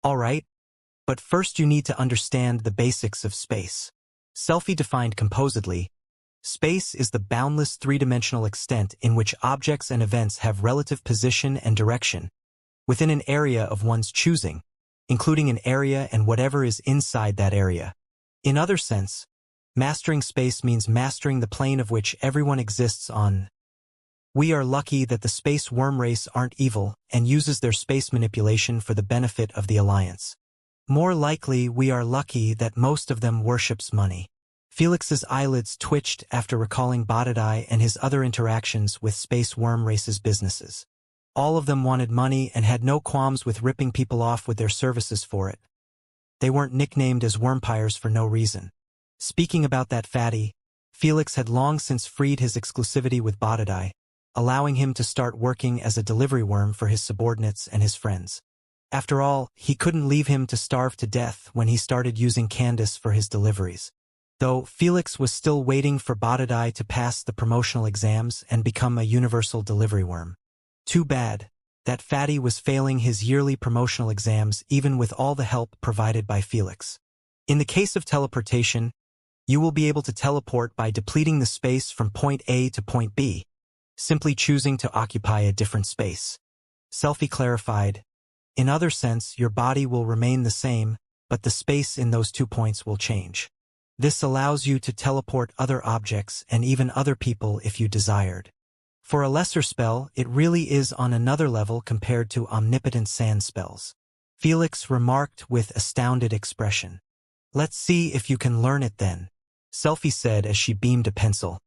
Alright, but first you need to understand the basics of space. Selfie defined composedly, space is the boundless three-dimensional extent in which objects and events have relative position and direction within an area of one's choosing, including an area and whatever is inside that area. In other sense, mastering space means mastering the plane of which everyone exists on. We are lucky that the space worm race aren't evil and uses their space manipulation for the benefit of the Alliance. More likely, we are lucky that most of them worships money. Felix's eyelids twitched after recalling Botadai and his other interactions with space worm race's businesses. All of them wanted money and had no qualms with ripping people off with their services for it. They weren't nicknamed as wormpires for no reason. Speaking about that fatty, Felix had long since freed his exclusivity with Botadai, allowing him to start working as a delivery worm for his subordinates and his friends. After all, he couldn't leave him to starve to death when he started using Candace for his deliveries. Though Felix was still waiting for Botadai to pass the promotional exams and become a universal delivery worm. Too bad, that fatty was failing his yearly promotional exams even with all the help provided by Felix. In the case of teleportation, you will be able to teleport by depleting the space from point A to point B, simply choosing to occupy a different space. Selfie clarified, in other sense, your body will remain the same, but the space in those 2 points will change. This allows you to teleport other objects and even other people if you desired. For a lesser spell, it really is on another level compared to omnipotent sand spells. Felix remarked with astounded expression. Let's see if you can learn it then, Selfie said as she beamed a pencil.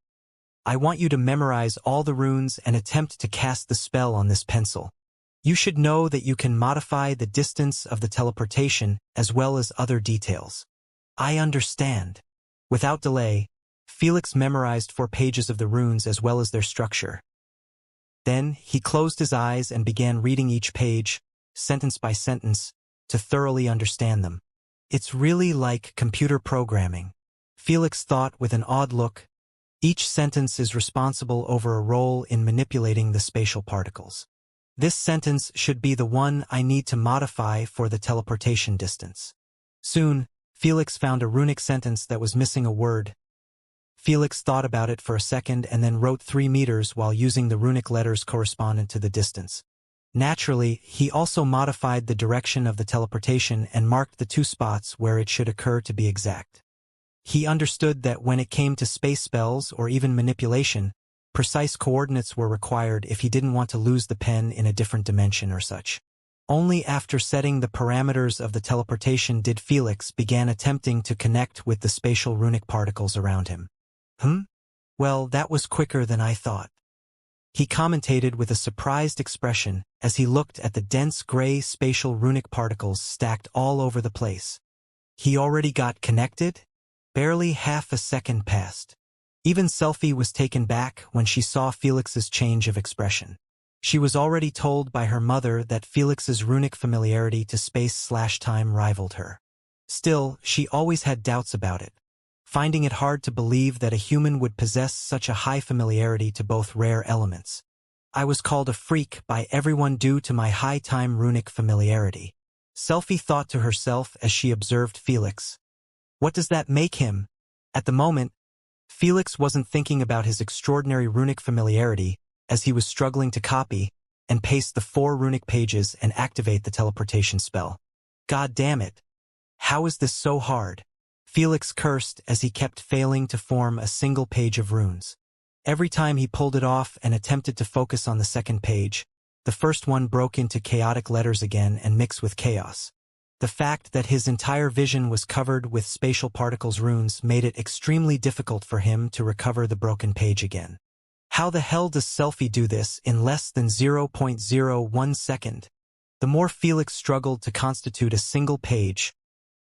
I want you to memorize all the runes and attempt to cast the spell on this pencil. You should know that you can modify the distance of the teleportation as well as other details. I understand. Without delay, Felix memorized 4 pages of the runes as well as their structure. Then, he closed his eyes and began reading each page, sentence by sentence, to thoroughly understand them. It's really like computer programming, Felix thought with an odd look. Each sentence is responsible over a role in manipulating the spatial particles. This sentence should be the one I need to modify for the teleportation distance. Soon, Felix found a runic sentence that was missing a word. Felix thought about it for a second and then wrote 3 meters while using the runic letters correspondent to the distance. Naturally, he also modified the direction of the teleportation and marked the 2 spots where it should occur to be exact. He understood that when it came to space spells or even manipulation, precise coordinates were required if he didn't want to lose the pen in a different dimension or such. Only after setting the parameters of the teleportation did Felix begin attempting to connect with the spatial runic particles around him. Well, that was quicker than I thought. He commentated with a surprised expression as he looked at the dense gray spatial runic particles stacked all over the place. He already got connected? Barely half a second passed. Even Selfie was taken back when she saw Felix's change of expression. She was already told by her mother that Felix's runic familiarity to space/time rivaled her. Still, she always had doubts about it, finding it hard to believe that a human would possess such a high familiarity to both rare elements. I was called a freak by everyone due to my high-time runic familiarity, Selfie thought to herself as she observed Felix. What does that make him? At the moment, Felix wasn't thinking about his extraordinary runic familiarity as he was struggling to copy and paste the 4 runic pages and activate the teleportation spell. God damn it! How is this so hard? Felix cursed as he kept failing to form a single page of runes. Every time he pulled it off and attempted to focus on the second page, the first one broke into chaotic letters again and mixed with chaos. The fact that his entire vision was covered with spatial particles runes made it extremely difficult for him to recover the broken page again. How the hell does Selfie do this in less than 0.01 second? The more Felix struggled to constitute a single page,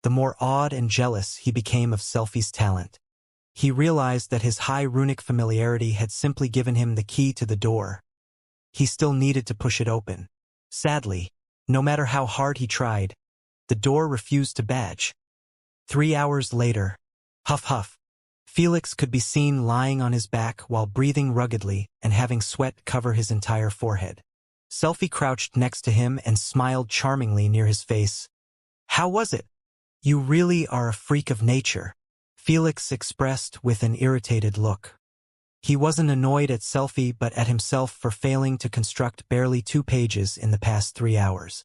the more awed and jealous he became of Selfie's talent. He realized that his high runic familiarity had simply given him the key to the door. He still needed to push it open. Sadly, no matter how hard he tried, the door refused to budge. 3 hours later, huff huff, Felix could be seen lying on his back while breathing ruggedly and having sweat cover his entire forehead. Selfie crouched next to him and smiled charmingly near his face, How was it? You really are a freak of nature, Felix expressed with an irritated look. He wasn't annoyed at Selfie but at himself for failing to construct barely 2 pages in the past 3 hours.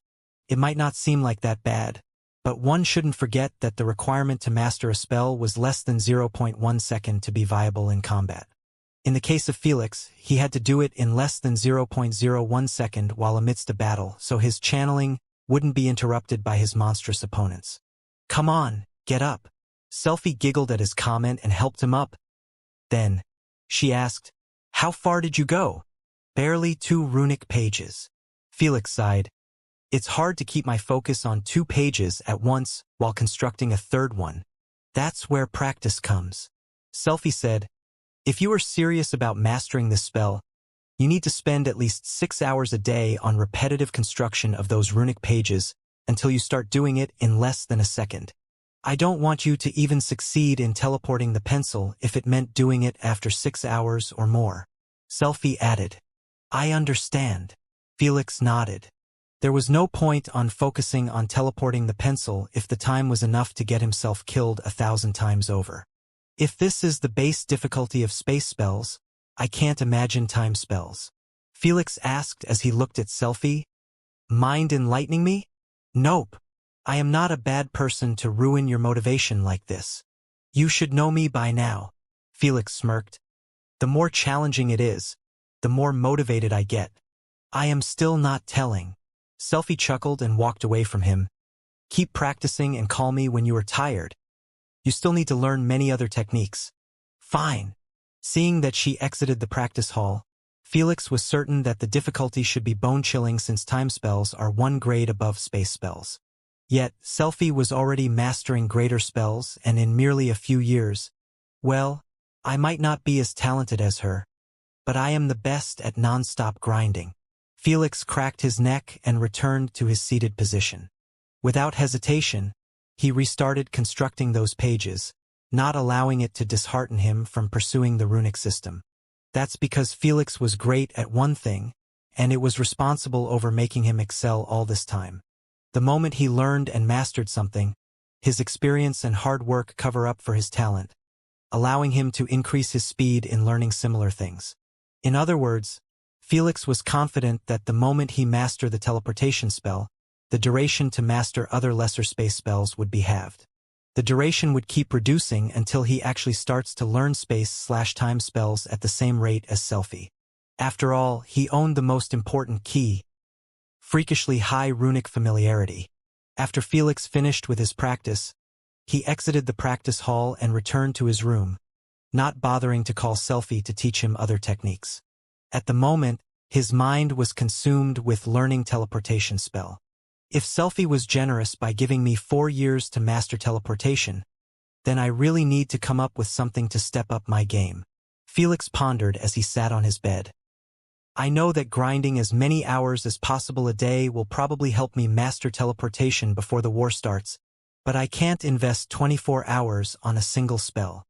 It might not seem like that bad, but one shouldn't forget that the requirement to master a spell was less than 0.1 second to be viable in combat. In the case of Felix, he had to do it in less than 0.01 second while amidst a battle, so his channeling wouldn't be interrupted by his monstrous opponents. Come on, get up. Selfie giggled at his comment and helped him up. Then, she asked, how far did you go? Barely 2 runic pages. Felix sighed. It's hard to keep my focus on 2 pages at once while constructing a third one. That's where practice comes. Selfie said, if you are serious about mastering this spell, you need to spend at least 6 hours a day on repetitive construction of those runic pages until you start doing it in less than a second. I don't want you to even succeed in teleporting the pencil if it meant doing it after 6 hours or more. Selfie added. I understand. Felix nodded. There was no point on focusing on teleporting the pencil if the time was enough to get himself killed 1,000 times over. If this is the base difficulty of space spells, I can't imagine time spells. Felix asked as he looked at Selfie. Mind enlightening me? Nope. I am not a bad person to ruin your motivation like this. You should know me by now. Felix smirked. The more challenging it is, the more motivated I get. I am still not telling. Selfie chuckled and walked away from him. Keep practicing and call me when you are tired. You still need to learn many other techniques. Fine. Seeing that she exited the practice hall, Felix was certain that the difficulty should be bone-chilling since time spells are 1 grade above space spells. Yet, Selfie was already mastering greater spells and in merely a few years. Well, I might not be as talented as her, but I am the best at non-stop grinding. Felix cracked his neck and returned to his seated position. Without hesitation, he restarted constructing those pages, not allowing it to dishearten him from pursuing the runic system. That's because Felix was great at one thing, and it was responsible over making him excel all this time. The moment he learned and mastered something, his experience and hard work cover up for his talent, allowing him to increase his speed in learning similar things. In other words, Felix was confident that the moment he mastered the teleportation spell, the duration to master other lesser space spells would be halved. The duration would keep reducing until he actually starts to learn space/time spells at the same rate as Selfie. After all, he owned the most important key, freakishly high runic familiarity. After Felix finished with his practice, he exited the practice hall and returned to his room, not bothering to call Selfie to teach him other techniques. At the moment, his mind was consumed with learning teleportation spell. If Selfie was generous by giving me 4 years to master teleportation, then I really need to come up with something to step up my game. Felix pondered as he sat on his bed. I know that grinding as many hours as possible a day will probably help me master teleportation before the war starts, but I can't invest 24 hours on a single spell.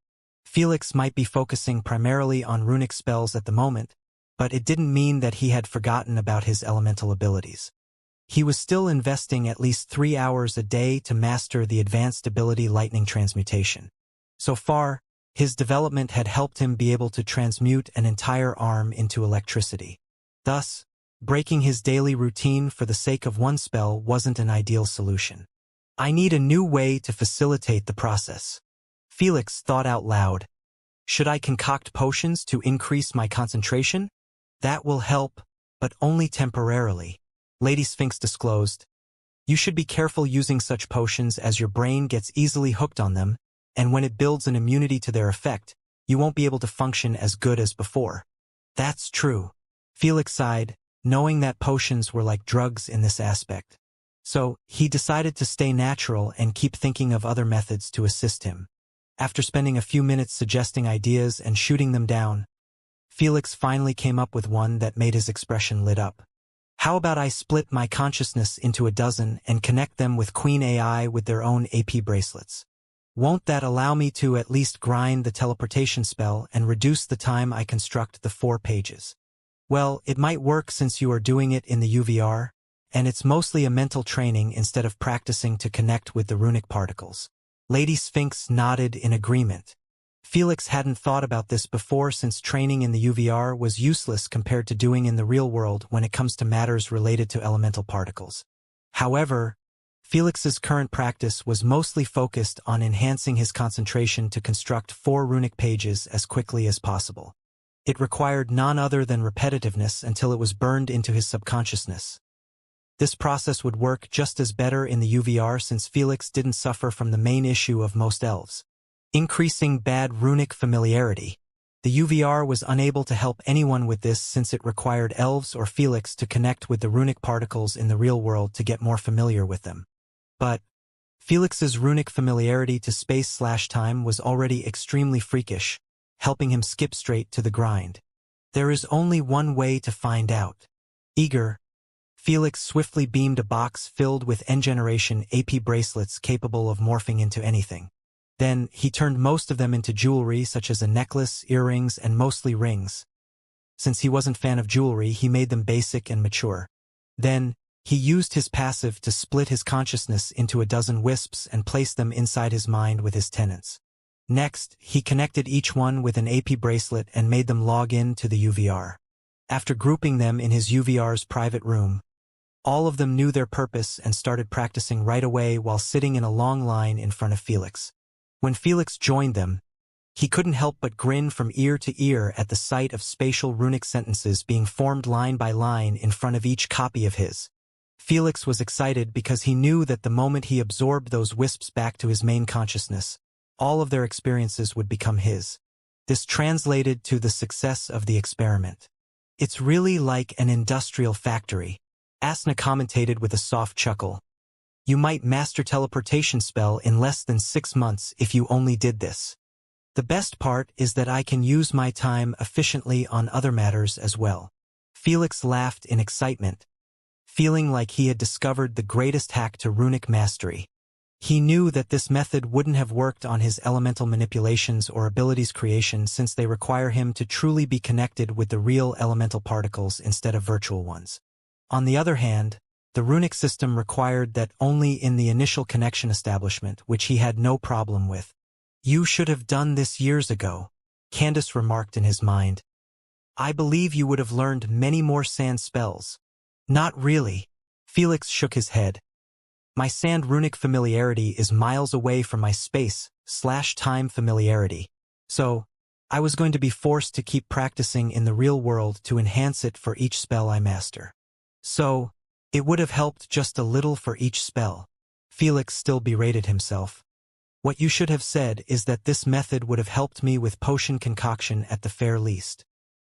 Felix might be focusing primarily on runic spells at the moment, but it didn't mean that he had forgotten about his elemental abilities. He was still investing at least 3 hours a day to master the advanced ability lightning transmutation. So far, his development had helped him be able to transmute an entire arm into electricity. Thus, breaking his daily routine for the sake of one spell wasn't an ideal solution. I need a new way to facilitate the process. Felix thought out loud. Should I concoct potions to increase my concentration? That will help, but only temporarily. Lady Sphinx disclosed. You should be careful using such potions as your brain gets easily hooked on them, and when it builds an immunity to their effect, you won't be able to function as good as before. That's true. Felix sighed, knowing that potions were like drugs in this aspect. So, he decided to stay natural and keep thinking of other methods to assist him. After spending a few minutes suggesting ideas and shooting them down, Felix finally came up with one that made his expression lit up. How about I split my consciousness into a dozen and connect them with Queen AI with their own AP bracelets? Won't that allow me to at least grind the teleportation spell and reduce the time I construct the 4 pages? Well, it might work since you are doing it in the UVR, and it's mostly a mental training instead of practicing to connect with the runic particles. Lady Sphinx nodded in agreement. Felix hadn't thought about this before since training in the UVR was useless compared to doing in the real world when it comes to matters related to elemental particles. However, Felix's current practice was mostly focused on enhancing his concentration to construct 4 runic pages as quickly as possible. It required none other than repetitiveness until it was burned into his subconsciousness. This process would work just as better in the UVR since Felix didn't suffer from the main issue of most elves: increasing bad runic familiarity. The UVR was unable to help anyone with this since it required elves or Felix to connect with the runic particles in the real world to get more familiar with them. But Felix's runic familiarity to space/time was already extremely freakish, helping him skip straight to the grind. There is only one way to find out. Eager, Felix swiftly beamed a box filled with N-generation AP bracelets capable of morphing into anything. Then, he turned most of them into jewelry such as a necklace, earrings, and mostly rings. Since he wasn't a fan of jewelry, he made them basic and mature. Then, he used his passive to split his consciousness into a dozen wisps and place them inside his mind with his tenants. Next, he connected each one with an AP bracelet and made them log in to the UVR. After grouping them in his UVR's private room, all of them knew their purpose and started practicing right away while sitting in a long line in front of Felix. When Felix joined them, he couldn't help but grin from ear to ear at the sight of spatial runic sentences being formed line by line in front of each copy of his. Felix was excited because he knew that the moment he absorbed those wisps back to his main consciousness, all of their experiences would become his. This translated to the success of the experiment. "It's really like an industrial factory," Asna commentated with a soft chuckle. "You might master teleportation spell in less than 6 months if you only did this. The best part is that I can use my time efficiently on other matters as well." Felix laughed in excitement, feeling like he had discovered the greatest hack to runic mastery. He knew that this method wouldn't have worked on his elemental manipulations or abilities creation since they require him to truly be connected with the real elemental particles instead of virtual ones. On the other hand, the runic system required that only in the initial connection establishment, which he had no problem with. "You should have done this years ago," Candace remarked in his mind. "I believe you would have learned many more sand spells." "Not really." Felix shook his head. "My sand runic familiarity is miles away from my space/time familiarity. So, I was going to be forced to keep practicing in the real world to enhance it for each spell I master. So, it would have helped just a little for each spell." Felix still berated himself. "What you should have said is that this method would have helped me with potion concoction at the fair least."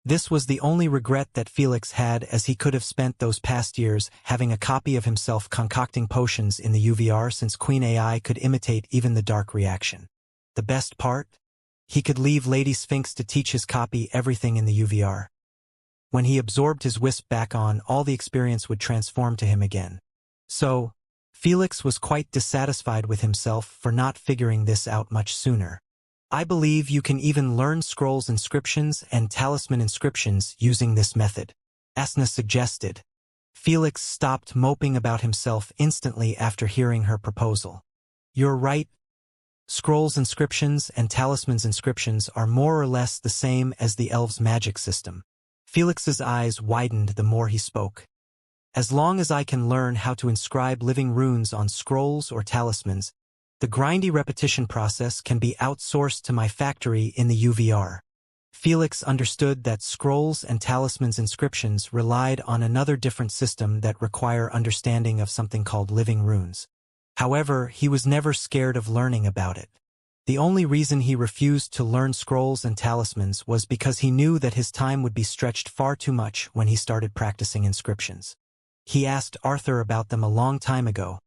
This was the only regret that Felix had, as he could have spent those past years having a copy of himself concocting potions in the UVR since Queen AI could imitate even the dark reaction. The best part? He could leave Lady Sphinx to teach his copy everything in the UVR. When he absorbed his wisp back on, all the experience would transform to him again. So, Felix was quite dissatisfied with himself for not figuring this out much sooner. "I believe you can even learn scrolls inscriptions and talisman inscriptions using this method," Asna suggested. Felix stopped moping about himself instantly after hearing her proposal. "You're right. Scrolls inscriptions and talismans inscriptions are more or less the same as the elves' magic system." Felix's eyes widened the more he spoke. "As long as I can learn how to inscribe living runes on scrolls or talismans, the grindy repetition process can be outsourced to my factory in the UVR." Felix understood that scrolls and talismans inscriptions relied on another different system that require understanding of something called living runes. However, he was never scared of learning about it. The only reason he refused to learn scrolls and talismans was because he knew that his time would be stretched far too much when he started practicing inscriptions. He asked Arthur about them a long time ago,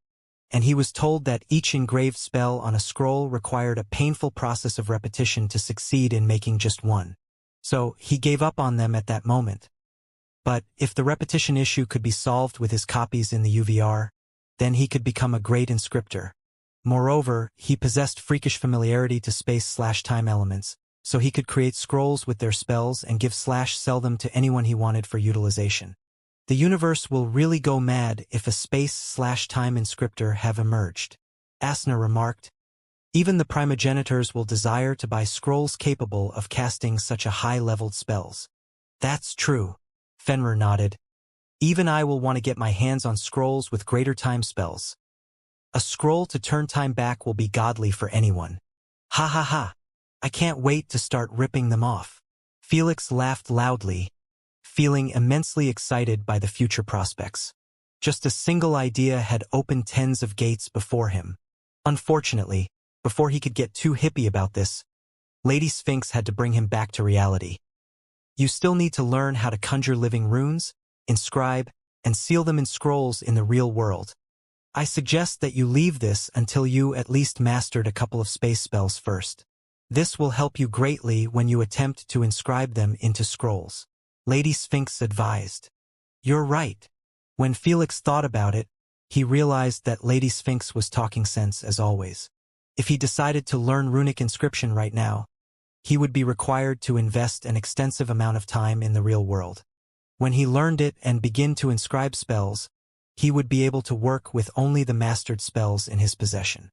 and he was told that each engraved spell on a scroll required a painful process of repetition to succeed in making just one. So, he gave up on them at that moment. But, if the repetition issue could be solved with his copies in the UVR, then he could become a great inscriptor. Moreover, he possessed freakish familiarity to space/time elements, so he could create scrolls with their spells and give/sell them to anyone he wanted for utilization. The universe will really go mad if a space/time inscriptor have emerged, Asna remarked. Even the primogenitors will desire to buy scrolls capable of casting such a high-leveled spells. That's true, Fenrir nodded. Even I will want to get my hands on scrolls with greater time spells. A scroll to turn time back will be godly for anyone. Ha ha ha. I can't wait to start ripping them off. Felix laughed loudly, feeling immensely excited by the future prospects. Just a single idea had opened tens of gates before him. Unfortunately, before he could get too hippie about this, Lady Sphinx had to bring him back to reality. You still need to learn how to conjure living runes, inscribe, and seal them in scrolls in the real world. I suggest that you leave this until you at least mastered a couple of space spells first. This will help you greatly when you attempt to inscribe them into scrolls, Lady Sphinx advised. You're right. When Felix thought about it, he realized that Lady Sphinx was talking sense as always. If he decided to learn runic inscription right now, he would be required to invest an extensive amount of time in the real world. When he learned it and begin to inscribe spells, he would be able to work with only the mastered spells in his possession.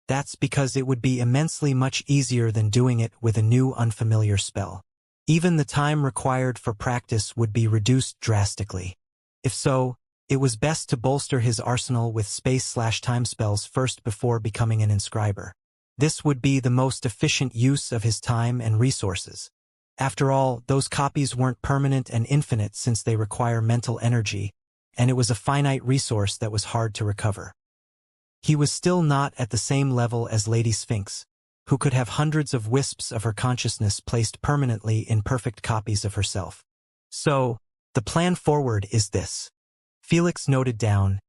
That's because it would be immensely much easier than doing it with a new unfamiliar spell. Even the time required for practice would be reduced drastically. If so, it was best to bolster his arsenal with space/time spells first before becoming an inscriber. This would be the most efficient use of his time and resources. After all, those copies weren't permanent and infinite since they require mental energy, and it was a finite resource that was hard to recover. He was still not at the same level as Lady Sphinx, who could have hundreds of wisps of her consciousness placed permanently in perfect copies of herself. So, the plan forward is this. Felix noted down,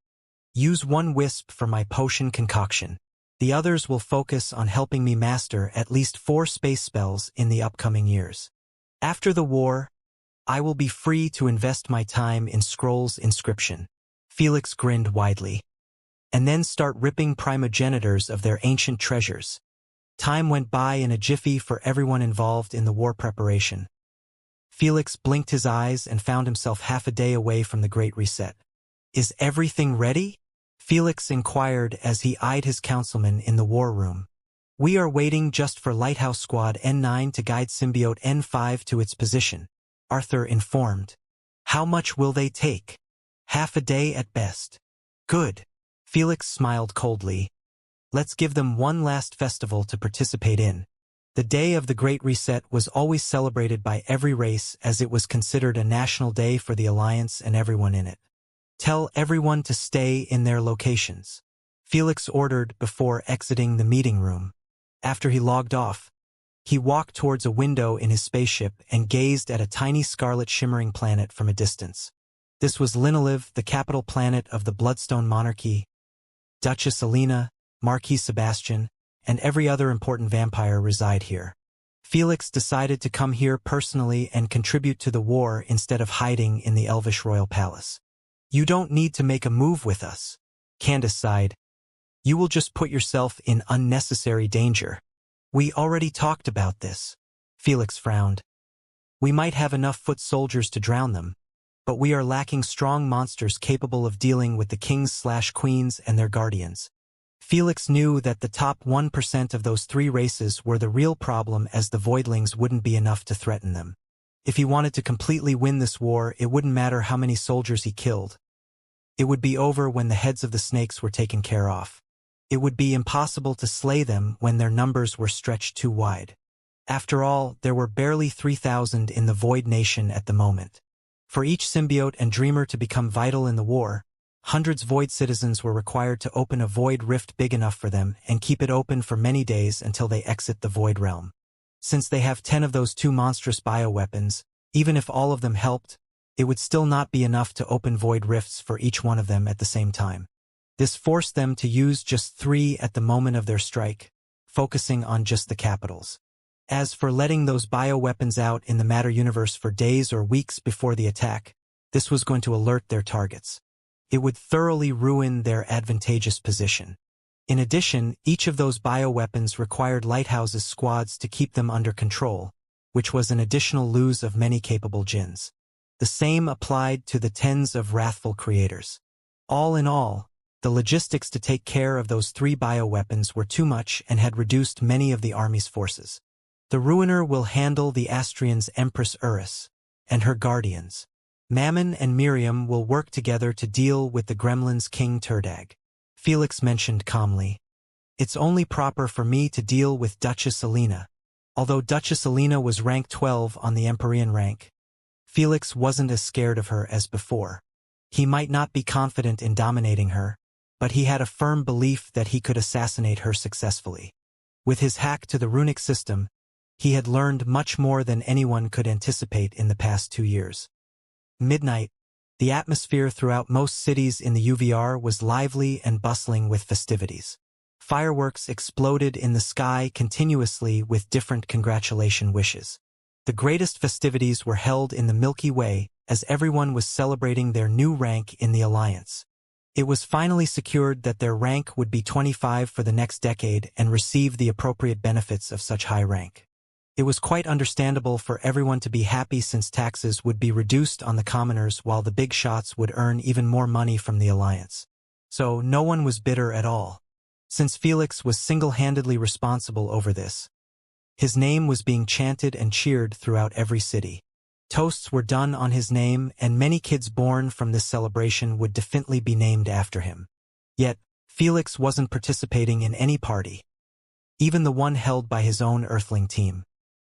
use one wisp for my potion concoction. The others will focus on helping me master at least 4 space spells in the upcoming years. After the war, I will be free to invest my time in scrolls inscription. Felix grinned widely. And then start ripping primogenitors of their ancient treasures. Time went by in a jiffy for everyone involved in the war preparation. Felix blinked his eyes and found himself half a day away from the Great Reset. Is everything ready? Felix inquired as he eyed his councilman in the war room. We are waiting just for Lighthouse Squad N9 to guide symbiote N5 to its position, Arthur informed. How much will they take? Half a day at best. Good. Felix smiled coldly. Let's give them one last festival to participate in. The day of the Great Reset was always celebrated by every race as it was considered a national day for the Alliance and everyone in it. Tell everyone to stay in their locations, Felix ordered before exiting the meeting room. After he logged off, he walked towards a window in his spaceship and gazed at a tiny scarlet shimmering planet from a distance. This was Linoliv, the capital planet of the Bloodstone Monarchy. Duchess Alina, Marquis Sebastian, and every other important vampire reside here. Felix decided to come here personally and contribute to the war instead of hiding in the Elvish royal palace. You don't need to make a move with us, Candace sighed. You will just put yourself in unnecessary danger. We already talked about this. Felix frowned. We might have enough foot soldiers to drown them, but we are lacking strong monsters capable of dealing with the kings/queens and their guardians. Felix knew that the top 1% of those 3 races were the real problem, as the voidlings wouldn't be enough to threaten them. If he wanted to completely win this war, it wouldn't matter how many soldiers he killed. It would be over when the heads of the snakes were taken care of. It would be impossible to slay them when their numbers were stretched too wide. After all, there were barely 3,000 in the Void Nation at the moment. For each symbiote and dreamer to become vital in the war, hundreds Void citizens were required to open a Void rift big enough for them and keep it open for many days until they exit the Void realm. Since they have 10 of those 2 monstrous bioweapons, even if all of them helped, it would still not be enough to open Void rifts for each one of them at the same time. This forced them to use just 3 at the moment of their strike, focusing on just the capitals. As for letting those bioweapons out in the matter universe for days or weeks before the attack, this was going to alert their targets. It would thoroughly ruin their advantageous position. In addition, each of those bioweapons required Lighthouse's squads to keep them under control, which was an additional lose of many capable djinns. The same applied to the tens of wrathful creators. All in all, the logistics to take care of those 3 bioweapons were too much and had reduced many of the army's forces. The Ruiner will handle the Astrians' Empress Urus and her guardians. Mammon and Miriam will work together to deal with the gremlins King Turdag. Felix mentioned calmly. It's only proper for me to deal with Duchess Alina. Although Duchess Alina was rank 12 on the Empyrean rank, Felix wasn't as scared of her as before. He might not be confident in dominating her, but he had a firm belief that he could assassinate her successfully. With his hack to the runic system, he had learned much more than anyone could anticipate in the past 2 years. Midnight, the atmosphere throughout most cities in the UVR was lively and bustling with festivities. Fireworks exploded in the sky continuously with different congratulation wishes. The greatest festivities were held in the Milky Way as everyone was celebrating their new rank in the Alliance. It was finally secured that their rank would be 25 for the next decade and receive the appropriate benefits of such high rank. It was quite understandable for everyone to be happy since taxes would be reduced on the commoners while the big shots would earn even more money from the Alliance. So no one was bitter at all. Since Felix was single-handedly responsible over this, his name was being chanted and cheered throughout every city. Toasts were done on his name, and many kids born from this celebration would definitely be named after him. Yet, Felix wasn't participating in any party, even the one held by his own Earthling team.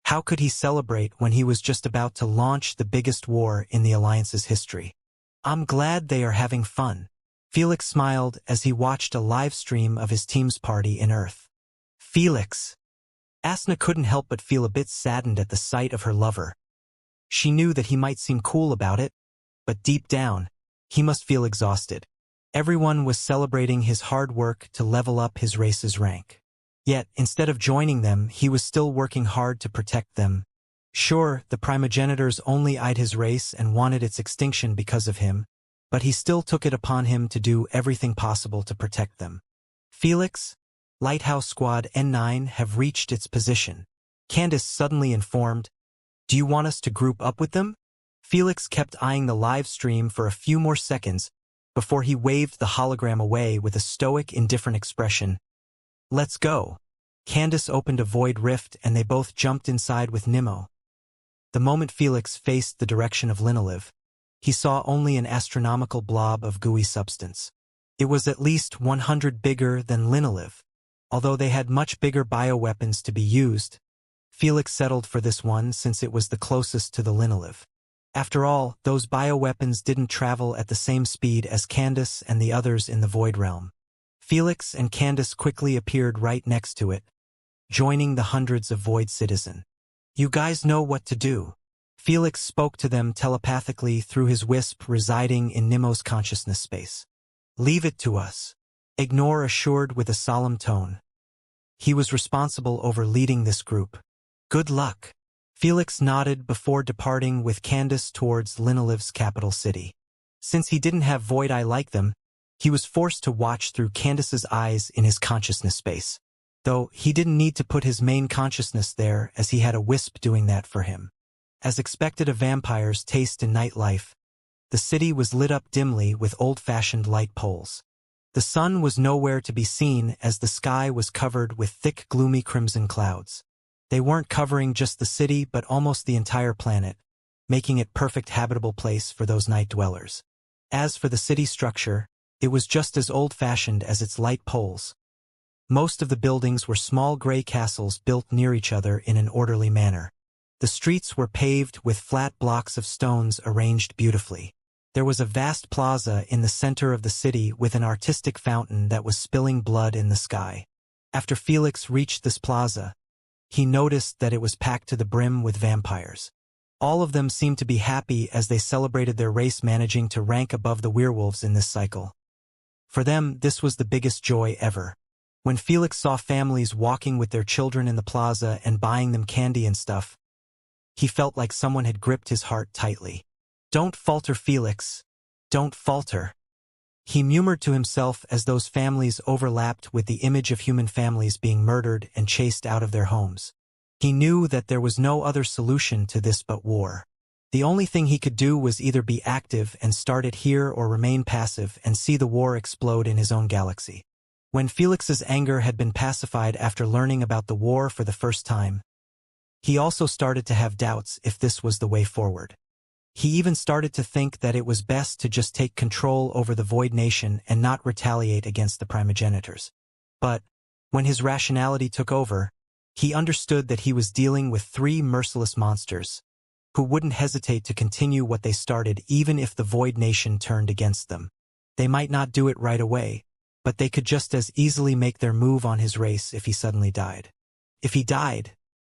How could he celebrate when he was just about to launch the biggest war in the Alliance's history? I'm glad they are having fun. Felix smiled as he watched a live stream of his team's party in Earth. Felix! Asna couldn't help but feel a bit saddened at the sight of her lover. She knew that he might seem cool about it, but deep down, he must feel exhausted. Everyone was celebrating his hard work to level up his race's rank. Yet, instead of joining them, he was still working hard to protect them. Sure, the primogenitors only eyed his race and wanted its extinction because of him, but he still took it upon him to do everything possible to protect them. Felix, Lighthouse Squad N9 have reached its position. Candace suddenly informed, "Do you want us to group up with them?" Felix kept eyeing the live stream for a few more seconds before he waved the hologram away with a stoic, indifferent expression. "Let's go." Candace opened a void rift and they both jumped inside with Nimmo. The moment Felix faced the direction of Linoliv, he saw only an astronomical blob of gooey substance. It was at least 100 bigger than Linoliv. Although they had much bigger bioweapons to be used, Felix settled for this one since it was the closest to the Linoliv. After all, those bioweapons didn't travel at the same speed as Candace and the others in the Void Realm. Felix and Candace quickly appeared right next to it, joining the hundreds of Void citizen. "You guys know what to do." Felix spoke to them telepathically through his wisp residing in Nimmo's consciousness space. "Leave it to us." Ignore assured with a solemn tone. He was responsible over leading this group. "Good luck." Felix nodded before departing with Candace towards Linoliv's capital city. Since he didn't have Void Eye like them, he was forced to watch through Candace's eyes in his consciousness space. Though he didn't need to put his main consciousness there as he had a wisp doing that for him. As expected of vampires' taste in nightlife, the city was lit up dimly with old-fashioned light poles. The sun was nowhere to be seen as the sky was covered with thick gloomy crimson clouds. They weren't covering just the city but almost the entire planet, making it perfect habitable place for those night dwellers. As for the city structure, it was just as old-fashioned as its light poles. Most of the buildings were small gray castles built near each other in an orderly manner. The streets were paved with flat blocks of stones arranged beautifully. There was a vast plaza in the center of the city with an artistic fountain that was spilling blood in the sky. After Felix reached this plaza, he noticed that it was packed to the brim with vampires. All of them seemed to be happy as they celebrated their race managing to rank above the werewolves in this cycle. For them, this was the biggest joy ever. When Felix saw families walking with their children in the plaza and buying them candy and stuff, he felt like someone had gripped his heart tightly. "Don't falter, Felix. Don't falter." He murmured to himself as those families overlapped with the image of human families being murdered and chased out of their homes. He knew that there was no other solution to this but war. The only thing he could do was either be active and start it here or remain passive and see the war explode in his own galaxy. When Felix's anger had been pacified after learning about the war for the first time, he also started to have doubts if this was the way forward. He even started to think that it was best to just take control over the Void Nation and not retaliate against the primogenitors. But, when his rationality took over, he understood that he was dealing with three merciless monsters, who wouldn't hesitate to continue what they started even if the Void Nation turned against them. They might not do it right away, but they could just as easily make their move on his race if he suddenly died. If he died,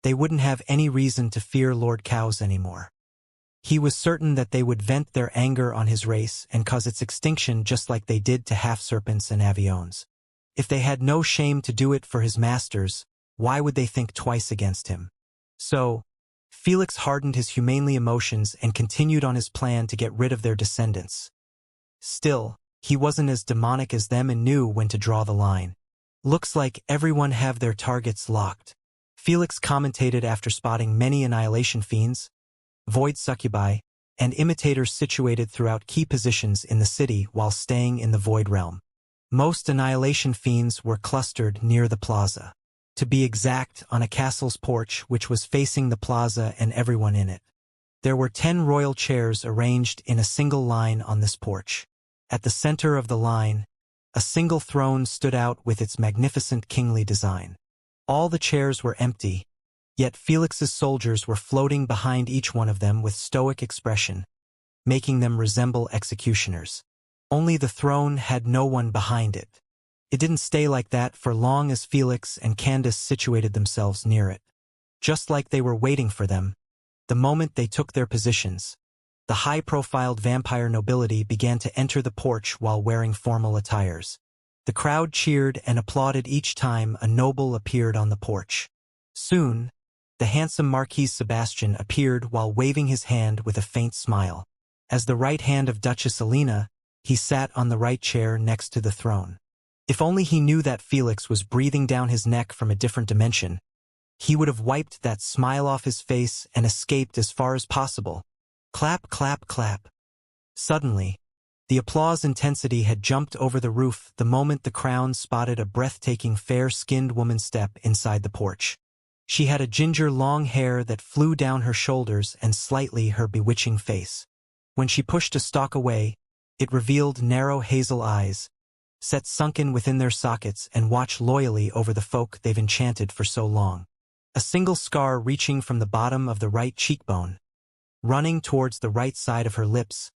they wouldn't have any reason to fear Lord Cows anymore. He was certain that they would vent their anger on his race and cause its extinction just like they did to half-serpents and avions. If they had no shame to do it for his masters, why would they think twice against him? So, Felix hardened his humanely emotions and continued on his plan to get rid of their descendants. Still, he wasn't as demonic as them and knew when to draw the line. Looks like everyone have their targets locked, Felix commentated after spotting many annihilation fiends, void succubi, and imitators situated throughout key positions in the city while staying in the void realm. Most annihilation fiends were clustered near the plaza. To be exact, on a castle's porch which was facing the plaza and everyone in it. There were 10 royal chairs arranged in a single line on this porch. At the center of the line, a single throne stood out with its magnificent kingly design. All the chairs were empty, yet Felix's soldiers were floating behind each one of them with stoic expression, making them resemble executioners. Only the throne had no one behind it. It didn't stay like that for long as Felix and Candace situated themselves near it. Just like they were waiting for them, the moment they took their positions, the high-profiled vampire nobility began to enter the porch while wearing formal attires. The crowd cheered and applauded each time a noble appeared on the porch. Soon, the handsome Marquis Sebastian appeared while waving his hand with a faint smile. As the right hand of Duchess Alina, he sat on the right chair next to the throne. If only he knew that Felix was breathing down his neck from a different dimension, he would have wiped that smile off his face and escaped as far as possible. Clap, clap, clap. Suddenly, the applause intensity had jumped over the roof the moment the crown spotted a breathtaking fair-skinned woman step inside the porch. She had a ginger long hair that flew down her shoulders and slightly her bewitching face. When she pushed a stalk away, it revealed narrow hazel eyes, set sunken within their sockets and watch loyally over the folk they've enchanted for so long. A single scar reaching from the bottom of the right cheekbone, running towards the right side of her lips,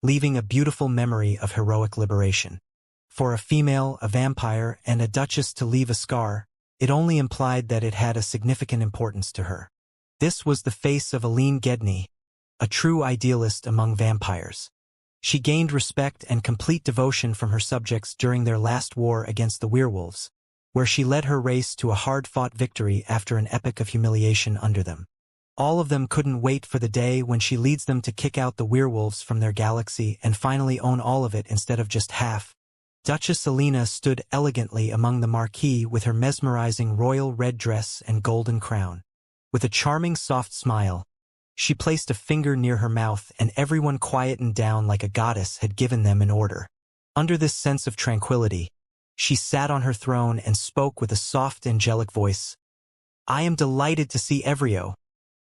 leaving a beautiful memory of heroic liberation. For a female, a vampire, and a duchess to leave a scar, it only implied that it had a significant importance to her. This was the face of Aline Gedney, a true idealist among vampires. She gained respect and complete devotion from her subjects during their last war against the werewolves, where she led her race to a hard-fought victory after an epic of humiliation under them. All of them couldn't wait for the day when she leads them to kick out the werewolves from their galaxy and finally own all of it instead of just half. Duchess Alina stood elegantly among the marquee with her mesmerizing royal red dress and golden crown. With a charming soft smile, she placed a finger near her mouth and everyone quietened down like a goddess had given them an order. Under this sense of tranquility, she sat on her throne and spoke with a soft angelic voice. "I am delighted to see Evrio."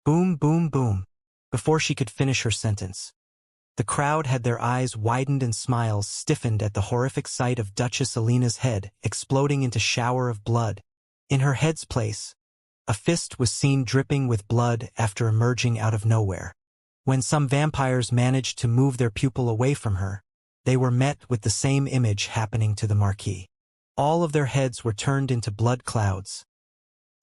Boom, boom, boom. Before she could finish her sentence, the crowd had their eyes widened and smiles stiffened at the horrific sight of Duchess Alina's head exploding into shower of blood. In her head's place, a fist was seen dripping with blood after emerging out of nowhere. When some vampires managed to move their pupil away from her, they were met with the same image happening to the marquis. All of their heads were turned into blood clouds.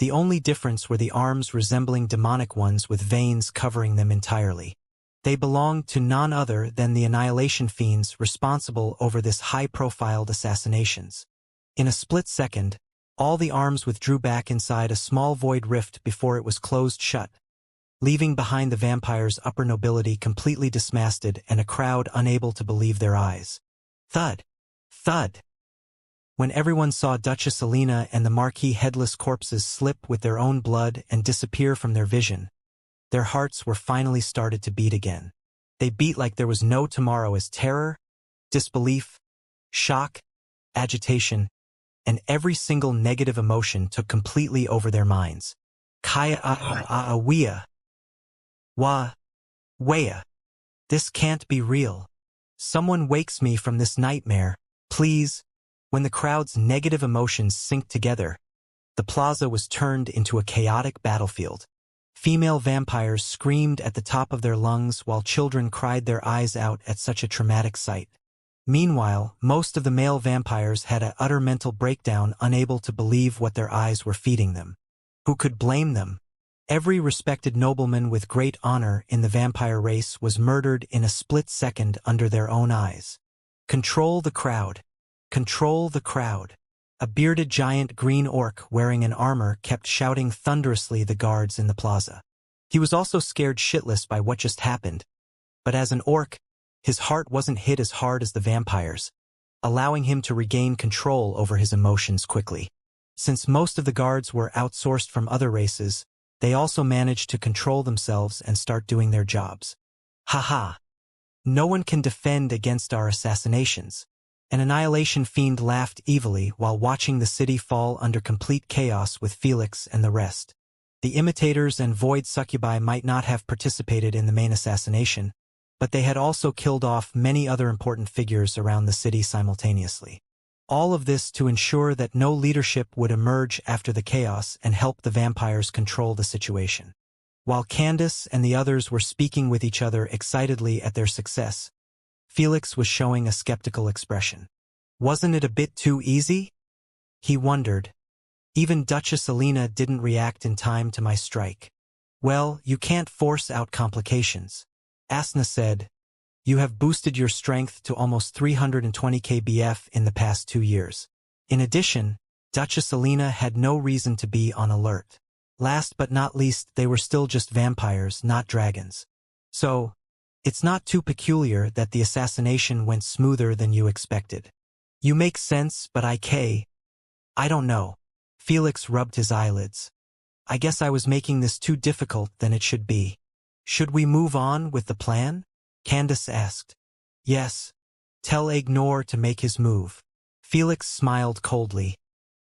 The only difference were the arms resembling demonic ones with veins covering them entirely. They belonged to none other than the annihilation fiends responsible over this high-profiled assassinations. In a split second, all the arms withdrew back inside a small void rift before it was closed shut, leaving behind the vampire's upper nobility completely dismasted and a crowd unable to believe their eyes. Thud! Thud! When everyone saw Duchess Alina and the Marquis headless corpses slip with their own blood and disappear from their vision, their hearts were finally started to beat again. They beat like there was no tomorrow as terror, disbelief, shock, agitation, and every single negative emotion took completely over their minds. Kaya wea. Wea. This can't be real. Someone wakes me from this nightmare, please. When the crowd's negative emotions synced together, the plaza was turned into a chaotic battlefield. Female vampires screamed at the top of their lungs while children cried their eyes out at such a traumatic sight. Meanwhile, most of the male vampires had an utter mental breakdown, unable to believe what their eyes were feeding them. Who could blame them? Every respected nobleman with great honor in the vampire race was murdered in a split second under their own eyes. Control the crowd. Control the crowd. A bearded giant green orc wearing an armor kept shouting thunderously the guards in the plaza. He was also scared shitless by what just happened, but as an orc, his heart wasn't hit as hard as the vampires, allowing him to regain control over his emotions quickly. Since most of the guards were outsourced from other races, they also managed to control themselves and start doing their jobs. Haha. No one can defend against our assassinations. An annihilation fiend laughed evilly while watching the city fall under complete chaos with Felix and the rest. The imitators and void succubi might not have participated in the main assassination, but they had also killed off many other important figures around the city simultaneously. All of this to ensure that no leadership would emerge after the chaos and help the vampires control the situation. While Candace and the others were speaking with each other excitedly at their success, Felix was showing a skeptical expression. Wasn't it a bit too easy? He wondered. Even Duchess Alina didn't react in time to my strike. Well, you can't force out complications. Asna said, you have boosted your strength to almost 320 kbf in the past 2 years. In addition, Duchess Alina had no reason to be on alert. Last but not least, they were still just vampires, not dragons. So, it's not too peculiar that the assassination went smoother than you expected. You make sense, but I don't know. Felix rubbed his eyelids. I guess I was making this too difficult than it should be. Should we move on with the plan? Candace asked. Yes. Tell Ignore to make his move. Felix smiled coldly.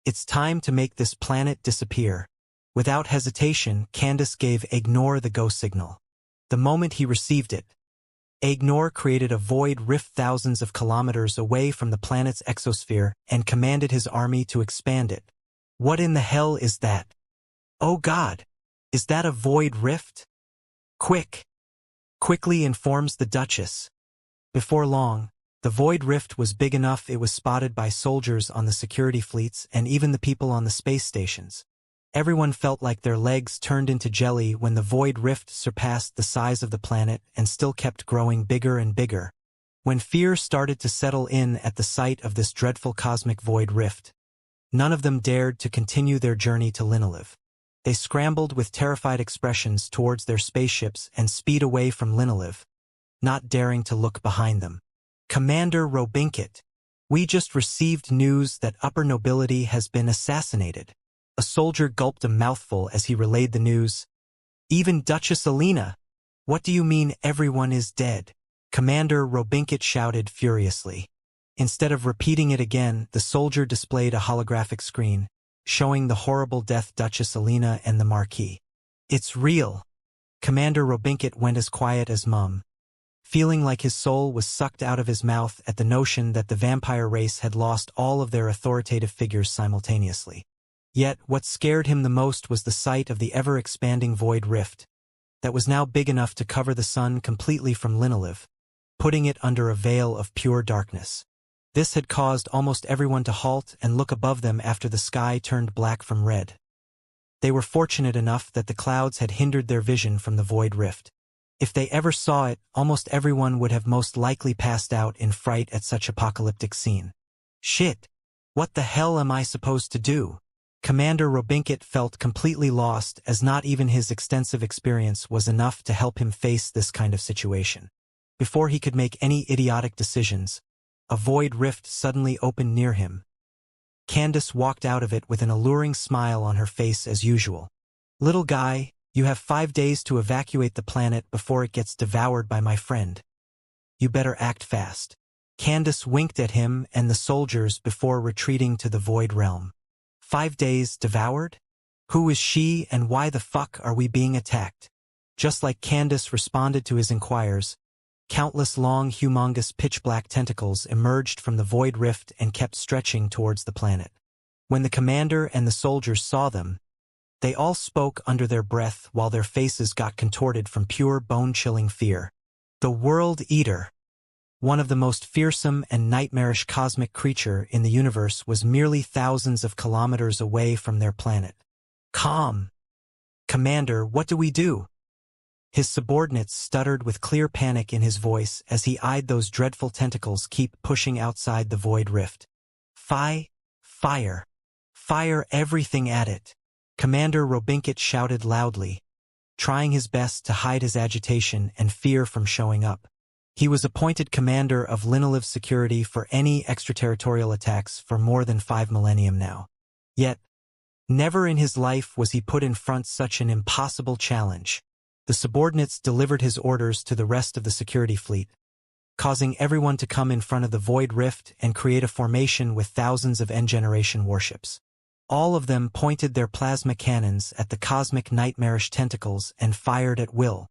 It's time to make this planet disappear. Without hesitation, Candace gave Ignore the go signal. The moment he received it, Ignore created a void rift thousands of kilometers away from the planet's exosphere and commanded his army to expand it. What in the hell is that? Oh God! Is that a void rift? Quickly informs the Duchess. Before long, the void rift was big enough it was spotted by soldiers on the security fleets and even the people on the space stations. Everyone felt like their legs turned into jelly when the void rift surpassed the size of the planet and still kept growing bigger and bigger. When fear started to settle in at the sight of this dreadful cosmic void rift, none of them dared to continue their journey to Linoliv. They scrambled with terrified expressions towards their spaceships and speed away from Linoliv, not daring to look behind them. Commander Robinket, we just received news that upper nobility has been assassinated. A soldier gulped a mouthful as he relayed the news. Even Duchess Alina? What do you mean everyone is dead? Commander Robinket shouted furiously. Instead of repeating it again, the soldier displayed a holographic screen, showing the horrible death Duchess Alina and the Marquis. It's real. Commander Robinket went as quiet as mum, feeling like his soul was sucked out of his mouth at the notion that the vampire race had lost all of their authoritative figures simultaneously. Yet, what scared him the most was the sight of the ever-expanding void rift that was now big enough to cover the sun completely from Linoliv, putting it under a veil of pure darkness. This had caused almost everyone to halt and look above them after the sky turned black from red. They were fortunate enough that the clouds had hindered their vision from the void rift. If they ever saw it, almost everyone would have most likely passed out in fright at such apocalyptic scene. Shit! What the hell am I supposed to do? Commander Robinket felt completely lost, as not even his extensive experience was enough to help him face this kind of situation. Before he could make any idiotic decisions, a void rift suddenly opened near him. Candace walked out of it with an alluring smile on her face as usual. Little guy, You have 5 days to evacuate the planet before it gets devoured by my friend. You better act fast. Candace winked at him and the soldiers before retreating to the Void Realm. 5 days devoured? Who is she and why the fuck are we being attacked? Just like Candace responded to his inquiries, countless long, humongous pitch-black tentacles emerged from the void rift and kept stretching towards the planet. When the commander and the soldiers saw them, they all spoke under their breath while their faces got contorted from pure bone-chilling fear. The World Eater, one of the most fearsome and nightmarish cosmic creature in the universe, was merely thousands of kilometers away from their planet. Calm. Commander, what do we do? His subordinates stuttered with clear panic in his voice as he eyed those dreadful tentacles keep pushing outside the void rift. Fire. Fire everything at it. Commander Robinket shouted loudly, trying his best to hide his agitation and fear from showing up. He was appointed commander of Linolive security for any extraterritorial attacks for more than 5 millennia now. Yet, never in his life was he put in front such an impossible challenge. The subordinates delivered his orders to the rest of the security fleet, causing everyone to come in front of the void rift and create a formation with thousands of N-generation warships. All of them pointed their plasma cannons at the cosmic nightmarish tentacles and fired at will.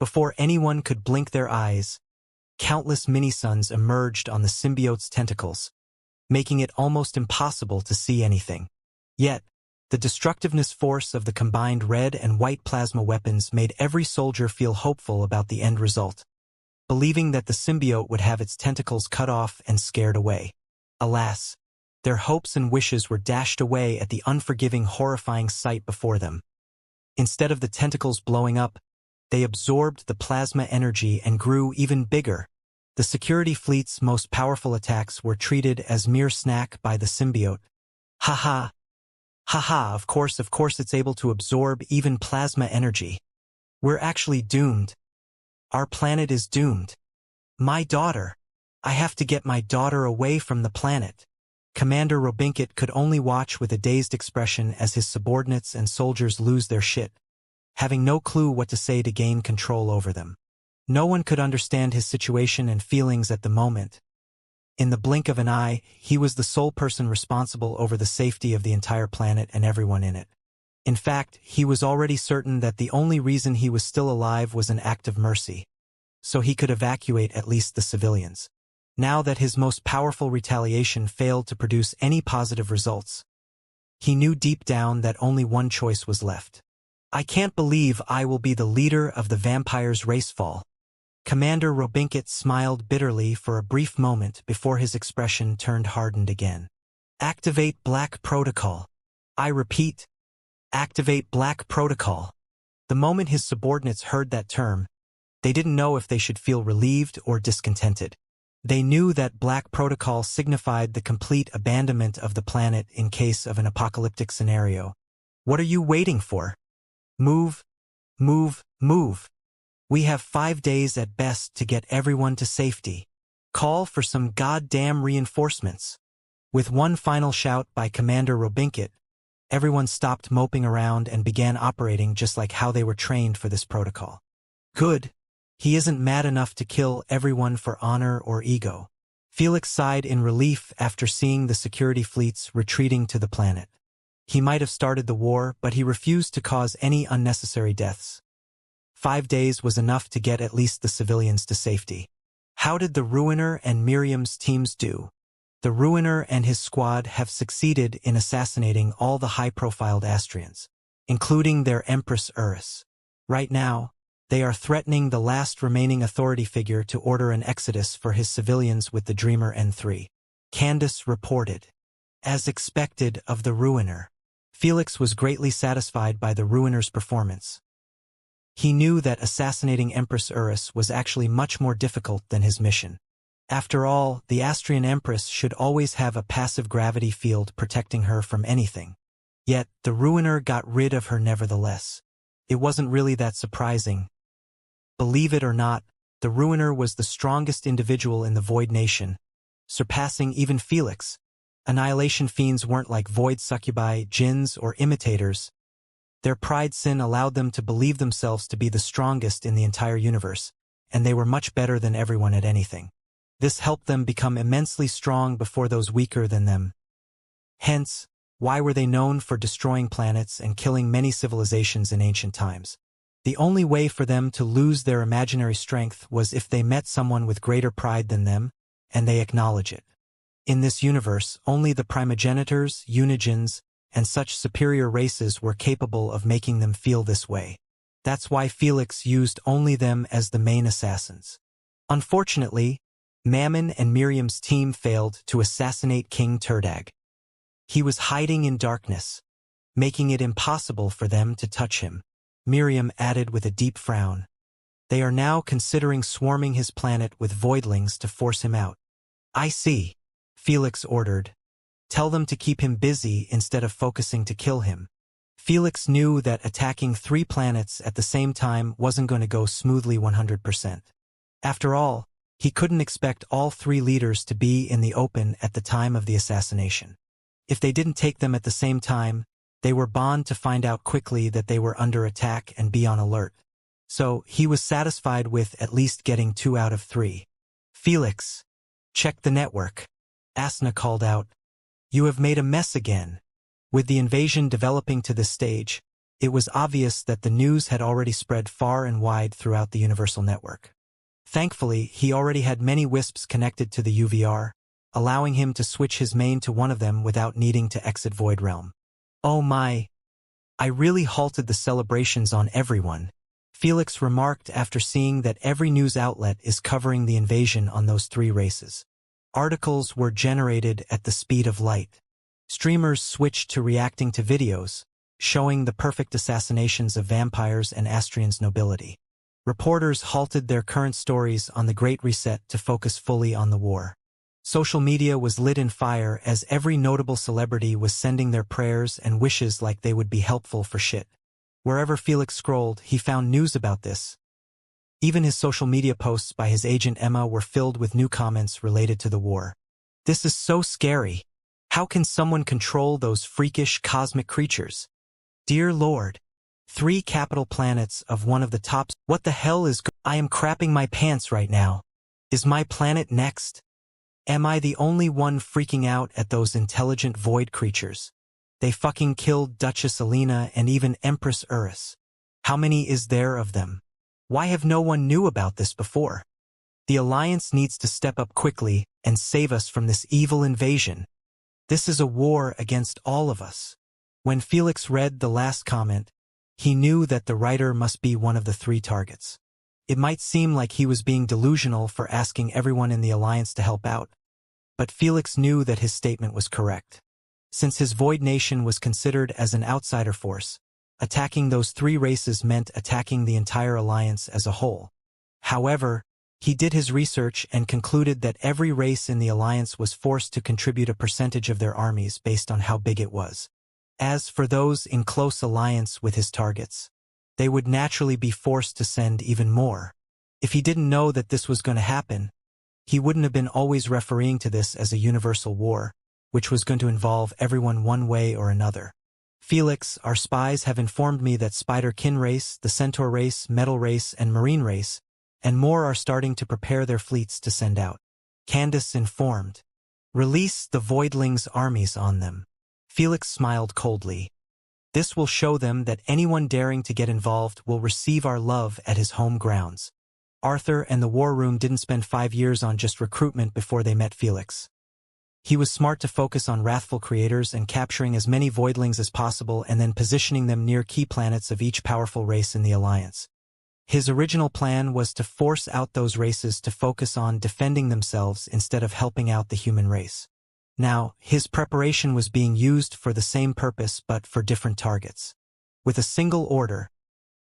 Before anyone could blink their eyes, countless mini-suns emerged on the symbiote's tentacles, making it almost impossible to see anything. Yet, the destructiveness force of the combined red and white plasma weapons made every soldier feel hopeful about the end result, believing that the symbiote would have its tentacles cut off and scared away. Alas, their hopes and wishes were dashed away at the unforgiving, horrifying sight before them. Instead of the tentacles blowing up, they absorbed the plasma energy and grew even bigger. The security fleet's most powerful attacks were treated as mere snack by the symbiote. Haha, of course it's able to absorb even plasma energy. We're actually doomed. Our planet is doomed. My daughter. I have to get my daughter away from the planet. Commander Robinket could only watch with a dazed expression as his subordinates and soldiers lose their shit, having no clue what to say to gain control over them. No one could understand his situation and feelings at the moment. In the blink of an eye, he was the sole person responsible over the safety of the entire planet and everyone in it. In fact, he was already certain that the only reason he was still alive was an act of mercy, so he could evacuate at least the civilians. Now that his most powerful retaliation failed to produce any positive results, he knew deep down that only one choice was left. I can't believe I will be the leader of the vampire's racefall. Commander Robinket smiled bitterly for a brief moment before his expression turned hardened again. Activate Black Protocol. I repeat, activate Black Protocol. The moment his subordinates heard that term, they didn't know if they should feel relieved or discontented. They knew that Black Protocol signified the complete abandonment of the planet in case of an apocalyptic scenario. What are you waiting for? Move. We have 5 days at best to get everyone to safety. Call for some goddamn reinforcements. With one final shout by Commander Robinket, everyone stopped moping around and began operating just like how they were trained for this protocol. Good. He isn't mad enough to kill everyone for honor or ego. Felix sighed in relief after seeing the security fleets retreating to the planet. He might have started the war, but he refused to cause any unnecessary deaths. 5 days was enough to get at least the civilians to safety. How did the Ruiner and Miriam's teams do? The Ruiner and his squad have succeeded in assassinating all the high-profile Astrians, including their Empress Urus. Right now, they are threatening the last remaining authority figure to order an exodus for his civilians with the Dreamer N3. Candace reported. As expected of the Ruiner, Felix was greatly satisfied by the Ruiner's performance. He knew that assassinating Empress Urus was actually much more difficult than his mission. After all, the Astrian Empress should always have a passive gravity field protecting her from anything. Yet, the Ruiner got rid of her nevertheless. It wasn't really that surprising. Believe it or not, the Ruiner was the strongest individual in the Void Nation, surpassing even Felix. Annihilation fiends weren't like void succubi, jinns, or imitators. Their pride sin allowed them to believe themselves to be the strongest in the entire universe, and they were much better than everyone at anything. This helped them become immensely strong before those weaker than them. Hence, why were they known for destroying planets and killing many civilizations in ancient times? The only way for them to lose their imaginary strength was if they met someone with greater pride than them, and they acknowledge it. In this universe, only the primogenitors, unigens, and such superior races were capable of making them feel this way. That's why Felix used only them as the main assassins. Unfortunately, Mammon and Miriam's team failed to assassinate King Turdag. He was hiding in darkness, making it impossible for them to touch him. Miriam added with a deep frown. They are now considering swarming his planet with voidlings to force him out. I see, Felix ordered. Tell them to keep him busy instead of focusing to kill him. Felix knew that attacking 3 planets at the same time wasn't going to go smoothly 100%. After all, he couldn't expect all 3 leaders to be in the open at the time of the assassination. If they didn't take them at the same time, they were bound to find out quickly that they were under attack and be on alert. So he was satisfied with at least getting 2 out of 3. Felix, check the network. Asna called out. You have made a mess again. With the invasion developing to this stage, it was obvious that the news had already spread far and wide throughout the universal network. Thankfully, he already had many wisps connected to the UVR, allowing him to switch his main to one of them without needing to exit Void Realm. Oh my! I really halted the celebrations on everyone, Felix remarked after seeing that every news outlet is covering the invasion on those 3 races. Articles were generated at the speed of light. Streamers switched to reacting to videos, showing the perfect assassinations of vampires and Astrian's nobility. Reporters halted their current stories on the Great Reset to focus fully on the war. Social media was lit in fire as every notable celebrity was sending their prayers and wishes like they would be helpful for shit. Wherever Felix scrolled, he found news about this. Even his social media posts by his agent Emma were filled with new comments related to the war. This is so scary. How can someone control those freakish cosmic creatures? Dear Lord. 3 capital planets of one of the top. What the hell is I am crapping my pants right now. Is my planet next? Am I the only one freaking out at those intelligent void creatures? They fucking killed Duchess Alina and even Empress Urus. How many is there of them? Why have no one knew about this before? The Alliance needs to step up quickly and save us from this evil invasion. This is a war against all of us. When Felix read the last comment, he knew that the writer must be one of the 3 targets. It might seem like he was being delusional for asking everyone in the Alliance to help out, but Felix knew that his statement was correct. Since his Void Nation was considered as an outsider force, attacking those 3 races meant attacking the entire Alliance as a whole. However, he did his research and concluded that every race in the Alliance was forced to contribute a percentage of their armies based on how big it was. As for those in close alliance with his targets, they would naturally be forced to send even more. If he didn't know that this was going to happen, he wouldn't have been always referring to this as a universal war, which was going to involve everyone one way or another. Felix, our spies have informed me that Spider Kin race, the Centaur race, Metal race, and Marine race, and more are starting to prepare their fleets to send out. Candace informed. Release the Voidlings' armies on them. Felix smiled coldly. This will show them that anyone daring to get involved will receive our love at his home grounds. Arthur and the War Room didn't spend 5 years on just recruitment before they met Felix. He was smart to focus on wrathful creators and capturing as many Voidlings as possible and then positioning them near key planets of each powerful race in the Alliance. His original plan was to force out those races to focus on defending themselves instead of helping out the human race. Now, his preparation was being used for the same purpose but for different targets. With a single order,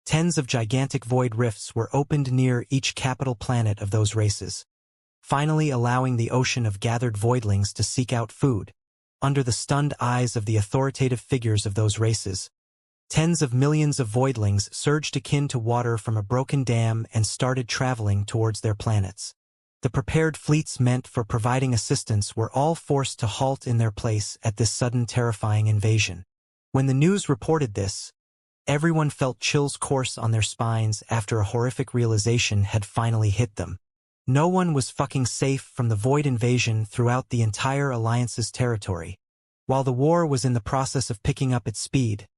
tens of gigantic void rifts were opened near each capital planet of those races, finally allowing the ocean of gathered voidlings to seek out food. Under the stunned eyes of the authoritative figures of those races, tens of millions of voidlings surged akin to water from a broken dam and started traveling towards their planets. The prepared fleets meant for providing assistance were all forced to halt in their place at this sudden terrifying invasion. When the news reported this, Everyone felt chills course on their spines after a horrific realization had finally hit them. No one was fucking safe from the Void invasion throughout the entire Alliance's territory. While the war was in the process of picking up its speed,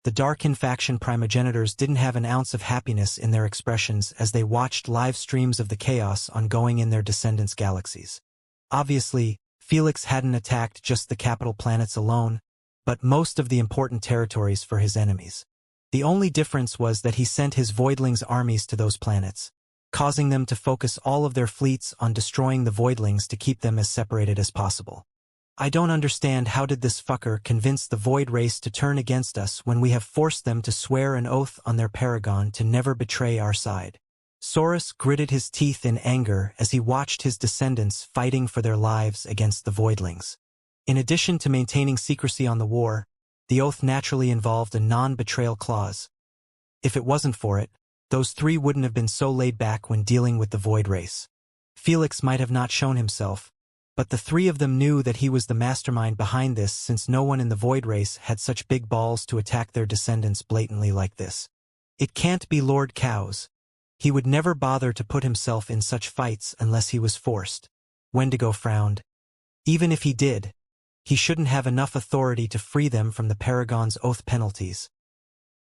the Darkin faction primogenitors didn't have an ounce of happiness in their expressions as they watched live streams of the chaos ongoing in their descendants' galaxies. Obviously, Felix hadn't attacked just the capital planets alone, but most of the important territories for his enemies. The only difference was that he sent his Voidlings' armies to those planets, causing them to focus all of their fleets on destroying the Voidlings to keep them as separated as possible. I don't understand how did this fucker convince the Void race to turn against us when we have forced them to swear an oath on their paragon to never betray our side. Saurus gritted his teeth in anger as he watched his descendants fighting for their lives against the Voidlings. In addition to maintaining secrecy on the war, the oath naturally involved a non-betrayal clause. If it wasn't for it, those three wouldn't have been so laid back when dealing with the Void race. Felix might have not shown himself, but the three of them knew that he was the mastermind behind this since no one in the Void race had such big balls to attack their descendants blatantly like this. It can't be Lord Cows. He would never bother to put himself in such fights unless he was forced. Wendigo frowned. Even if he did, he shouldn't have enough authority to free them from the Paragon's oath penalties.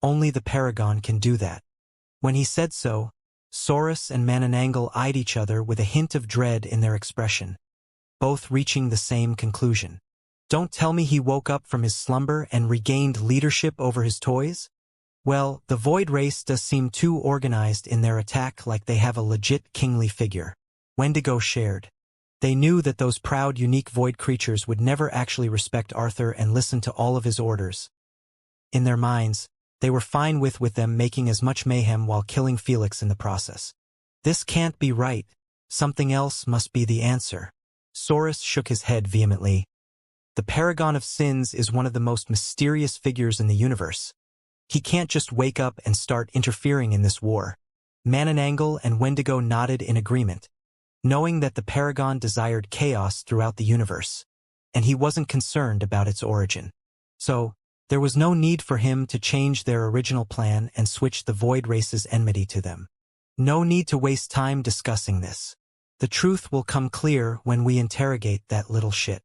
Only the Paragon can do that. When he said so, Saurus and Mananangal eyed each other with a hint of dread in their expression, both reaching the same conclusion. Don't tell me he woke up from his slumber and regained leadership over his toys? Well, the Void race does seem too organized in their attack, like they have a legit kingly figure. Wendigo shared. They knew that those proud, unique Void creatures would never actually respect Arthur and listen to all of his orders. In their minds, they were fine with them making as much mayhem while killing Felix in the process. This can't be right. Something else must be the answer. Saurus shook his head vehemently. The Paragon of Sins is one of the most mysterious figures in the universe. He can't just wake up and start interfering in this war. Mananangal and Wendigo nodded in agreement, knowing that the Paragon desired chaos throughout the universe, and he wasn't concerned about its origin. So, there was no need for him to change their original plan and switch the Void race's enmity to them. No need to waste time discussing this. The truth will come clear when we interrogate that little shit.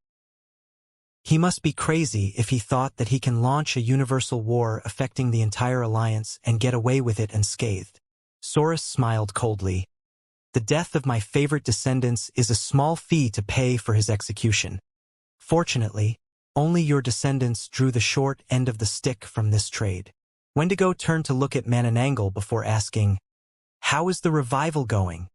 He must be crazy if he thought that he can launch a universal war affecting the entire alliance and get away with it unscathed. Saurus smiled coldly. The death of my favorite descendants is a small fee to pay for his execution. Fortunately, only your descendants drew the short end of the stick from this trade. Wendigo turned to look at Mananangal before asking, "How is the revival going?"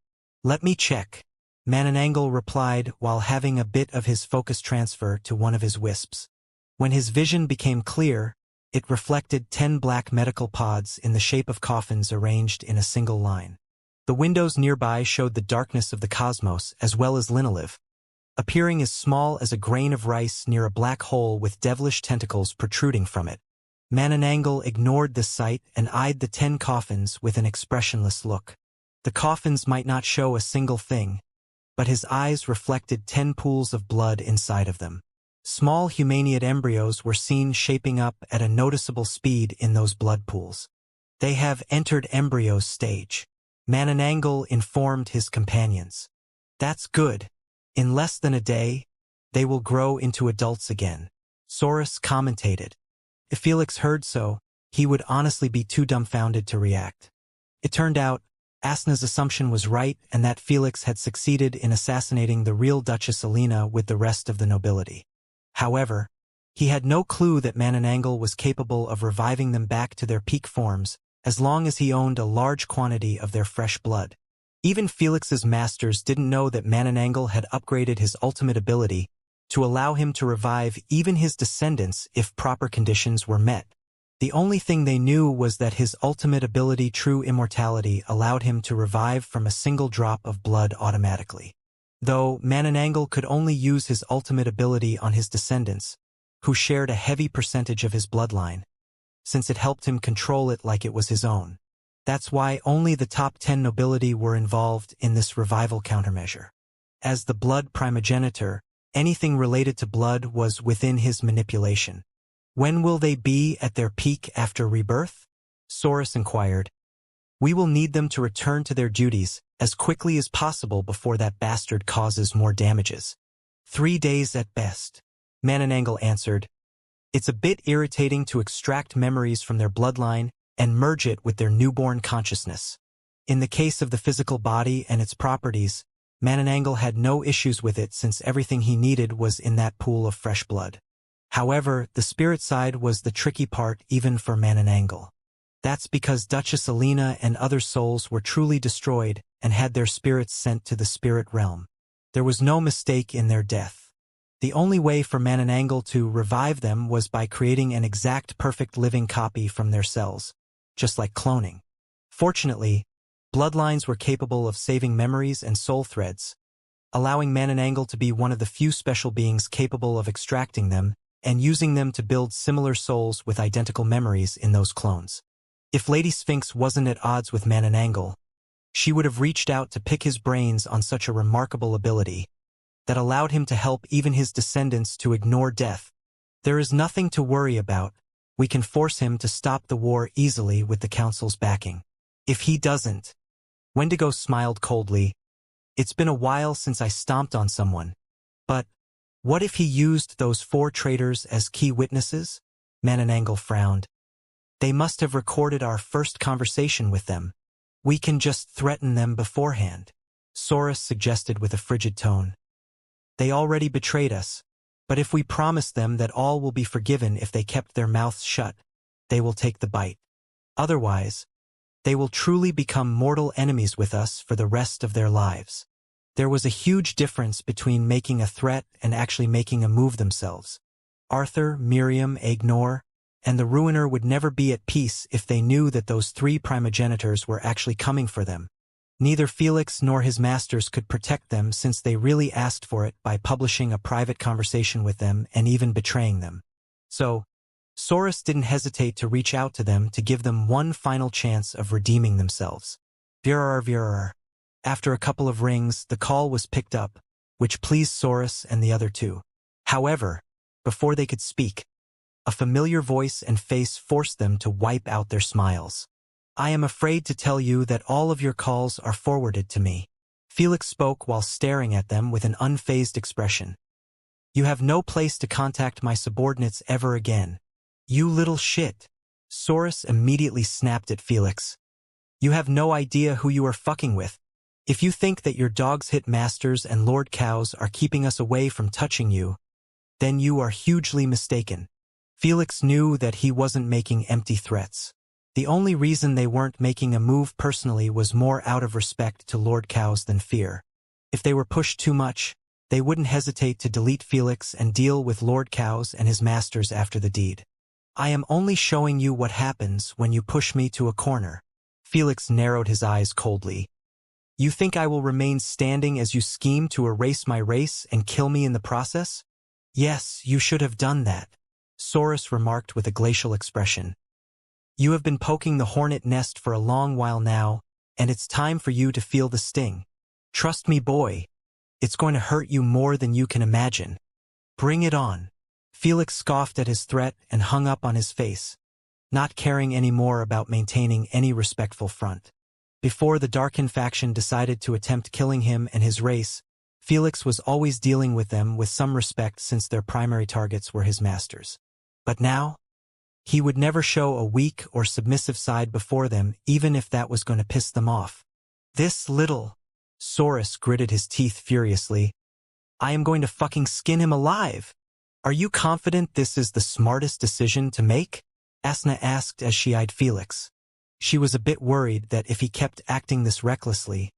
"Let me check." Mananangal replied while having a bit of his focus transfer to one of his wisps. When his vision became clear, it reflected 10 black medical pods in the shape of coffins arranged in a single line. The windows nearby showed the darkness of the cosmos as well as Linolive, appearing as small as a grain of rice near a black hole with devilish tentacles protruding from it. Mananangal ignored this sight and eyed the 10 coffins with an expressionless look. The coffins might not show a single thing, but his eyes reflected 10 pools of blood inside of them. Small humanoid embryos were seen shaping up at a noticeable speed in those blood pools. They have entered embryo stage. Mananangal informed his companions. That's good. In less than a day, they will grow into adults again. Saurus commentated. If Felix heard so, he would honestly be too dumbfounded to react. It turned out, Asna's assumption was right and that Felix had succeeded in assassinating the real Duchess Alina with the rest of the nobility. However, he had no clue that Mananangal was capable of reviving them back to their peak forms as long as he owned a large quantity of their fresh blood. Even Felix's masters didn't know that Mananangal had upgraded his ultimate ability to allow him to revive even his descendants if proper conditions were met. The only thing they knew was that his ultimate ability, true immortality, allowed him to revive from a single drop of blood automatically. Though Mananangal could only use his ultimate ability on his descendants, who shared a heavy percentage of his bloodline, since it helped him control it like it was his own. That's why only the top 10 nobility were involved in this revival countermeasure. As the blood primogenitor, anything related to blood was within his manipulation. When will they be at their peak after rebirth? Saurus inquired. We will need them to return to their duties as quickly as possible before that bastard causes more damages. 3 days at best. Mananangle answered. It's a bit irritating to extract memories from their bloodline and merge it with their newborn consciousness. In the case of the physical body and its properties, Mananangle had no issues with it since everything he needed was in that pool of fresh blood. However, the spirit side was the tricky part even for Mananangle. That's because Duchess Alina and other souls were truly destroyed and had their spirits sent to the spirit realm. There was no mistake in their death. The only way for Mananangle to revive them was by creating an exact perfect living copy from their cells, just like cloning. Fortunately, bloodlines were capable of saving memories and soul threads, allowing Mananangle to be one of the few special beings capable of extracting them and using them to build similar souls with identical memories in those clones. If Lady Sphinx wasn't at odds with Mananangle, she would have reached out to pick his brains on such a remarkable ability that allowed him to help even his descendants to ignore death. There is nothing to worry about. We can force him to stop the war easily with the Council's backing. If he doesn't, Wendigo smiled coldly. It's been a while since I stomped on someone. But what if he used those 4 traitors as key witnesses? Mananangle frowned. They must have recorded our first conversation with them. We can just threaten them beforehand. Saurus suggested with a frigid tone. They already betrayed us, but if we promise them that all will be forgiven if they kept their mouths shut, they will take the bite. Otherwise, they will truly become mortal enemies with us for the rest of their lives. There was a huge difference between making a threat and actually making a move themselves. Arthur, Miriam, Agnor, and the Ruiner would never be at peace if they knew that those 3 primogenitors were actually coming for them. Neither Felix nor his masters could protect them since they really asked for it by publishing a private conversation with them and even betraying them. So, Saurus didn't hesitate to reach out to them to give them one final chance of redeeming themselves. Virar. After a couple of rings, the call was picked up, which pleased Saurus and the other 2. However, before they could speak, a familiar voice and face forced them to wipe out their smiles. I am afraid to tell you that all of your calls are forwarded to me. Felix spoke while staring at them with an unfazed expression. You have no place to contact my subordinates ever again. You little shit. Saurus immediately snapped at Felix. You have no idea who you are fucking with. If you think that your dog's hit masters and Lord Cows are keeping us away from touching you, then you are hugely mistaken. Felix knew that he wasn't making empty threats. The only reason they weren't making a move personally was more out of respect to Lord Cows than fear. If they were pushed too much, they wouldn't hesitate to delete Felix and deal with Lord Cows and his masters after the deed. I am only showing you what happens when you push me to a corner. Felix narrowed his eyes coldly. You think I will remain standing as you scheme to erase my race and kill me in the process? Yes, you should have done that, Saurus remarked with a glacial expression. You have been poking the hornet nest for a long while now, and it's time for you to feel the sting. Trust me, boy. It's going to hurt you more than you can imagine. Bring it on. Felix scoffed at his threat and hung up on his face, not caring any more about maintaining any respectful front. Before the Darkin faction decided to attempt killing him and his race, Felix was always dealing with them with some respect since their primary targets were his masters. But now, he would never show a weak or submissive side before them, even if that was going to piss them off. This little... Saurus gritted his teeth furiously. I am going to fucking skin him alive. Are you confident this is the smartest decision to make? Asna asked as she eyed Felix. She was a bit worried that if he kept acting this recklessly,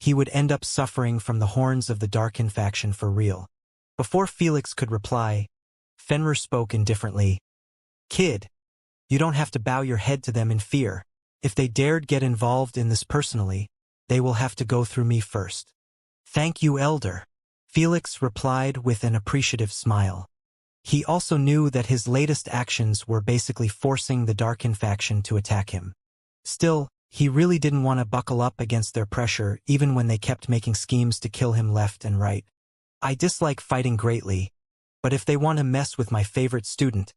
he would end up suffering from the horns of the Darkin faction for real. Before Felix could reply, Fenrir spoke indifferently. Kid, you don't have to bow your head to them in fear. If they dared get involved in this personally, they will have to go through me first. Thank you, Elder. Felix replied with an appreciative smile. He also knew that his latest actions were basically forcing the Darkin faction to attack him. Still, he really didn't want to buckle up against their pressure even when they kept making schemes to kill him left and right. I dislike fighting greatly, but if they want to mess with my favorite student,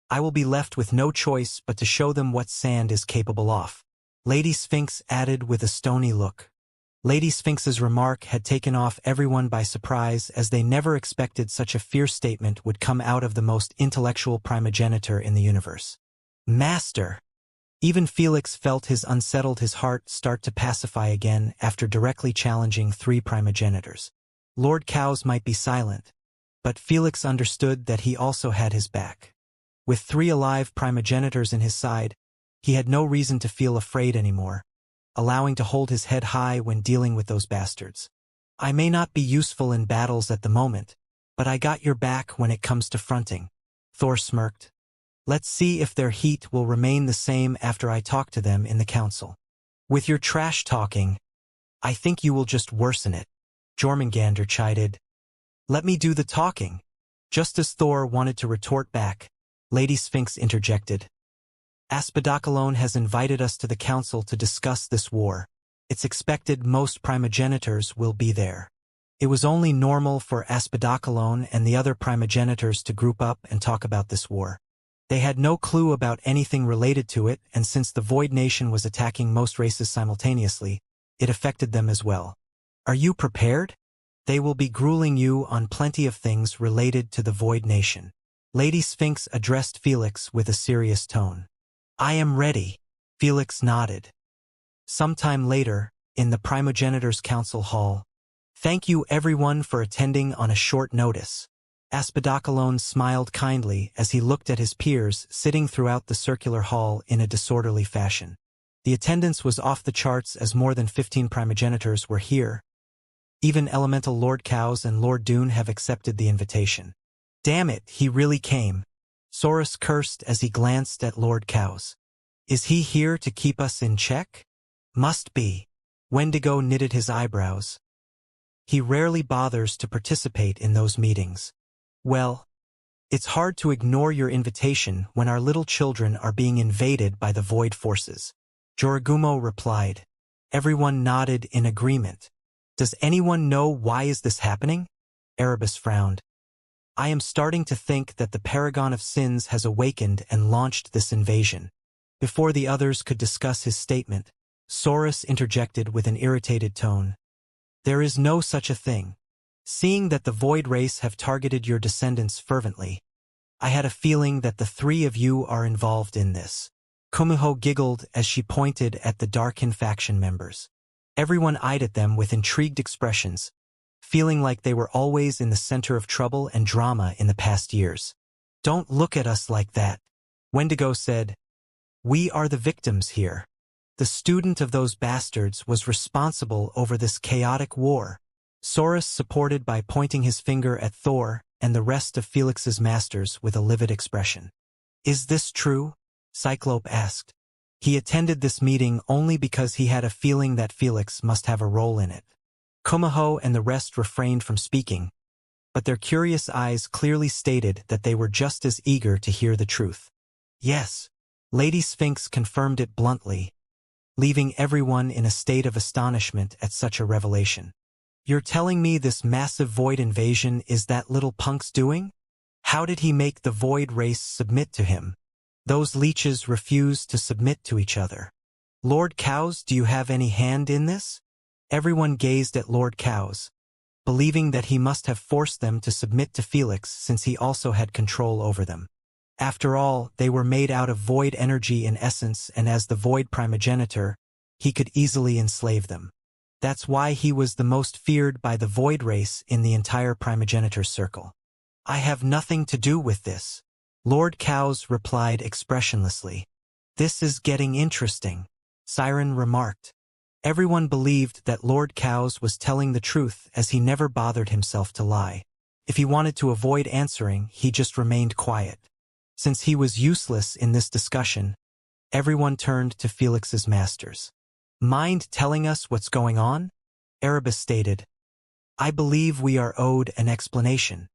I will be left with no choice but to show them what sand is capable of. Lady Sphinx added with a stony look. Lady Sphinx's remark had taken off everyone by surprise, as they never expected such a fierce statement would come out of the most intellectual primogenitor in the universe. Master! Even Felix felt his heart start to pacify again after directly challenging 3 primogenitors. Lord Cows might be silent, but Felix understood that he also had his back. With 3 alive primogenitors in his side, he had no reason to feel afraid anymore, allowing to hold his head high when dealing with those bastards. I may not be useful in battles at the moment, but I got your back when it comes to fronting. Thor smirked. Let's see if their heat will remain the same after I talk to them in the council. With your trash talking, I think you will just worsen it. Jormungandr chided. Let me do the talking. Just as Thor wanted to retort back, Lady Sphinx interjected. Aspidocalone has invited us to the council to discuss this war. It's expected most primogenitors will be there. It was only normal for Aspidocalone and the other primogenitors to group up and talk about this war. They had no clue about anything related to it, and since the Void Nation was attacking most races simultaneously, it affected them as well. Are you prepared? They will be grueling you on plenty of things related to the Void Nation. Lady Sphinx addressed Felix with a serious tone. I am ready. Felix nodded. Sometime later, in the Primogenitors' Council Hall. Thank you everyone for attending on a short notice. Aspidocalone smiled kindly as he looked at his peers sitting throughout the circular hall in a disorderly fashion. The attendance was off the charts, as more than 15 primogenitors were here. Even Elemental Lord Cows and Lord Dune have accepted the invitation. Damn it, he really came. Saurus cursed as he glanced at Lord Cows. Is he here to keep us in check? Must be. Wendigo knitted his eyebrows. He rarely bothers to participate in those meetings. Well, it's hard to ignore your invitation when our little children are being invaded by the Void Forces. Joragumo replied. Everyone nodded in agreement. Does anyone know why is this happening? Erebus frowned. I am starting to think that the Paragon of Sins has awakened and launched this invasion. Before the others could discuss his statement, Saurus interjected with an irritated tone. There is no such a thing. Seeing that the Void race have targeted your descendants fervently, I had a feeling that the 3 of you are involved in this. Kumuho giggled as she pointed at the Darkin faction members. Everyone eyed at them with intrigued expressions, feeling like they were always in the center of trouble and drama in the past years. Don't look at us like that, Wendigo said. We are the victims here. The student of those bastards was responsible over this chaotic war. Saurus supported by pointing his finger at Thor and the rest of Felix's masters with a livid expression. Is this true? Cyclope asked. He attended this meeting only because he had a feeling that Felix must have a role in it. Kumaho and the rest refrained from speaking, but their curious eyes clearly stated that they were just as eager to hear the truth. Yes, Lady Sphinx confirmed it bluntly, leaving everyone in a state of astonishment at such a revelation. You're telling me this massive Void invasion is that little punk's doing? How did he make the Void race submit to him? Those leeches refuse to submit to each other. Lord Cows, do you have any hand in this? Everyone gazed at Lord Cows, believing that he must have forced them to submit to Felix since he also had control over them. After all, they were made out of Void energy in essence, and as the Void primogenitor, he could easily enslave them. That's why he was the most feared by the Void race in the entire primogenitor circle. I have nothing to do with this, Lord Cows replied expressionlessly. This is getting interesting, Siren remarked. Everyone believed that Lord Cows was telling the truth, as he never bothered himself to lie. If he wanted to avoid answering, he just remained quiet. Since he was useless in this discussion, everyone turned to Felix's masters. Mind telling us what's going on? Erebus stated. I believe we are owed an explanation.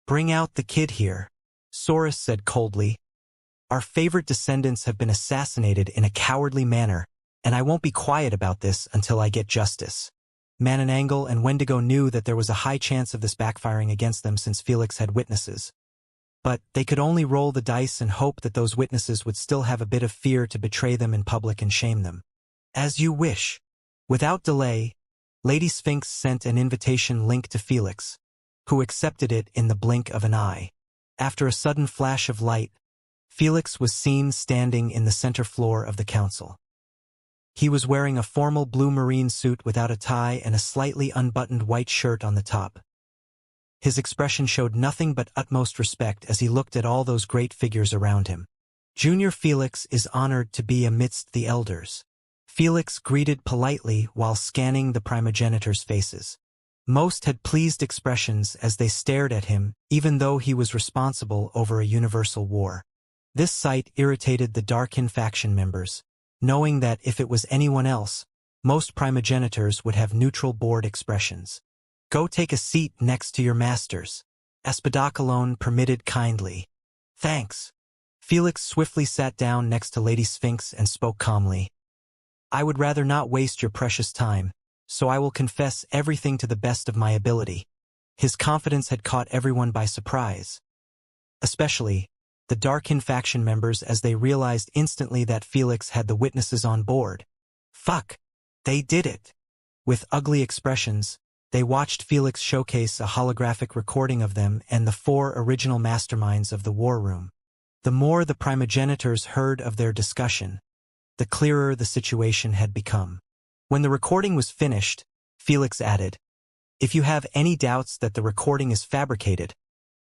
Bring out the kid here, Saurus said coldly. Our favorite descendants have been assassinated in a cowardly manner, and I won't be quiet about this until I get justice. Mananangle and Wendigo knew that there was a high chance of this backfiring against them since Felix had witnesses. but they could only roll the dice and hope that those witnesses would still have a bit of fear to betray them in public and shame them. As you wish. Without delay, Lady Sphinx sent an invitation link to Felix, who accepted it in the blink of an eye. After a sudden flash of light, Felix was seen standing in the center floor of the council. He was wearing a formal blue marine suit without a tie and a slightly unbuttoned white shirt on the top. His expression showed nothing but utmost respect as he looked at all those great figures around him. Junior Felix is honored to be amidst the elders. Felix greeted politely while scanning the primogenitors' faces. Most had pleased expressions as they stared at him, even though he was responsible over a universal war. This sight irritated the Darkin faction members, knowing that if it was anyone else, most primogenitors would have neutral bored expressions. Go take a seat next to your masters. Aspidocalone permitted kindly. Thanks. Felix swiftly sat down next to Lady Sphinx and spoke calmly. I would rather not waste your precious time, so I will confess everything to the best of my ability. His confidence had caught everyone by surprise. Especially the Darkin faction members as they realized instantly that Felix had the witnesses on board. Fuck! They did it! With ugly expressions, they watched Felix showcase a holographic recording of them and the 4 original masterminds of the war room. The more the primogenitors heard of their discussion, the clearer the situation had become. When the recording was finished, Felix added, "If you have any doubts that the recording is fabricated,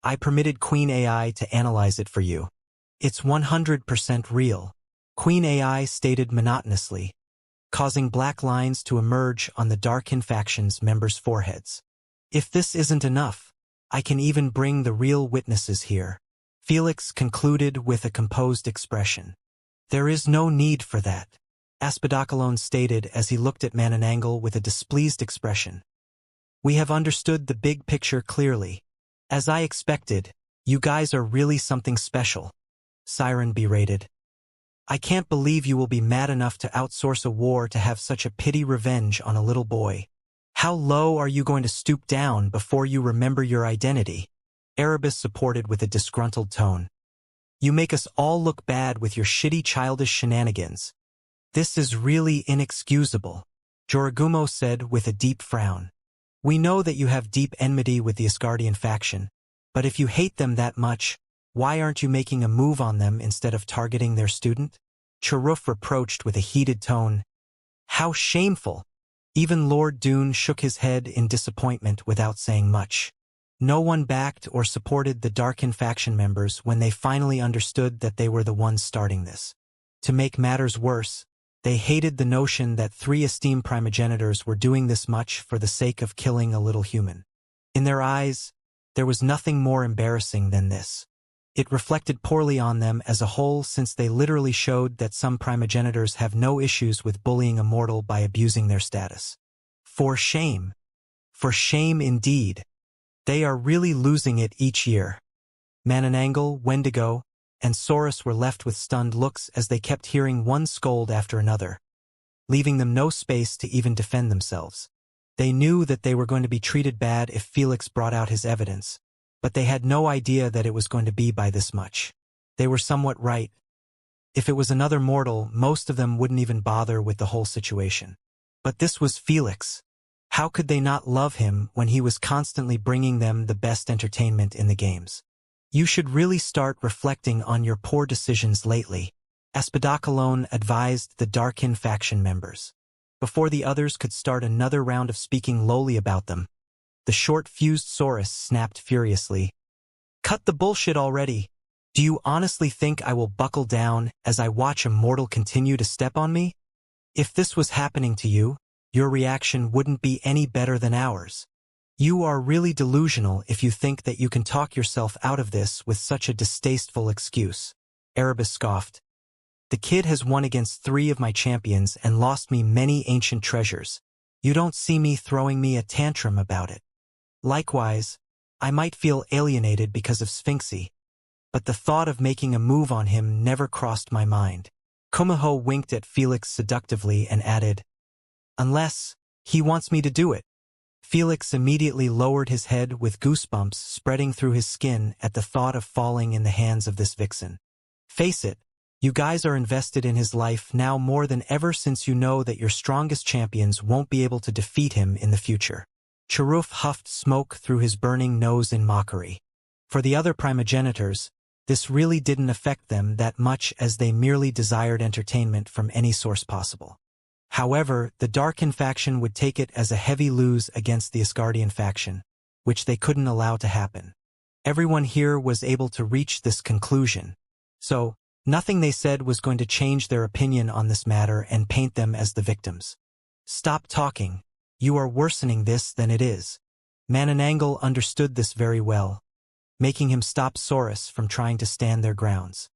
I permitted Queen AI to analyze it for you. It's 100% real," Queen AI stated monotonously, causing black lines to emerge on the Darkin faction's members' foreheads. If this isn't enough, I can even bring the real witnesses here, Felix concluded with a composed expression. There is no need for that, Aspidocalone stated as he looked at Mananangle with a displeased expression. We have understood the big picture clearly. As I expected, you guys are really something special, Siren berated. I can't believe you will be mad enough to outsource a war to have such a pity revenge on a little boy. How low are you going to stoop down before you remember your identity? Erebus supported with a disgruntled tone. You make us all look bad with your shitty childish shenanigans. This is really inexcusable, Joragumo said with a deep frown. We know that you have deep enmity with the Asgardian faction, but if you hate them that much, why aren't you making a move on them instead of targeting their student? Cheruf reproached with a heated tone. How shameful! Even Lord Dune shook his head in disappointment without saying much. No one backed or supported the Darkin faction members when they finally understood that they were the ones starting this. To make matters worse, they hated the notion that 3 esteemed primogenitors were doing this much for the sake of killing a little human. In their eyes, there was nothing more embarrassing than this. It reflected poorly on them as a whole since they literally showed that some primogenitors have no issues with bullying a mortal by abusing their status. For shame. For shame indeed. They are really losing it each year. Mananangle, Wendigo, and Saurus were left with stunned looks as they kept hearing one scold after another, leaving them no space to even defend themselves. They knew that they were going to be treated bad if Felix brought out his evidence, but they had no idea that it was going to be by this much. They were somewhat right. If it was another mortal, most of them wouldn't even bother with the whole situation. But this was Felix. How could they not love him when he was constantly bringing them the best entertainment in the games? You should really start reflecting on your poor decisions lately, Aspidocalone advised the Darkin faction members. Before the others could start another round of speaking lowly about them, the short-fused Saurus snapped furiously. Cut the bullshit already. Do you honestly think I will buckle down as I watch a mortal continue to step on me? If this was happening to you, your reaction wouldn't be any better than ours. You are really delusional if you think that you can talk yourself out of this with such a distasteful excuse, Erebus scoffed. The kid has won against 3 of my champions and lost me many ancient treasures. You don't see me throwing me a tantrum about it. Likewise, I might feel alienated because of Sphinxy, but the thought of making a move on him never crossed my mind. Kumaho winked at Felix seductively and added, Unless he wants me to do it. Felix immediately lowered his head with goosebumps spreading through his skin at the thought of falling in the hands of this vixen. Face it, you guys are invested in his life now more than ever since you know that your strongest champions won't be able to defeat him in the future. Charuf huffed smoke through his burning nose in mockery. For the other primogenitors, this really didn't affect them that much as they merely desired entertainment from any source possible. However, the Darkin faction would take it as a heavy lose against the Asgardian faction, which they couldn't allow to happen. Everyone here was able to reach this conclusion, so nothing they said was going to change their opinion on this matter and paint them as the victims. Stop talking. You are worsening this than it is. Manananggal understood this very well, making him stop Saurus from trying to stand their grounds.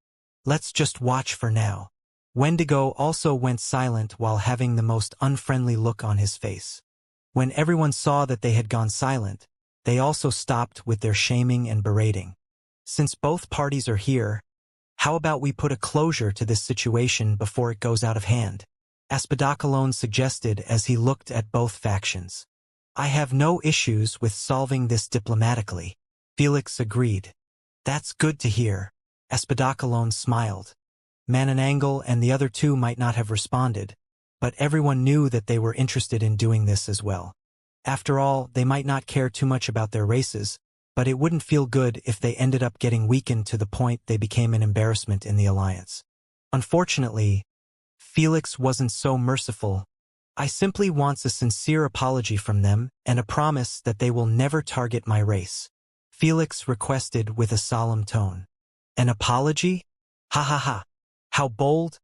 Let's just watch for now. Wendigo also went silent while having the most unfriendly look on his face. When everyone saw that they had gone silent, they also stopped with their shaming and berating. Since both parties are here, how about we put a closure to this situation before it goes out of hand? Aspadakalon suggested as he looked at both factions. I have no issues with solving this diplomatically. Felix agreed. That's good to hear. Aspadakalon smiled. Manananggal and the other two might not have responded, but everyone knew that they were interested in doing this as well. After all, they might not care too much about their races, but it wouldn't feel good if they ended up getting weakened to the point they became an embarrassment in the alliance. Unfortunately, Felix wasn't so merciful. I simply want a sincere apology from them and a promise that they will never target my race. Felix requested with a solemn tone. An apology? Ha ha ha. How bold!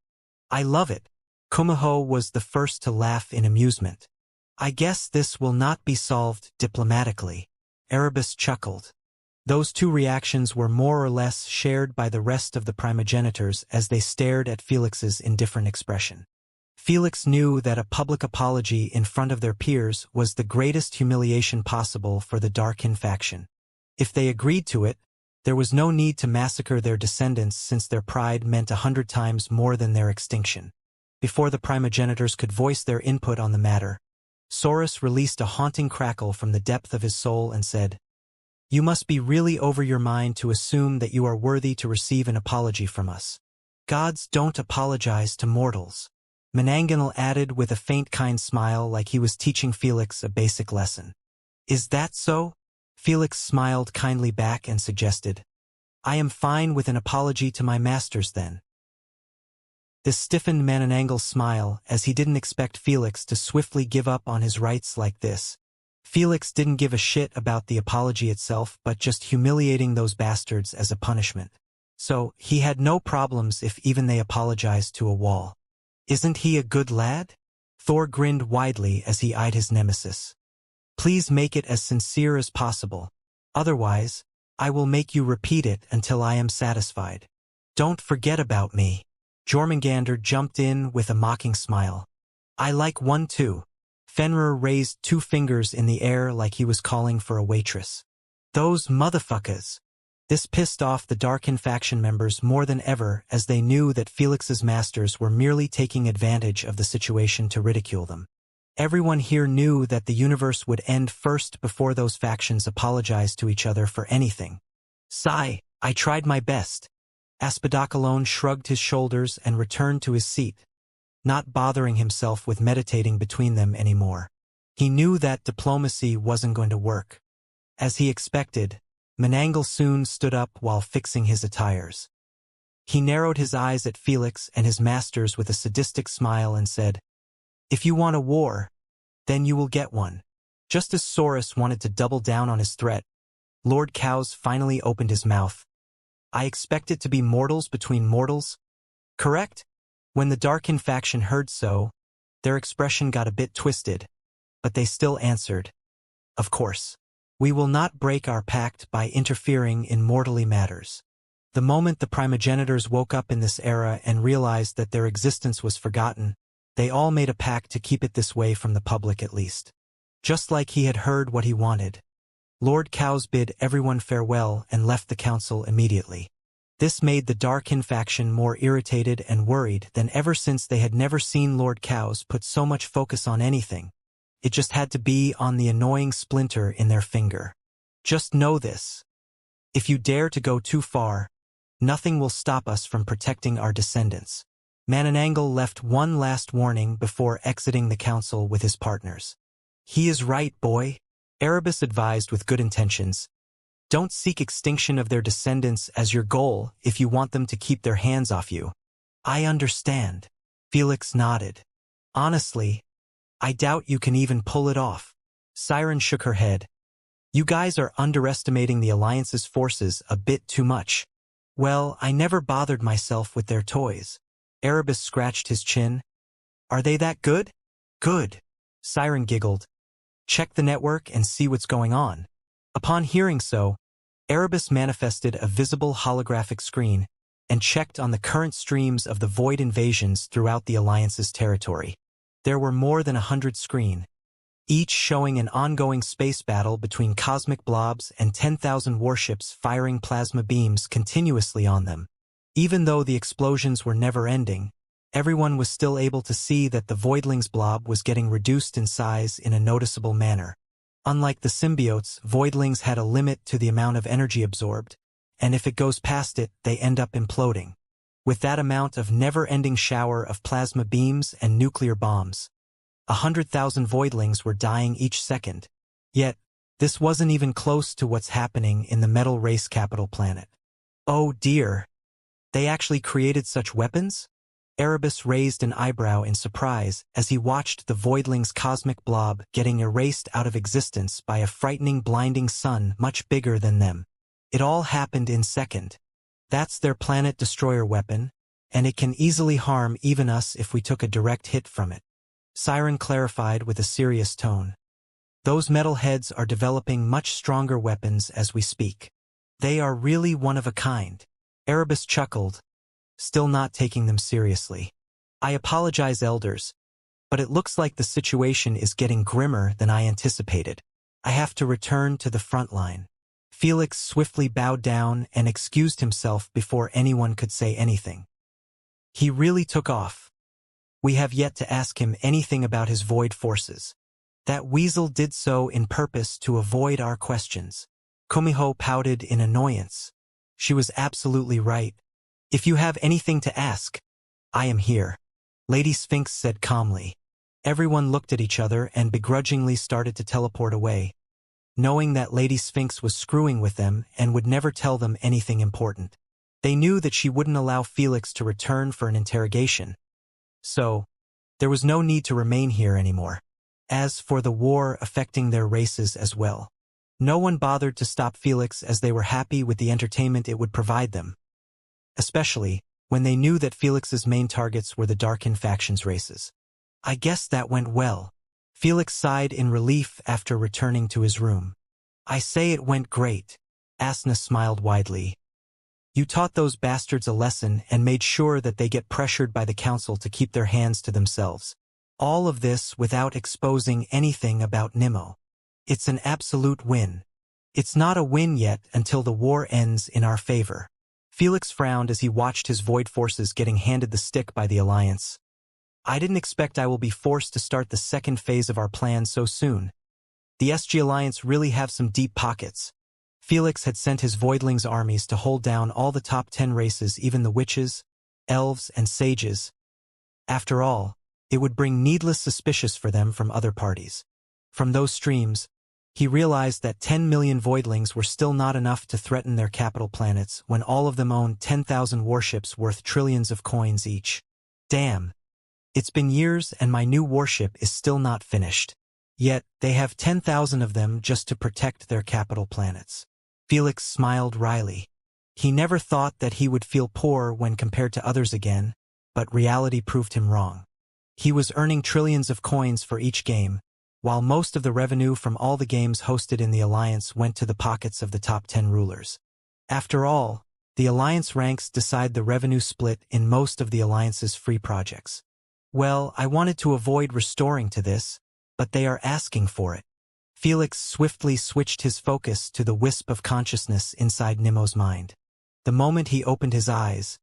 I love it. Kumaho was the first to laugh in amusement. I guess this will not be solved diplomatically. Erebus chuckled. Those two reactions were more or less shared by the rest of the primogenitors as they stared at Felix's indifferent expression. Felix knew that a public apology in front of their peers was the greatest humiliation possible for the Darkin faction. If they agreed to it, there was no need to massacre their descendants since their pride meant 100 times more than their extinction. Before the primogenitors could voice their input on the matter, Saurus released a haunting crackle from the depth of his soul and said, You must be really over your mind to assume that you are worthy to receive an apology from us. Gods don't apologize to mortals. Manananggal added with a faint kind smile like he was teaching Felix a basic lesson. Is that so? Felix smiled kindly back and suggested, I am fine with an apology to my masters then. This stiffened Manananggal's smile as he didn't expect Felix to swiftly give up on his rights like this. Felix didn't give a shit about the apology itself but just humiliating those bastards as a punishment. So, he had no problems if even they apologized to a wall. Isn't he a good lad? Thor grinned widely as he eyed his nemesis. Please make it as sincere as possible. Otherwise, I will make you repeat it until I am satisfied. Don't forget about me. Jormungandr jumped in with a mocking smile. I like one too. Fenrir raised 2 fingers in the air like he was calling for a waitress. Those motherfuckers. This pissed off the Darkin faction members more than ever as they knew that Felix's masters were merely taking advantage of the situation to ridicule them. Everyone here knew that the universe would end first before those factions apologized to each other for anything. Sigh, I tried my best. Aspadakalon shrugged his shoulders and returned to his seat, not bothering himself with meditating between them anymore. He knew that diplomacy wasn't going to work. As he expected, Manananggal soon stood up while fixing his attires. He narrowed his eyes at Felix and his masters with a sadistic smile and said, If you want a war, then you will get one. Just as Saurus wanted to double down on his threat, Lord Cows finally opened his mouth. I expect it to be mortals between mortals, correct? When the Darkin faction heard so, their expression got a bit twisted, but they still answered, Of course. We will not break our pact by interfering in mortally matters. The moment the primogenitors woke up in this era and realized that their existence was forgotten, they all made a pact to keep it this way from the public at least. Just like he had heard what he wanted. Lord Cows bid everyone farewell and left the council immediately. This made the Darkin faction more irritated and worried than ever since they had never seen Lord Cows put so much focus on anything. It just had to be on the annoying splinter in their finger. Just know this. If you dare to go too far, nothing will stop us from protecting our descendants. Mananangal left one last warning before exiting the council with his partners. He is right, boy, Erebus advised with good intentions. Don't seek extinction of their descendants as your goal if you want them to keep their hands off you. I understand. Felix nodded. Honestly, I doubt you can even pull it off. Siren shook her head. You guys are underestimating the Alliance's forces a bit too much. Well, I never bothered myself with their toys. Erebus scratched his chin. Are they that good? Good. Siren giggled. Check the network and see what's going on. Upon hearing so, Erebus manifested a visible holographic screen and checked on the current streams of the void invasions throughout the Alliance's territory. There were more than 100 screens, each showing an ongoing space battle between cosmic blobs and 10,000 warships firing plasma beams continuously on them. Even though the explosions were never-ending, everyone was still able to see that the Voidlings blob was getting reduced in size in a noticeable manner. Unlike the symbiotes, Voidlings had a limit to the amount of energy absorbed, and if it goes past it, they end up imploding. With that amount of never-ending shower of plasma beams and nuclear bombs, 100,000 Voidlings were dying each second. Yet, this wasn't even close to what's happening in the metal race capital planet. Oh dear! They actually created such weapons? Erebus raised an eyebrow in surprise as he watched the Voidling's cosmic blob getting erased out of existence by a frightening blinding sun much bigger than them. It all happened in second. That's their planet destroyer weapon, and it can easily harm even us if we took a direct hit from it. Siren clarified with a serious tone. Those metalheads are developing much stronger weapons as we speak. They are really one of a kind. Erebus chuckled, still not taking them seriously. I apologize, elders, but it looks like the situation is getting grimmer than I anticipated. I have to return to the front line. Felix swiftly bowed down and excused himself before anyone could say anything. He really took off. We have yet to ask him anything about his void forces. That weasel did so in purpose to avoid our questions. Kumiho pouted in annoyance. She was absolutely right. If you have anything to ask, I am here. Lady Sphinx said calmly. Everyone looked at each other and begrudgingly started to teleport away, knowing that Lady Sphinx was screwing with them and would never tell them anything important. They knew that she wouldn't allow Felix to return for an interrogation. So, there was no need to remain here anymore. As for the war affecting their races as well, no one bothered to stop Felix as they were happy with the entertainment it would provide them. Especially when they knew that Felix's main targets were the Darkin faction's races. I guess that went well. Felix sighed in relief after returning to his room. I say it went great. Asna smiled widely. You taught those bastards a lesson and made sure that they get pressured by the council to keep their hands to themselves. All of this without exposing anything about Nimmo. It's an absolute win. It's not a win yet until the war ends in our favor. Felix frowned as he watched his void forces getting handed the stick by the Alliance. I didn't expect I will be forced to start the second phase of our plan so soon. The SG Alliance really have some deep pockets. Felix had sent his Voidlings armies to hold down all the top 10 races, even the witches, elves, and sages. After all, it would bring needless suspicion for them from other parties. From those streams, he realized that 10 million Voidlings were still not enough to threaten their capital planets when all of them owned 10,000 warships worth trillions of coins each. Damn. It's been years and my new warship is still not finished. Yet, they have 10,000 of them just to protect their capital planets. Felix smiled wryly. He never thought that he would feel poor when compared to others again, but reality proved him wrong. He was earning trillions of coins for each game, while most of the revenue from all the games hosted in the Alliance went to the pockets of the top 10 rulers. After all, the Alliance ranks decide the revenue split in most of the Alliance's free projects. Well, I wanted to avoid restoring to this, but they are asking for it. Felix swiftly switched his focus to the wisp of consciousness inside Nimmo's mind. The moment he opened his eyes,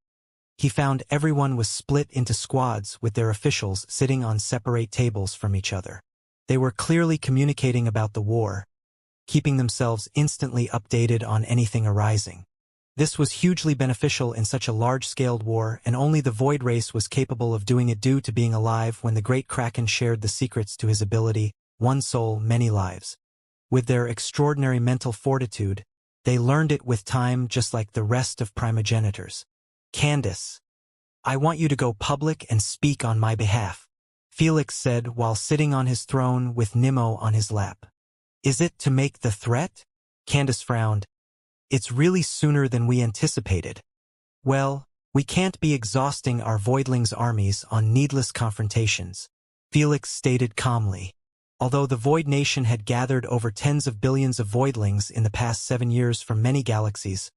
he found everyone was split into squads with their officials sitting on separate tables from each other. They were clearly communicating about the war, keeping themselves instantly updated on anything arising. This was hugely beneficial in such a large-scaled war, and only the Void race was capable of doing it due to being alive when the Great Kraken shared the secrets to his ability, one soul, many lives. With their extraordinary mental fortitude, they learned it with time just like the rest of primogenitors. Candace, I want you to go public and speak on my behalf, Felix said while sitting on his throne with Nimmo on his lap. Is it to make the threat? Candace frowned. It's really sooner than we anticipated. Well, we can't be exhausting our Voidlings' armies on needless confrontations, Felix stated calmly. Although the Void Nation had gathered over tens of billions of Voidlings in the past 7 years from many galaxies,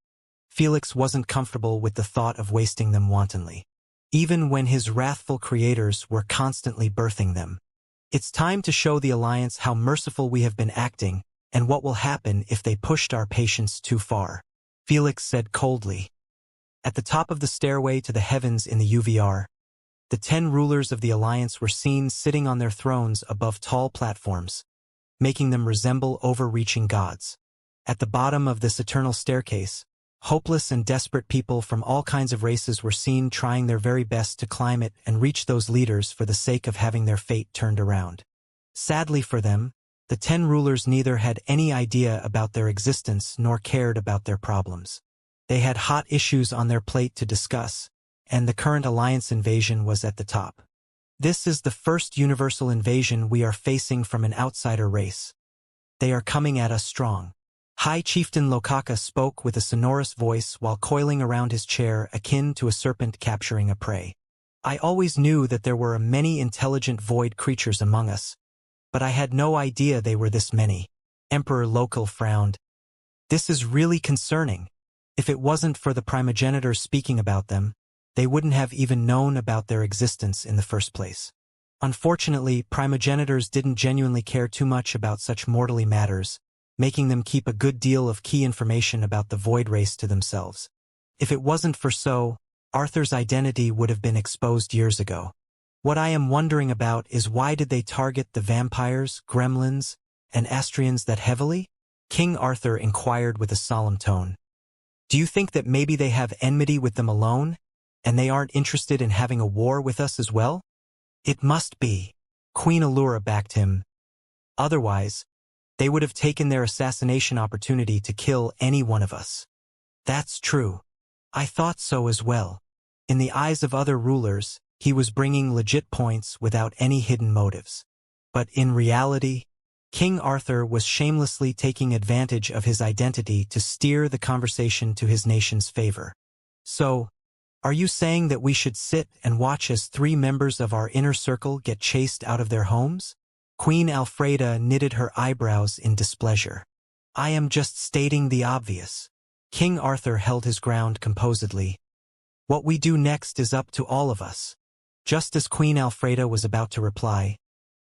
Felix wasn't comfortable with the thought of wasting them wantonly, even when his wrathful creators were constantly birthing them. It's time to show the Alliance how merciful we have been acting, and what will happen if they pushed our patience too far, Felix said coldly. At the top of the stairway to the heavens in the UVR, the 10 rulers of the Alliance were seen sitting on their thrones above tall platforms, making them resemble overreaching gods. At the bottom of this eternal staircase, hopeless and desperate people from all kinds of races were seen trying their very best to climb it and reach those leaders for the sake of having their fate turned around. Sadly for them, the 10 rulers neither had any idea about their existence nor cared about their problems. They had hot issues on their plate to discuss, and the current Alliance invasion was at the top. This is the first universal invasion we are facing from an outsider race. They are coming at us strong. High Chieftain Lokaka spoke with a sonorous voice while coiling around his chair akin to a serpent capturing a prey. I always knew that there were many intelligent void creatures among us, but I had no idea they were this many. Emperor Local frowned. This is really concerning. If it wasn't for the primogenitors speaking about them, they wouldn't have even known about their existence in the first place. Unfortunately, primogenitors didn't genuinely care too much about such mortally matters, making them keep a good deal of key information about the Void race to themselves. If it wasn't for so, Arthur's identity would have been exposed years ago. What I am wondering about is why did they target the vampires, gremlins, and Astrians that heavily? King Arthur inquired with a solemn tone. Do you think that maybe they have enmity with them alone, and they aren't interested in having a war with us as well? It must be. Queen Allura backed him. Otherwise, they would have taken their assassination opportunity to kill any one of us. That's true. I thought so as well. In the eyes of other rulers, he was bringing legit points without any hidden motives. But in reality, King Arthur was shamelessly taking advantage of his identity to steer the conversation to his nation's favor. So, are you saying that we should sit and watch as 3 members of our inner circle get chased out of their homes? Queen Alfreda knitted her eyebrows in displeasure. I am just stating the obvious. King Arthur held his ground composedly. What we do next is up to all of us. Just as Queen Alfreda was about to reply,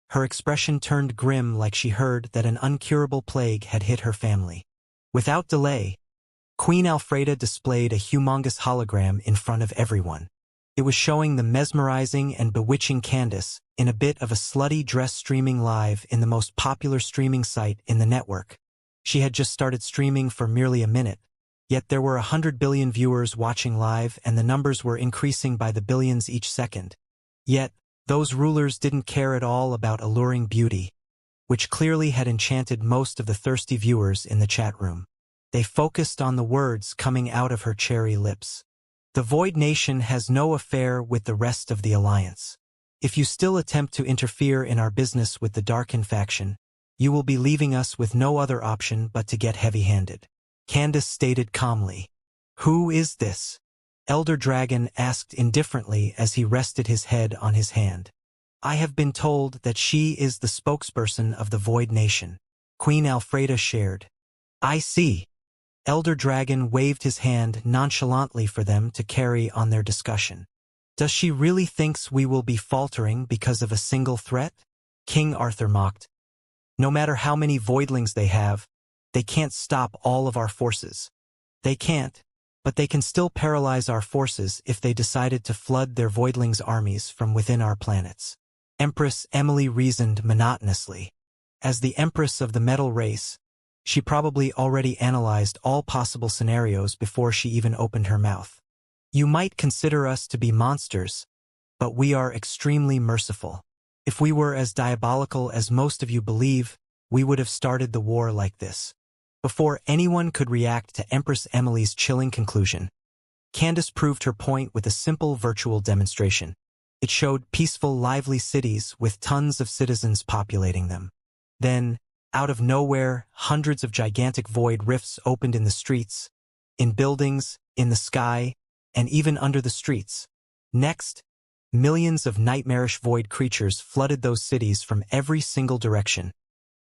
her expression turned grim like she heard that an incurable plague had hit her family. Without delay, Queen Alfreda displayed a humongous hologram in front of everyone. It was showing the mesmerizing and bewitching Candace in a bit of a slutty dress streaming live in the most popular streaming site in the network. She had just started streaming for merely a minute, yet there were 100 billion viewers watching live and the numbers were increasing by the billions each second. Yet, those rulers didn't care at all about alluring beauty, which clearly had enchanted most of the thirsty viewers in the chat room. They focused on the words coming out of her cherry lips. The Void Nation has no affair with the rest of the Alliance. If you still attempt to interfere in our business with the Darkin faction, you will be leaving us with no other option but to get heavy-handed. Candace stated calmly. Who is this? Elder Dragon asked indifferently as he rested his head on his hand. I have been told that she is the spokesperson of the Void Nation. Queen Alfreda shared. I see. Elder Dragon waved his hand nonchalantly for them to carry on their discussion. Does she really thinks we will be faltering because of a single threat? King Arthur mocked. No matter how many voidlings they have, they can't stop all of our forces. They can't, but they can still paralyze our forces if they decided to flood their voidlings' armies from within our planets. Empress Emily reasoned monotonously. As the Empress of the metal race, she probably already analyzed all possible scenarios before she even opened her mouth. You might consider us to be monsters, but we are extremely merciful. If we were as diabolical as most of you believe, we would have started the war like this. Before anyone could react to Empress Emily's chilling conclusion, Candace proved her point with a simple virtual demonstration. It showed peaceful, lively cities with tons of citizens populating them. Then, out of nowhere, hundreds of gigantic void rifts opened in the streets, in buildings, in the sky, and even under the streets. Next, millions of nightmarish void creatures flooded those cities from every single direction,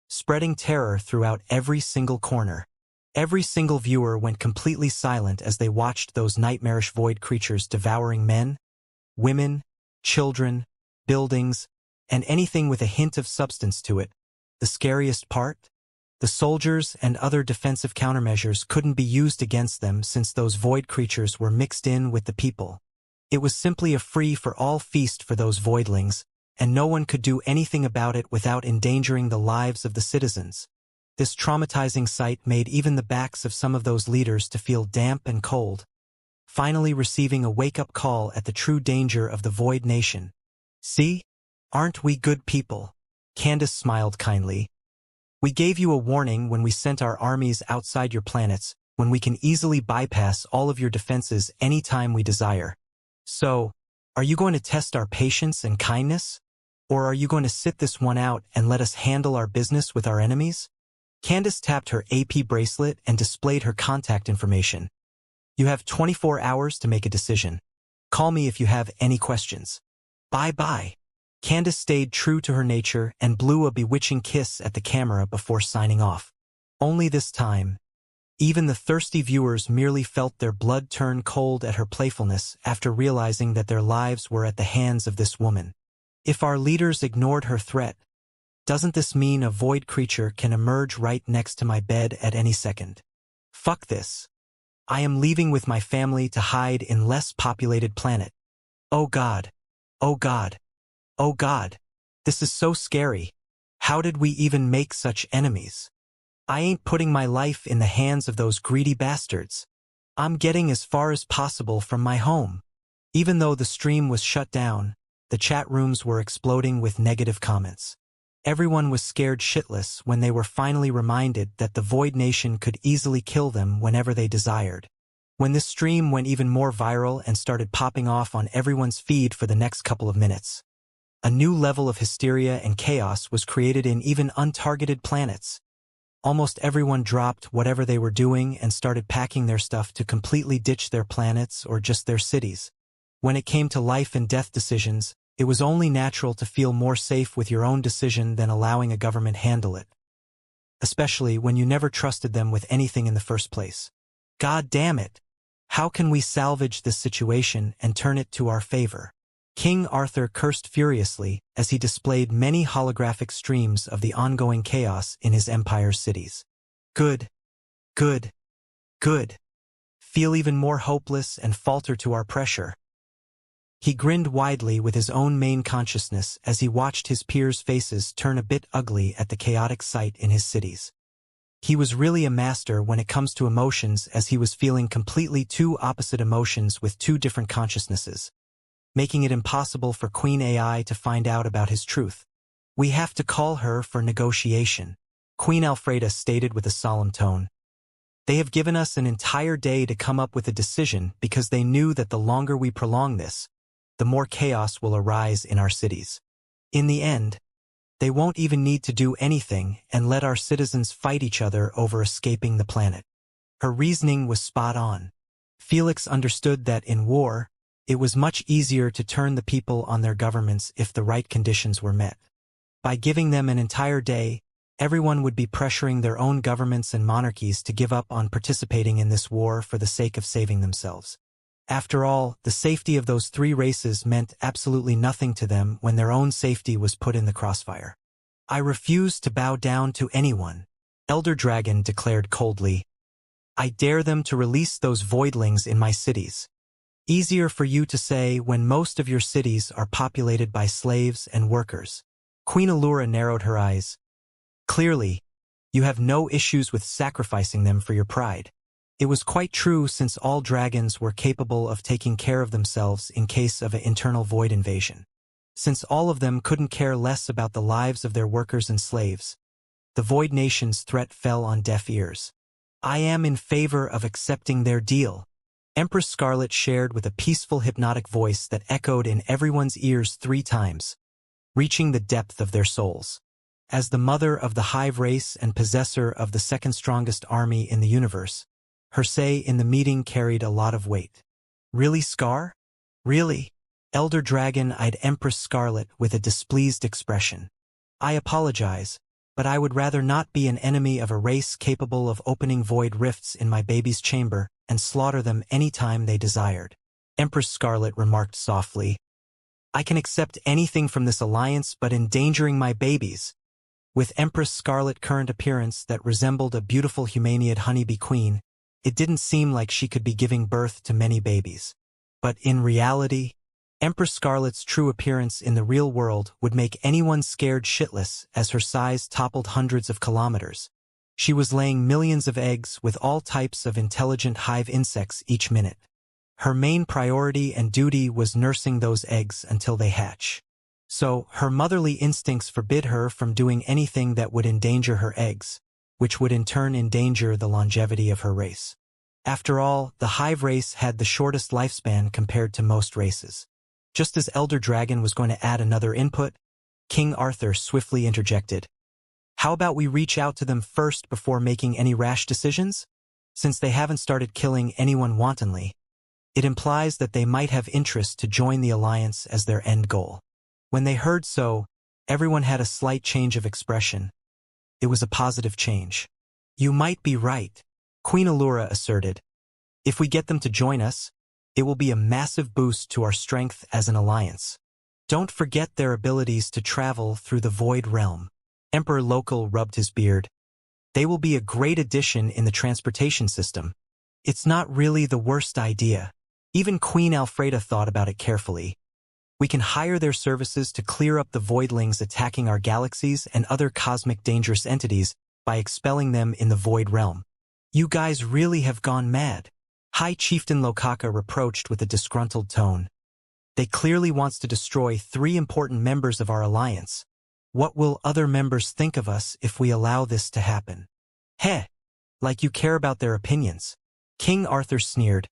spreading terror throughout every single corner. Every single viewer went completely silent as they watched those nightmarish void creatures devouring men, women, children, buildings, and anything with a hint of substance to it. The scariest part? The soldiers and other defensive countermeasures couldn't be used against them since those void creatures were mixed in with the people. It was simply a free-for-all feast for those voidlings, and no one could do anything about it without endangering the lives of the citizens. This traumatizing sight made even the backs of some of those leaders to feel damp and cold, finally receiving a wake-up call at the true danger of the Void Nation. See? Aren't we good people? Candace smiled kindly. We gave you a warning when we sent our armies outside your planets, when we can easily bypass all of your defenses anytime we desire. So, are you going to test our patience and kindness? Or are you going to sit this one out and let us handle our business with our enemies? Candace tapped her AP bracelet and displayed her contact information. You have 24 hours to make a decision. Call me if you have any questions. Bye-bye. Candace stayed true to her nature and blew a bewitching kiss at the camera before signing off. Only this time, even the thirsty viewers merely felt their blood turn cold at her playfulness after realizing that their lives were at the hands of this woman. If our leaders ignored her threat, doesn't this mean a void creature can emerge right next to my bed at any second? Fuck this. I am leaving with my family to hide in less populated planet. Oh God. Oh God. Oh God. This is so scary. How did we even make such enemies? I ain't putting my life in the hands of those greedy bastards. I'm getting as far as possible from my home. Even though the stream was shut down, the chat rooms were exploding with negative comments. Everyone was scared shitless when they were finally reminded that the Void Nation could easily kill them whenever they desired. When this stream went even more viral and started popping off on everyone's feed for the next couple of minutes, a new level of hysteria and chaos was created in even untargeted planets. Almost everyone dropped whatever they were doing and started packing their stuff to completely ditch their planets or just their cities. When it came to life and death decisions, it was only natural to feel more safe with your own decision than allowing a government handle it. Especially when you never trusted them with anything in the first place. God damn it! How can we salvage this situation and turn it to our favor? King Arthur cursed furiously as he displayed many holographic streams of the ongoing chaos in his empire's cities. Good. Good. Good. Feel even more hopeless and falter to our pressure. He grinned widely with his own main consciousness as he watched his peers' faces turn a bit ugly at the chaotic sight in his cities. He was really a master when it comes to emotions, as he was feeling completely two opposite emotions with two different consciousnesses, making it impossible for Queen AI to find out about his truth. We have to call her for negotiation, Queen Alfreda stated with a solemn tone. They have given us an entire day to come up with a decision because they knew that the longer we prolong this, the more chaos will arise in our cities. In the end, they won't even need to do anything and let our citizens fight each other over escaping the planet. Her reasoning was spot on. Felix understood that in war, it was much easier to turn the people on their governments if the right conditions were met. By giving them an entire day, everyone would be pressuring their own governments and monarchies to give up on participating in this war for the sake of saving themselves. After all, the safety of those three races meant absolutely nothing to them when their own safety was put in the crossfire. I refuse to bow down to anyone, Elder Dragon declared coldly. I dare them to release those voidlings in my cities. Easier for you to say when most of your cities are populated by slaves and workers. Queen Allura narrowed her eyes. Clearly, you have no issues with sacrificing them for your pride. It was quite true since all dragons were capable of taking care of themselves in case of an internal void invasion. Since all of them couldn't care less about the lives of their workers and slaves, the Void Nation's threat fell on deaf ears. I am in favor of accepting their deal, Empress Scarlet shared with a peaceful hypnotic voice that echoed in everyone's ears 3 times, reaching the depth of their souls. As the mother of the Hive race and possessor of the second strongest army in the universe, her say in the meeting carried a lot of weight. Really, Scar? Really? Elder Dragon eyed Empress Scarlet with a displeased expression. I apologize, but I would rather not be an enemy of a race capable of opening void rifts in my baby's chamber and slaughter them any time they desired. Empress Scarlet remarked softly. I can accept anything from this alliance but endangering my babies. With Empress Scarlet's current appearance that resembled a beautiful Humaniad honeybee queen, it didn't seem like she could be giving birth to many babies. But in reality, Empress Scarlet's true appearance in the real world would make anyone scared shitless as her size toppled hundreds of kilometers. She was laying millions of eggs with all types of intelligent hive insects each minute. Her main priority and duty was nursing those eggs until they hatch. So, her motherly instincts forbid her from doing anything that would endanger her eggs, which would in turn endanger the longevity of her race. After all, the Hive race had the shortest lifespan compared to most races. Just as Elder Dragon was going to add another input, King Arthur swiftly interjected. How about we reach out to them first before making any rash decisions? Since they haven't started killing anyone wantonly, it implies that they might have interest to join the alliance as their end goal. When they heard so, everyone had a slight change of expression. It was a positive change. You might be right, Queen Allura asserted. If we get them to join us, it will be a massive boost to our strength as an alliance. Don't forget their abilities to travel through the Void Realm. Emperor Local rubbed his beard. They will be a great addition in the transportation system. It's not really the worst idea. Even Queen Alfreda thought about it carefully. We can hire their services to clear up the voidlings attacking our galaxies and other cosmic dangerous entities by expelling them in the Void Realm. You guys really have gone mad, High Chieftain Lokaka reproached with a disgruntled tone. They clearly wants to destroy 3 important members of our alliance. What will other members think of us if we allow this to happen? Heh, like you care about their opinions. King Arthur sneered.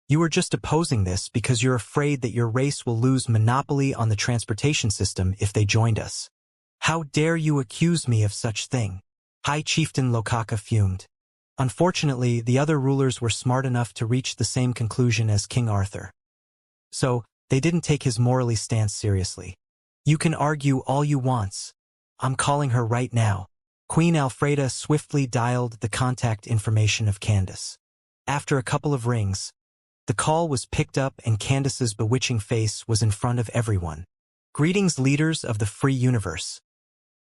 You are just opposing this because you're afraid that your race will lose monopoly on the transportation system if they joined us. How dare you accuse me of such thing? High Chieftain Lokaka fumed. Unfortunately, the other rulers were smart enough to reach the same conclusion as King Arthur. So, they didn't take his morally stance seriously. You can argue all you want. I'm calling her right now. Queen Alfreda swiftly dialed the contact information of Candace. After a couple of rings, the call was picked up and Candace's bewitching face was in front of everyone. Greetings, leaders of the free universe.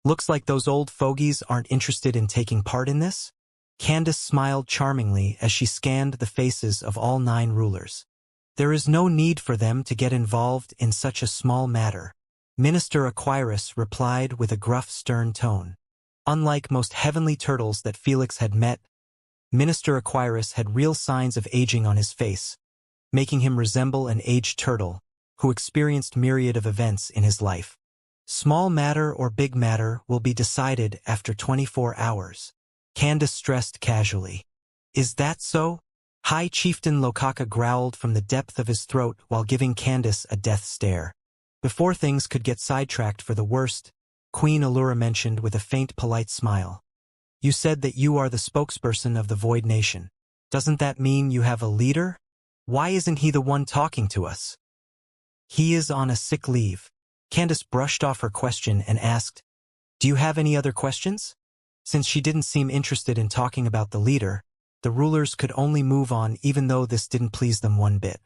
Looks like those old fogies aren't interested in taking part in this? Candace smiled charmingly as she scanned the faces of all 9 rulers. There is no need for them to get involved in such a small matter. Minister Aquirus replied with a gruff, stern tone. Unlike most heavenly turtles that Felix had met, Minister Aquirus had real signs of aging on his face, making him resemble an aged turtle who experienced myriad of events in his life. Small matter or big matter will be decided after 24 hours. Candace stressed casually. Is that so? High Chieftain Lokaka growled from the depth of his throat while giving Candace a death stare. Before things could get sidetracked for the worst, Queen Allura mentioned with a faint polite smile. You said that you are the spokesperson of the Void Nation. Doesn't that mean you have a leader? Why isn't he the one talking to us? He is on a sick leave. Candace brushed off her question and asked, Do you have any other questions? Since she didn't seem interested in talking about the leader, the rulers could only move on even though this didn't please them one bit.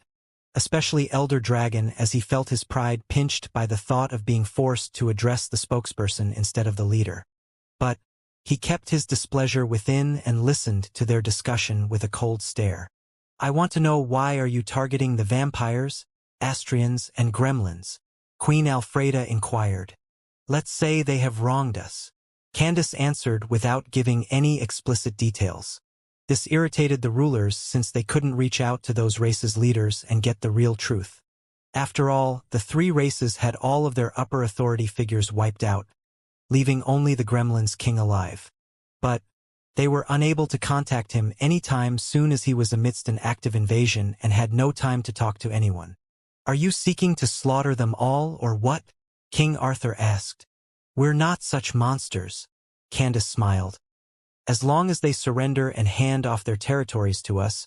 Especially Elder Dragon as he felt his pride pinched by the thought of being forced to address the spokesperson instead of the leader. But he kept his displeasure within and listened to their discussion with a cold stare. I want to know, why are you targeting the vampires, Astrians, and gremlins? Queen Alfreda inquired. Let's say they have wronged us. Candace answered without giving any explicit details. This irritated the rulers since they couldn't reach out to those races' leaders and get the real truth. After all, the three races had all of their upper authority figures wiped out, leaving only the Gremlins' king alive. But they were unable to contact him any time soon as he was amidst an active invasion and had no time to talk to anyone. Are you seeking to slaughter them all, or what? King Arthur asked. We're not such monsters. Candace smiled. As long as they surrender and hand off their territories to us,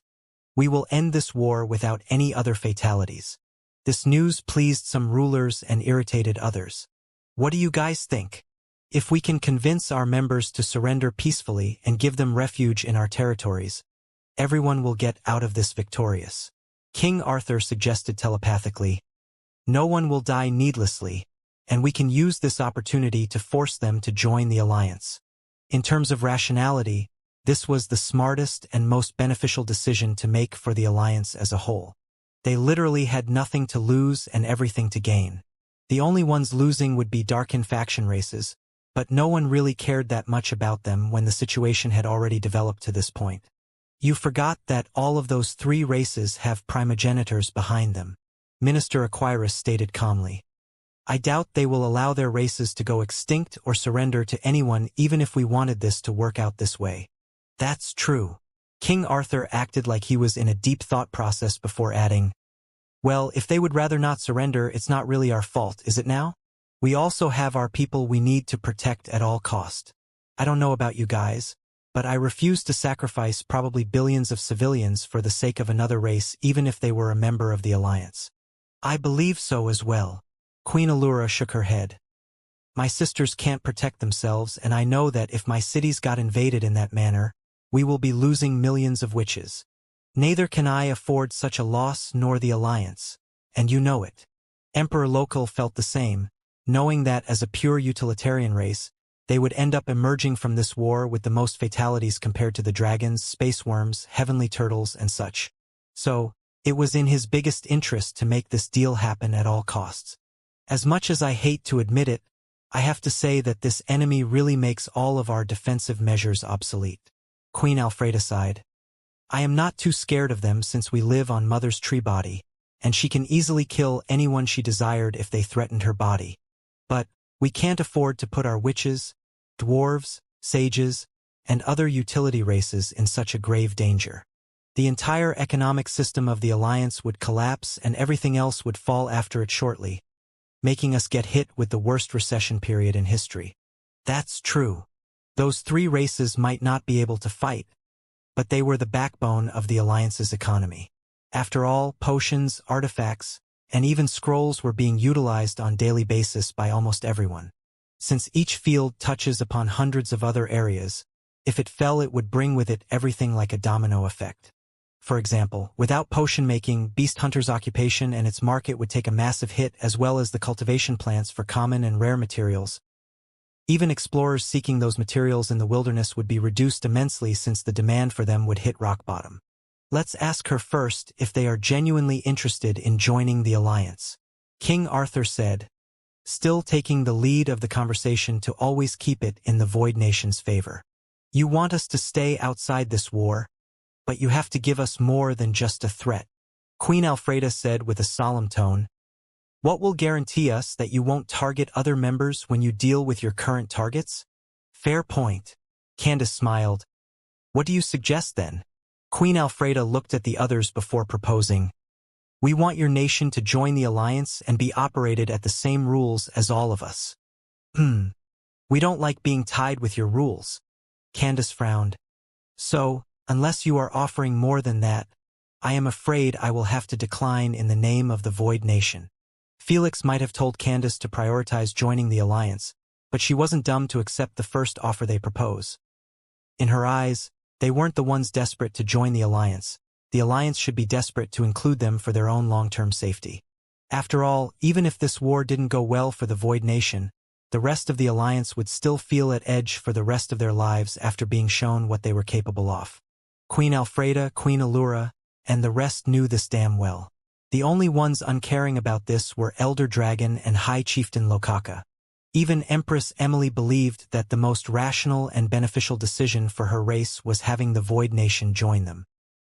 we will end this war without any other fatalities. This news pleased some rulers and irritated others. What do you guys think? If we can convince our members to surrender peacefully and give them refuge in our territories, everyone will get out of this victorious. King Arthur suggested telepathically. No one will die needlessly, and we can use this opportunity to force them to join the alliance. In terms of rationality, this was the smartest and most beneficial decision to make for the alliance as a whole. They literally had nothing to lose and everything to gain. The only ones losing would be darkened faction races, but no one really cared that much about them when the situation had already developed to this point. You forgot that all of those three races have primogenitors behind them, Minister Aquirus stated calmly. I doubt they will allow their races to go extinct or surrender to anyone, even if we wanted this to work out this way. That's true. King Arthur acted like he was in a deep thought process before adding, well, if they would rather not surrender, it's not really our fault, is it now? We also have our people we need to protect at all cost. I don't know about you guys, but I refuse to sacrifice probably billions of civilians for the sake of another race, even if they were a member of the alliance. I believe so as well. Queen Allura shook her head. My sisters can't protect themselves, and I know that if my cities got invaded in that manner, we will be losing millions of witches. Neither can I afford such a loss nor the alliance, and you know it. Emperor Local felt the same, knowing that as a pure utilitarian race, they would end up emerging from this war with the most fatalities compared to the dragons, space worms, heavenly turtles, and such. So, it was in his biggest interest to make this deal happen at all costs. As much as I hate to admit it, I have to say that this enemy really makes all of our defensive measures obsolete. Queen Alfreda sighed. I am not too scared of them since we live on Mother's tree body, and she can easily kill anyone she desired if they threatened her body. But we can't afford to put our witches, dwarves, sages, and other utility races in such a grave danger. The entire economic system of the alliance would collapse and everything else would fall after it shortly, making us get hit with the worst recession period in history. That's true. Those three races might not be able to fight, but they were the backbone of the alliance's economy. After all, potions, artifacts, and even scrolls were being utilized on a daily basis by almost everyone. Since each field touches upon hundreds of other areas, if it fell it would bring with it everything like a domino effect. For example, without potion making, Beast Hunter's occupation and its market would take a massive hit, as well as the cultivation plants for common and rare materials. Even explorers seeking those materials in the wilderness would be reduced immensely since the demand for them would hit rock bottom. Let's ask her first if they are genuinely interested in joining the alliance. King Arthur said, still taking the lead of the conversation to always keep it in the Void Nation's favor. You want us to stay outside this war, but you have to give us more than just a threat. Queen Alfreda said with a solemn tone, what will guarantee us that you won't target other members when you deal with your current targets? Fair point. Candace smiled. What do you suggest then? Queen Alfreda looked at the others before proposing. We want your nation to join the alliance and be operated at the same rules as all of us. We don't like being tied with your rules. Candace frowned. So, unless you are offering more than that, I am afraid I will have to decline in the name of the Void Nation. Felix might have told Candace to prioritize joining the alliance, but she wasn't dumb to accept the first offer they propose. In her eyes, they weren't the ones desperate to join the alliance. The alliance should be desperate to include them for their own long-term safety. After all, even if this war didn't go well for the Void Nation, the rest of the alliance would still feel at edge for the rest of their lives after being shown what they were capable of. Queen Alfreda, Queen Allura, and the rest knew this damn well. The only ones uncaring about this were Elder Dragon and High Chieftain Lokaka. Even Empress Emily believed that the most rational and beneficial decision for her race was having the Void Nation join them.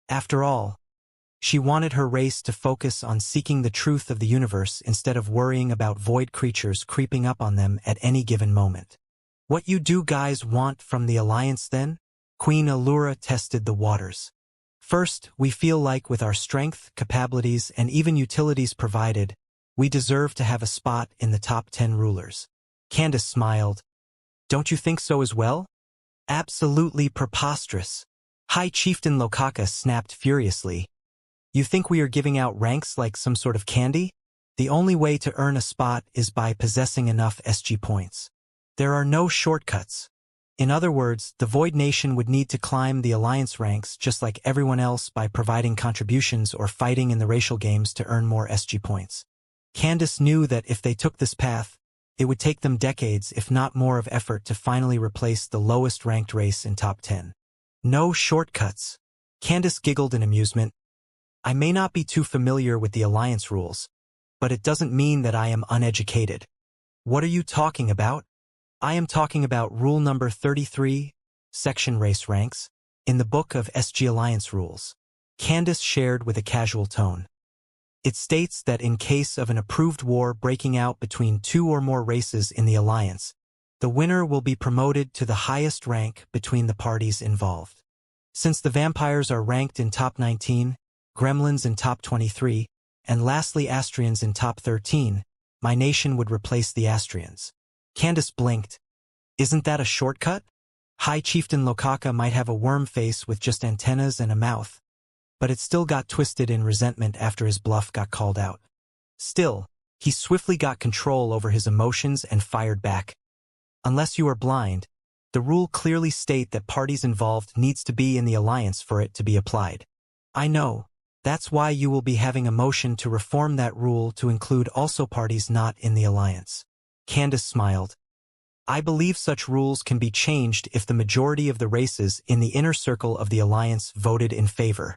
After all, she wanted her race to focus on seeking the truth of the universe instead of worrying about void creatures creeping up on them at any given moment. What you do guys want from the Alliance then? Queen Allura tested the waters. First, we feel like with our strength, capabilities, and even utilities provided, we deserve to have a spot in the top 10 rulers. Candace smiled. Don't you think so as well? Absolutely preposterous. High Chieftain Lokaka snapped furiously. You think we are giving out ranks like some sort of candy? The only way to earn a spot is by possessing enough SG points. There are no shortcuts. In other words, the Void Nation would need to climb the Alliance ranks just like everyone else by providing contributions or fighting in the racial games to earn more SG points. Candace knew that if they took this path, it would take them decades, if not more, of effort to finally replace the lowest ranked race in top 10. No shortcuts. Candace giggled in amusement. I may not be too familiar with the Alliance rules, but it doesn't mean that I am uneducated. What are you talking about? I am talking about rule number 33, section race ranks, in the book of SG Alliance rules. Candace shared with a casual tone. It states that in case of an approved war breaking out between two or more races in the Alliance, the winner will be promoted to the highest rank between the parties involved. Since the vampires are ranked in top 19, gremlins in top 23, and lastly Astrians in top 13, my nation would replace the Astrians. Candace blinked. Isn't that a shortcut? High Chieftain Lokaka might have a worm face with just antennas and a mouth, but it still got twisted in resentment after his bluff got called out. Still, he swiftly got control over his emotions and fired back. Unless you are blind, the rule clearly state that parties involved needs to be in the Alliance for it to be applied. I know. That's why you will be having a motion to reform that rule to include also parties not in the Alliance. Candace smiled. I believe such rules can be changed if the majority of the races in the inner circle of the Alliance voted in favor.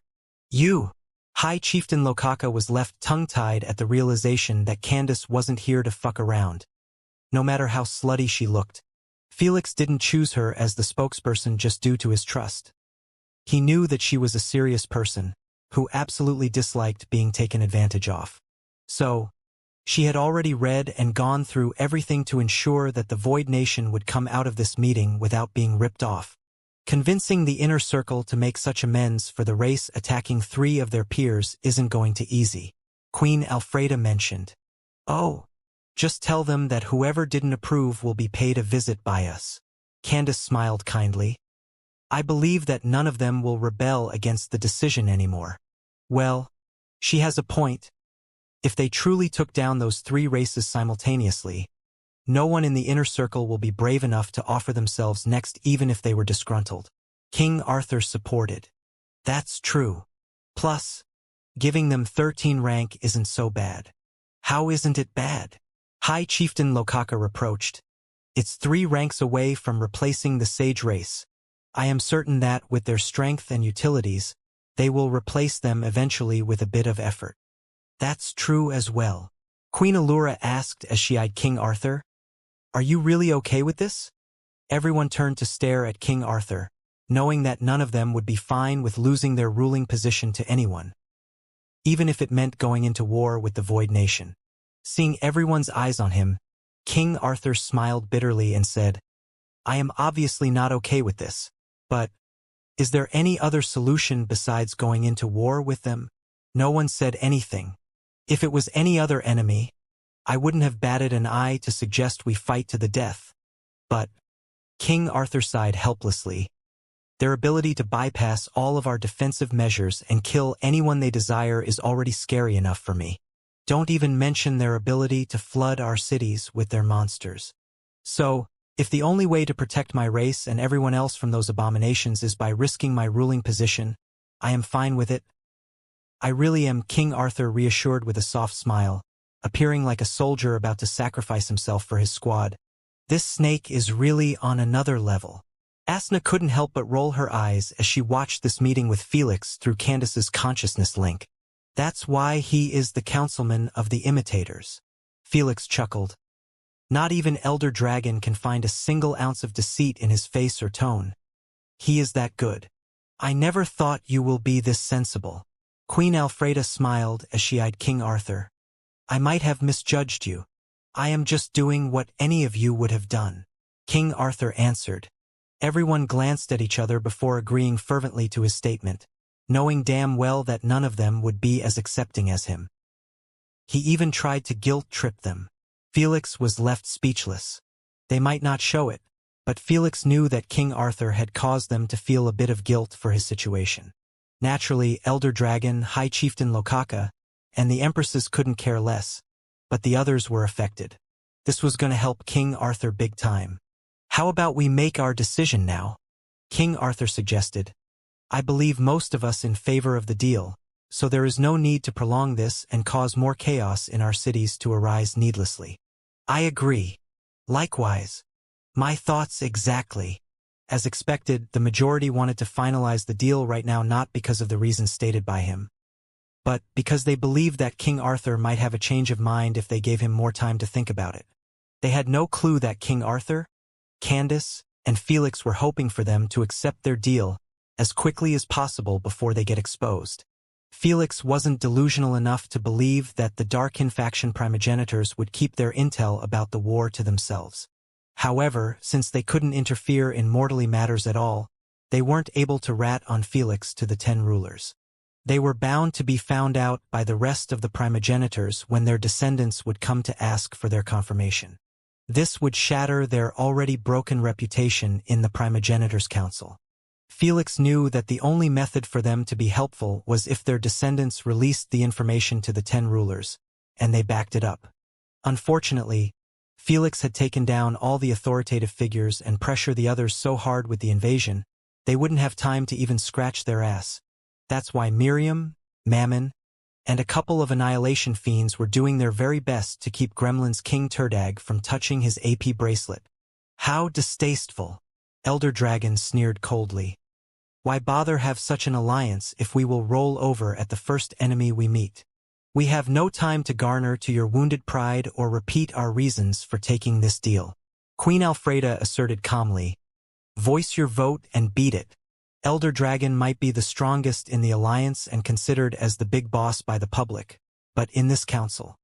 High Chieftain Lokaka was left tongue-tied at the realization that Candace wasn't here to fuck around. No matter how slutty she looked, Felix didn't choose her as the spokesperson just due to his trust. He knew that she was a serious person, who absolutely disliked being taken advantage of. So, she had already read and gone through everything to ensure that the Void Nation would come out of this meeting without being ripped off. Convincing the inner circle to make such amends for the race attacking 3 of their peers isn't going to easy. Queen Alfreda mentioned. Oh, just tell them that whoever didn't approve will be paid a visit by us. Candace smiled kindly. I believe that none of them will rebel against the decision anymore. Well, she has a point. If they truly took down those 3 races simultaneously, no one in the inner circle will be brave enough to offer themselves next even if they were disgruntled. King Arthur supported. That's true. Plus, giving them 13 rank isn't so bad. How isn't it bad? High Chieftain Lokaka reproached. It's 3 ranks away from replacing the Sage race. I am certain that, with their strength and utilities, they will replace them eventually with a bit of effort. That's true as well. Queen Allura asked as she eyed King Arthur. Are you really okay with this? Everyone turned to stare at King Arthur, knowing that none of them would be fine with losing their ruling position to anyone, even if it meant going into war with the Void Nation. Seeing everyone's eyes on him, King Arthur smiled bitterly and said, I am obviously not okay with this, but is there any other solution besides going into war with them? No one said anything. If it was any other enemy, I wouldn't have batted an eye to suggest we fight to the death. But King Arthur sighed helplessly. Their ability to bypass all of our defensive measures and kill anyone they desire is already scary enough for me. Don't even mention their ability to flood our cities with their monsters. So, if the only way to protect my race and everyone else from those abominations is by risking my ruling position, I am fine with it. I really am, King Arthur reassured with a soft smile, appearing like a soldier about to sacrifice himself for his squad. This snake is really on another level. Asna couldn't help but roll her eyes as she watched this meeting with Felix through Candace's consciousness link. That's why he is the councilman of the imitators. Felix chuckled. Not even Elder Dragon can find a single ounce of deceit in his face or tone. He is that good. I never thought you will be this sensible. Queen Alfreda smiled as she eyed King Arthur. I might have misjudged you. I am just doing what any of you would have done. King Arthur answered. Everyone glanced at each other before agreeing fervently to his statement, knowing damn well that none of them would be as accepting as him. He even tried to guilt-trip them. Felix was left speechless. They might not show it, but Felix knew that King Arthur had caused them to feel a bit of guilt for his situation. Naturally, Elder Dragon, High Chieftain Lokaka, and the Empresses couldn't care less, but the others were affected. This was going to help King Arthur big time. How about we make our decision now? King Arthur suggested. I believe most of us in favor of the deal, so there is no need to prolong this and cause more chaos in our cities to arise needlessly. I agree. Likewise. My thoughts exactly. As expected, the majority wanted to finalize the deal right now, not because of the reasons stated by him, but because they believed that King Arthur might have a change of mind if they gave him more time to think about it. They had no clue that King Arthur, Candace, and Felix were hoping for them to accept their deal as quickly as possible before they get exposed. Felix wasn't delusional enough to believe that the Darkin faction primogenitors would keep their intel about the war to themselves. However, since they couldn't interfere in mortally matters at all, they weren't able to rat on Felix to the 10 rulers. They were bound to be found out by the rest of the primogenitors when their descendants would come to ask for their confirmation. This would shatter their already broken reputation in the Primogenitors' Council. Felix knew that the only method for them to be helpful was if their descendants released the information to the 10 rulers, and they backed it up. Unfortunately, Felix had taken down all the authoritative figures and pressured the others so hard with the invasion, they wouldn't have time to even scratch their ass. That's why Miriam, Mammon, and a couple of annihilation fiends were doing their very best to keep Gremlin's King Turdag from touching his AP bracelet. How distasteful! Elder Dragon sneered coldly. Why bother have such an alliance if we will roll over at the first enemy we meet? We have no time to garner to your wounded pride or repeat our reasons for taking this deal. Queen Alfreda asserted calmly. Voice your vote and beat it. Elder Dragon might be the strongest in the alliance and considered as the big boss by the public, but in this council,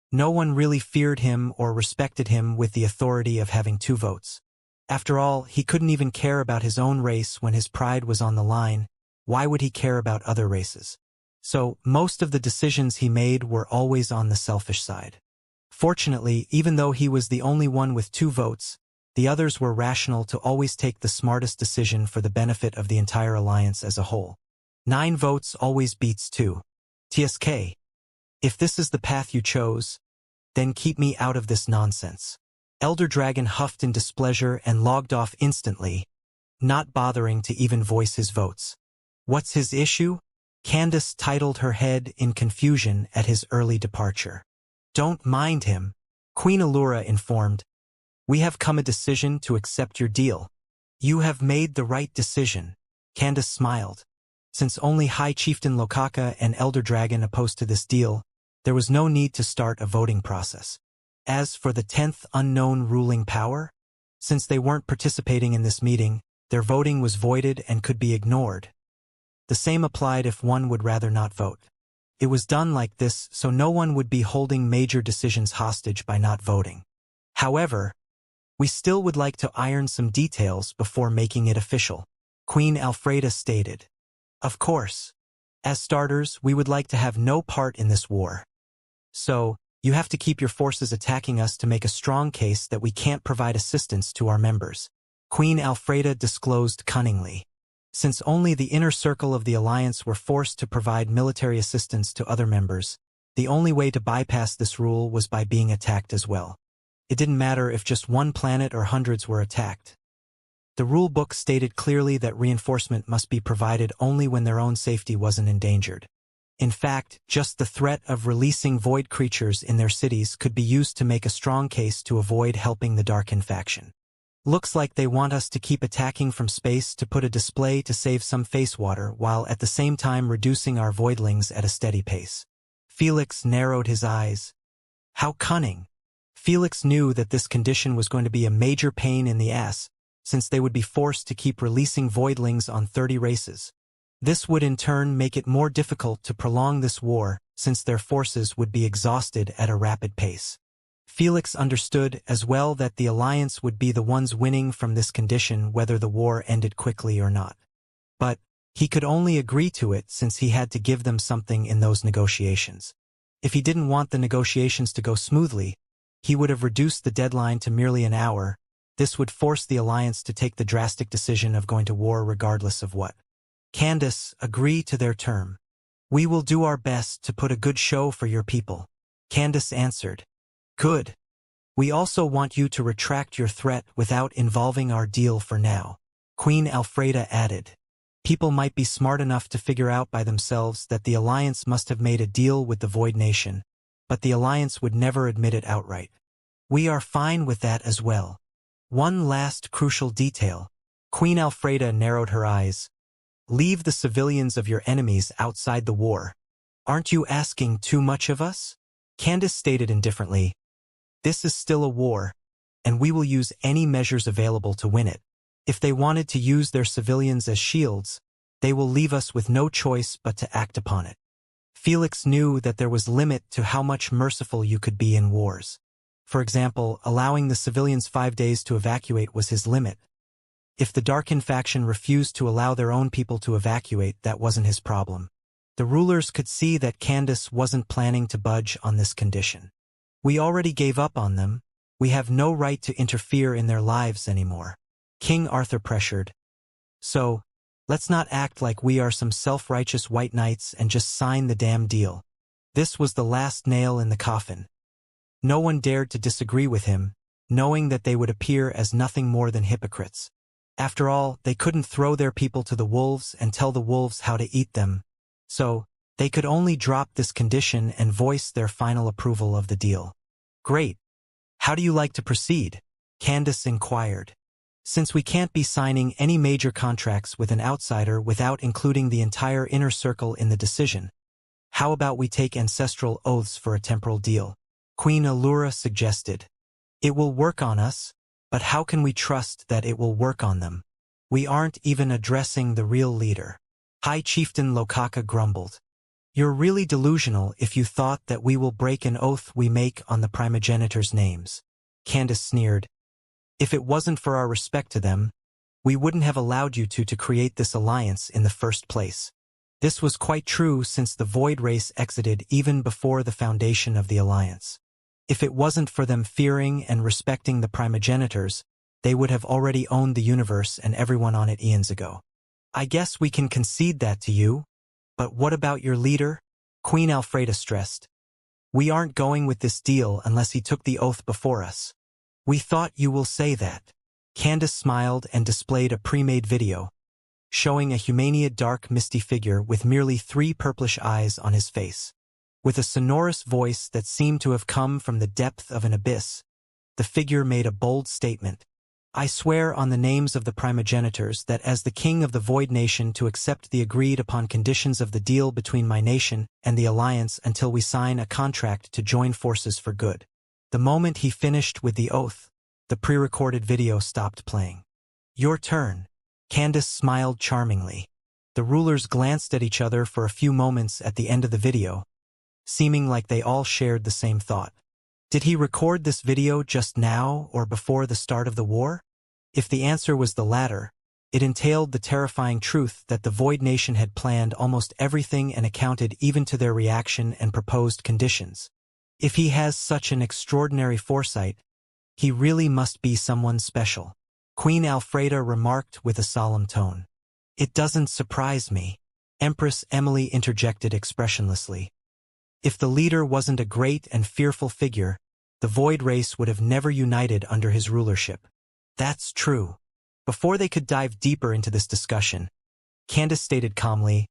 no one really feared him or respected him with the authority of having 2 votes. After all, he couldn't even care about his own race when his pride was on the line. Why would he care about other races? So, most of the decisions he made were always on the selfish side. Fortunately, even though he was the only one with 2 votes, the others were rational to always take the smartest decision for the benefit of the entire alliance as a whole. 9 votes always beats 2. TSK. If this is the path you chose, then keep me out of this nonsense. Elder Dragon huffed in displeasure and logged off instantly, not bothering to even voice his votes. What's his issue? Candace titled her head in confusion at his early departure. Don't mind him, Queen Allura informed. We have come a decision to accept your deal. You have made the right decision. Candace smiled. Since only High Chieftain Lokaka and Elder Dragon opposed to this deal, there was no need to start a voting process. As for the 10th unknown ruling power, since they weren't participating in this meeting, their voting was voided and could be ignored. The same applied if one would rather not vote. It was done like this so no one would be holding major decisions hostage by not voting. However, we still would like to iron some details before making it official, Queen Alfreda stated. Of course. As starters, we would like to have no part in this war. So, you have to keep your forces attacking us to make a strong case that we can't provide assistance to our members. Queen Alfreda disclosed cunningly. Since only the inner circle of the alliance were forced to provide military assistance to other members, the only way to bypass this rule was by being attacked as well. It didn't matter if just 1 planet or hundreds were attacked. The rule book stated clearly that reinforcement must be provided only when their own safety wasn't endangered. In fact, just the threat of releasing void creatures in their cities could be used to make a strong case to avoid helping the Darkin faction. Looks like they want us to keep attacking from space to put a display to save some face water while at the same time reducing our voidlings at a steady pace. Felix narrowed his eyes. How cunning. Felix knew that this condition was going to be a major pain in the ass, since they would be forced to keep releasing voidlings on 30 races. This would in turn make it more difficult to prolong this war, since their forces would be exhausted at a rapid pace. Felix understood as well that the Alliance would be the ones winning from this condition whether the war ended quickly or not. But he could only agree to it since he had to give them something in those negotiations. If he didn't want the negotiations to go smoothly, he would have reduced the deadline to merely an hour. This would force the Alliance to take the drastic decision of going to war regardless of what. Candace, agree to their term. We will do our best to put a good show for your people. Candace answered. Good. We also want you to retract your threat without involving our deal for now. Queen Alfreda added. People might be smart enough to figure out by themselves that the Alliance must have made a deal with the Void Nation, but the Alliance would never admit it outright. We are fine with that as well. One last crucial detail. Queen Alfreda narrowed her eyes. Leave the civilians of your enemies outside the war. Aren't you asking too much of us? Candace stated indifferently. This is still a war, and we will use any measures available to win it. If they wanted to use their civilians as shields, they will leave us with no choice but to act upon it. Felix knew that there was limit to how much merciful you could be in wars. For example, allowing the civilians 5 days to evacuate was his limit. If the Darkin faction refused to allow their own people to evacuate, that wasn't his problem. The rulers could see that Candace wasn't planning to budge on this condition. We already gave up on them. We have no right to interfere in their lives anymore. King Arthur pressured. So, let's not act like we are some self-righteous white knights and just sign the damn deal. This was the last nail in the coffin. No one dared to disagree with him, knowing that they would appear as nothing more than hypocrites. After all, they couldn't throw their people to the wolves and tell the wolves how to eat them. So, they could only drop this condition and voice their final approval of the deal. Great. How do you like to proceed? Candace inquired. Since we can't be signing any major contracts with an outsider without including the entire inner circle in the decision, how about we take ancestral oaths for a temporal deal? Queen Allura suggested. It will work on us, but how can we trust that it will work on them? We aren't even addressing the real leader. High Chieftain Lokaka grumbled. You're really delusional if you thought that we will break an oath we make on the primogenitor's names. Candace sneered. If it wasn't for our respect to them, we wouldn't have allowed you to create this alliance in the first place. This was quite true since the Void race exited even before the foundation of the alliance. If it wasn't for them fearing and respecting the primogenitors, they would have already owned the universe and everyone on it eons ago. I guess we can concede that to you. But what about your leader? Queen Alfreda stressed. We aren't going with this deal unless he took the oath before us. We thought you will say that. Candace smiled and displayed a pre-made video, showing a Humania dark misty figure with merely 3 purplish eyes on his face. With a sonorous voice that seemed to have come from the depth of an abyss, the figure made a bold statement. I swear on the names of the primogenitors that as the king of the Void Nation to accept the agreed upon conditions of the deal between my nation and the alliance until we sign a contract to join forces for good. The moment he finished with the oath, the pre-recorded video stopped playing. Your turn. Candace smiled charmingly. The rulers glanced at each other for a few moments at the end of the video, seeming like they all shared the same thought. Did he record this video just now or before the start of the war? If the answer was the latter, it entailed the terrifying truth that the Void Nation had planned almost everything and accounted even to their reaction and proposed conditions. If he has such an extraordinary foresight, he really must be someone special. Queen Alfreda remarked with a solemn tone. It doesn't surprise me. Empress Emily interjected expressionlessly. If the leader wasn't a great and fearful figure, the Void race would have never united under his rulership. That's true. Before they could dive deeper into this discussion, Candace stated calmly,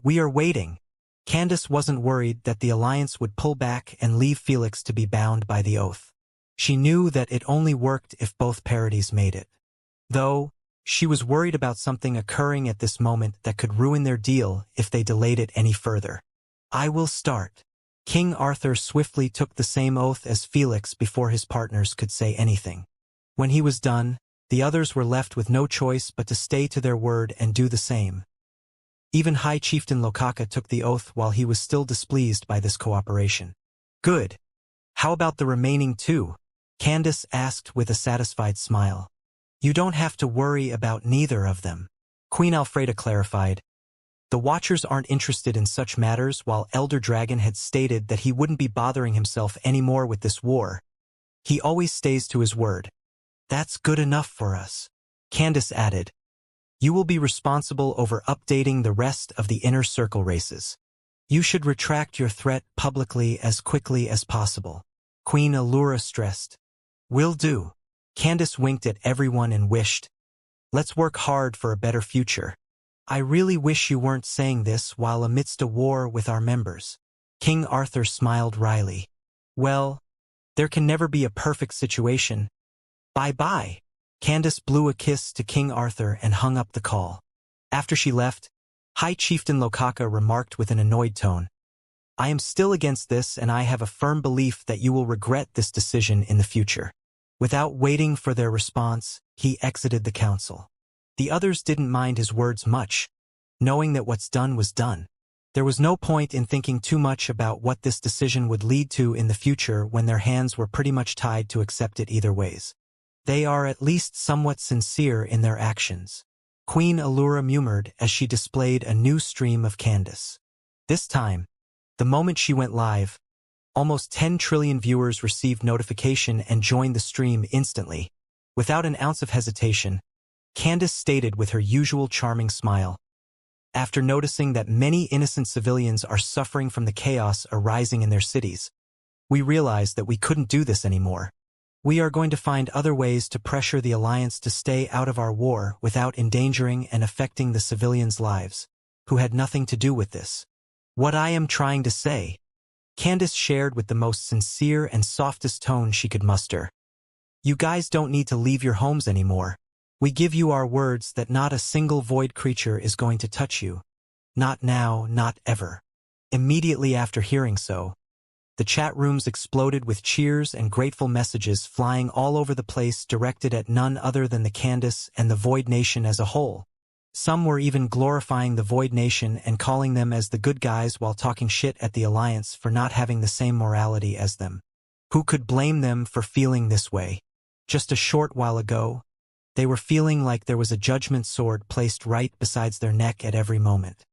We are waiting. Candace wasn't worried that the alliance would pull back and leave Felix to be bound by the oath. She knew that it only worked if both parties made it. Though, she was worried about something occurring at this moment that could ruin their deal if they delayed it any further. I will start. King Arthur swiftly took the same oath as Felix before his partners could say anything. When he was done, the others were left with no choice but to stay to their word and do the same. Even High Chieftain Lokaka took the oath while he was still displeased by this cooperation. Good. How about the remaining two? Candace asked with a satisfied smile. You don't have to worry about neither of them. Queen Alfreda clarified. The Watchers aren't interested in such matters, while Elder Dragon had stated that he wouldn't be bothering himself anymore with this war. He always stays to his word. That's good enough for us. Candace added. You will be responsible over updating the rest of the inner circle races. You should retract your threat publicly as quickly as possible. Queen Allura stressed. Will do. Candace winked at everyone and wished. Let's work hard for a better future. I really wish you weren't saying this while amidst a war with our members. King Arthur smiled wryly. Well, there can never be a perfect situation. Bye-bye. Candace blew a kiss to King Arthur and hung up the call. After she left, High Chieftain Lokaka remarked with an annoyed tone. I am still against this, and I have a firm belief that you will regret this decision in the future. Without waiting for their response, he exited the council. The others didn't mind his words much, knowing that what's done was done. There was no point in thinking too much about what this decision would lead to in the future when their hands were pretty much tied to accept it either ways. They are at least somewhat sincere in their actions. Queen Allura murmured as she displayed a new stream of Candace. This time, the moment she went live, almost 10 trillion viewers received notification and joined the stream instantly. Without an ounce of hesitation, Candace stated with her usual charming smile. After noticing that many innocent civilians are suffering from the chaos arising in their cities, we realized that we couldn't do this anymore. We are going to find other ways to pressure the Alliance to stay out of our war without endangering and affecting the civilians' lives, who had nothing to do with this. What I am trying to say, Candace shared with the most sincere and softest tone she could muster. You guys don't need to leave your homes anymore. We give you our words that not a single void creature is going to touch you. Not now, not ever. Immediately after hearing so, the chat rooms exploded with cheers and grateful messages flying all over the place directed at none other than the Candace and the Void Nation as a whole. Some were even glorifying the Void Nation and calling them as the good guys while talking shit at the Alliance for not having the same morality as them. Who could blame them for feeling this way? Just a short while ago, they were feeling like there was a judgment sword placed right beside their neck at every moment.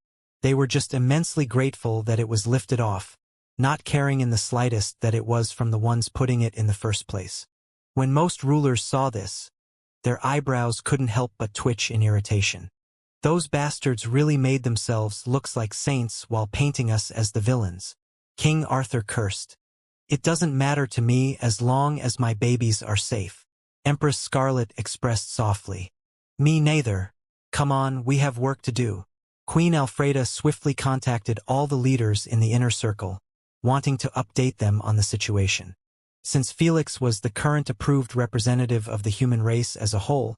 They were just immensely grateful that it was lifted off, not caring in the slightest that it was from the ones putting it in the first place. When most rulers saw this, their eyebrows couldn't help but twitch in irritation. Those bastards really made themselves look like saints while painting us as the villains. King Arthur cursed. It doesn't matter to me as long as my babies are safe. Empress Scarlet expressed softly. Me neither. Come on, we have work to do. Queen Alfreda swiftly contacted all the leaders in the inner circle, wanting to update them on the situation. Since Felix was the current approved representative of the human race as a whole,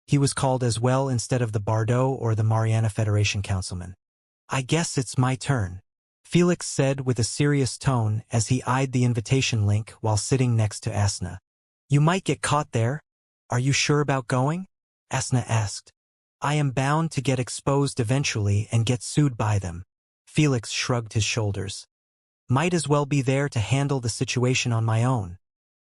he was called as well instead of the Bardo or the Mariana Federation councilman. I guess it's my turn, Felix said with a serious tone as he eyed the invitation link while sitting next to Asna. You might get caught there. Are you sure about going? Asna asked. I am bound to get exposed eventually and get sued by them. Felix shrugged his shoulders. Might as well be there to handle the situation on my own.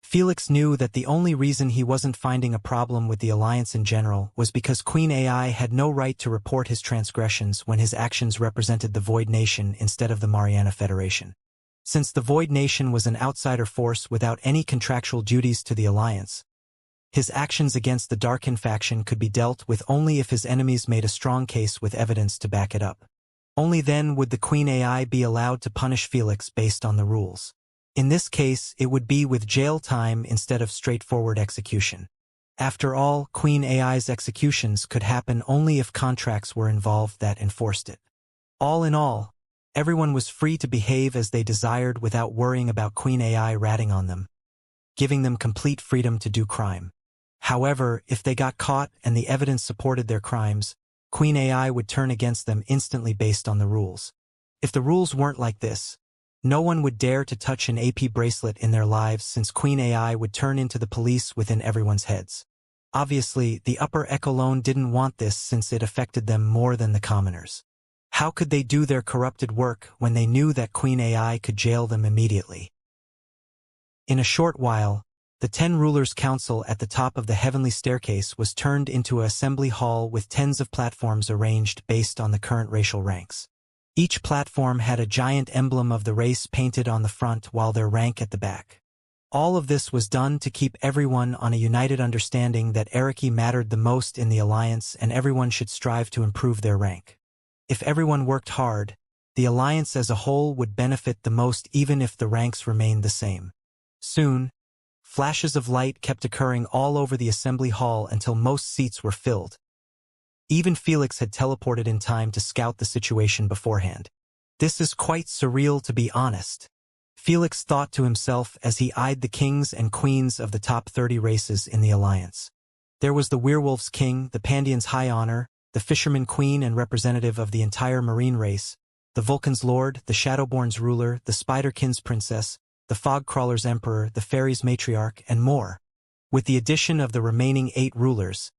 Felix knew that the only reason he wasn't finding a problem with the Alliance in general was because Queen AI had no right to report his transgressions when his actions represented the Void Nation instead of the Mariana Federation. Since the Void Nation was an outsider force without any contractual duties to the Alliance, his actions against the Darkin faction could be dealt with only if his enemies made a strong case with evidence to back it up. Only then would the Queen AI be allowed to punish Felix based on the rules. In this case, it would be with jail time instead of straightforward execution. After all, Queen AI's executions could happen only if contracts were involved that enforced it. All in all, everyone was free to behave as they desired without worrying about Queen AI ratting on them. giving them complete freedom to do crime. However, if they got caught and the evidence supported their crimes, Queen AI would turn against them instantly based on the rules. If the rules weren't like this, no one would dare to touch an AP bracelet in their lives since Queen AI would turn into the police within everyone's heads. Obviously, the upper echelon didn't want this since it affected them more than the commoners. How could they do their corrupted work when they knew that Queen AI could jail them immediately? In a short while, the 10 rulers' council at the top of the heavenly staircase was turned into an assembly hall with tens of platforms arranged based on the current racial ranks. Each platform had a giant emblem of the race painted on the front while their rank at the back. All of this was done to keep everyone on a united understanding that hierarchy mattered the most in the alliance and everyone should strive to improve their rank. If everyone worked hard, the alliance as a whole would benefit the most even if the ranks remained the same. Soon, flashes of light kept occurring all over the assembly hall until most seats were filled. Even Felix had teleported in time to scout the situation beforehand. This is quite surreal, to be honest, Felix thought to himself as he eyed the kings and queens of the top 30 races in the alliance. There was the werewolf's king, the Pandian's high honor, the fisherman queen and representative of the entire marine race, the Vulcan's lord, the Shadowborn's ruler, the Spiderkin's princess, the Fogcrawler's emperor, the fairy's matriarch, and more. With the addition of the remaining 8 rulers,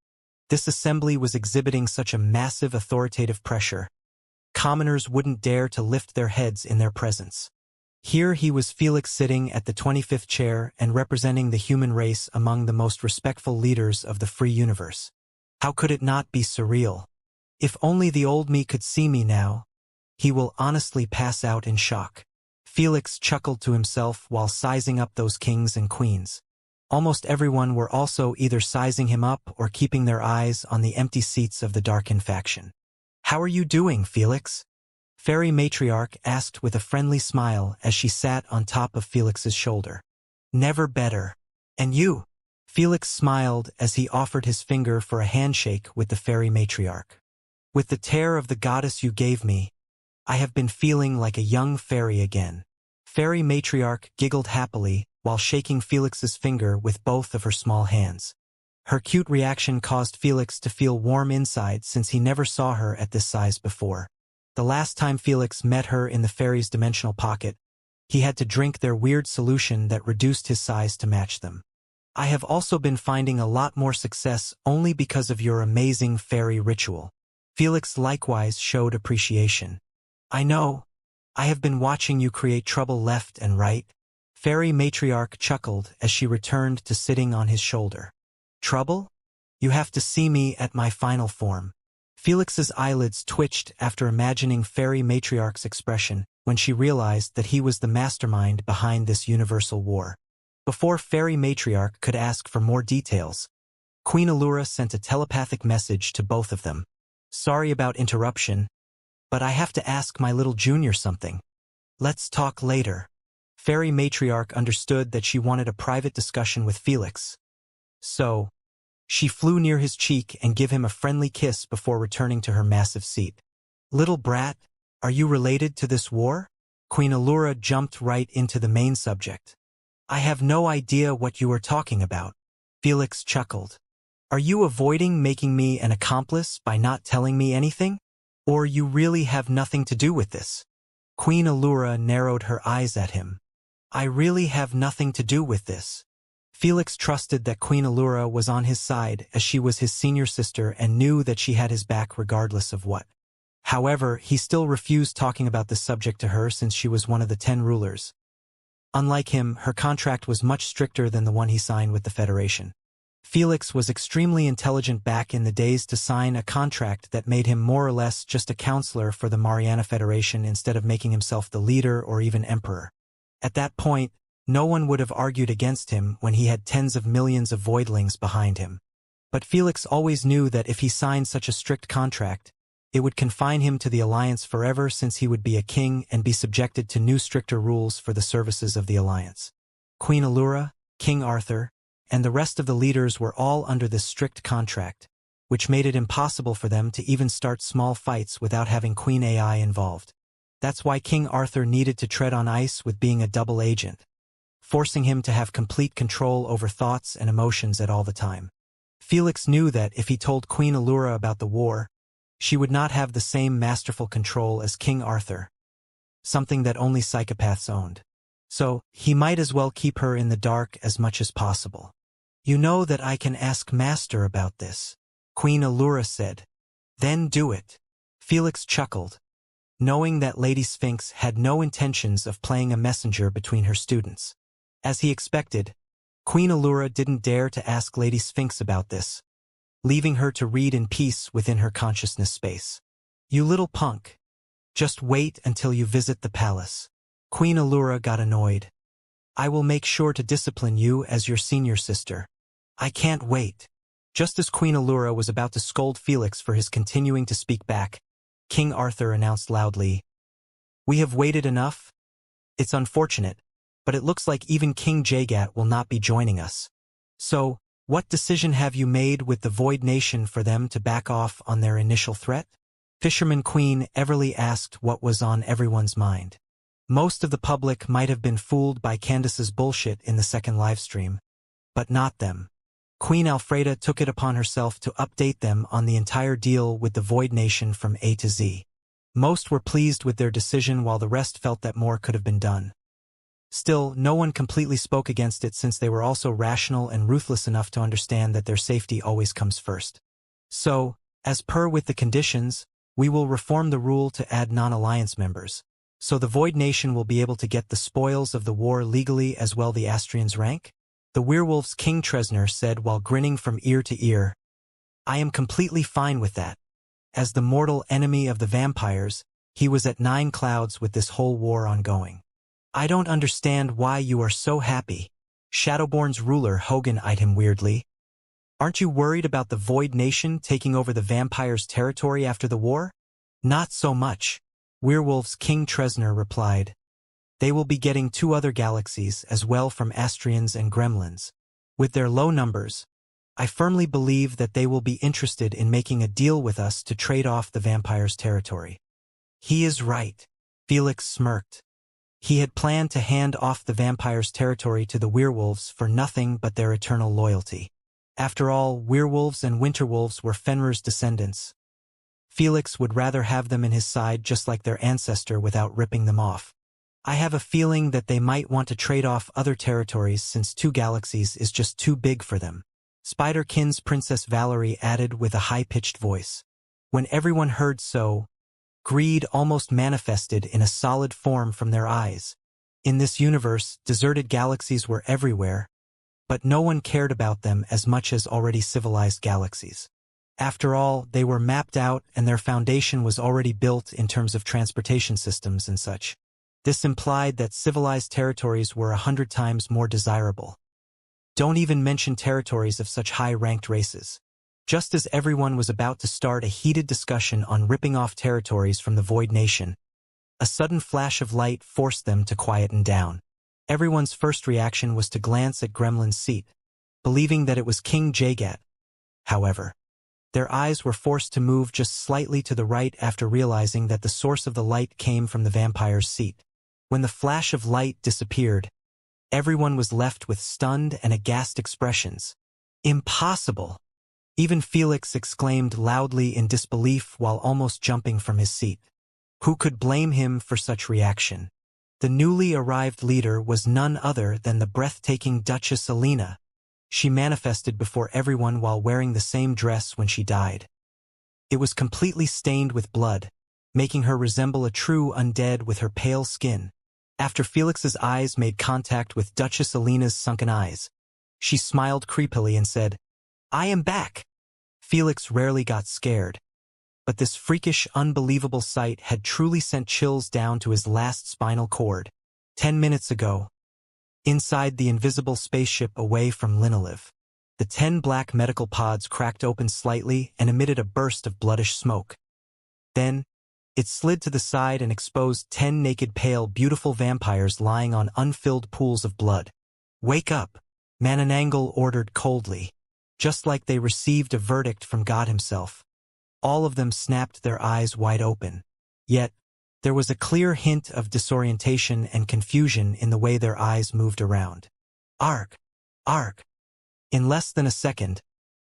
this assembly was exhibiting such a massive authoritative pressure. Commoners wouldn't dare to lift their heads in their presence. Here he was, Felix, sitting at the 25th chair and representing the human race among the most respectful leaders of the free universe. How could it not be surreal? If only the old me could see me now, he will honestly pass out in shock. Felix chuckled to himself while sizing up those kings and queens. Almost everyone were also either sizing him up or keeping their eyes on the empty seats of the Darkin faction. "How are you doing, Felix?" Fairy Matriarch asked with a friendly smile as she sat on top of Felix's shoulder. "Never better. And you?" Felix smiled as he offered his finger for a handshake with the Fairy Matriarch. "With the tear of the goddess you gave me, I have been feeling like a young fairy again." Fairy Matriarch giggled happily while shaking Felix's finger with both of her small hands. Her cute reaction caused Felix to feel warm inside since he never saw her at this size before. The last time Felix met her in the fairy's dimensional pocket, he had to drink their weird solution that reduced his size to match them. "I have also been finding a lot more success only because of your amazing fairy ritual." Felix likewise showed appreciation. "I know. I have been watching you create trouble left and right." Fairy Matriarch chuckled as she returned to sitting on his shoulder. "Trouble? You have to see me at my final form." Felix's eyelids twitched after imagining Fairy Matriarch's expression when she realized that he was the mastermind behind this universal war. Before Fairy Matriarch could ask for more details, Queen Allura sent a telepathic message to both of them. "Sorry about interruption, but I have to ask my little junior something. Let's talk later." Fairy Matriarch understood that she wanted a private discussion with Felix. So, she flew near his cheek and gave him a friendly kiss before returning to her massive seat. "Little brat, are you related to this war?" Queen Allura jumped right into the main subject. "I have no idea what you are talking about." Felix chuckled. "Are you avoiding making me an accomplice by not telling me anything? Or you really have nothing to do with this?" Queen Allura narrowed her eyes at him. "I really have nothing to do with this." Felix trusted that Queen Allura was on his side as she was his senior sister and knew that she had his back regardless of what. However, he still refused talking about this subject to her since she was one of the 10 rulers. Unlike him, her contract was much stricter than the one he signed with the Federation. Felix was extremely intelligent back in the days to sign a contract that made him more or less just a counselor for the Mariana Federation instead of making himself the leader or even emperor. At that point, no one would have argued against him when he had tens of millions of voidlings behind him. But Felix always knew that if he signed such a strict contract, it would confine him to the Alliance forever since he would be a king and be subjected to new stricter rules for the services of the Alliance. Queen Allura, King Arthur, and the rest of the leaders were all under this strict contract, which made it impossible for them to even start small fights without having Queen AI involved. That's why King Arthur needed to tread on ice with being a double agent. forcing him to have complete control over thoughts and emotions at all the time. Felix knew that if he told Queen Allura about the war, she would not have the same masterful control as King Arthur, something that only psychopaths owned. So, he might as well keep her in the dark as much as possible. "You know that I can ask Master about this," Queen Allura said. "Then do it." Felix chuckled, knowing that Lady Sphinx had no intentions of playing a messenger between her students. As he expected, Queen Allura didn't dare to ask Lady Sphinx about this, leaving her to read in peace within her consciousness space. "You little punk. Just wait until you visit the palace." Queen Allura got annoyed. "I will make sure to discipline you as your senior sister. I can't wait." Just as Queen Allura was about to scold Felix for his continuing to speak back, King Arthur announced loudly, "We have waited enough. It's unfortunate, but it looks like even King Jagat will not be joining us. So, what decision have you made with the Void Nation for them to back off on their initial threat?" Fisherman Queen Everly asked what was on everyone's mind. Most of the public might have been fooled by Candace's bullshit in the second livestream, but not them. Queen Alfreda took it upon herself to update them on the entire deal with the Void Nation from A to Z. Most were pleased with their decision while the rest felt that more could have been done. Still, no one completely spoke against it since they were also rational and ruthless enough to understand that their safety always comes first. So, as per with the conditions, we will reform the rule to add non-alliance members. So the Void Nation will be able to get the spoils of the war legally as well the Astrians' rank? The werewolf's King Tresner said while grinning from ear to ear. "I am completely fine with that. As the mortal enemy of the vampires, he was at 9 clouds with this whole war ongoing." "I don't understand why you are so happy," Shadowborn's ruler Hogan eyed him weirdly. "Aren't you worried about the Void Nation taking over the vampires' territory after the war?" "Not so much," Werewolf's King Tresner replied. "They will be getting 2 other galaxies as well from Astrians and Gremlins. With their low numbers, I firmly believe that they will be interested in making a deal with us to trade off the vampires' territory." "He is right," Felix smirked. He had planned to hand off the vampires' territory to the werewolves for nothing but their eternal loyalty. After all, werewolves and winterwolves were Fenrir's descendants. Felix would rather have them in his side just like their ancestor without ripping them off. "I have a feeling that they might want to trade off other territories since 2 galaxies is just too big for them," Spiderkin's Princess Valerie added with a high-pitched voice. When everyone heard so, greed almost manifested in a solid form from their eyes. In this universe, deserted galaxies were everywhere, but no one cared about them as much as already civilized galaxies. After all, they were mapped out and their foundation was already built in terms of transportation systems and such. This implied that civilized territories were 100 times more desirable. Don't even mention territories of such high-ranked races. Just as everyone was about to start a heated discussion on ripping off territories from the Void Nation, a sudden flash of light forced them to quieten down. Everyone's first reaction was to glance at Gremlin's seat, believing that it was King Jagat. However, their eyes were forced to move just slightly to the right after realizing that the source of the light came from the vampire's seat. When the flash of light disappeared, everyone was left with stunned and aghast expressions. "Impossible!" Even Felix exclaimed loudly in disbelief while almost jumping from his seat. Who could blame him for such reaction? The newly arrived leader was none other than the breathtaking Duchess Alina. She manifested before everyone while wearing the same dress when she died. It was completely stained with blood, making her resemble a true undead with her pale skin. After Felix's eyes made contact with Duchess Alina's sunken eyes, she smiled creepily and said, "I am back." Felix rarely got scared, but this freakish, unbelievable sight had truly sent chills down to his last spinal cord. 10 minutes ago, inside the invisible spaceship away from Linolive, the 10 black medical pods cracked open slightly and emitted a burst of bloodish smoke. Then, it slid to the side and exposed 10 naked pale beautiful vampires lying on unfilled pools of blood. "Wake up," Mananangal ordered coldly, just like they received a verdict from God himself. All of them snapped their eyes wide open. Yet, There was a clear hint of disorientation and confusion in the way their eyes moved around. Arg! Arg! In less than a second,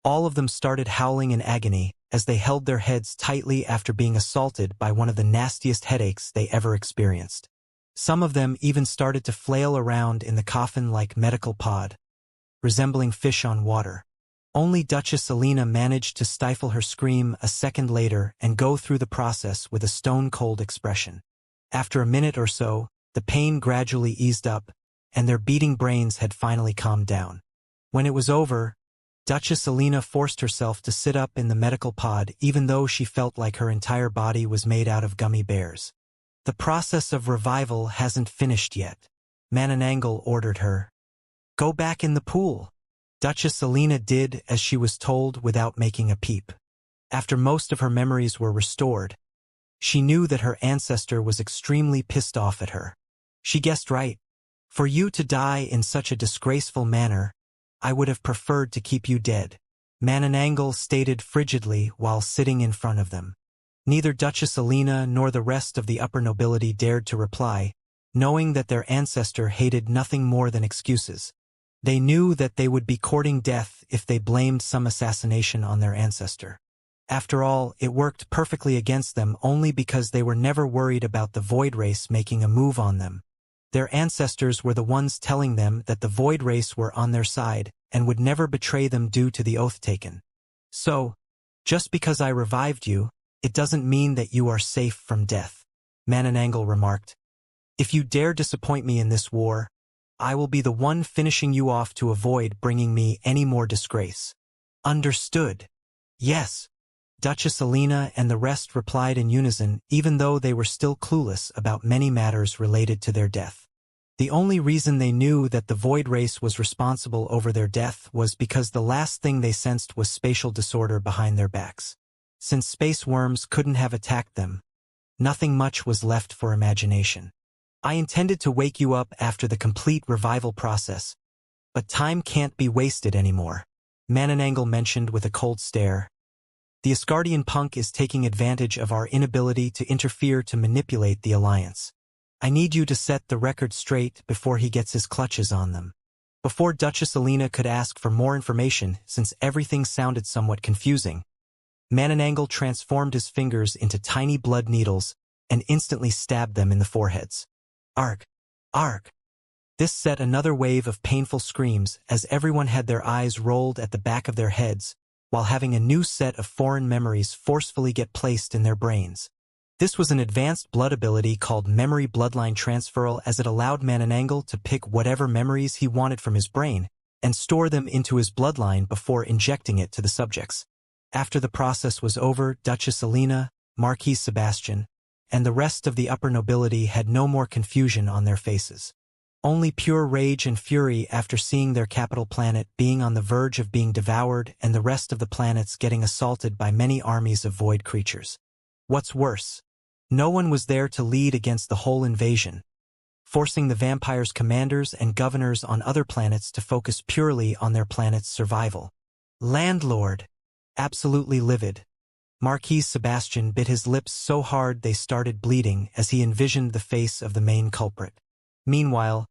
all of them started howling in agony as they held their heads tightly after being assaulted by one of the nastiest headaches they ever experienced. Some of them even started to flail around in the coffin like medical pod, resembling fish on water. Only Duchess Alina managed to stifle her scream a second later and go through the process with a stone-cold expression. After a minute or so, the pain gradually eased up, and their beating brains had finally calmed down. When it was over, Duchess Alina forced herself to sit up in the medical pod even though she felt like her entire body was made out of gummy bears. The process of revival hasn't finished yet. Manananggal ordered her. Go back in the pool. Duchess Alina did as she was told without making a peep. After most of her memories were restored, she knew that her ancestor was extremely pissed off at her. She guessed right. For you to die in such a disgraceful manner, I would have preferred to keep you dead, Manananggal stated frigidly while sitting in front of them. Neither Duchess Alina nor the rest of the upper nobility dared to reply, knowing that their ancestor hated nothing more than excuses. They knew that they would be courting death if they blamed some assassination on their ancestor. After all, it worked perfectly against them only because they were never worried about the Void Race making a move on them. Their ancestors were the ones telling them that the Void Race were on their side and would never betray them due to the oath taken. So, just because I revived you, it doesn't mean that you are safe from death, Manananggal remarked. If you dare disappoint me in this war, I will be the one finishing you off to avoid bringing me any more disgrace. Understood. Yes. Duchess Alina and the rest replied in unison, even though they were still clueless about many matters related to their death. The only reason they knew that the Void Race was responsible over their death was because the last thing they sensed was spatial disorder behind their backs. Since space worms couldn't have attacked them, nothing much was left for imagination. I intended to wake you up after the complete revival process, but time can't be wasted anymore, Manananggal mentioned with a cold stare. The Asgardian punk is taking advantage of our inability to interfere to manipulate the Alliance. I need you to set the record straight before he gets his clutches on them. Before Duchess Alina could ask for more information, since everything sounded somewhat confusing, Manananggal transformed his fingers into tiny blood needles and instantly stabbed them in the foreheads. Arg! Arg! This set another wave of painful screams as everyone had their eyes rolled at the back of their heads, while having a new set of foreign memories forcefully get placed in their brains. This was an advanced blood ability called Memory Bloodline Transferal, as it allowed Manananggal to pick whatever memories he wanted from his brain and store them into his bloodline before injecting it to the subjects. After the process was over, Duchess Alina, Marquis Sebastian, and the rest of the upper nobility had no more confusion on their faces. Only pure rage and fury after seeing their capital planet being on the verge of being devoured and the rest of the planets getting assaulted by many armies of void creatures. What's worse, no one was there to lead against the whole invasion, forcing the vampires' commanders and governors on other planets to focus purely on their planet's survival. Landlord! Absolutely livid, Marquis Sebastian bit his lips so hard they started bleeding as he envisioned the face of the main culprit. Meanwhile,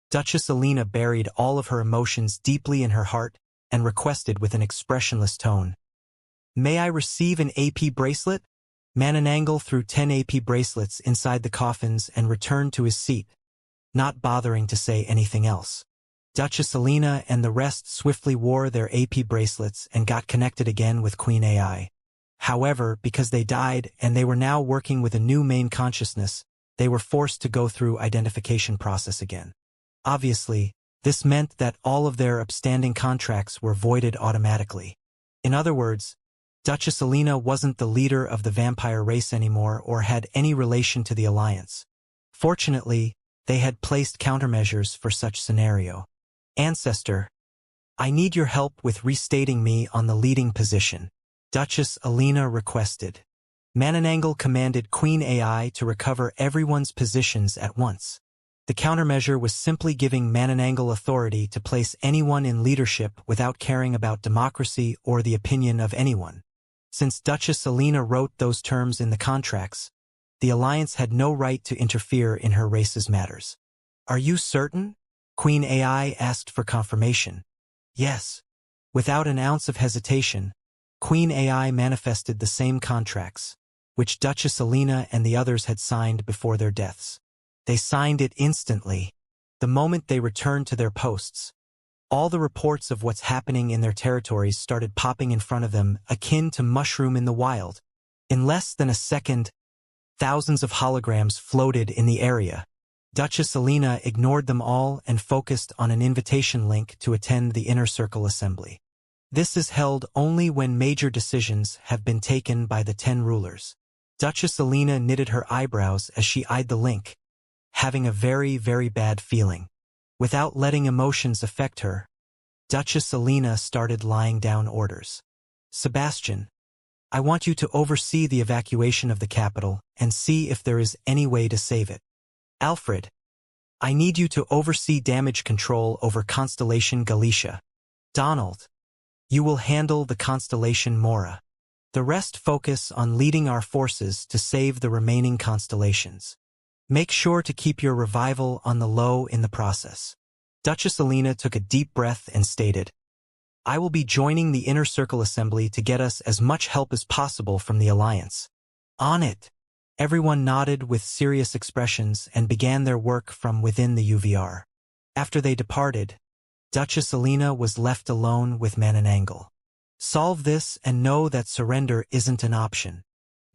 Duchess Alina buried all of her emotions deeply in her heart and requested with an expressionless tone. May I receive an AP bracelet? Manananggal threw 10 AP bracelets inside the coffins and returned to his seat, not bothering to say anything else. Duchess Alina and the rest swiftly wore their AP bracelets and got connected again with Queen AI. However, because they died and they were now working with a new main consciousness, they were forced to go through identification process again. Obviously, this meant that all of their upstanding contracts were voided automatically. In other words, Duchess Alina wasn't the leader of the vampire race anymore or had any relation to the Alliance. Fortunately, they had placed countermeasures for such scenario. Ancestor, I need your help with restating me on the leading position, Duchess Alina requested. Manananggal commanded Queen AI to recover everyone's positions at once. The countermeasure was simply giving Manananggal authority to place anyone in leadership without caring about democracy or the opinion of anyone. Since Duchess Alina wrote those terms in the contracts, the Alliance had no right to interfere in her race's matters. Are you certain? Queen AI asked for confirmation. Yes. Without an ounce of hesitation, Queen AI manifested the same contracts, which Duchess Alina and the others had signed before their deaths. They signed it instantly, the moment they returned to their posts. All the reports of what's happening in their territories started popping in front of them, akin to mushroom in the wild. In less than a second, thousands of holograms floated in the area. Duchess Alina ignored them all and focused on an invitation link to attend the Inner Circle Assembly. This is held only when major decisions have been taken by the 10 rulers. Duchess Alina knitted her eyebrows as she eyed the link, having a very, very bad feeling. Without letting emotions affect her, Duchess Alina started laying down orders. Sebastian, I want you to oversee the evacuation of the capital and see if there is any way to save it. Alfred, I need you to oversee damage control over Constellation Galicia. Donald, you will handle the Constellation Mora. The rest focus on leading our forces to save the remaining constellations. Make sure to keep your revival on the low in the process. Duchess Alina took a deep breath and stated, I will be joining the Inner Circle Assembly to get us as much help as possible from the Alliance. On it. Everyone nodded with serious expressions and began their work from within the UVR. After they departed, Duchess Alina was left alone with Mananangal. Solve this and know that surrender isn't an option.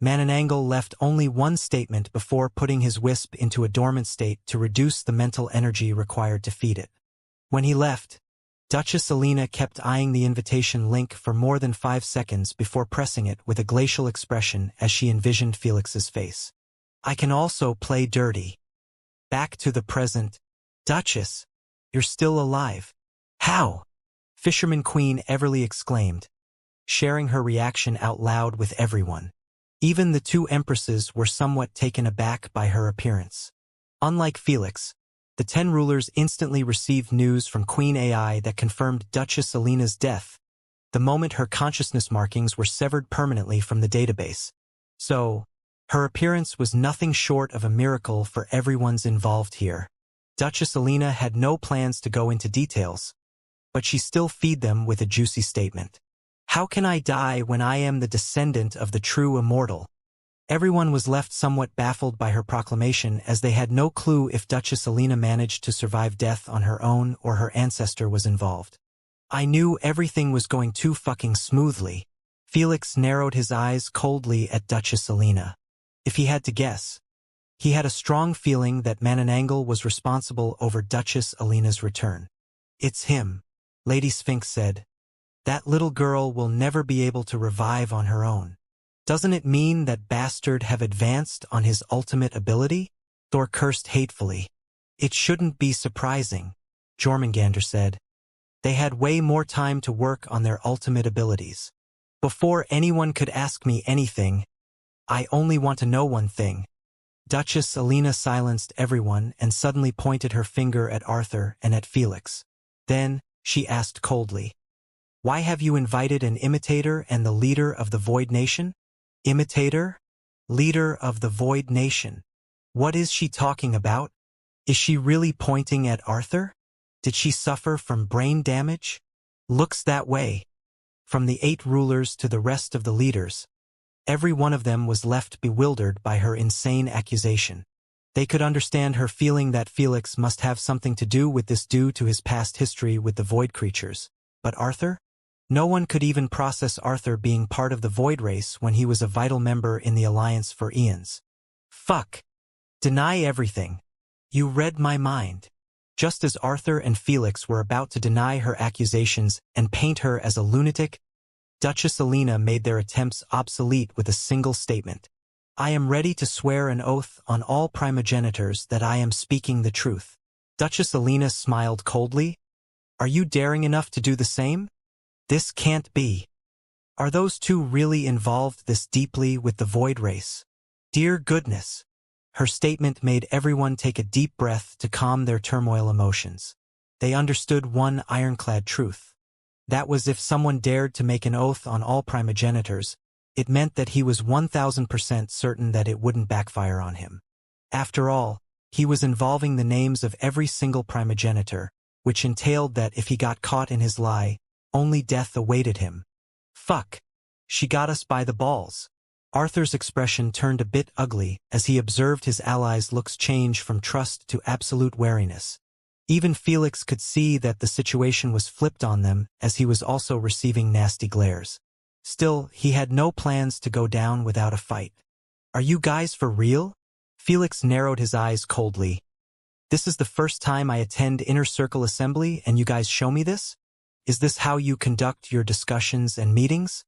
Mananangal left only one statement before putting his wisp into a dormant state to reduce the mental energy required to feed it. When he left, Duchess Alina kept eyeing the invitation link for more than 5 seconds before pressing it with a glacial expression as she envisioned Felix's face. I can also play dirty. Back to the present. Duchess, you're still alive. How? Fisherman Queen Everly exclaimed, sharing her reaction out loud with everyone. Even the 2 empresses were somewhat taken aback by her appearance. Unlike Felix, the 10 rulers instantly received news from Queen AI that confirmed Duchess Alina's death, the moment her consciousness markings were severed permanently from the database. So, her appearance was nothing short of a miracle for everyone's involved here. Duchess Alina had no plans to go into details, but she still fed them with a juicy statement. How can I die when I am the descendant of the true immortal? Everyone was left somewhat baffled by her proclamation as they had no clue if Duchess Alina managed to survive death on her own or her ancestor was involved. I knew everything was going too fucking smoothly. Felix narrowed his eyes coldly at Duchess Alina. If he had to guess, he had a strong feeling that Mananangal was responsible over Duchess Alina's return. It's him, Lady Sphinx said. That little girl will never be able to revive on her own. Doesn't it mean that bastard have advanced on his ultimate ability? Thor cursed hatefully. It shouldn't be surprising, Jormungandr said. They had way more time to work on their ultimate abilities. Before anyone could ask me anything, I only want to know one thing. Duchess Alina silenced everyone and suddenly pointed her finger at Arthur and at Felix. Then, she asked coldly, why have you invited an imitator and the leader of the Void Nation? Imitator? Leader of the Void Nation. What is she talking about? Is she really pointing at Arthur? Did she suffer from brain damage? Looks that way. From the 8 rulers to the rest of the leaders, every one of them was left bewildered by her insane accusation. They could understand her feeling that Felix must have something to do with this due to his past history with the Void creatures. But Arthur? No one could even process Arthur being part of the Void race when he was a vital member in the Alliance for eons. Fuck. Deny everything. You read my mind. Just as Arthur and Felix were about to deny her accusations and paint her as a lunatic, Duchess Alina made their attempts obsolete with a single statement. I am ready to swear an oath on all primogenitors that I am speaking the truth. Duchess Alina smiled coldly. Are you daring enough to do the same? This can't be. Are those 2 really involved this deeply with the Void race? Dear goodness. Her statement made everyone take a deep breath to calm their turmoil emotions. They understood one ironclad truth. That was if someone dared to make an oath on all primogenitors, It meant that he was 1000% certain that it wouldn't backfire on him. After all, he was involving the names of every single primogenitor, which entailed that if he got caught in his lie, only death awaited him. Fuck. She got us by the balls. Arthur's expression turned a bit ugly as he observed his allies' looks change from trust to absolute wariness. Even Felix could see that the situation was flipped on them as he was also receiving nasty glares. Still, he had no plans to go down without a fight. Are you guys for real? Felix narrowed his eyes coldly. This is the first time I attend Inner Circle Assembly and you guys show me this? Is this how you conduct your discussions and meetings?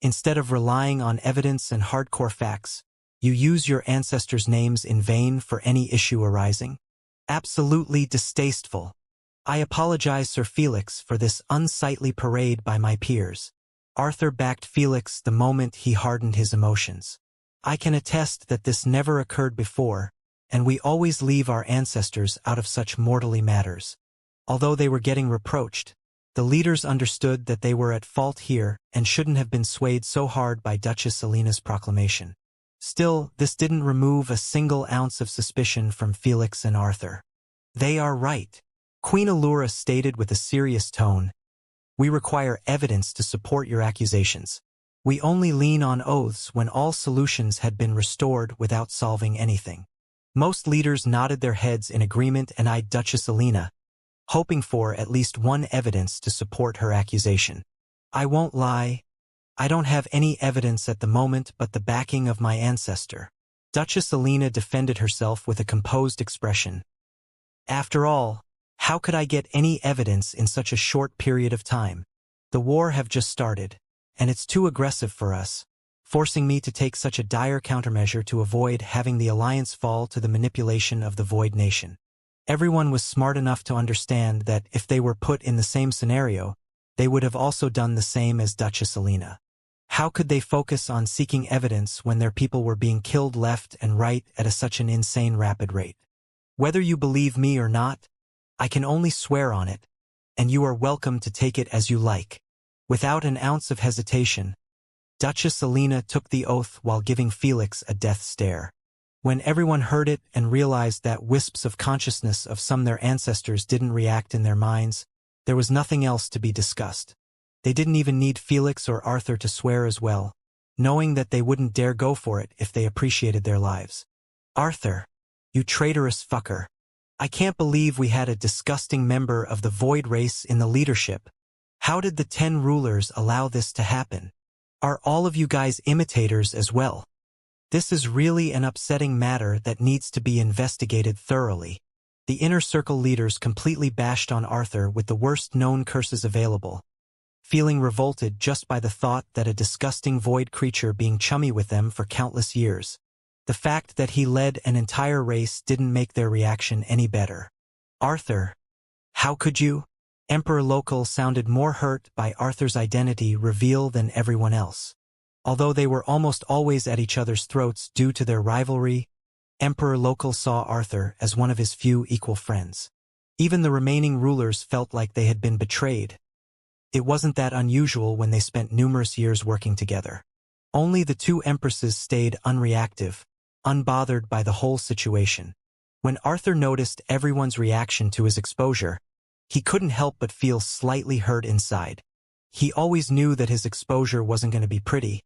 Instead of relying on evidence and hardcore facts, you use your ancestors' names in vain for any issue arising? Absolutely distasteful. I apologize, Sir Felix, for this unsightly parade by my peers. Arthur backed Felix the moment he hardened his emotions. I can attest that this never occurred before, and we always leave our ancestors out of such mortally matters. Although they were getting reproached, the leaders understood that they were at fault here and shouldn't have been swayed so hard by Duchess Alina's proclamation. Still, this didn't remove a single ounce of suspicion from Felix and Arthur. They are right. Queen Allura stated with a serious tone, we require evidence to support your accusations. We only lean on oaths when all solutions had been restored without solving anything. Most leaders nodded their heads in agreement and eyed Duchess Alina, hoping for at least one evidence to support her accusation. I won't lie. I don't have any evidence at the moment but the backing of my ancestor. Duchess Alina defended herself with a composed expression. After all, how could I get any evidence in such a short period of time? The war have just started, and it's too aggressive for us, forcing me to take such a dire countermeasure to avoid having the alliance fall to the manipulation of the Void Nation. Everyone was smart enough to understand that if they were put in the same scenario, they would have also done the same as Duchess Alina. How could they focus on seeking evidence when their people were being killed left and right at such an insane rapid rate? Whether you believe me or not, I can only swear on it, and you are welcome to take it as you like. Without an ounce of hesitation, Duchess Alina took the oath while giving Felix a death stare. When everyone heard it and realized that wisps of consciousness of some their ancestors didn't react in their minds, there was nothing else to be discussed. They didn't even need Felix or Arthur to swear as well, knowing that they wouldn't dare go for it if they appreciated their lives. Arthur, you traitorous fucker. I can't believe we had a disgusting member of the Void race in the leadership. How did the 10 rulers allow this to happen? Are all of you guys imitators as well? This is really an upsetting matter that needs to be investigated thoroughly. The Inner Circle leaders completely bashed on Arthur with the worst known curses available, feeling revolted just by the thought that a disgusting void creature being chummy with them for countless years. The fact that he led an entire race didn't make their reaction any better. Arthur, how could you? Emperor Local sounded more hurt by Arthur's identity reveal than everyone else. Although they were almost always at each other's throats due to their rivalry, Emperor Local saw Arthur as one of his few equal friends. Even the remaining rulers felt like they had been betrayed. It wasn't that unusual when they spent numerous years working together. Only the two empresses stayed unreactive, unbothered by the whole situation. When Arthur noticed everyone's reaction to his exposure, he couldn't help but feel slightly hurt inside. He always knew that his exposure wasn't going to be pretty,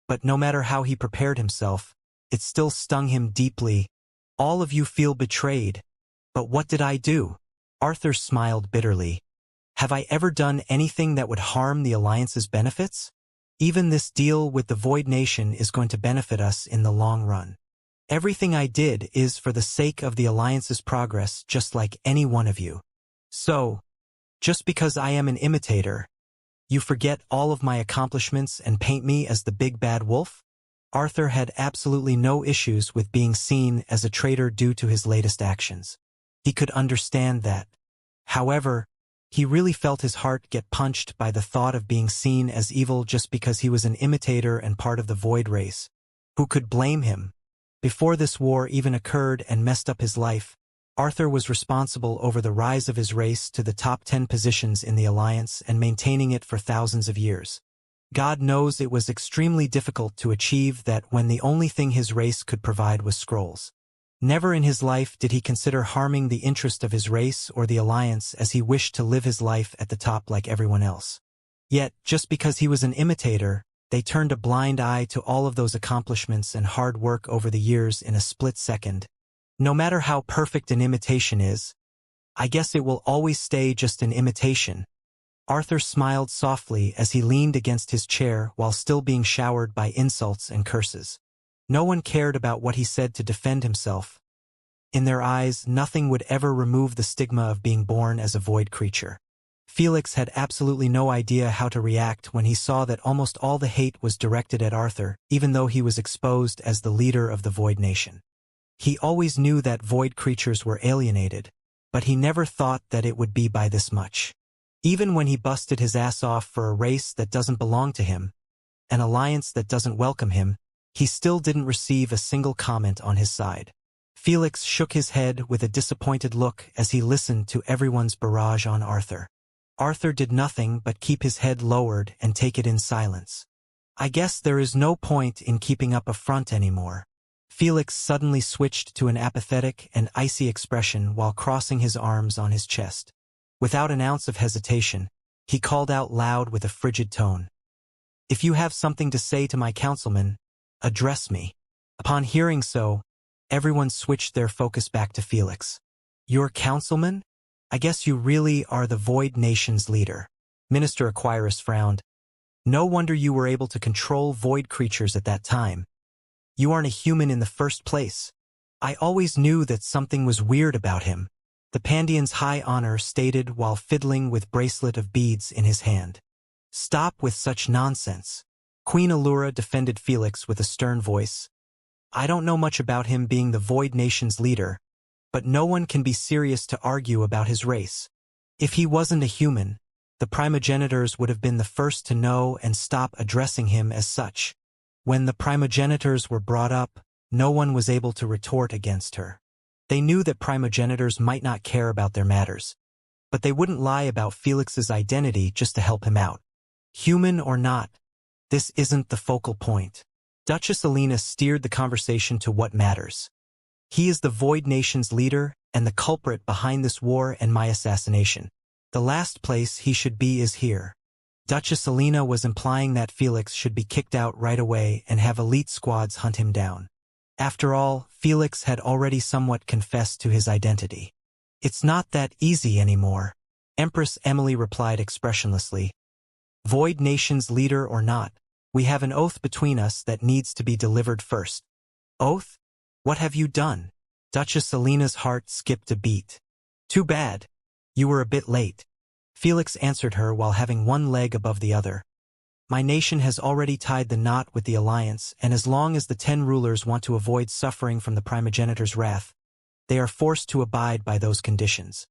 but no matter how he prepared himself, it still stung him deeply. All of you feel betrayed. But what did I do? Arthur smiled bitterly. Have I ever done anything that would harm the Alliance's benefits? Even this deal with the Void Nation is going to benefit us in the long run. Everything I did is for the sake of the Alliance's progress, just like any one of you. So, just because I am an imitator, you forget all of my accomplishments and paint me as the big bad wolf? Arthur had absolutely no issues with being seen as a traitor due to his latest actions. He could understand that. However, he really felt his heart get punched by the thought of being seen as evil just because he was an imitator and part of the Void race. Who could blame him? Before this war even occurred and messed up his life, Arthur was responsible over the rise of his race to the top 10 positions in the Alliance and maintaining it for thousands of years. God knows it was extremely difficult to achieve that when the only thing his race could provide was scrolls. Never in his life did he consider harming the interest of his race or the Alliance, as he wished to live his life at the top like everyone else. Yet, just because he was an imitator, they turned a blind eye to all of those accomplishments and hard work over the years in a split second. No matter how perfect an imitation is, I guess it will always stay just an imitation. Arthur smiled softly as he leaned against his chair while still being showered by insults and curses. No one cared about what he said to defend himself. In their eyes, nothing would ever remove the stigma of being born as a void creature. Felix had absolutely no idea how to react when he saw that almost all the hate was directed at Arthur, even though he was exposed as the leader of the Void Nation. He always knew that void creatures were alienated, but he never thought that it would be by this much. Even when he busted his ass off for a race that doesn't belong to him, an alliance that doesn't welcome him, he still didn't receive a single comment on his side. Felix shook his head with a disappointed look as he listened to everyone's barrage on Arthur. Arthur did nothing but keep his head lowered and take it in silence. I guess there is no point in keeping up a front anymore. Felix suddenly switched to an apathetic and icy expression while crossing his arms on his chest. Without an ounce of hesitation, he called out loud with a frigid tone. "If you have something to say to my councilman, address me." Upon hearing so, everyone switched their focus back to Felix. "Your councilman? I guess you really are the Void Nation's leader." Minister Aquirus frowned. "No wonder you were able to control void creatures at that time. You aren't a human in the first place. I always knew that something was weird about him," the Pandian's High Honor stated while fiddling with bracelet of beads in his hand. "Stop with such nonsense." Queen Allura defended Felix with a stern voice. "I don't know much about him being the Void Nation's leader, but no one can be serious to argue about his race. If he wasn't a human, the primogenitors would have been the first to know and stop addressing him as such. When the primogenitors were brought up, no one was able to retort against her. They knew that primogenitors might not care about their matters, but they wouldn't lie about Felix's identity just to help him out. Human or not, this isn't the focal point. Duchess Alina steered the conversation to what matters. He is the Void Nation's leader and the culprit behind this war and my assassination. The last place he should be is here. Duchess Alina was implying that Felix should be kicked out right away and have elite squads hunt him down. After all, Felix had already somewhat confessed to his identity. "It's not that easy anymore," Empress Emily replied expressionlessly. "Void Nation's leader or not, we have an oath between us that needs to be delivered first." "Oath? What have you done?" Duchess Alina's heart skipped a beat. "Too bad. You were a bit late." Felix answered her while having one leg above the other. "My nation has already tied the knot with the Alliance, and as long as the 10 rulers want to avoid suffering from the primogenitor's wrath, they are forced to abide by those conditions."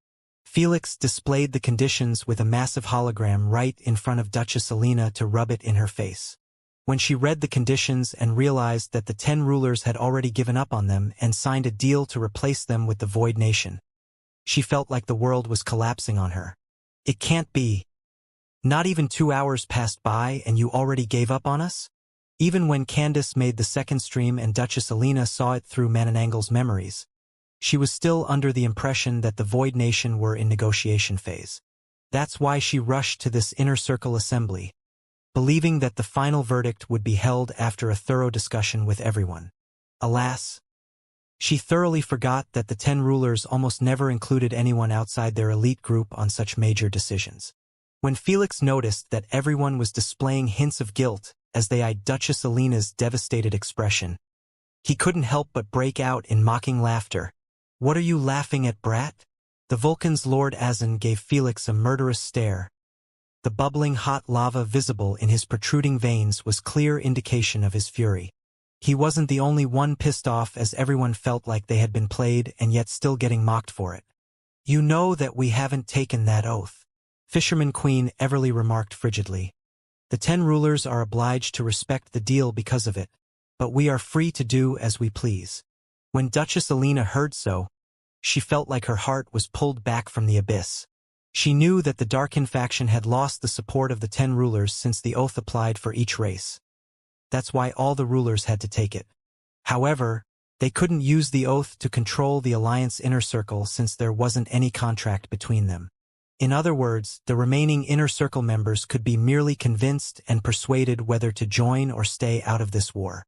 Felix displayed the conditions with a massive hologram right in front of Duchess Alina to rub it in her face. When she read the conditions and realized that the 10 rulers had already given up on them and signed a deal to replace them with the Void Nation, she felt like the world was collapsing on her. "It can't be. Not even 2 hours passed by and you already gave up on us?" Even when Candace made the second stream and Duchess Alina saw it through Mananangle's memories, she was still under the impression that the Void Nation were in negotiation phase. That's why she rushed to this inner circle assembly, believing that the final verdict would be held after a thorough discussion with everyone. Alas, she thoroughly forgot that the 10 rulers almost never included anyone outside their elite group on such major decisions. When Felix noticed that everyone was displaying hints of guilt as they eyed Duchess Alina's devastated expression, he couldn't help but break out in mocking laughter. "What are you laughing at, brat?" The Vulcan's Lord Azan gave Felix a murderous stare. The bubbling hot lava visible in his protruding veins was clear indication of his fury. He wasn't the only one pissed off, as everyone felt like they had been played and yet still getting mocked for it. "You know that we haven't taken that oath," Fisherman Queen Everly remarked frigidly. "The 10 rulers are obliged to respect the deal because of it, but we are free to do as we please." When Duchess Alina heard so, she felt like her heart was pulled back from the abyss. She knew that the Darkin faction had lost the support of the 10 rulers since the oath applied for each race. That's why all the rulers had to take it. However, they couldn't use the oath to control the Alliance inner circle since there wasn't any contract between them. In other words, the remaining inner circle members could be merely convinced and persuaded whether to join or stay out of this war.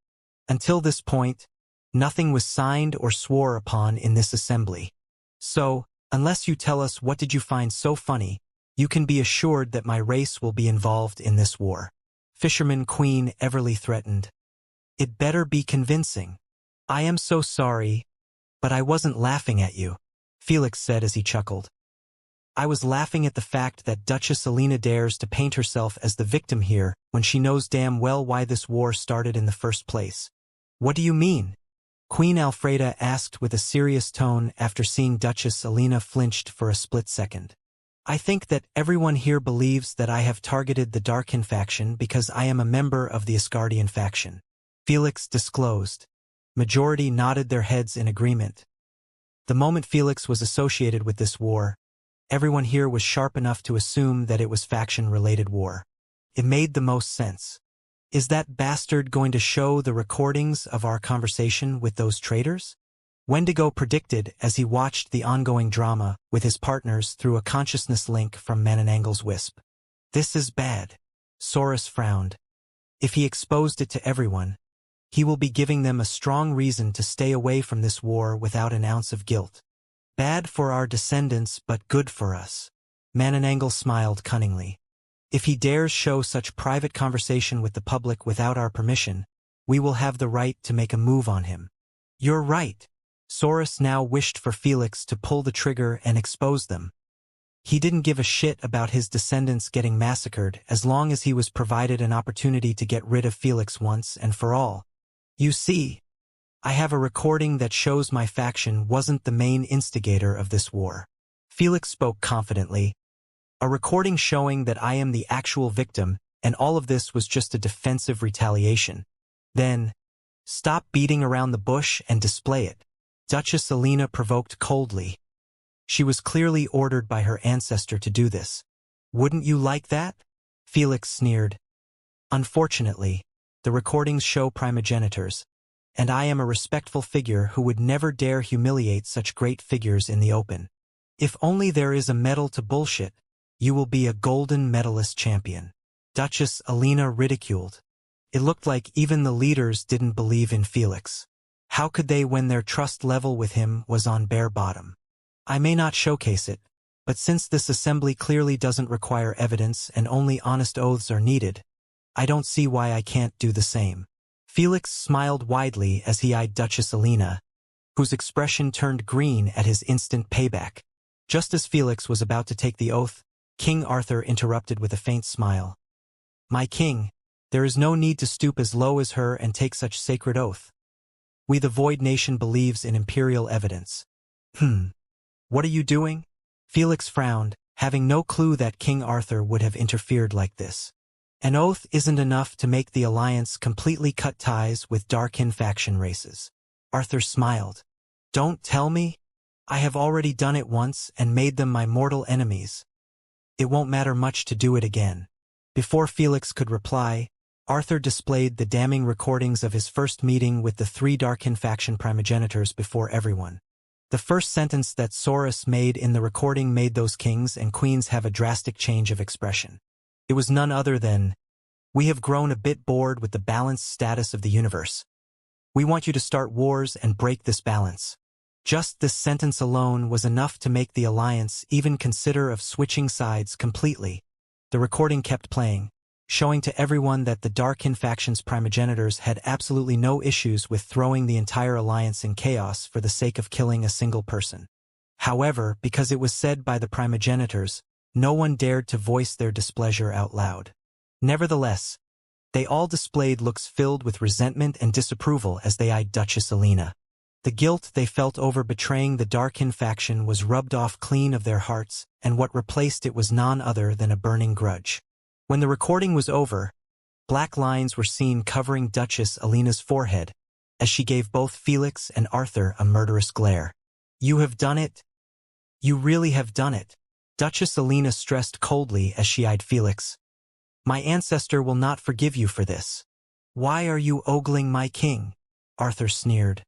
Until this point, nothing was signed or swore upon in this assembly. So, unless you tell us what did you find so funny, you can be assured that my race will be involved in this war. Fisherman Queen Everly threatened. It better be convincing. I am so sorry, but I wasn't laughing at you, Felix said as he chuckled. I was laughing at the fact that Duchess Alina dares to paint herself as the victim here when she knows damn well why this war started in the first place. What do you mean? Queen Alfreda asked with a serious tone after seeing Duchess Alina flinched for a split second. I think that everyone here believes that I have targeted the Darkin faction because I am a member of the Asgardian faction, Felix disclosed. Majority nodded their heads in agreement. The moment Felix was associated with this war, everyone here was sharp enough to assume that it was faction-related war. It made the most sense. Is that bastard going to show the recordings of our conversation with those traitors? Wendigo predicted as he watched the ongoing drama with his partners through a consciousness link from Mananangle's wisp. This is bad. Saurus frowned. If he exposed it to everyone, he will be giving them a strong reason to stay away from this war without an ounce of guilt. Bad for our descendants, but good for us. Mananangle smiled cunningly. If he dares show such private conversation with the public without our permission, we will have the right to make a move on him. You're right. Saurus now wished for Felix to pull the trigger and expose them. He didn't give a shit about his descendants getting massacred as long as he was provided an opportunity to get rid of Felix once and for all. You see, I have a recording that shows my faction wasn't the main instigator of this war. Felix spoke confidently. A recording showing that I am the actual victim, and all of this was just a defensive retaliation. Then, stop beating around the bush and display it. Duchess Alina provoked coldly. She was clearly ordered by her ancestor to do this. Wouldn't you like that? Felix sneered. Unfortunately, the recordings show primogenitors, and I am a respectful figure who would never dare humiliate such great figures in the open. If only there is a medal to bullshit, you will be a golden medalist champion. Duchess Alina ridiculed. It looked like even the leaders didn't believe in Felix. How could they when their trust level with him was on bare bottom? I may not showcase it, but since this assembly clearly doesn't require evidence and only honest oaths are needed, I don't see why I can't do the same. Felix smiled widely as he eyed Duchess Alina, whose expression turned green at his instant payback. Just as Felix was about to take the oath, King Arthur interrupted with a faint smile. My king, there is no need to stoop as low as her and take such sacred oath. We the Void Nation believes in imperial evidence. What are you doing? Felix frowned, having no clue that King Arthur would have interfered like this. An oath isn't enough to make the Alliance completely cut ties with Darkin faction races. Arthur smiled. Don't tell me? I have already done it once and made them my mortal enemies. It won't matter much to do it again. Before Felix could reply, Arthur displayed the damning recordings of his first meeting with the 3 Darkin faction primogenitors before everyone. The first sentence that Saurus made in the recording made those kings and queens have a drastic change of expression. It was none other than, we have grown a bit bored with the balanced status of the universe. We want you to start wars and break this balance. Just this sentence alone was enough to make the Alliance even consider of switching sides completely. The recording kept playing, showing to everyone that the Darkin faction's primogenitors had absolutely no issues with throwing the entire Alliance in chaos for the sake of killing a single person. However, because it was said by the primogenitors, no one dared to voice their displeasure out loud. Nevertheless, they all displayed looks filled with resentment and disapproval as they eyed Duchess Alina. The guilt they felt over betraying the Darkin faction was rubbed off clean of their hearts, and what replaced it was none other than a burning grudge. When the recording was over, black lines were seen covering Duchess Alina's forehead, as she gave both Felix and Arthur a murderous glare. You have done it. You really have done it. Duchess Alina stressed coldly as she eyed Felix. My ancestor will not forgive you for this. Why are you ogling my king? Arthur sneered.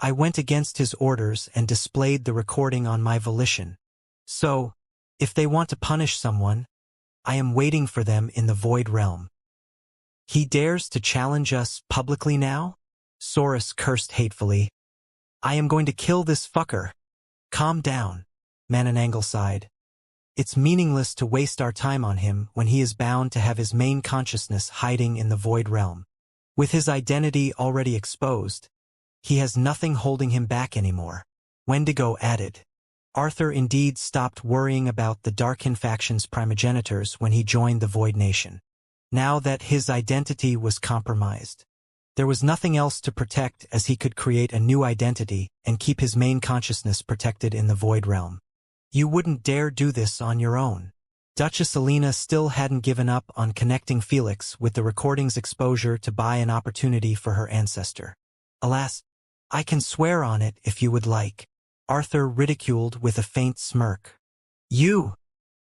I went against his orders and displayed the recording on my volition. So, if they want to punish someone, I am waiting for them in the Void Realm. He dares to challenge us publicly now? Saurus cursed hatefully. I am going to kill this fucker. Calm down, Mananangal sighed. It's meaningless to waste our time on him when he is bound to have his main consciousness hiding in the Void Realm. With his identity already exposed, he has nothing holding him back anymore. Wendigo added. Arthur indeed stopped worrying about the Darkin faction's primogenitors when he joined the Void Nation. Now that his identity was compromised, there was nothing else to protect as he could create a new identity and keep his main consciousness protected in the Void Realm. You wouldn't dare do this on your own. Duchess Alina still hadn't given up on connecting Felix with the recording's exposure to buy an opportunity for her ancestor. Alas, I can swear on it if you would like. Arthur ridiculed with a faint smirk. You!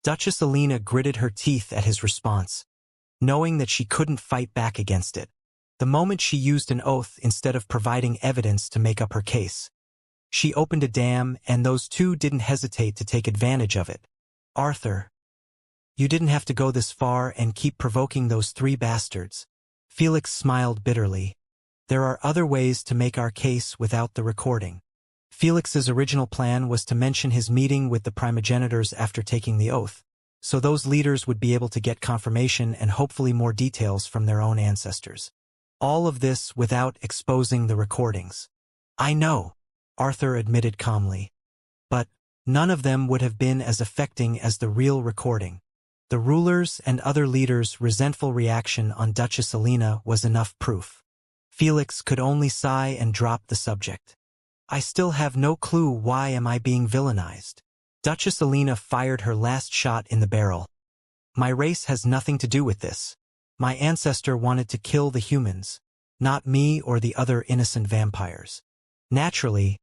Duchess Alina gritted her teeth at his response, knowing that she couldn't fight back against it. The moment she used an oath instead of providing evidence to make up her case. She opened a dam, and those two didn't hesitate to take advantage of it. Arthur, you didn't have to go this far and keep provoking those three bastards. Felix smiled bitterly. There are other ways to make our case without the recording. Felix's original plan was to mention his meeting with the primogenitors after taking the oath, so those leaders would be able to get confirmation and hopefully more details from their own ancestors. All of this without exposing the recordings. I know, Arthur admitted calmly. But none of them would have been as affecting as the real recording. The rulers and other leaders' resentful reaction on Duchess Alina was enough proof. Felix could only sigh and drop the subject. I still have no clue why am I being villainized. Duchess Alina fired her last shot in the barrel. My race has nothing to do with this. My ancestor wanted to kill the humans, not me or the other innocent vampires. Naturally,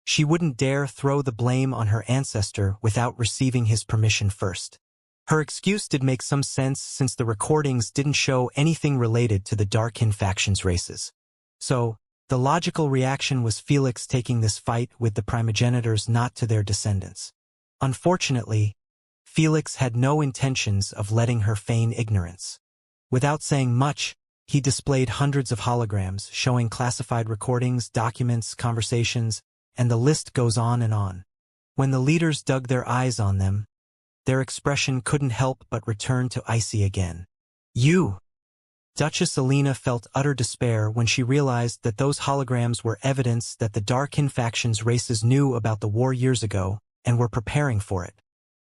she wouldn't dare throw the blame on her ancestor without receiving his permission first. Her excuse did make some sense since the recordings didn't show anything related to the Darkin faction's races. So, the logical reaction was Felix taking this fight with the primogenitors, not to their descendants. Unfortunately, Felix had no intentions of letting her feign ignorance. Without saying much, he displayed hundreds of holograms showing classified recordings, documents, conversations, and the list goes on and on. When the leaders dug their eyes on them, their expression couldn't help but return to icy again. You! Duchess Alina felt utter despair when she realized that those holograms were evidence that the Darkin faction's races knew about the war years ago and were preparing for it.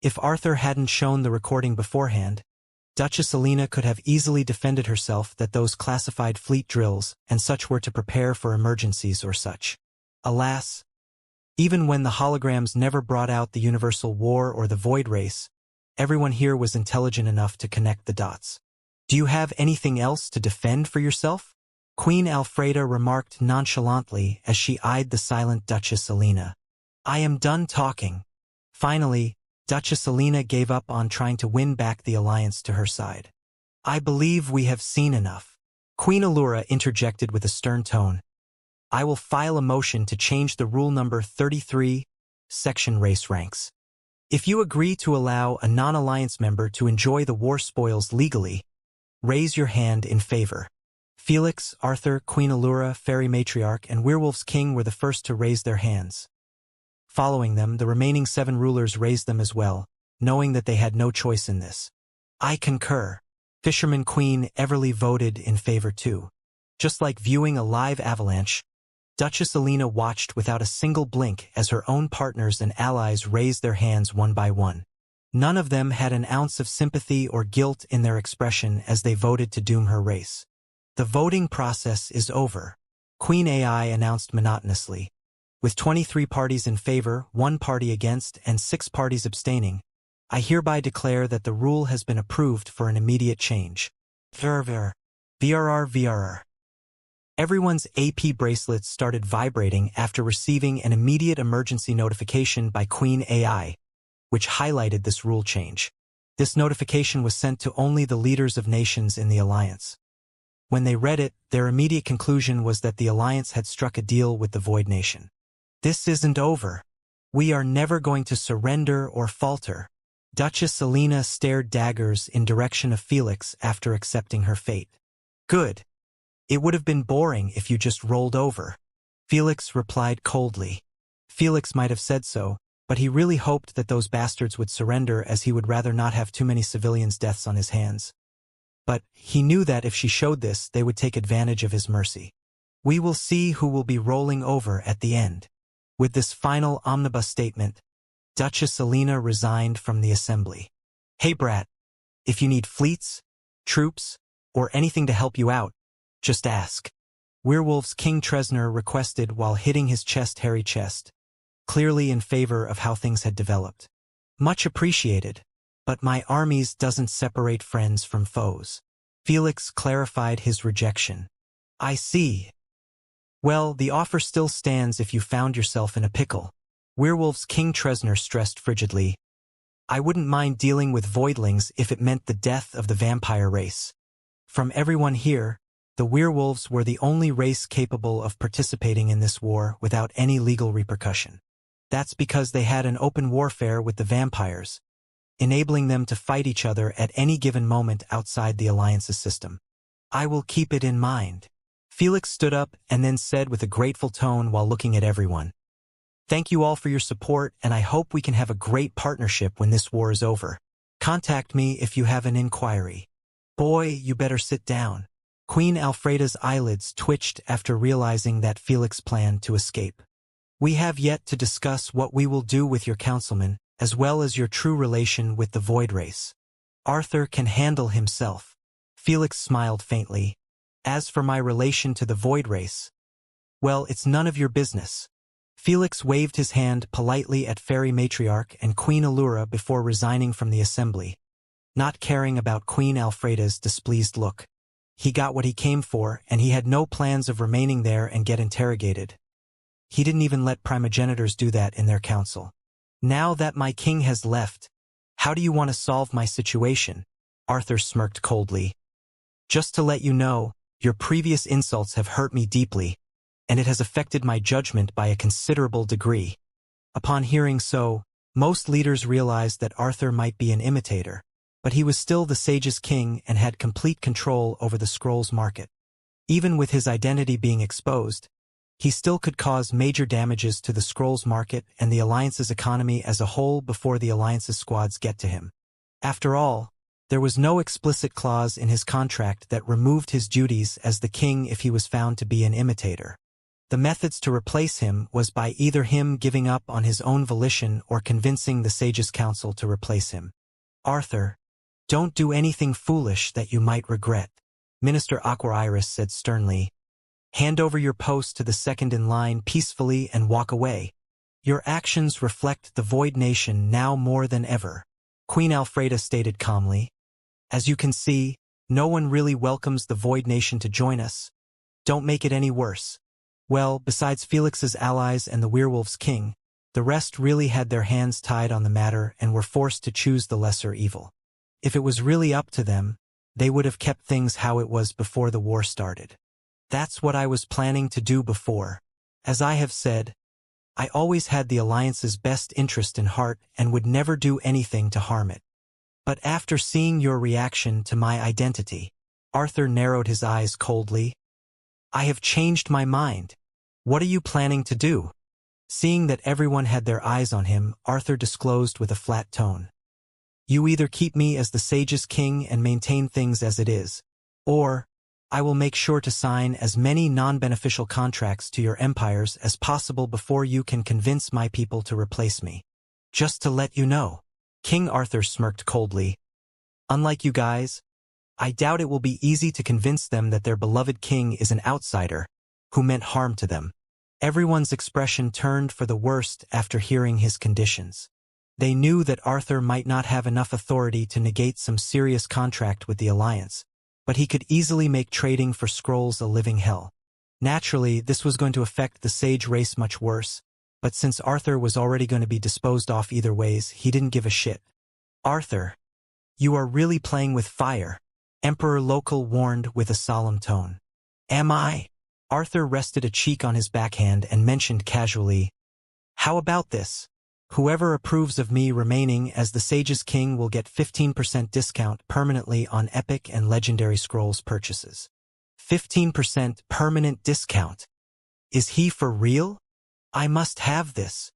If Arthur hadn't shown the recording beforehand, Duchess Alina could have easily defended herself that those classified fleet drills and such were to prepare for emergencies or such. Alas, even when the holograms never brought out the universal war or the void race, everyone here was intelligent enough to connect the dots. Do you have anything else to defend for yourself? Queen Alfreda remarked nonchalantly as she eyed the silent Duchess Alina. I am done talking. Finally, Duchess Alina gave up on trying to win back the alliance to her side. I believe we have seen enough. Queen Allura interjected with a stern tone. I will file a motion to change the rule number 33, section race ranks. If you agree to allow a non-alliance member to enjoy the war spoils legally, raise your hand in favor. Felix, Arthur, Queen Allura, Fairy Matriarch, and Werewolf's King were the first to raise their hands. Following them, the remaining 7 rulers raised them as well, knowing that they had no choice in this. I concur. Fisherman Queen Everly voted in favor too. Just like viewing a live avalanche, Duchess Alina watched without a single blink as her own partners and allies raised their hands one by one. None of them had an ounce of sympathy or guilt in their expression as they voted to doom her race. The voting process is over, Queen AI announced monotonously. With 23 parties in favor, 1 party against, and 6 parties abstaining, I hereby declare that the rule has been approved for an immediate change. VRR. VRR. Everyone's AP bracelets started vibrating after receiving an immediate emergency notification by Queen AI. which highlighted this rule change. This notification was sent to only the leaders of nations in the alliance. When they read it, their immediate conclusion was that the alliance had struck a deal with the Void Nation. This isn't over. We are never going to surrender or falter. Duchess Selena stared daggers in direction of Felix after accepting her fate. Good. It would have been boring if you just rolled over. Felix replied coldly. Felix might have said so, but he really hoped that those bastards would surrender, as he would rather not have too many civilians' deaths on his hands. But he knew that if she showed this, they would take advantage of his mercy. We will see who will be rolling over at the end. With this final omnibus statement, Duchess Selena resigned from the assembly. Hey brat, if you need fleets, troops, or anything to help you out, just ask. Werewolf's King Tresner requested while hitting his hairy chest, clearly in favor of how things had developed. Much appreciated, but my armies doesn't separate friends from foes. Felix clarified his rejection. I see. Well, the offer still stands if you found yourself in a pickle. Werewolf's King Tresner stressed frigidly. I wouldn't mind dealing with voidlings if it meant the death of the vampire race. From everyone here, the werewolves were the only race capable of participating in this war without any legal repercussion. That's because they had an open warfare with the vampires, enabling them to fight each other at any given moment outside the Alliance's system. I will keep it in mind. Felix stood up and then said with a grateful tone while looking at everyone. Thank you all for your support, and I hope we can have a great partnership when this war is over. Contact me if you have an inquiry. Boy, you better sit down. Queen Alfreda's eyelids twitched after realizing that Felix planned to escape. We have yet to discuss what we will do with your councilman, as well as your true relation with the Void Race. Arthur can handle himself. Felix smiled faintly. As for my relation to the Void Race, well, it's none of your business. Felix waved his hand politely at Fairy Matriarch and Queen Allura before resigning from the assembly, not caring about Queen Alfreda's displeased look. He got what he came for, and he had no plans of remaining there and get interrogated. He didn't even let primogenitors do that in their council. Now that my king has left, how do you want to solve my situation? Arthur smirked coldly. Just to let you know, your previous insults have hurt me deeply, and it has affected my judgment by a considerable degree. Upon hearing so, most leaders realized that Arthur might be an imitator, but he was still the Sage's king and had complete control over the scrolls market. Even with his identity being exposed, he still could cause major damages to the scrolls market and the Alliance's economy as a whole before the Alliance's squads get to him. After all, there was no explicit clause in his contract that removed his duties as the king if he was found to be an imitator. The methods to replace him was by either him giving up on his own volition or convincing the Sage's Council to replace him. Arthur, don't do anything foolish that you might regret, Minister Aqua Iris said sternly. Hand over your post to the second in line peacefully and walk away. Your actions reflect the Void Nation now more than ever, Queen Alfreda stated calmly. As you can see, no one really welcomes the Void Nation to join us. Don't make it any worse. Well, besides Felix's allies and the Werewolf's King, the rest really had their hands tied on the matter and were forced to choose the lesser evil. If it was really up to them, they would have kept things how it was before the war started. That's what I was planning to do before. As I have said, I always had the Alliance's best interest in heart and would never do anything to harm it. But after seeing your reaction to my identity, Arthur narrowed his eyes coldly. I have changed my mind. What are you planning to do? Seeing that everyone had their eyes on him, Arthur disclosed with a flat tone. You either keep me as the Sage's king and maintain things as it is, or I will make sure to sign as many non-beneficial contracts to your empires as possible before you can convince my people to replace me. Just to let you know. King Arthur smirked coldly. Unlike you guys, I doubt it will be easy to convince them that their beloved king is an outsider who meant harm to them. Everyone's expression turned for the worst after hearing his conditions. They knew that Arthur might not have enough authority to negate some serious contract with the Alliance, but he could easily make trading for scrolls a living hell. Naturally, this was going to affect the Sage race much worse, But since Arthur was already going to be disposed off either ways, he didn't give a shit. "Arthur, you are really playing with fire," Emperor Local warned with a solemn tone. "Am I?" Arthur rested a cheek on his backhand and mentioned casually, "How about this? Whoever approves of me remaining as the Sage's King will get 15% discount permanently on epic and legendary scrolls purchases." 15% permanent discount. Is he for real? I must have this.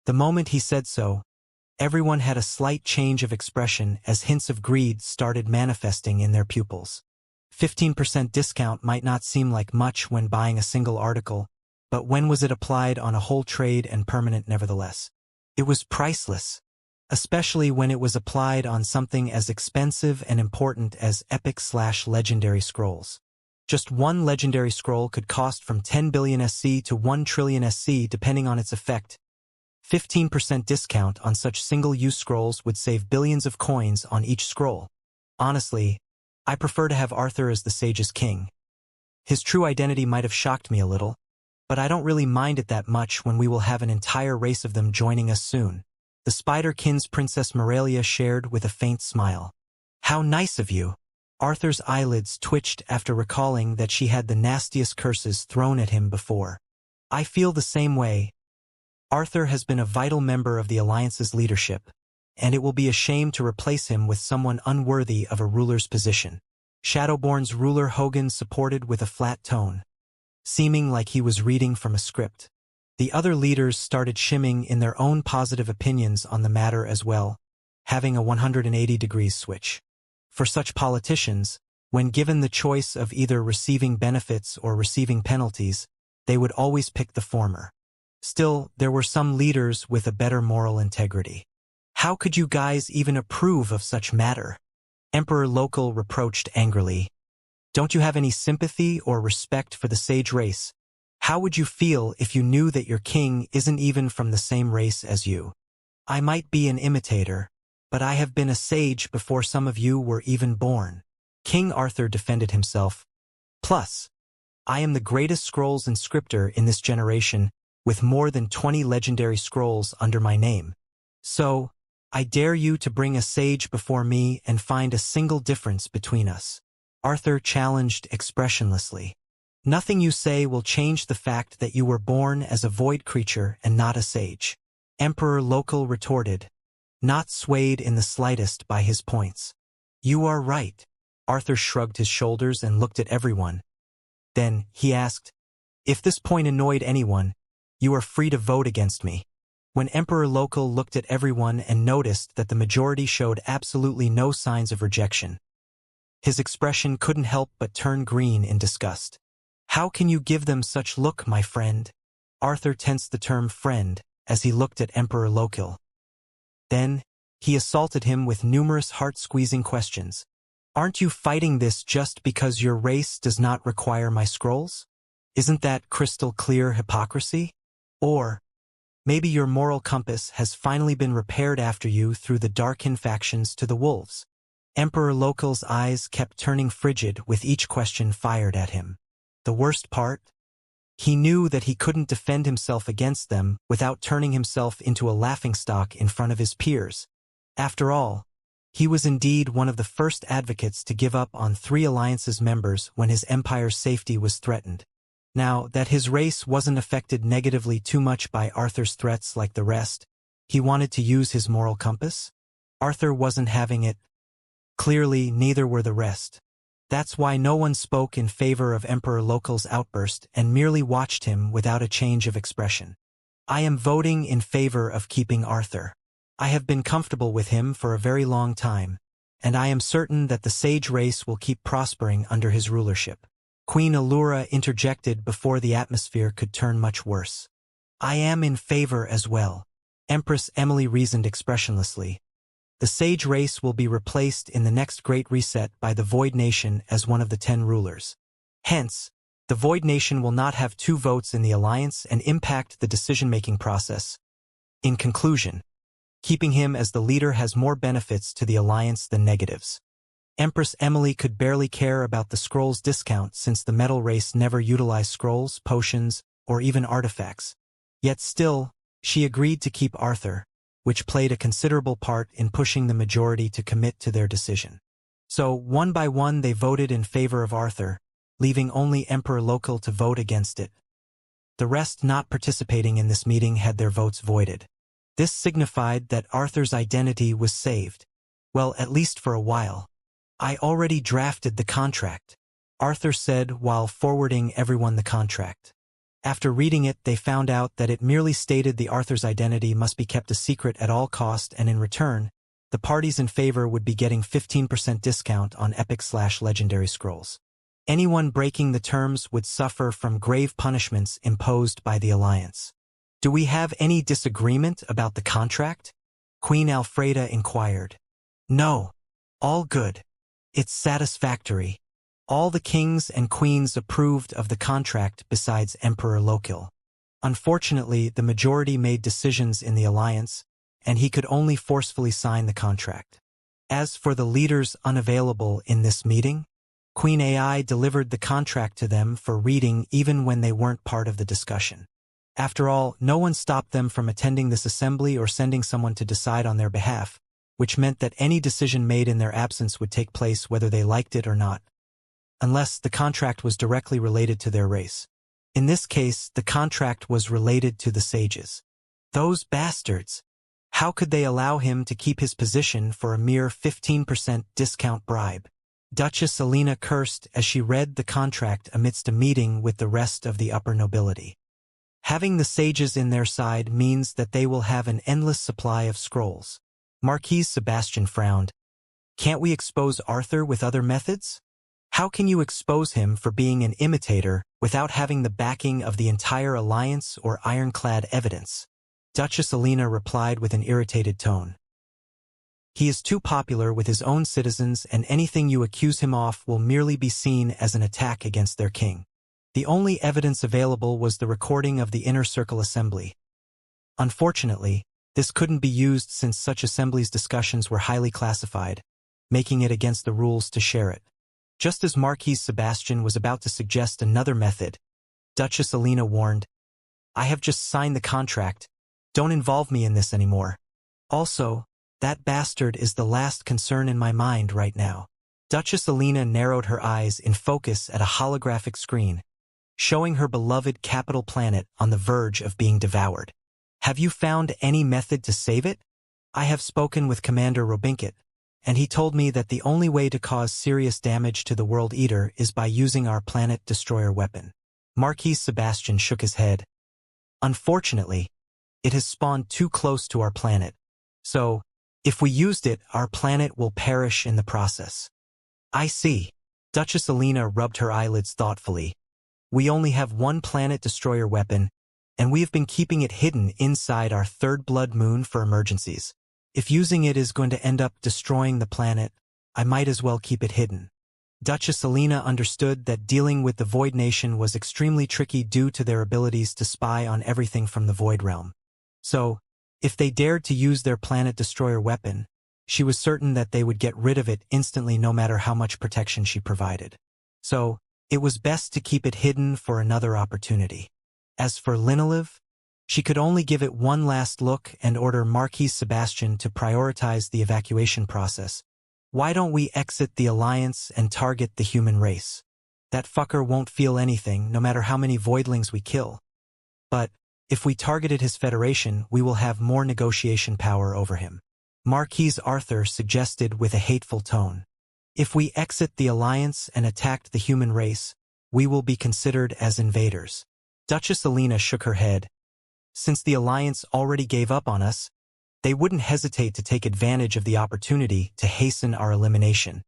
The moment he said so, everyone had a slight change of expression as hints of greed started manifesting in their pupils. 15% discount might not seem like much when buying a single article, but when was it applied on a whole trade and permanent nevertheless? It was priceless, especially when it was applied on something as expensive and important as epic/legendary scrolls. Just one legendary scroll could cost from 10 billion SC to 1 trillion SC depending on its effect. 15% discount on such single-use scrolls would save billions of coins on each scroll. Honestly, I prefer to have Arthur as the Sage's King. His true identity might have shocked me a little, but I don't really mind it that much when we will have an entire race of them joining us soon. The Spider-Kin's Princess Moralia shared with a faint smile. "How nice of you." Arthur's eyelids twitched after recalling that she had the nastiest curses thrown at him before. "I feel the same way. Arthur has been a vital member of the Alliance's leadership, and it will be a shame to replace him with someone unworthy of a ruler's position." Shadowborn's ruler Hogan supported with a flat tone, seeming like he was reading from a script. The other leaders started shimming in their own positive opinions on the matter as well, having a 180 degrees switch. For such politicians, when given the choice of either receiving benefits or receiving penalties, they would always pick the former. Still, there were some leaders with a better moral integrity. "How could you guys even approve of such matter?" Emperor Local reproached angrily. "Don't you have any sympathy or respect for the sage race? How would you feel if you knew that your king isn't even from the same race as you? I might be an imitator, but I have been a sage before some of you were even born." King Arthur defended himself. "Plus, I am the greatest scrolls inscriptor in this generation, with more than 20 legendary scrolls under my name. So, I dare you to bring a sage before me and find a single difference between us." Arthur challenged expressionlessly. "Nothing you say will change the fact that you were born as a void creature and not a sage." Emperor Local retorted, not swayed in the slightest by his points. "You are right." Arthur shrugged his shoulders and looked at everyone. Then, he asked, "If this point annoyed anyone, you are free to vote against me." When Emperor Local looked at everyone and noticed that the majority showed absolutely no signs of rejection, his expression couldn't help but turn green in disgust. "How can you give them such look, my friend?" Arthur tensed the term friend as he looked at Emperor Local. Then, he assaulted him with numerous heart-squeezing questions. "Aren't you fighting this just because your race does not require my scrolls? Isn't that crystal clear hypocrisy? Or, maybe your moral compass has finally been repaired after you through the Darkin factions to the wolves." Emperor Local's eyes kept turning frigid with each question fired at him. The worst part? He knew that he couldn't defend himself against them without turning himself into a laughingstock in front of his peers. After all, he was indeed one of the first advocates to give up on 3 Alliance's members when his empire's safety was threatened. Now that his race wasn't affected negatively too much by Arthur's threats like the rest, he wanted to use his moral compass. Arthur wasn't having it. Clearly, neither were the rest. That's why no one spoke in favor of Emperor Local's outburst and merely watched him without a change of expression. "I am voting in favor of keeping Arthur. I have been comfortable with him for a very long time, and I am certain that the sage race will keep prospering under his rulership." Queen Allura interjected before the atmosphere could turn much worse. "I am in favor as well," Empress Emily reasoned expressionlessly. "The sage race will be replaced in the next Great Reset by the Void Nation as one of the 10 rulers. Hence, the Void Nation will not have 2 votes in the Alliance and impact the decision-making process. In conclusion, keeping him as the leader has more benefits to the Alliance than negatives." Empress Emily could barely care about the scrolls discount since the metal race never utilized scrolls, potions, or even artifacts. Yet still, She agreed to keep Arthur, which played a considerable part in pushing the majority to commit to their decision. So, one by one they voted in favor of Arthur, leaving only Emperor Local to vote against it. The rest not participating in this meeting had their votes voided. This signified that Arthur's identity was saved. Well, at least for a while. I already drafted the contract, Arthur said while forwarding everyone the contract. After reading it, they found out that it merely stated the Arthur's identity must be kept a secret at all cost, and in return, the parties in favor would be getting 15% discount on epic/legendary scrolls. Anyone breaking the terms would suffer from grave punishments imposed by the Alliance. Do we have any disagreement about the contract? Queen Alfreda inquired. No. All good. It's satisfactory. All the kings and queens approved of the contract besides Emperor Lokil. Unfortunately, the majority made decisions in the Alliance, and he could only forcefully sign the contract. As for the leaders unavailable in this meeting, Queen AI delivered the contract to them for reading even when they weren't part of the discussion. After all, no one stopped them from attending this assembly or sending someone to decide on their behalf, which meant that any decision made in their absence would take place whether they liked it or not, unless the contract was directly related to their race. In this case, the contract was related to the sages. Those bastards! How could they allow him to keep his position for a mere 15% discount bribe? Duchess Alina cursed as she read the contract amidst a meeting with the rest of the upper nobility. Having the sages in their side means that they will have an endless supply of scrolls. Marquis Sebastian frowned. Can't we expose Arthur with other methods? How can you expose him for being an imitator without having the backing of the entire Alliance or ironclad evidence? Duchess Alina replied with an irritated tone. He is too popular with his own citizens, and anything you accuse him of will merely be seen as an attack against their king. The only evidence available was the recording of the Inner Circle Assembly. Unfortunately, this couldn't be used since such assemblies' discussions were highly classified, making it against the rules to share it. Just as Marquis Sebastian was about to suggest another method, Duchess Alina warned, I have just signed the contract. Don't involve me in this anymore. Also, that bastard is the last concern in my mind right now. Duchess Alina narrowed her eyes in focus at a holographic screen, showing her beloved capital planet on the verge of being devoured. Have you found any method to save it? I have spoken with Commander Robinket, and he told me that the only way to cause serious damage to the World Eater is by using our planet destroyer weapon. Marquis Sebastian shook his head. Unfortunately, it has spawned too close to our planet. So, if we used it, our planet will perish in the process. I see. Duchess Alina rubbed her eyelids thoughtfully. We only have one planet destroyer weapon, and we have been keeping it hidden inside our third blood moon for emergencies. If using it is going to end up destroying the planet, I might as well keep it hidden. Duchess Alina understood that dealing with the Void Nation was extremely tricky due to their abilities to spy on everything from the Void Realm. So, if they dared to use their planet destroyer weapon, she was certain that they would get rid of it instantly no matter how much protection she provided. So, it was best to keep it hidden for another opportunity. As for Linolive, she could only give it one last look and order Marquis Sebastian to prioritize the evacuation process. Why don't we exit the Alliance and target the human race? That fucker won't feel anything no matter how many voidlings we kill. But, if we targeted his Federation, we will have more negotiation power over him. Marquis Arthur suggested with a hateful tone. If we exit the Alliance and attack the human race, we will be considered as invaders. Duchess Alina shook her head. Since the Alliance already gave up on us, they wouldn't hesitate to take advantage of the opportunity to hasten our elimination.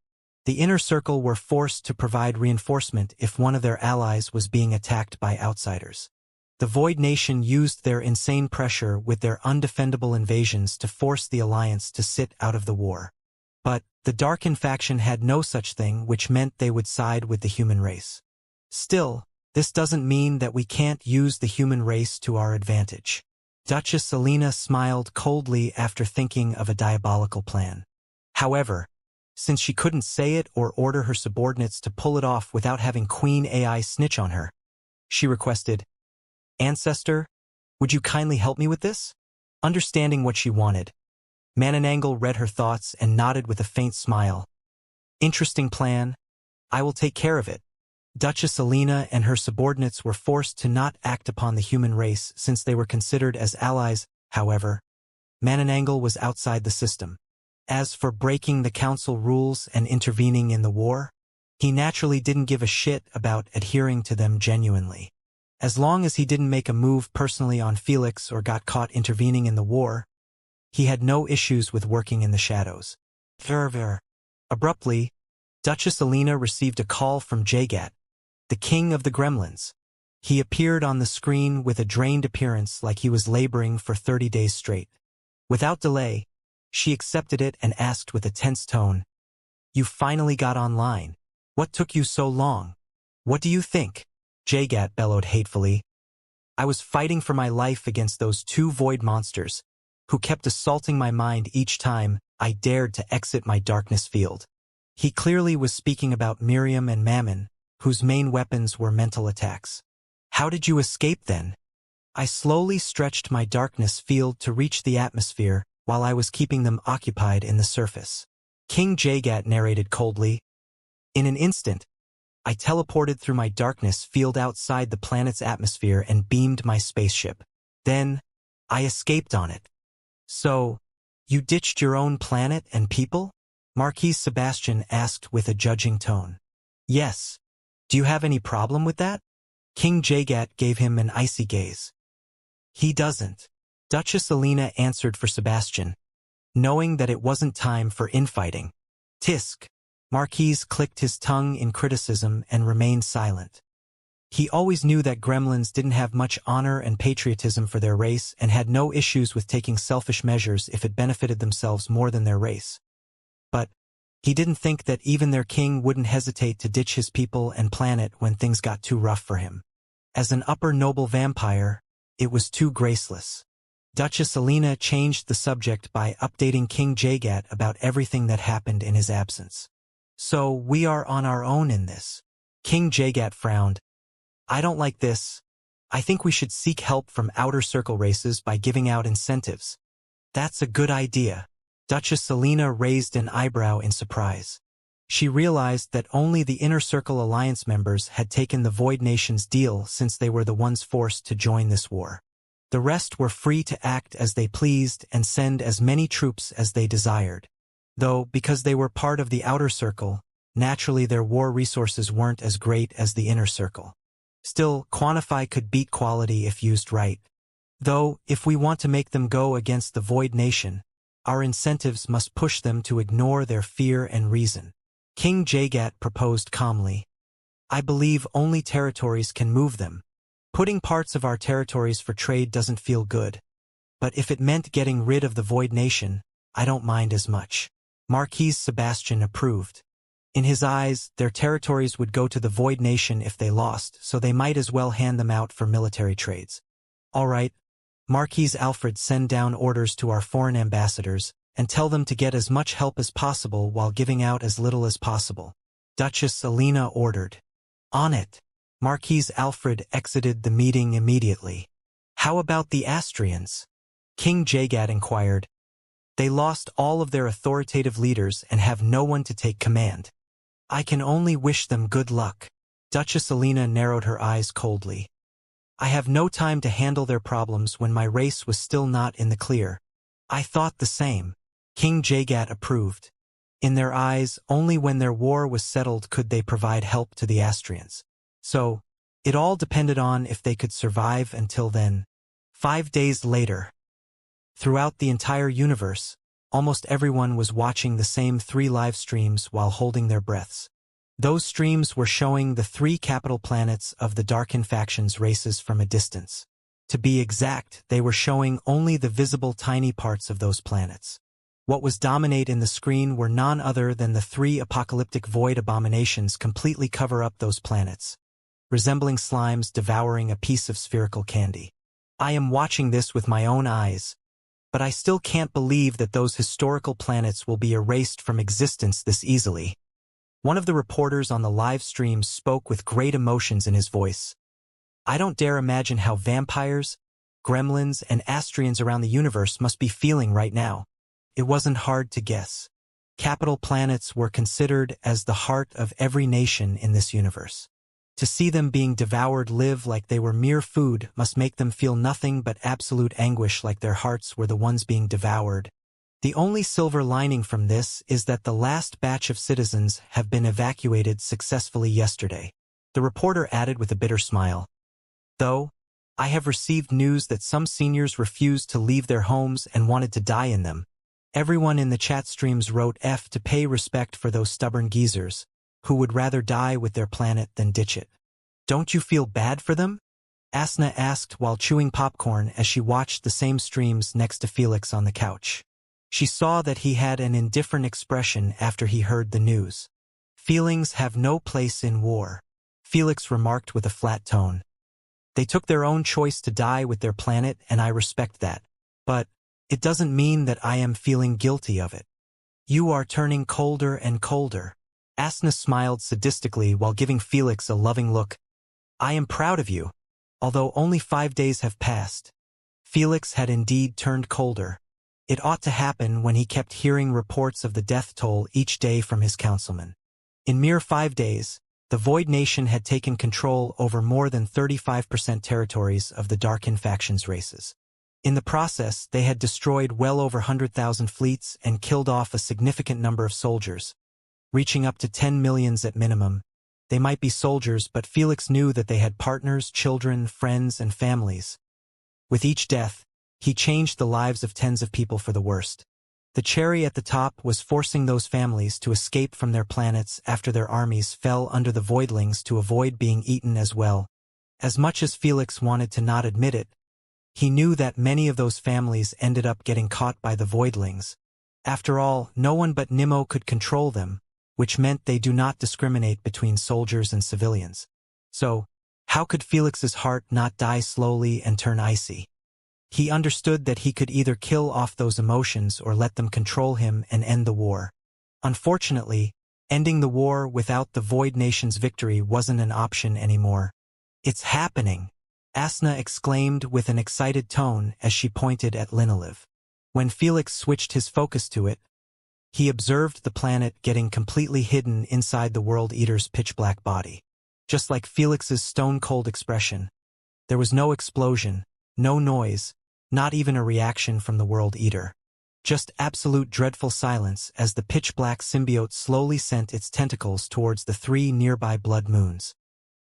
The Inner Circle were forced to provide reinforcement if one of their allies was being attacked by outsiders. The Void Nation used their insane pressure with their undefendable invasions to force the Alliance to sit out of the war. But the Darken faction had no such thing, which meant they would side with the human race. Still, this doesn't mean that we can't use the human race to our advantage. Duchess Alina smiled coldly after thinking of a diabolical plan. However, since she couldn't say it or order her subordinates to pull it off without having Queen AI snitch on her, she requested, Ancestor, Would you kindly help me with this? Understanding what she wanted, Mananangal read her thoughts and nodded with a faint smile. Interesting plan. I will take care of it. Duchess Alina and her subordinates were forced to not act upon the human race since they were considered as allies. However, Mananangal was outside the system. As for breaking the council rules and intervening in the war, he naturally didn't give a shit about adhering to them genuinely. As long as he didn't make a move personally on Felix or got caught intervening in the war, he had no issues with working in the shadows. Ver. Abruptly, Duchess Alina received a call from Jagat, the king of the gremlins. He appeared on the screen with a drained appearance like he was laboring for 30 days straight. Without delay, she accepted it and asked with a tense tone, "You finally got online. What took you so long? What do you think?" Jagat bellowed hatefully. "I was fighting for my life against those two void monsters, who kept assaulting my mind each time I dared to exit my darkness field." He clearly was speaking about Miriam and Mammon, whose main weapons were mental attacks. "How did you escape then?" "I slowly stretched my darkness field to reach the atmosphere while I was keeping them occupied in the surface," King Jagat narrated coldly. "In an instant, I teleported through my darkness field outside the planet's atmosphere and beamed my spaceship. Then, I escaped on it." "So, you ditched your own planet and people?" Marquis Sebastian asked with a judging tone. "Yes. Do you have any problem with that?" King Jagat gave him an icy gaze. "He doesn't." Duchess Alina answered for Sebastian, knowing that it wasn't time for infighting. "Tisk." Marquis clicked his tongue in criticism and remained silent. He always knew that gremlins didn't have much honor and patriotism for their race and had no issues with taking selfish measures if it benefited themselves more than their race. But he didn't think that even their king wouldn't hesitate to ditch his people and planet when things got too rough for him. As an upper noble vampire, it was too graceless. Duchess Alina changed the subject by updating King Jagat about everything that happened in his absence. "So we are on our own in this." King Jagat frowned. "I don't like this. I think we should seek help from outer circle races by giving out incentives." "That's a good idea." Duchess Alina raised an eyebrow in surprise. She realized that only the Inner Circle Alliance members had taken the Void Nation's deal since they were the ones forced to join this war. The rest were free to act as they pleased and send as many troops as they desired. Though, because they were part of the Outer Circle, naturally their war resources weren't as great as the Inner Circle. Still, quantify could beat quality if used right. Though, if we want to make them go against the Void Nation, our incentives must push them to ignore their fear and reason. King Jagat proposed calmly. "I believe only territories can move them. Putting parts of our territories for trade doesn't feel good. But if it meant getting rid of the Void Nation, I don't mind as much." Marquis Sebastian approved. In his eyes, their territories would go to the Void Nation if they lost, so they might as well hand them out for military trades. "All right. Marquis Alfred, send down orders to our foreign ambassadors and tell them to get as much help as possible while giving out as little as possible," Duchess Alina ordered. "On it." Marquis Alfred exited the meeting immediately. "How about the Astrians?" King Jagat inquired. "They lost all of their authoritative leaders and have no one to take command." "I can only wish them good luck." Duchess Alina narrowed her eyes coldly. "I have no time to handle their problems when my race was still not in the clear." "I thought the same." King Jagat approved. In their eyes, only when their war was settled could they provide help to the Astrians. So, it all depended on if they could survive until then. 5 days later. Throughout the entire universe, almost everyone was watching the same 3 live streams while holding their breaths. Those streams were showing the 3 capital planets of the Darkin faction's races from a distance. To be exact, they were showing only the visible tiny parts of those planets. What was dominate in the screen were none other than the 3 apocalyptic void abominations completely cover up those planets, resembling slimes devouring a piece of spherical candy. I am watching this with my own eyes, but I still can't believe that those historical planets will be erased from existence this easily. One of the reporters on the live stream spoke with great emotions in his voice. "I don't dare imagine how vampires, gremlins, and Astrians around the universe must be feeling right now. It wasn't hard to guess. Capital planets were considered as the heart of every nation in this universe. To see them being devoured live like they were mere food must make them feel nothing but absolute anguish, like their hearts were the ones being devoured. The only silver lining from this is that the last batch of citizens have been evacuated successfully yesterday. The reporter added with a bitter smile. Though, I have received news that some seniors refused to leave their homes and wanted to die in them. Everyone in the chat streams wrote F to pay respect for those stubborn geezers, who would rather die with their planet than ditch it. Don't you feel bad for them? Asna asked while chewing popcorn as she watched the same streams next to Felix on the couch. She saw that he had an indifferent expression after he heard the news. Feelings have no place in war, Felix remarked with a flat tone. They took their own choice to die with their planet, and I respect that. But it doesn't mean that I am feeling guilty of it. You are turning colder and colder. Asna smiled sadistically while giving Felix a loving look. I am proud of you, although only 5 days have passed. Felix had indeed turned colder. It ought to happen when he kept hearing reports of the death toll each day from his councilmen. In mere 5 days, the Void Nation had taken control over more than 35% territories of the Darkin faction's races. In the process, they had destroyed well over 100,000 fleets and killed off a significant number of soldiers, reaching up to 10 millions at minimum. They might be soldiers, but Felix knew that they had partners, children, friends, and families. With each death, he changed the lives of tens of people for the worst. The cherry at the top was forcing those families to escape from their planets after their armies fell under the Voidlings to avoid being eaten as well. As much as Felix wanted to not admit it, he knew that many of those families ended up getting caught by the Voidlings. After all, no one but Nimmo could control them, which meant they do not discriminate between soldiers and civilians. So, how could Felix's heart not die slowly and turn icy? He understood that he could either kill off those emotions or let them control him and end the war. Unfortunately, ending the war without the Void Nation's victory wasn't an option anymore. It's happening, Asna exclaimed with an excited tone as she pointed at Linoliv. When Felix switched his focus to it, he observed the planet getting completely hidden inside the World Eater's pitch-black body. Just like Felix's stone-cold expression, there was no explosion, no noise, not even a reaction from the World Eater. Just absolute dreadful silence as the pitch-black symbiote slowly sent its tentacles towards the 3 nearby blood moons.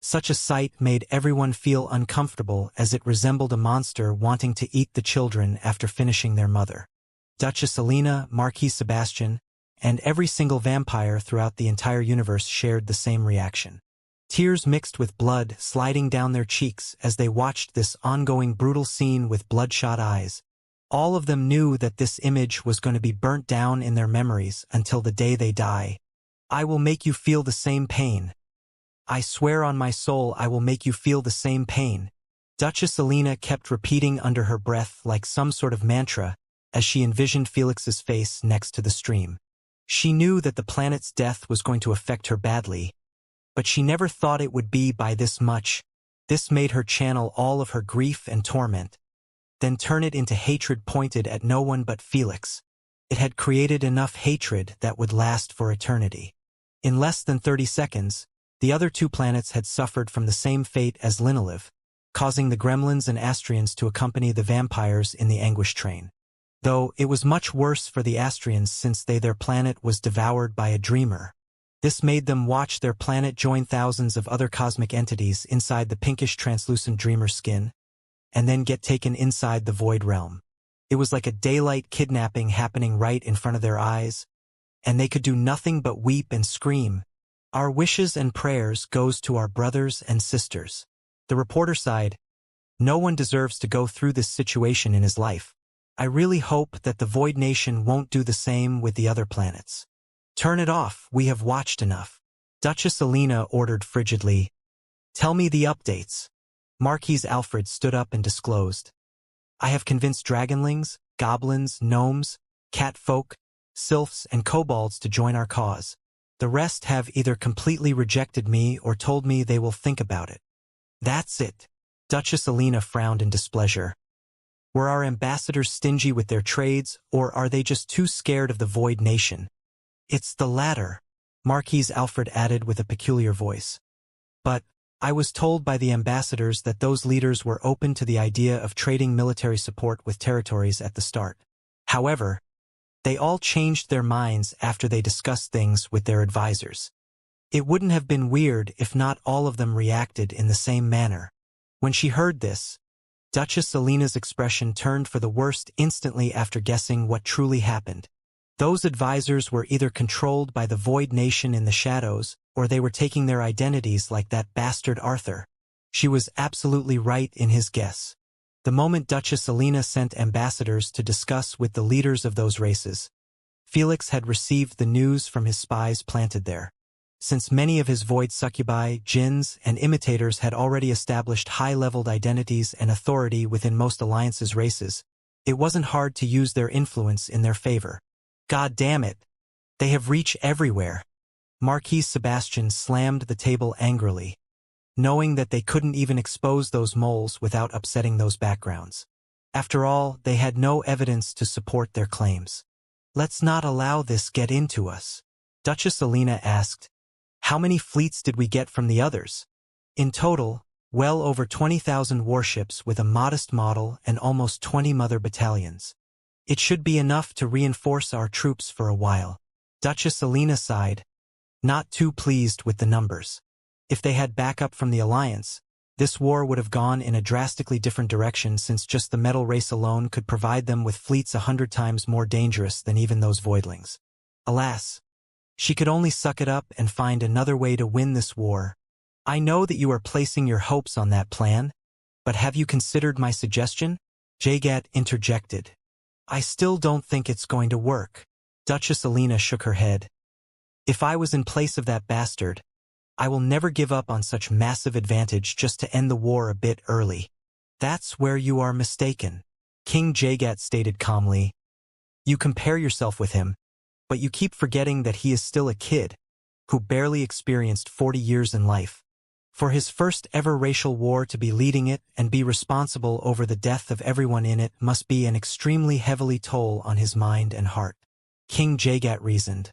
Such a sight made everyone feel uncomfortable as it resembled a monster wanting to eat the children after finishing their mother. Duchess Alina, Marquis Sebastian, and every single vampire throughout the entire universe shared the same reaction. Tears mixed with blood sliding down their cheeks as they watched this ongoing brutal scene with bloodshot eyes. All of them knew that this image was going to be burnt down in their memories until the day they die. I will make you feel the same pain. I swear on my soul I will make you feel the same pain. Duchess Alina kept repeating under her breath like some sort of mantra as she envisioned Felix's face next to the stream. She knew that the planet's death was going to affect her badly, but she never thought it would be by this much. This made her channel all of her grief and torment, then turn it into hatred pointed at no one but Felix. It had created enough hatred that would last for eternity. In less than 30 seconds, the other 2 planets had suffered from the same fate as Linoliv, causing the gremlins and Astrians to accompany the vampires in the anguish train. Though it was much worse for the Astrians since their planet was devoured by a dreamer. This made them watch their planet join thousands of other cosmic entities inside the pinkish translucent dreamer skin, and then get taken inside the void realm. It was like a daylight kidnapping happening right in front of their eyes, and they could do nothing but weep and scream. Our wishes and prayers goes to our brothers and sisters. The reporter sighed. No one deserves to go through this situation in his life. I really hope that the Void Nation won't do the same with the other planets. Turn it off, we have watched enough. Duchess Alina ordered frigidly. Tell me the updates. Marquis Alfred stood up and disclosed. I have convinced dragonlings, goblins, gnomes, catfolk, sylphs, and kobolds to join our cause. The rest have either completely rejected me or told me they will think about it. That's it. Duchess Alina frowned in displeasure. Were our ambassadors stingy with their trades, or are they just too scared of the Void Nation? It's the latter, Marquis Alfred added with a peculiar voice. But I was told by the ambassadors that those leaders were open to the idea of trading military support with territories at the start. However, they all changed their minds after they discussed things with their advisors. It wouldn't have been weird if not all of them reacted in the same manner. When she heard this, Duchess Alina's expression turned for the worst instantly after guessing what truly happened. Those advisors were either controlled by the Void Nation in the shadows, or they were taking their identities like that bastard Arthur. She was absolutely right in his guess. The moment Duchess Alina sent ambassadors to discuss with the leaders of those races, Felix had received the news from his spies planted there. Since many of his void succubi, jinns, and imitators had already established high-leveled identities and authority within most alliances' races, it wasn't hard to use their influence in their favor. God damn it! They have reach everywhere. Marquis Sebastian slammed the table angrily, knowing that they couldn't even expose those moles without upsetting those backgrounds. After all, they had no evidence to support their claims. Let's not allow this get into us. Duchess Alina asked, how many fleets did we get from the others? In total, well over 20,000 warships with a modest model and almost 20 mother battalions. It should be enough to reinforce our troops for a while. Duchess Alina sighed, not too pleased with the numbers. If they had backup from the Alliance, this war would have gone in a drastically different direction since just the metal race alone could provide them with fleets 100 times more dangerous than even those voidlings. Alas, she could only suck it up and find another way to win this war. I know that you are placing your hopes on that plan, but have you considered my suggestion? Jagat interjected. I still don't think it's going to work. Duchess Alina shook her head. If I was in place of that bastard, I will never give up on such massive advantage just to end the war a bit early. That's where you are mistaken, King Jagat stated calmly. You compare yourself with him, but you keep forgetting that he is still a kid, who barely experienced 40 years in life. For his first ever racial war to be leading it and be responsible over the death of everyone in it must be an extremely heavily toll on his mind and heart. King Jagat reasoned.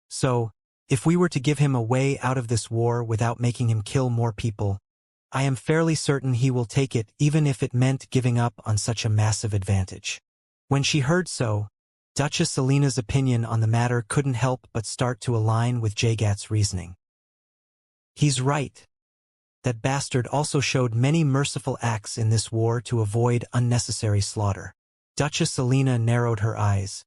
So, if we were to give him a way out of this war without making him kill more people, I am fairly certain he will take it even if it meant giving up on such a massive advantage. When she heard so, Duchess Alina's opinion on the matter couldn't help but start to align with Jagat's reasoning. He's right. That bastard also showed many merciful acts in this war to avoid unnecessary slaughter. Duchess Alina narrowed her eyes.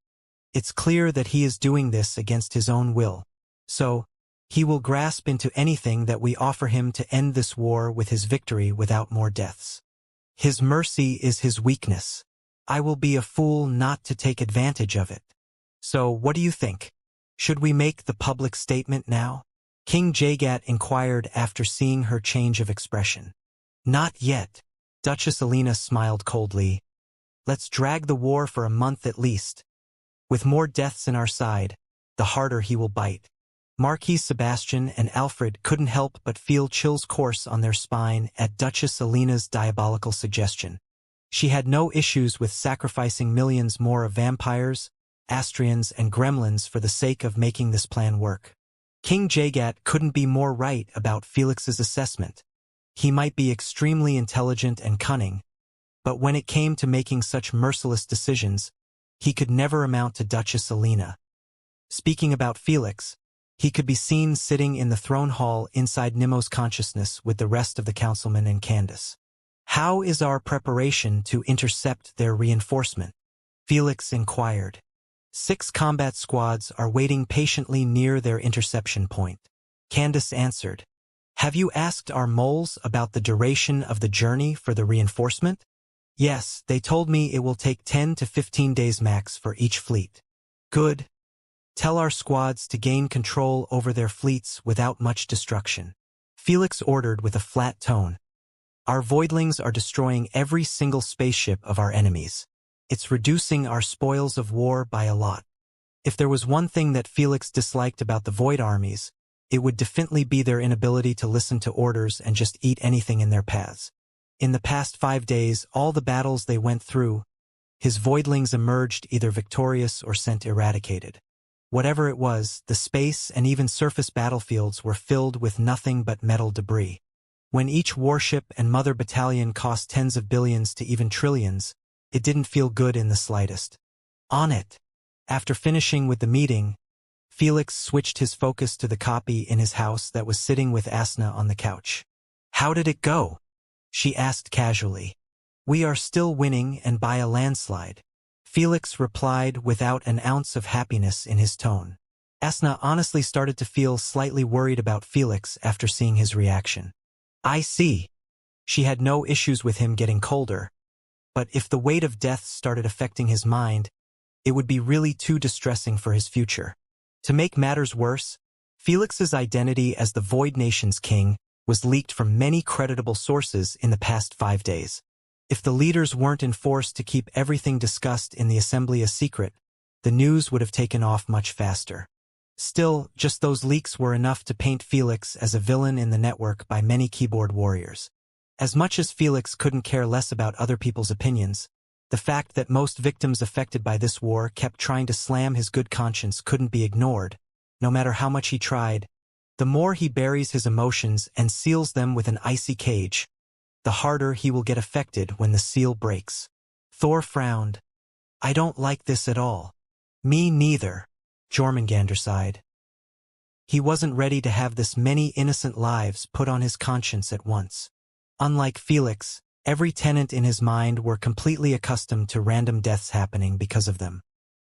It's clear that he is doing this against his own will. So, he will grasp into anything that we offer him to end this war with his victory without more deaths. His mercy is his weakness. I will be a fool not to take advantage of it. So, what do you think? Should we make the public statement now? King Jagat inquired after seeing her change of expression. Not yet. Duchess Alina smiled coldly. Let's drag the war for a month at least. With more deaths in our side, the harder he will bite. Marquis Sebastian and Alfred couldn't help but feel chills course on their spine at Duchess Alina's diabolical suggestion. She had no issues with sacrificing millions more of vampires, Astrians, and gremlins for the sake of making this plan work. King Jagat couldn't be more right about Felix's assessment. He might be extremely intelligent and cunning, but when it came to making such merciless decisions, he could never amount to Duchess Alina. Speaking about Felix, he could be seen sitting in the throne hall inside Nemo's consciousness with the rest of the councilmen and Candace. How is our preparation to intercept their reinforcement? Felix inquired. 6 combat squads are waiting patiently near their interception point. Candace answered. Have you asked our moles about the duration of the journey for the reinforcement? Yes, they told me it will take 10 to 15 days max for each fleet. Good. Tell our squads to gain control over their fleets without much destruction. Felix ordered with a flat tone. Our voidlings are destroying every single spaceship of our enemies. It's reducing our spoils of war by a lot. If there was one thing that Felix disliked about the void armies, it would definitely be their inability to listen to orders and just eat anything in their paths. In the past 5 days, all the battles they went through, his voidlings emerged either victorious or sent eradicated. Whatever it was, the space and even surface battlefields were filled with nothing but metal debris. When each warship and mother battalion cost tens of billions to even trillions, it didn't feel good in the slightest. On it. After finishing with the meeting, Felix switched his focus to the copy in his house that was sitting with Asna on the couch. "How did it go?" she asked casually. "We are still winning and by a landslide," Felix replied without an ounce of happiness in his tone. Asna honestly started to feel slightly worried about Felix after seeing his reaction. "I see." She had no issues with him getting colder, but if the weight of death started affecting his mind, it would be really too distressing for his future. To make matters worse, Felix's identity as the Void Nation's king was leaked from many creditable sources in the past 5 days. If the leaders weren't enforced to keep everything discussed in the assembly a secret, the news would have taken off much faster. Still, just those leaks were enough to paint Felix as a villain in the network by many keyboard warriors. As much as Felix couldn't care less about other people's opinions, the fact that most victims affected by this war kept trying to slam his good conscience couldn't be ignored, no matter how much he tried. The more he buries his emotions and seals them with an icy cage, the harder he will get affected when the seal breaks. Thor frowned. "I don't like this at all." "Me neither," Jormungandr sighed. He wasn't ready to have this many innocent lives put on his conscience at once. Unlike Felix, every tenant in his mind were completely accustomed to random deaths happening because of them.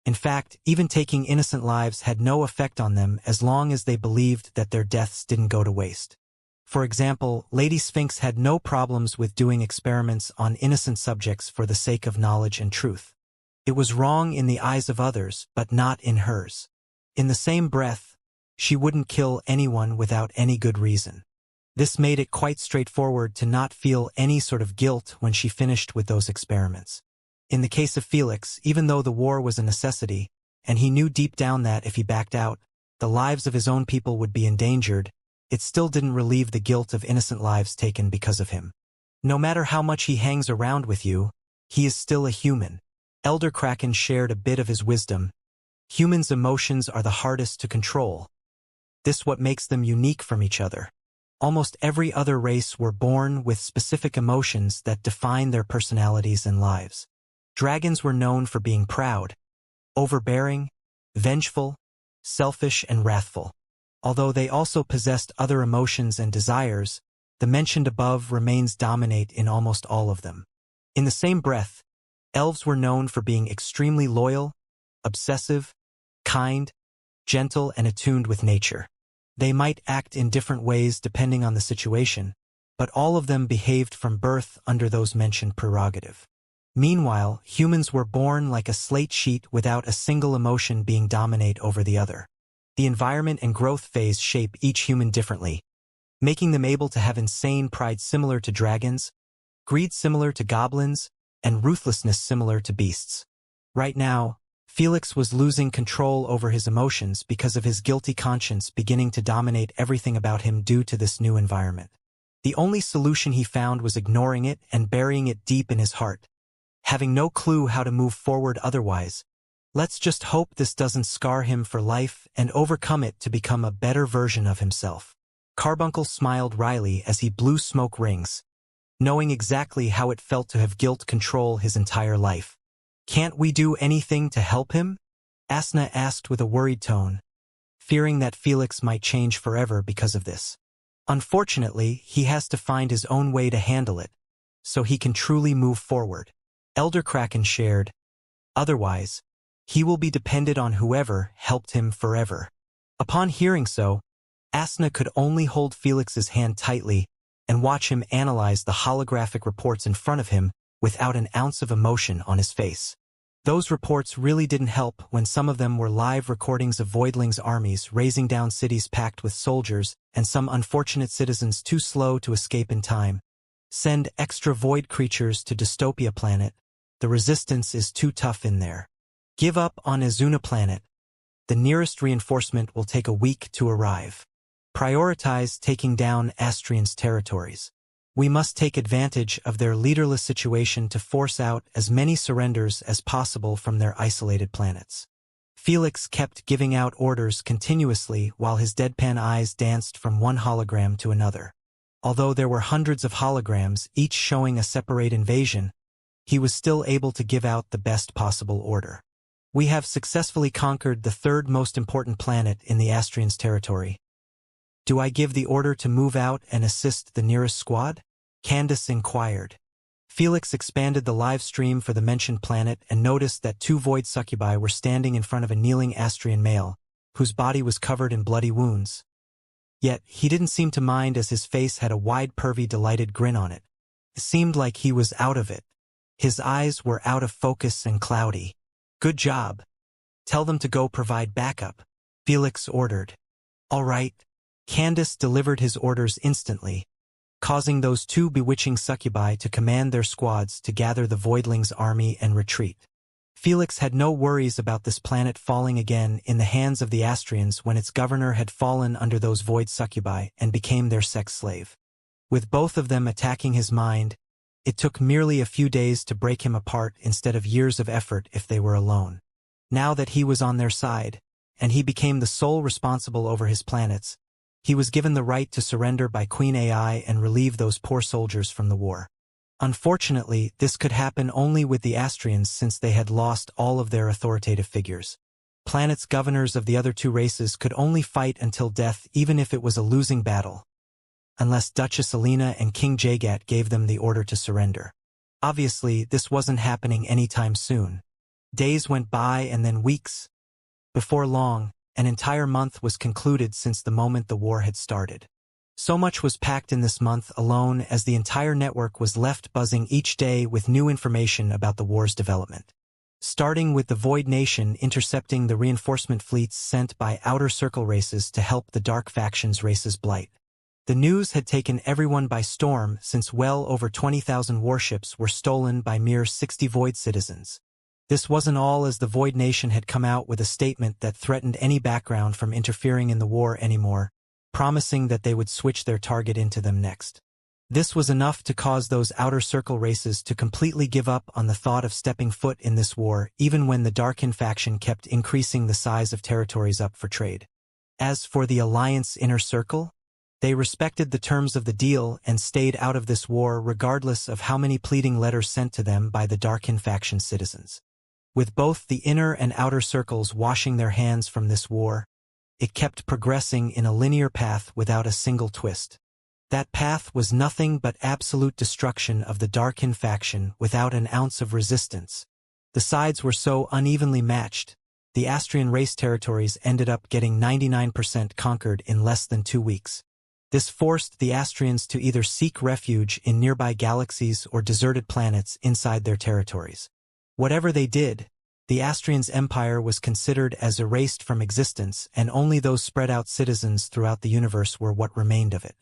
In fact, even taking innocent lives had no effect on them as long as they believed that their deaths didn't go to waste. For example, Lady Sphinx had no problems with doing experiments on innocent subjects for the sake of knowledge and truth. It was wrong in the eyes of others, but not in hers. In the same breath, she wouldn't kill anyone without any good reason. This made it quite straightforward to not feel any sort of guilt when she finished with those experiments. In the case of Felix, even though the war was a necessity, and he knew deep down that if he backed out, the lives of his own people would be endangered, it still didn't relieve the guilt of innocent lives taken because of him. No matter how much he hangs around with you, he is still a human. Elder Kraken shared a bit of his wisdom. Humans' emotions are the hardest to control. This what makes them unique from each other. Almost every other race were born with specific emotions that define their personalities and lives. Dragons were known for being proud, overbearing, vengeful, selfish, and wrathful. Although they also possessed other emotions and desires, the mentioned above remains dominate in almost all of them. In the same breath, elves were known for being extremely loyal, obsessive, kind, gentle, and attuned with nature. They might act in different ways depending on the situation, but all of them behaved from birth under those mentioned prerogative. Meanwhile, humans were born like a slate sheet without a single emotion being dominate over the other. The environment and growth phase shape each human differently, making them able to have insane pride similar to dragons, greed similar to goblins, and ruthlessness similar to beasts. Right now, Felix was losing control over his emotions because of his guilty conscience beginning to dominate everything about him due to this new environment. The only solution he found was ignoring it and burying it deep in his heart, having no clue how to move forward otherwise. Let's just hope this doesn't scar him for life and overcome it to become a better version of himself. Carbuncle smiled wryly as he blew smoke rings, knowing exactly how it felt to have guilt control his entire life. "Can't we do anything to help him?" Asna asked with a worried tone, fearing that Felix might change forever because of this. "Unfortunately, he has to find his own way to handle it, so he can truly move forward," Elder Kraken shared. "Otherwise, he will be dependent on whoever helped him forever." Upon hearing so, Asna could only hold Felix's hand tightly and watch him analyze the holographic reports in front of him without an ounce of emotion on his face. Those reports really didn't help when some of them were live recordings of Voidlings' armies raising down cities packed with soldiers and some unfortunate citizens too slow to escape in time. "Send extra void creatures to Dystopia planet. The resistance is too tough in there. Give up on Azuna planet. The nearest reinforcement will take a week to arrive. Prioritize taking down Astrian's territories. We must take advantage of their leaderless situation to force out as many surrenders as possible from their isolated planets. Felix kept giving out orders continuously while his deadpan eyes danced from one hologram to another. Although there were hundreds of holograms, each showing a separate invasion, he was still able to give out the best possible order. We have successfully conquered the third most important planet in the Astrians' territory. Do I give the order to move out and assist the nearest squad? Candace inquired. Felix expanded the live stream for the mentioned planet and noticed that 2 void succubi were standing in front of a kneeling Astrian male, whose body was covered in bloody wounds. Yet, he didn't seem to mind as his face had a wide pervy delighted grin on it. It seemed like he was out of it. His eyes were out of focus and cloudy. Good job. Tell them to go provide backup, Felix ordered. All right. Candace delivered his orders instantly, causing those 2 bewitching succubi to command their squads to gather the Voidlings' army and retreat. Felix had no worries about this planet falling again in the hands of the Astrians when its governor had fallen under those void succubi and became their sex slave. With both of them attacking his mind, it took merely a few days to break him apart instead of years of effort if they were alone. Now that he was on their side, and he became the sole responsible over his planets, he was given the right to surrender by Queen AI and relieve those poor soldiers from the war. Unfortunately, this could happen only with the Astrians since they had lost all of their authoritative figures. Planets' governors of the other 2 races could only fight until death even if it was a losing battle, unless Duchess Alina and King Jagat gave them the order to surrender. Obviously, this wasn't happening anytime soon. Days went by and then weeks. Before long, an entire month was concluded since the moment the war had started. So much was packed in this month alone as the entire network was left buzzing each day with new information about the war's development. Starting with the Void Nation intercepting the reinforcement fleets sent by Outer Circle races to help the Dark Factions races blight. The news had taken everyone by storm since well over 20,000 warships were stolen by mere 60 Void citizens. This wasn't all, as the Void Nation had come out with a statement that threatened any background from interfering in the war anymore, promising that they would switch their target into them next. This was enough to cause those Outer Circle races to completely give up on the thought of stepping foot in this war, even when the Darkin faction kept increasing the size of territories up for trade. As for the Alliance Inner Circle, they respected the terms of the deal and stayed out of this war regardless of how many pleading letters sent to them by the Darkin faction citizens. With both the inner and outer circles washing their hands from this war, it kept progressing in a linear path without a single twist. That path was nothing but absolute destruction of the Darkin faction without an ounce of resistance. The sides were so unevenly matched, the Astrian race territories ended up getting 99% conquered in less than 2 weeks. This forced the Astrians to either seek refuge in nearby galaxies or deserted planets inside their territories. Whatever they did, the Astrians' empire was considered as erased from existence, and only those spread out citizens throughout the universe were what remained of it.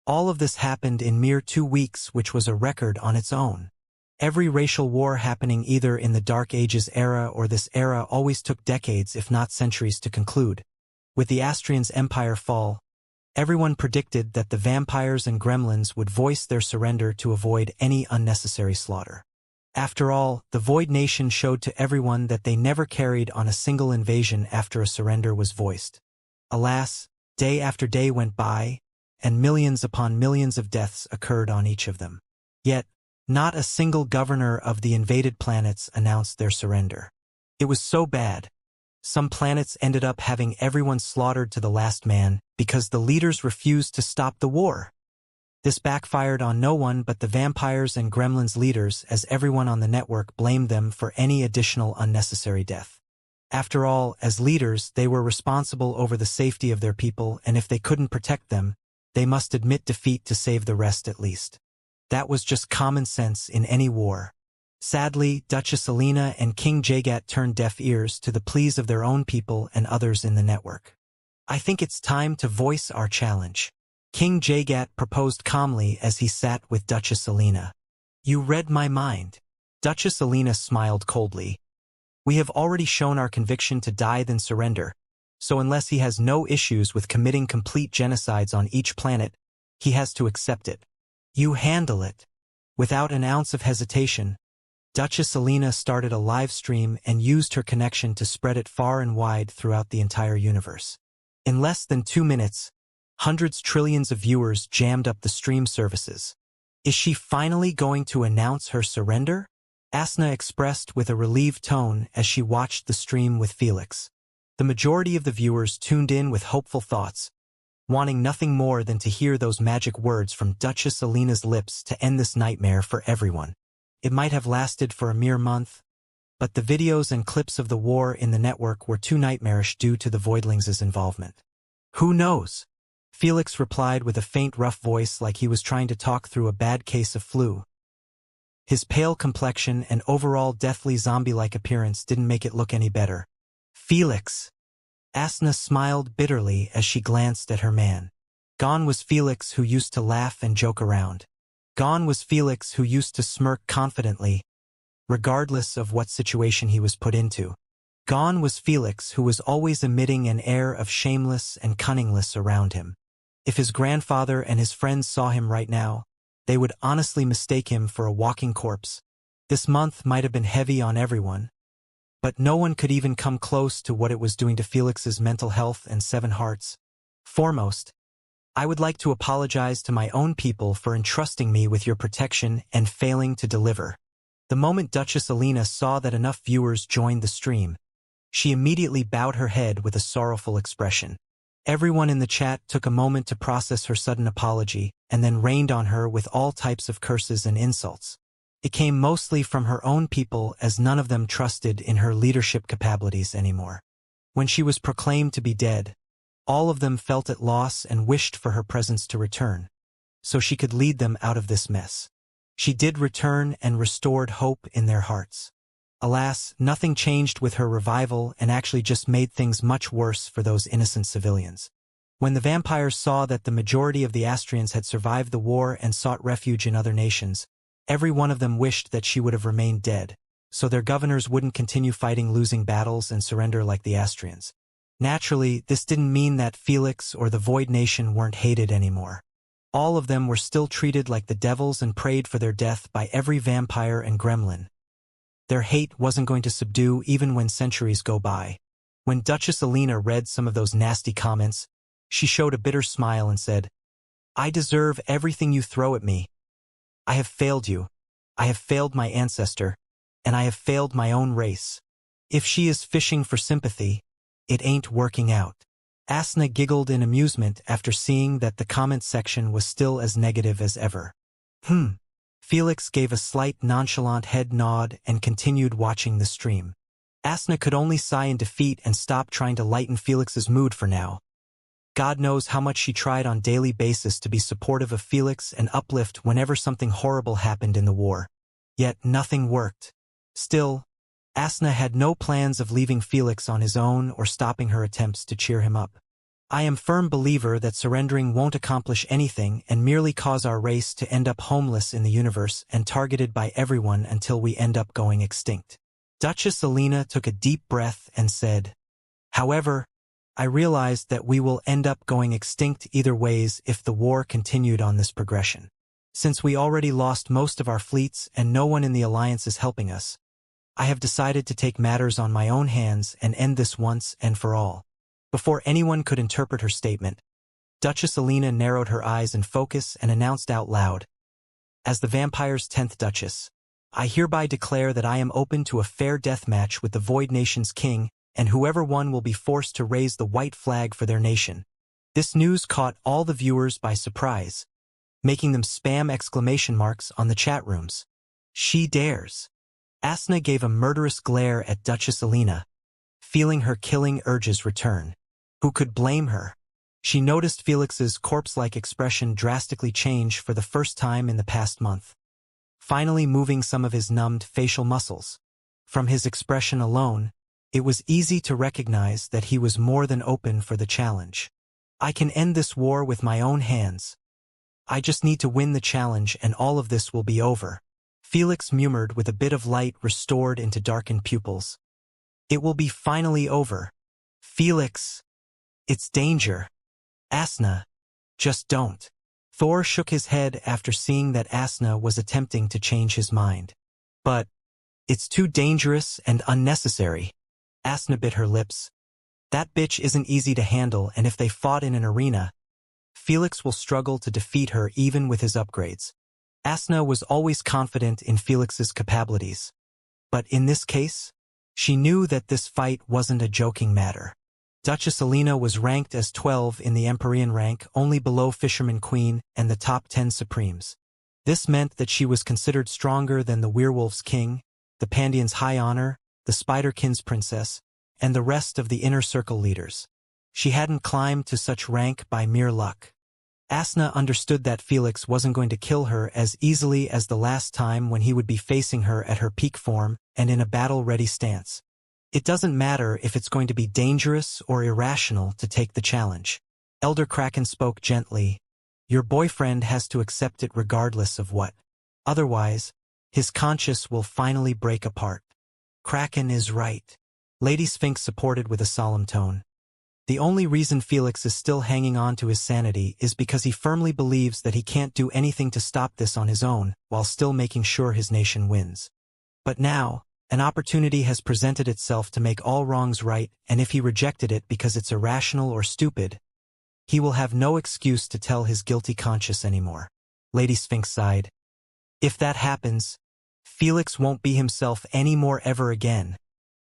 All of this happened in mere 2 weeks, which was a record on its own. Every racial war happening either in the Dark Ages era or this era always took decades if not centuries to conclude. With the Astrians' empire fall, everyone predicted that the vampires and gremlins would voice their surrender to avoid any unnecessary slaughter. After all, the Void Nation showed to everyone that they never carried on a single invasion after a surrender was voiced. Alas, day after day went by, and millions upon millions of deaths occurred on each of them. Yet, not a single governor of the invaded planets announced their surrender. It was so bad. Some planets ended up having everyone slaughtered to the last man because the leaders refused to stop the war. This backfired on no one but the vampires and gremlins leaders, as everyone on the network blamed them for any additional unnecessary death. After all, as leaders, they were responsible over the safety of their people, and if they couldn't protect them, they must admit defeat to save the rest at least. That was just common sense in any war. Sadly, Duchess Alina and King Jagat turned deaf ears to the pleas of their own people and others in the network. I think it's time to voice our challenge, King Jagat proposed calmly as he sat with Duchess Alina. You read my mind. Duchess Alina smiled coldly. We have already shown our conviction to die then surrender, so unless he has no issues with committing complete genocides on each planet, he has to accept it. You handle it. Without an ounce of hesitation, Duchess Alina started a live stream and used her connection to spread it far and wide throughout the entire universe. In less than 2 minutes, hundreds trillions of viewers jammed up the stream services. Is she finally going to announce her surrender? Asna expressed with a relieved tone as she watched the stream with Felix. The majority of the viewers tuned in with hopeful thoughts, wanting nothing more than to hear those magic words from Duchess Alina's lips to end this nightmare for everyone. It might have lasted for a mere month, but the videos and clips of the war in the network were too nightmarish due to the Voidlings' involvement. Who knows? Felix replied with a faint rough voice like he was trying to talk through a bad case of flu. His pale complexion and overall deathly zombie-like appearance didn't make it look any better. Felix! Asna smiled bitterly as she glanced at her man. Gone was Felix who used to laugh and joke around. Gone was Felix who used to smirk confidently, regardless of what situation he was put into. Gone was Felix who was always emitting an air of shameless and cunningness around him. If his grandfather and his friends saw him right now, they would honestly mistake him for a walking corpse. This month might have been heavy on everyone, but no one could even come close to what it was doing to Felix's mental health and Seven Hearts. Foremost, I would like to apologize to my own people for entrusting me with your protection and failing to deliver. The moment Duchess Alina saw that enough viewers joined the stream, she immediately bowed her head with a sorrowful expression. Everyone in the chat took a moment to process her sudden apology and then rained on her with all types of curses and insults. It came mostly from her own people as none of them trusted in her leadership capabilities anymore. When she was proclaimed to be dead, all of them felt at loss and wished for her presence to return, so she could lead them out of this mess. She did return and restored hope in their hearts. Alas, nothing changed with her revival and actually just made things much worse for those innocent civilians. When the vampires saw that the majority of the Astrians had survived the war and sought refuge in other nations, every one of them wished that she would have remained dead, so their governors wouldn't continue fighting losing battles and surrender like the Astrians. Naturally, this didn't mean that Felix or the Void Nation weren't hated anymore. All of them were still treated like the devils and prayed for their death by every vampire and gremlin. Their hate wasn't going to subdue even when centuries go by. When Duchess Alina read some of those nasty comments, she showed a bitter smile and said, "I deserve everything you throw at me. I have failed you. I have failed my ancestor, and I have failed my own race. If she is fishing for sympathy, it ain't working out." Asna giggled in amusement after seeing that the comment section was still as negative as ever. Felix gave a slight nonchalant head nod and continued watching the stream. Asna could only sigh in defeat and stop trying to lighten Felix's mood for now. God knows how much she tried on a daily basis to be supportive of Felix and uplift whenever something horrible happened in the war. Yet nothing worked. Still, Asna had no plans of leaving Felix on his own or stopping her attempts to cheer him up. I am a firm believer that surrendering won't accomplish anything and merely cause our race to end up homeless in the universe and targeted by everyone until we end up going extinct. Duchess Alina took a deep breath and said, "However, I realized that we will end up going extinct either ways if the war continued on this progression. Since we already lost most of our fleets and no one in the Alliance is helping us, I have decided to take matters on my own hands and end this once and for all." Before anyone could interpret her statement, Duchess Alina narrowed her eyes in focus and announced out loud, "As the vampire's 10th Duchess, I hereby declare that I am open to a fair death match with the Void Nation's king, and whoever won will be forced to raise the white flag for their nation." This news caught all the viewers by surprise, making them spam exclamation marks on the chat rooms. She dares. Asna gave a murderous glare at Duchess Alina, feeling her killing urges return. Who could blame her? She noticed Felix's corpse-like expression drastically change for the first time in the past month, finally moving some of his numbed facial muscles. From his expression alone, it was easy to recognize that he was more than open for the challenge. "I can end this war with my own hands. I just need to win the challenge and all of this will be over," Felix murmured with a bit of light restored into darkened pupils. "It will be finally over. Felix, it's danger. Asna, just don't." Thor shook his head after seeing that Asna was attempting to change his mind. But it's too dangerous and unnecessary. Asna bit her lips. That bitch isn't easy to handle, and if they fought in an arena, Felix will struggle to defeat her even with his upgrades. Asna was always confident in Felix's capabilities. But in this case, she knew that this fight wasn't a joking matter. Duchess Alina was ranked as 12 in the Empyrean rank, only below Fisherman Queen and the top 10 Supremes. This meant that she was considered stronger than the Werewolf's King, the Pandion's High Honor, the Spiderkin's Princess, and the rest of the Inner Circle leaders. She hadn't climbed to such rank by mere luck. Asna understood that Felix wasn't going to kill her as easily as the last time when he would be facing her at her peak form and in a battle-ready stance. It doesn't matter if it's going to be dangerous or irrational to take the challenge. Elder Kraken spoke gently. Your boyfriend has to accept it regardless of what. Otherwise, his conscience will finally break apart. Kraken is right. Lady Sphinx supported with a solemn tone. The only reason Felix is still hanging on to his sanity is because he firmly believes that he can't do anything to stop this on his own, while still making sure his nation wins. But now, an opportunity has presented itself to make all wrongs right, and if he rejected it because it's irrational or stupid, he will have no excuse to tell his guilty conscience anymore. Lady Sphinx sighed. If that happens, Felix won't be himself anymore ever again.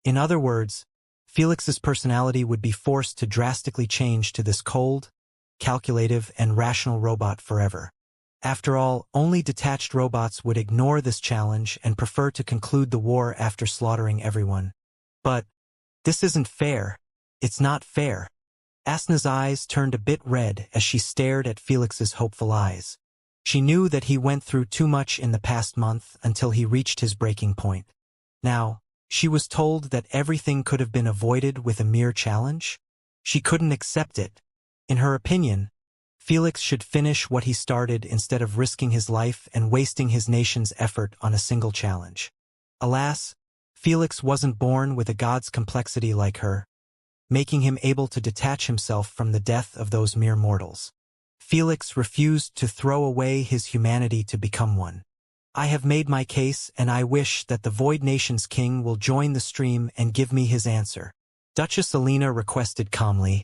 In other words, Felix's personality would be forced to drastically change to this cold, calculative, and rational robot forever. After all, only detached robots would ignore this challenge and prefer to conclude the war after slaughtering everyone. But this isn't fair. It's not fair. Asna's eyes turned a bit red as she stared at Felix's hopeful eyes. She knew that he went through too much in the past month until he reached his breaking point. Now, she was told that everything could have been avoided with a mere challenge. She couldn't accept it. In her opinion, Felix should finish what he started instead of risking his life and wasting his nation's effort on a single challenge. Alas, Felix wasn't born with a god's complexity like her, making him able to detach himself from the death of those mere mortals. Felix refused to throw away his humanity to become one. I have made my case, and I wish that the Void Nation's king will join the stream and give me his answer. Duchess Alina requested calmly.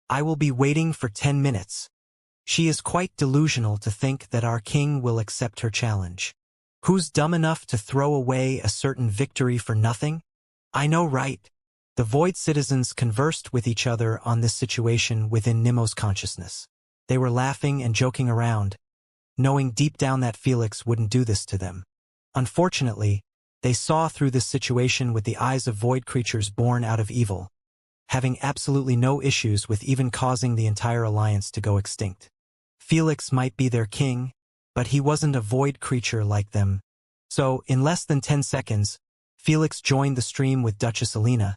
I will be waiting for 10 minutes. She is quite delusional to think that our king will accept her challenge. Who's dumb enough to throw away a certain victory for nothing? I know, right? The Void citizens conversed with each other on this situation within Nemo's consciousness. They were laughing and joking around, knowing deep down that Felix wouldn't do this to them. Unfortunately, they saw through this situation with the eyes of void creatures born out of evil, having absolutely no issues with even causing the entire alliance to go extinct. Felix might be their king, but he wasn't a void creature like them. So, in less than 10 seconds, Felix joined the stream with Duchess Alina,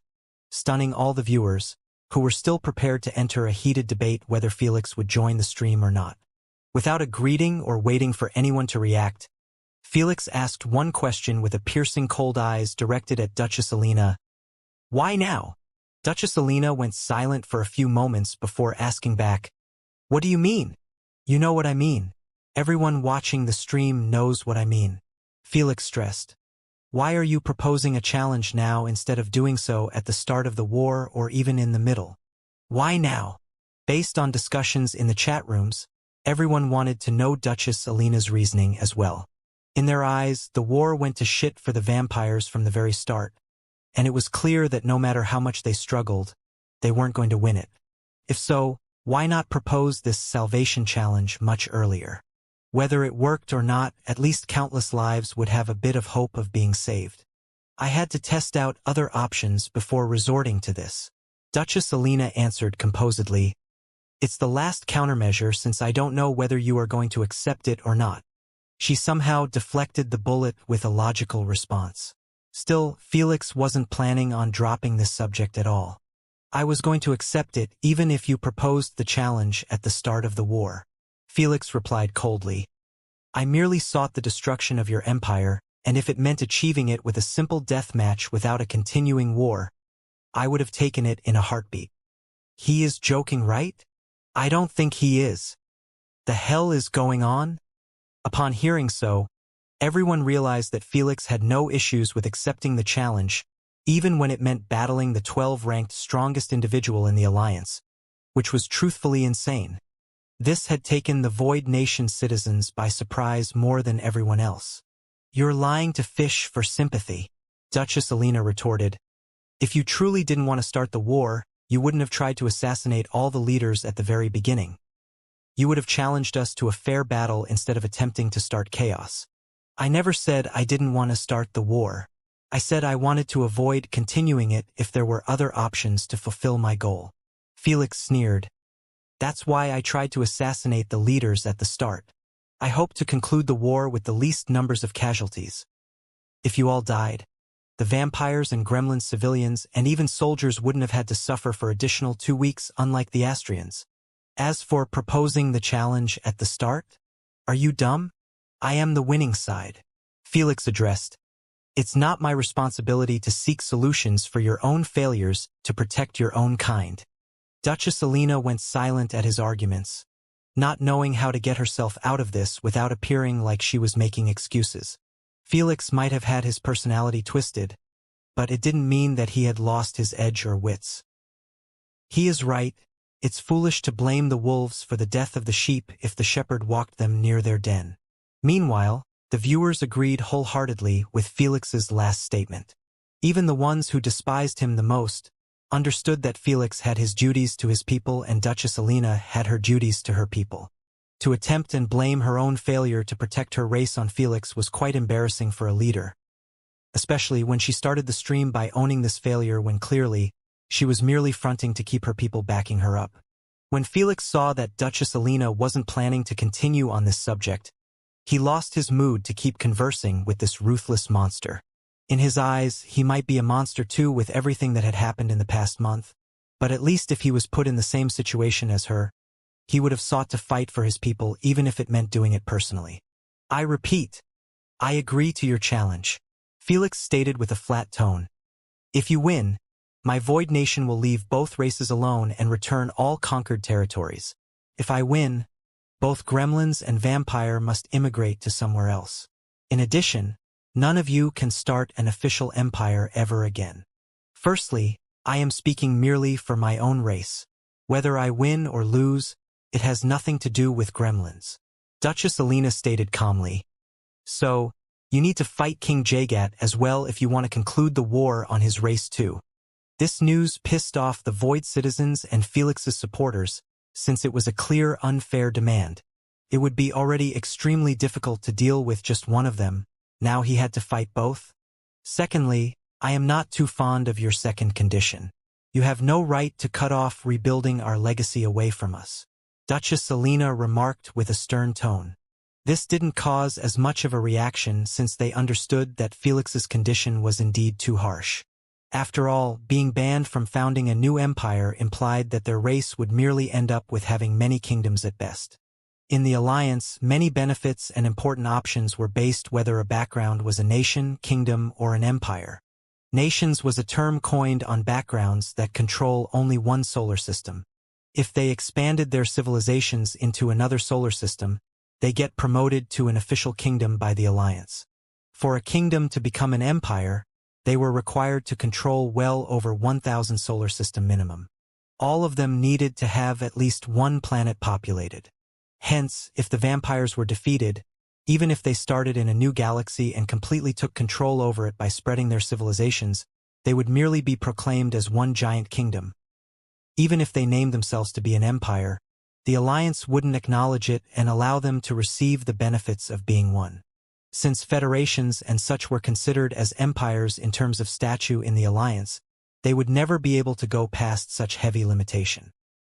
stunning all the viewers, who were still prepared to enter a heated debate whether Felix would join the stream or not. Without a greeting or waiting for anyone to react, Felix asked one question with a piercing cold eyes directed at Duchess Alina. Why now? Duchess Alina went silent for a few moments before asking back, What do you mean? You know what I mean. Everyone watching the stream knows what I mean. Felix stressed. Why are you proposing a challenge now instead of doing so at the start of the war or even in the middle? Why now? Based on discussions in the chat rooms, everyone wanted to know Duchess Alina's reasoning as well. In their eyes, the war went to shit for the vampires from the very start, and it was clear that no matter how much they struggled, they weren't going to win it. If so, why not propose this salvation challenge much earlier? Whether it worked or not, at least countless lives would have a bit of hope of being saved. I had to test out other options before resorting to this. Duchess Alina answered composedly, It's the last countermeasure since I don't know whether you are going to accept it or not. She somehow deflected the bullet with a logical response. Still, Felix wasn't planning on dropping this subject at all. I was going to accept it even if you proposed the challenge at the start of the war. Felix replied coldly. I merely sought the destruction of your empire, and if it meant achieving it with a simple death match without a continuing war, I would have taken it in a heartbeat. He is joking, right? I don't think he is. The hell is going on? Upon hearing so, everyone realized that Felix had no issues with accepting the challenge, even when it meant battling the 12-ranked strongest individual in the Alliance, which was truthfully insane. This had taken the Void Nation citizens by surprise more than everyone else. "You're lying to fish for sympathy," Duchess Alina retorted. "If you truly didn't want to start the war, you wouldn't have tried to assassinate all the leaders at the very beginning. You would have challenged us to a fair battle instead of attempting to start chaos." "I never said I didn't want to start the war. I said I wanted to avoid continuing it if there were other options to fulfill my goal." Felix sneered. "That's why I tried to assassinate the leaders at the start. I hoped to conclude the war with the least numbers of casualties. If you all died, the vampires and gremlin civilians and even soldiers wouldn't have had to suffer for additional 2 weeks, unlike the Astrians. As for proposing the challenge at the start, are you dumb? I am the winning side," Felix addressed. "It's not my responsibility to seek solutions for your own failures to protect your own kind." Duchess Alina went silent at his arguments, not knowing how to get herself out of this without appearing like she was making excuses. Felix might have had his personality twisted, but it didn't mean that he had lost his edge or wits. "He is right. It's foolish to blame the wolves for the death of the sheep if the shepherd walked them near their den." Meanwhile, the viewers agreed wholeheartedly with Felix's last statement. Even the ones who despised him the most understood that Felix had his duties to his people and Duchess Alina had her duties to her people. To attempt and blame her own failure to protect her race on Felix was quite embarrassing for a leader, especially when she started the stream by owning this failure when clearly she was merely fronting to keep her people backing her up. When Felix saw that Duchess Alina wasn't planning to continue on this subject, he lost his mood to keep conversing with this ruthless monster. In his eyes, he might be a monster too with everything that had happened in the past month, but at least if he was put in the same situation as her, he would have sought to fight for his people even if it meant doing it personally. "I repeat, I agree to your challenge," Felix stated with a flat tone. "If you win, my Void Nation will leave both races alone and return all conquered territories. If I win, both gremlins and vampire must immigrate to somewhere else. In addition, none of you can start an official empire ever again. Firstly, I am speaking merely for my own race. Whether I win or lose, it has nothing to do with gremlins," Duchess Alina stated calmly. "So, you need to fight King Jagat as well if you want to conclude the war on his race too." This news pissed off the Void citizens and Felix's supporters, since it was a clear, unfair demand. It would be already extremely difficult to deal with just one of them. Now he had to fight both? "Secondly, I am not too fond of your second condition. You have no right to cut off rebuilding our legacy away from us," Duchess Alina remarked with a stern tone. This didn't cause as much of a reaction since they understood that Felix's condition was indeed too harsh. After all, being banned from founding a new empire implied that their race would merely end up with having many kingdoms at best. In the Alliance, many benefits and important options were based whether a background was a nation, kingdom, or an empire. Nations was a term coined on backgrounds that control only one solar system. If they expanded their civilizations into another solar system, they get promoted to an official kingdom by the Alliance. For a kingdom to become an empire, they were required to control well over 1,000 solar system minimum. All of them needed to have at least one planet populated. Hence, if the vampires were defeated, even if they started in a new galaxy and completely took control over it by spreading their civilizations, they would merely be proclaimed as one giant kingdom. Even if they named themselves to be an empire, the Alliance wouldn't acknowledge it and allow them to receive the benefits of being one. Since federations and such were considered as empires in terms of statute in the Alliance, they would never be able to go past such heavy limitation.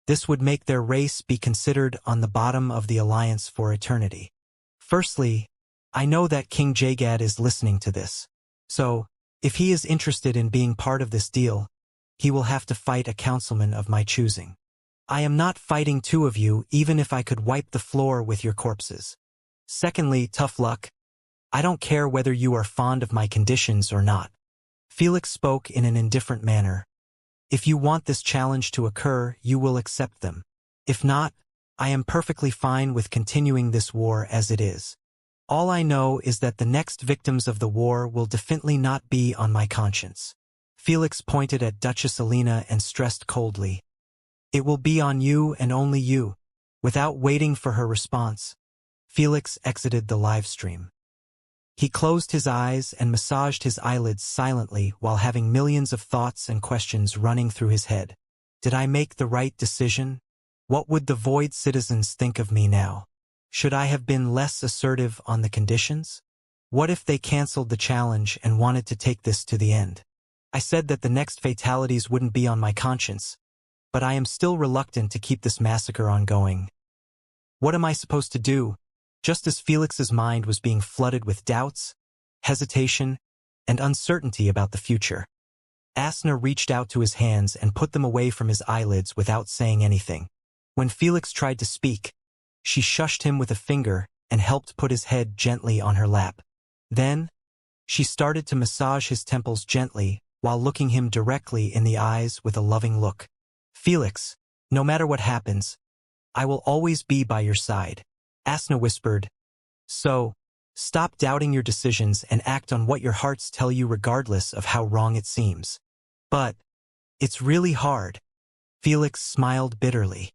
This would make their race be considered on the bottom of the Alliance for eternity. Firstly, I know that King Jagat is listening to this. So, if he is interested in being part of this deal, he will have to fight a councilman of my choosing. I am not fighting two of you even if I could wipe the floor with your corpses. Secondly, tough luck. I don't care whether you are fond of my conditions or not. Felix spoke in an indifferent manner. If you want this challenge to occur, you will accept them. If not, I am perfectly fine with continuing this war as it is. All I know is that the next victims of the war will definitely not be on my conscience. Felix pointed at Duchess Alina and stressed coldly. It will be on you and only you. Without waiting for her response, Felix exited the live stream. He closed his eyes and massaged his eyelids silently while having millions of thoughts and questions running through his head. Did I make the right decision? What would the Void citizens think of me now? Should I have been less assertive on the conditions? What if they canceled the challenge and wanted to take this to the end? I said that the next fatalities wouldn't be on my conscience, but I am still reluctant to keep this massacre ongoing. What am I supposed to do? Just as Felix's mind was being flooded with doubts, hesitation, and uncertainty about the future, Asna reached out to his hands and put them away from his eyelids without saying anything. When Felix tried to speak, she shushed him with a finger and helped put his head gently on her lap. Then, she started to massage his temples gently while looking him directly in the eyes with a loving look. Felix, no matter what happens, I will always be by your side. Asna whispered. So, stop doubting your decisions and act on what your hearts tell you regardless of how wrong it seems. But, it's really hard. Felix smiled bitterly.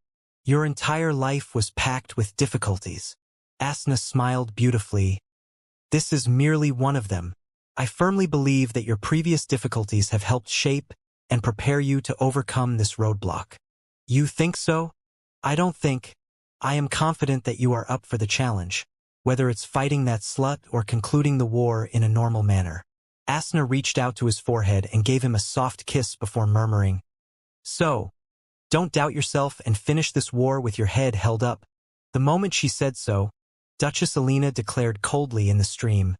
Your entire life was packed with difficulties. Asna smiled beautifully. This is merely one of them. I firmly believe that your previous difficulties have helped shape and prepare you to overcome this roadblock. You think so? I don't think. I am confident that you are up for the challenge, whether it's fighting that slut or concluding the war in a normal manner. Asna reached out to his forehead and gave him a soft kiss before murmuring, So, don't doubt yourself and finish this war with your head held up. The moment she said so, Duchess Alina declared coldly in the stream,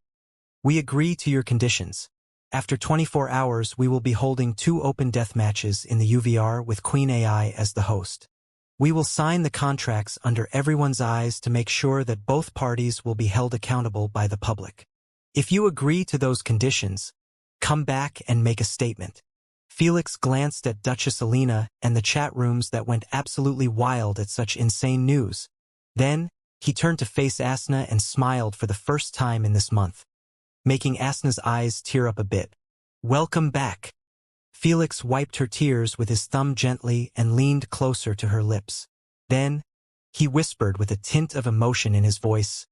We agree to your conditions. After 24 hours we will be holding 2 open death matches in the UVR with Queen AI as the host. We will sign the contracts under everyone's eyes to make sure that both parties will be held accountable by the public. If you agree to those conditions, come back and make a statement. Felix glanced at Duchess Alina and the chat rooms that went absolutely wild at such insane news. Then, he turned to face Asna and smiled for the first time in this month, making Asna's eyes tear up a bit. Welcome back. Felix wiped her tears with his thumb gently and leaned closer to her lips. Then, he whispered with a tint of emotion in his voice,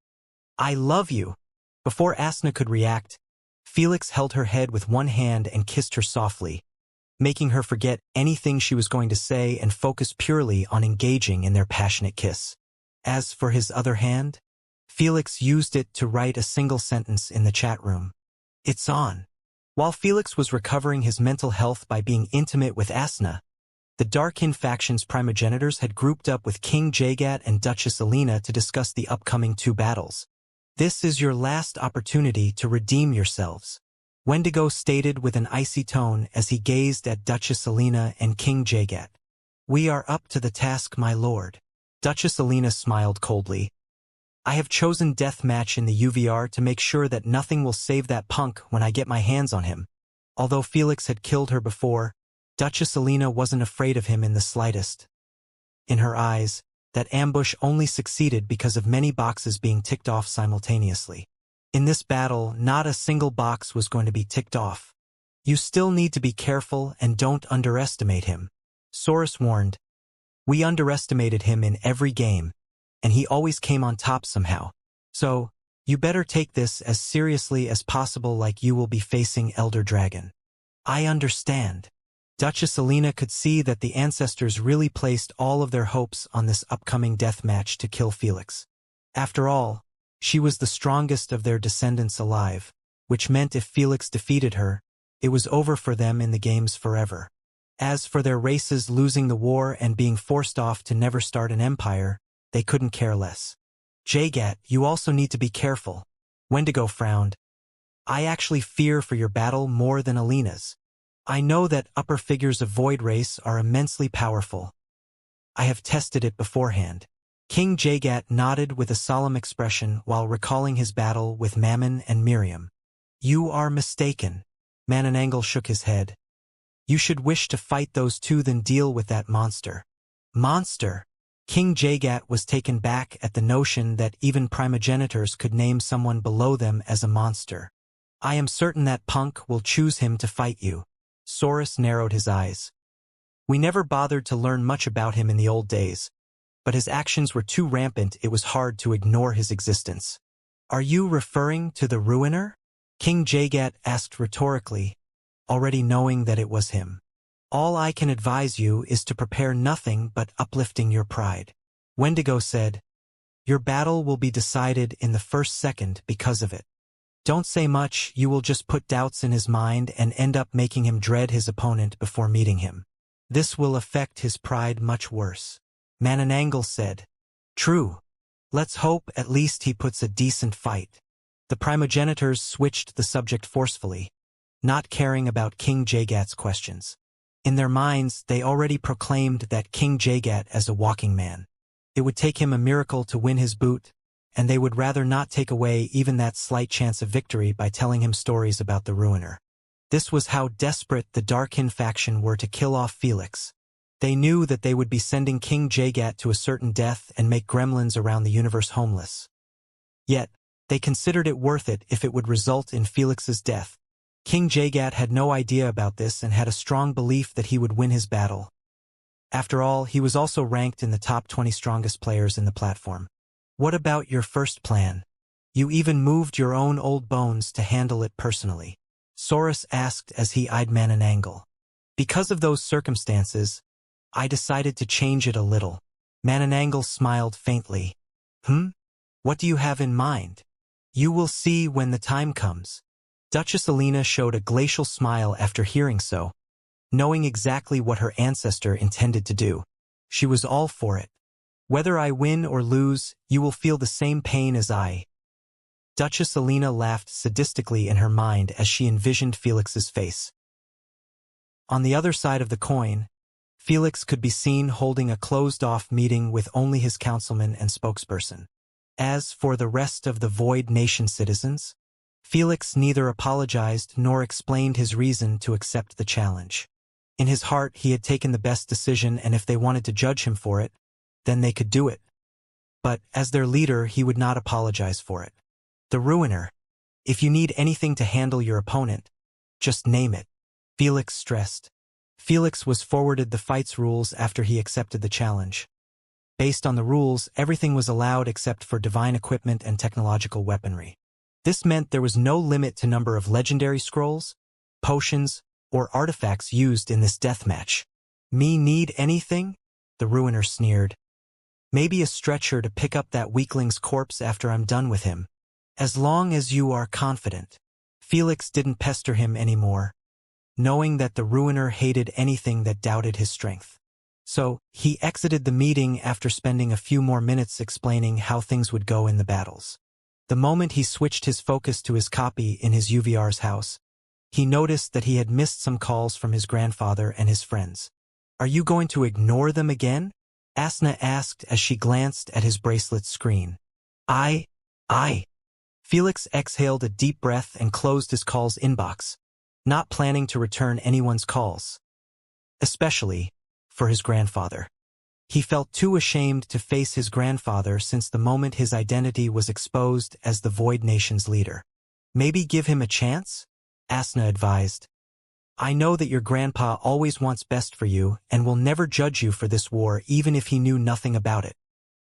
I love you. Before Asna could react, Felix held her head with one hand and kissed her softly, making her forget anything she was going to say and focus purely on engaging in their passionate kiss. As for his other hand, Felix used it to write a single sentence in the chat room. It's on. While Felix was recovering his mental health by being intimate with Asna, the Darkin faction's primogenitors had grouped up with King Jagat and Duchess Alina to discuss the upcoming 2 battles. This is your last opportunity to redeem yourselves, Wendigo stated with an icy tone as he gazed at Duchess Alina and King Jagat. We are up to the task, my lord. Duchess Alina smiled coldly. I have chosen deathmatch in the UVR to make sure that nothing will save that punk when I get my hands on him. Although Felix had killed her before, Duchess Alina wasn't afraid of him in the slightest. In her eyes, that ambush only succeeded because of many boxes being ticked off simultaneously. In this battle, not a single box was going to be ticked off. You still need to be careful and don't underestimate him. Soros warned. We underestimated him in every game, and he always came on top somehow. So, you better take this as seriously as possible, like you will be facing Elder Dragon. I understand. Duchess Alina could see that the ancestors really placed all of their hopes on this upcoming death match to kill Felix. After all, she was the strongest of their descendants alive, which meant if Felix defeated her, it was over for them in the games forever. As for their races losing the war and being forced off to never start an empire, they couldn't care less. Jagat, you also need to be careful. Wendigo frowned. I actually fear for your battle more than Alina's. I know that upper figures of Void Race are immensely powerful. I have tested it beforehand. King Jagat nodded with a solemn expression while recalling his battle with Mammon and Miriam. You are mistaken. Mananangal shook his head. You should wish to fight those 2 than deal with that monster. Monster? King Jagat was taken back at the notion that even primogenitors could name someone below them as a monster. I am certain that punk will choose him to fight you. Saurus narrowed his eyes. We never bothered to learn much about him in the old days, but his actions were too rampant it was hard to ignore his existence. Are you referring to the Ruiner? King Jagat asked rhetorically, already knowing that it was him. All I can advise you is to prepare nothing but uplifting your pride. Wendigo said, your battle will be decided in the first second because of it. Don't say much, you will just put doubts in his mind and end up making him dread his opponent before meeting him. This will affect his pride much worse. Mananangal said, true. Let's hope at least he puts a decent fight. The primogenitors switched the subject forcefully, not caring about King Jagat's questions. In their minds, they already proclaimed that King Jagat as a walking man. It would take him a miracle to win his boot, and they would rather not take away even that slight chance of victory by telling him stories about the Ruiner. This was how desperate the Darkin faction were to kill off Felix. They knew that they would be sending King Jagat to a certain death and make gremlins around the universe homeless. Yet, they considered it worth it if it would result in Felix's death. King Jagat had no idea about this and had a strong belief that he would win his battle. After all, he was also ranked in the top 20 strongest players in the platform. What about your first plan? You even moved your own old bones to handle it personally. Saurus asked as he eyed Mananangal. Because of those circumstances, I decided to change it a little. Mananangal smiled faintly. What do you have in mind? You will see when the time comes. Duchess Alina showed a glacial smile after hearing so, knowing exactly what her ancestor intended to do. She was all for it. Whether I win or lose, you will feel the same pain as I. Duchess Alina laughed sadistically in her mind as she envisioned Felix's face. On the other side of the coin, Felix could be seen holding a closed-off meeting with only his councilman and spokesperson. As for the rest of the Void Nation citizens, Felix neither apologized nor explained his reason to accept the challenge. In his heart, he had taken the best decision, and if they wanted to judge him for it, then they could do it. But as their leader, he would not apologize for it. The Ruiner. If you need anything to handle your opponent, just name it. Felix stressed. Felix was forwarded the fight's rules after he accepted the challenge. Based on the rules, everything was allowed except for divine equipment and technological weaponry. This meant there was no limit to number of legendary scrolls, potions, or artifacts used in this deathmatch. Me need anything? The Ruiner sneered. Maybe a stretcher to pick up that weakling's corpse after I'm done with him. As long as you are confident. Felix didn't pester him anymore, knowing that the Ruiner hated anything that doubted his strength. So, he exited the meeting after spending a few more minutes explaining how things would go in the battles. The moment he switched his focus to his copy in his UVR's house, he noticed that he had missed some calls from his grandfather and his friends. Are you going to ignore them again? Asna asked as she glanced at his bracelet screen. I. Felix exhaled a deep breath and closed his calls inbox, not planning to return anyone's calls. Especially for his grandfather. He felt too ashamed to face his grandfather since the moment his identity was exposed as the Void Nation's leader. Maybe give him a chance? Asna advised. I know that your grandpa always wants best for you and will never judge you for this war even if he knew nothing about it.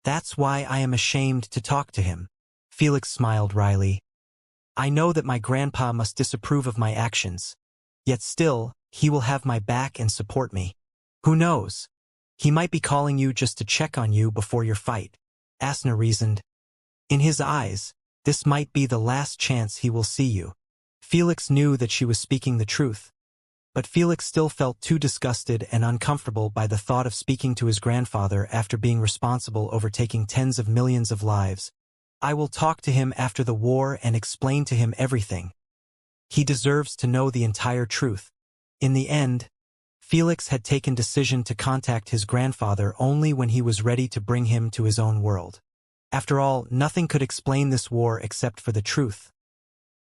That's why I am ashamed to talk to him. Felix smiled wryly. I know that my grandpa must disapprove of my actions, yet still, he will have my back and support me. Who knows? He might be calling you just to check on you before your fight, Asna reasoned. In his eyes, this might be the last chance he will see you. Felix knew that she was speaking the truth, but Felix still felt too disgusted and uncomfortable by the thought of speaking to his grandfather after being responsible over taking tens of millions of lives. I will talk to him after the war and explain to him everything. He deserves to know the entire truth. In the end, Felix had taken decision to contact his grandfather only when he was ready to bring him to his own world. After all, nothing could explain this war except for the truth.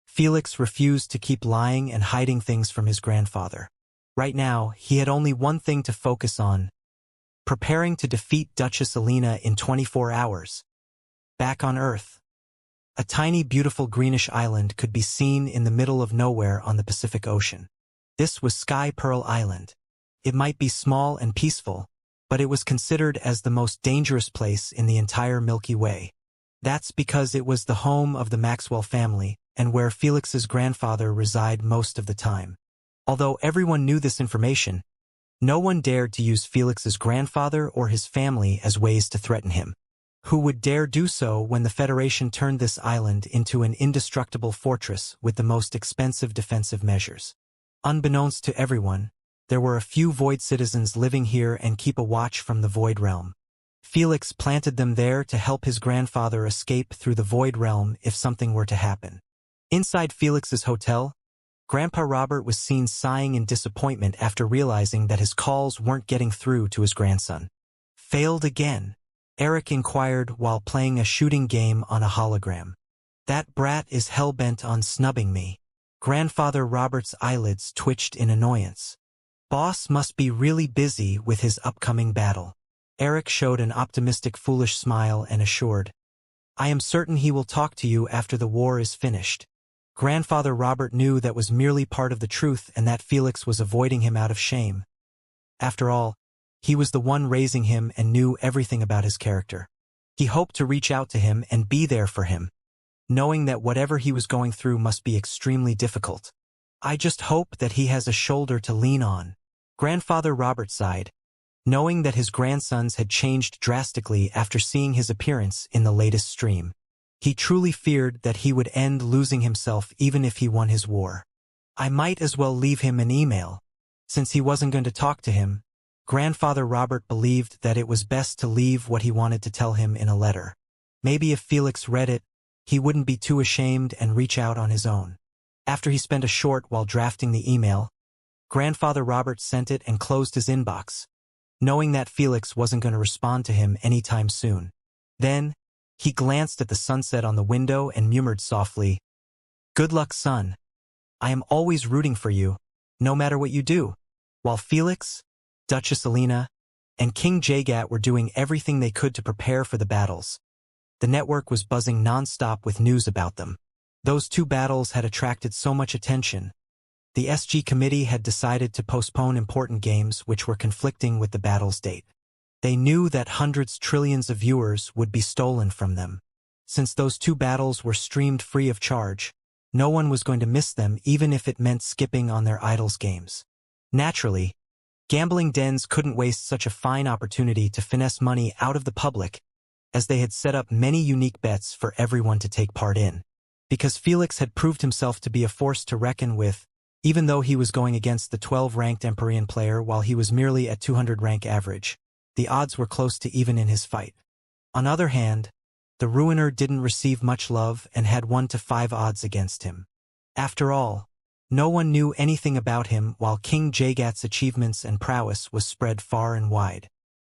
Felix refused to keep lying and hiding things from his grandfather. Right now, he had only one thing to focus on: preparing to defeat Duchess Alina in 24 hours. Back on Earth. A tiny beautiful greenish island could be seen in the middle of nowhere on the Pacific Ocean. This was Sky Pearl Island. It might be small and peaceful, but it was considered as the most dangerous place in the entire Milky Way. That's because it was the home of the Maxwell family and where Felix's grandfather resided most of the time. Although everyone knew this information, no one dared to use Felix's grandfather or his family as ways to threaten him. Who would dare do so when the Federation turned this island into an indestructible fortress with the most expensive defensive measures? Unbeknownst to everyone, there were a few Void citizens living here and keep a watch from the Void realm. Felix planted them there to help his grandfather escape through the Void realm if something were to happen. Inside Felix's hotel, Grandpa Robert was seen sighing in disappointment after realizing that his calls weren't getting through to his grandson. Failed again? Eric inquired while playing a shooting game on a hologram. That brat is hell-bent on snubbing me. Grandfather Robert's eyelids twitched in annoyance. Boss must be really busy with his upcoming battle. Eric showed an optimistic foolish smile and assured, I am certain he will talk to you after the war is finished. Grandfather Robert knew that was merely part of the truth and that Felix was avoiding him out of shame. After all, he was the one raising him and knew everything about his character. He hoped to reach out to him and be there for him, knowing that whatever he was going through must be extremely difficult. I just hope that he has a shoulder to lean on. Grandfather Robert sighed, knowing that his grandsons had changed drastically after seeing his appearance in the latest stream. He truly feared that he would end losing himself even if he won his war. I might as well leave him an email. Since he wasn't going to talk to him, Grandfather Robert believed that it was best to leave what he wanted to tell him in a letter. Maybe if Felix read it, he wouldn't be too ashamed and reach out on his own. After he spent a short while drafting the email, Grandfather Robert sent it and closed his inbox, knowing that Felix wasn't going to respond to him anytime soon. Then, he glanced at the sunset on the window and murmured softly, Good luck, son. I am always rooting for you, no matter what you do. While Felix, Duchess Alina, and King Jagat were doing everything they could to prepare for the battles, the network was buzzing non-stop with news about them. Those two battles had attracted so much attention. The SG committee had decided to postpone important games which were conflicting with the battle's date. They knew that hundreds trillions of viewers would be stolen from them. Since those two battles were streamed free of charge, no one was going to miss them even if it meant skipping on their idols' games. Naturally, gambling dens couldn't waste such a fine opportunity to finesse money out of the public, as they had set up many unique bets for everyone to take part in. Because Felix had proved himself to be a force to reckon with, even though he was going against the 12-ranked Empyrean player while he was merely at 200 rank average, the odds were close to even in his fight. On the other hand, the Ruiner didn't receive much love and had 1 to 5 odds against him. After all, no one knew anything about him while King Jagat's achievements and prowess was spread far and wide.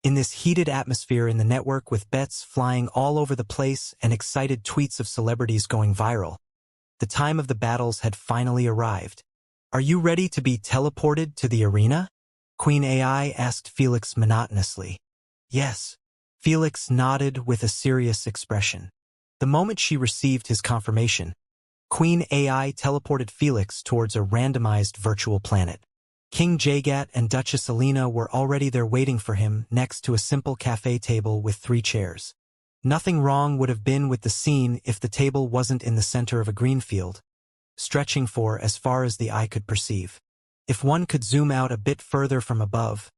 In this heated atmosphere in the network with bets flying all over the place and excited tweets of celebrities going viral, the time of the battles had finally arrived. Are you ready to be teleported to the arena? Queen AI asked Felix monotonously. Yes. Felix nodded with a serious expression. The moment she received his confirmation, Queen AI teleported Felix towards a randomized virtual planet. King Jagat and Duchess Alina were already there waiting for him next to a simple cafe table with 3 chairs. Nothing wrong would have been with the scene if the table wasn't in the center of a green field, stretching for as far as the eye could perceive. If one could zoom out a bit further from above,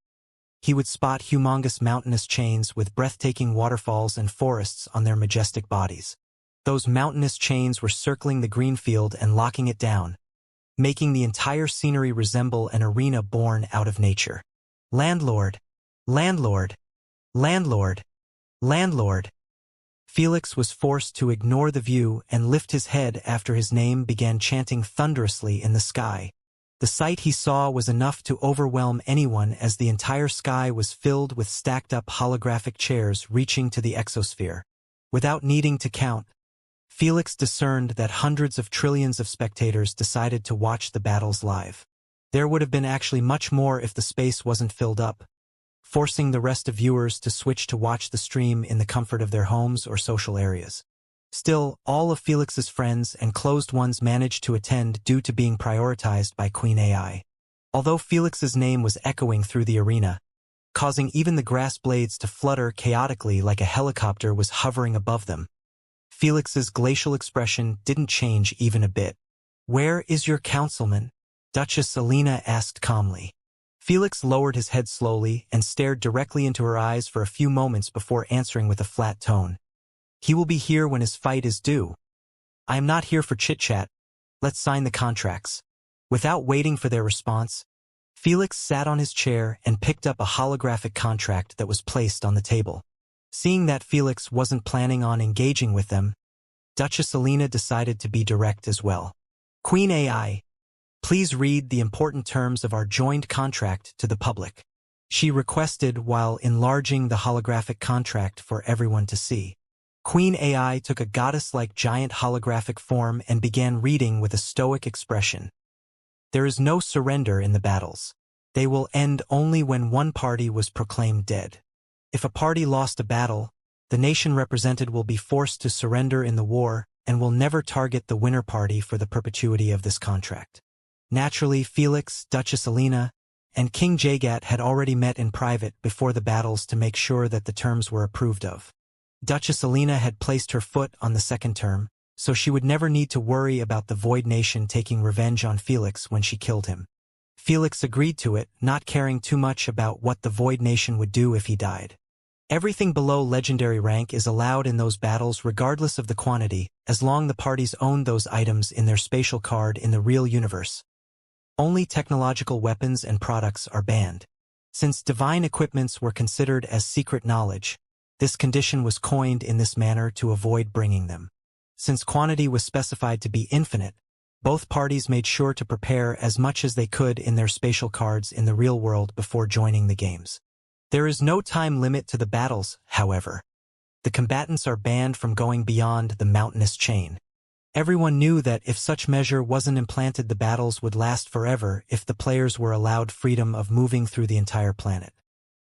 he would spot humongous mountainous chains with breathtaking waterfalls and forests on their majestic bodies. Those mountainous chains were circling the green field and locking it down, making the entire scenery resemble an arena born out of nature. Landlord! Landlord! Landlord! Landlord! Felix was forced to ignore the view and lift his head after his name began chanting thunderously in the sky. The sight he saw was enough to overwhelm anyone as the entire sky was filled with stacked-up holographic chairs reaching to the exosphere. Without needing to count, Felix discerned that hundreds of trillions of spectators decided to watch the battles live. There would have been actually much more if the space wasn't filled up, forcing the rest of viewers to switch to watch the stream in the comfort of their homes or social areas. Still, all of Felix's friends and closed ones managed to attend due to being prioritized by Queen AI. Although Felix's name was echoing through the arena, causing even the grass blades to flutter chaotically like a helicopter was hovering above them, Felix's glacial expression didn't change even a bit. "Where is your councilman?" Duchess Alina asked calmly. Felix lowered his head slowly and stared directly into her eyes for a few moments before answering with a flat tone. "He will be here when his fight is due. I am not here for chit-chat. Let's sign the contracts." Without waiting for their response, Felix sat on his chair and picked up a holographic contract that was placed on the table. Seeing that Felix wasn't planning on engaging with them, Duchess Alina decided to be direct as well. "Queen AI, please read the important terms of our joined contract to the public," she requested while enlarging the holographic contract for everyone to see. Queen AI took a goddess-like giant holographic form and began reading with a stoic expression. "There is no surrender in the battles. They will end only when one party was proclaimed dead. If a party lost a battle, the nation represented will be forced to surrender in the war and will never target the winner party for the perpetuity of this contract." Naturally, Felix, Duchess Alina, and King Jagat had already met in private before the battles to make sure that the terms were approved of. Duchess Alina had placed her foot on the second term, so she would never need to worry about the Void Nation taking revenge on Felix when she killed him. Felix agreed to it, not caring too much about what the Void Nation would do if he died. Everything below legendary rank is allowed in those battles regardless of the quantity, as long the parties own those items in their spatial card in the real universe. Only technological weapons and products are banned. Since divine equipments were considered as secret knowledge, this condition was coined in this manner to avoid bringing them. Since quantity was specified to be infinite, both parties made sure to prepare as much as they could in their spatial cards in the real world before joining the games. There is no time limit to the battles, however. The combatants are banned from going beyond the mountainous chain. Everyone knew that if such measure wasn't implanted, the battles would last forever if the players were allowed freedom of moving through the entire planet.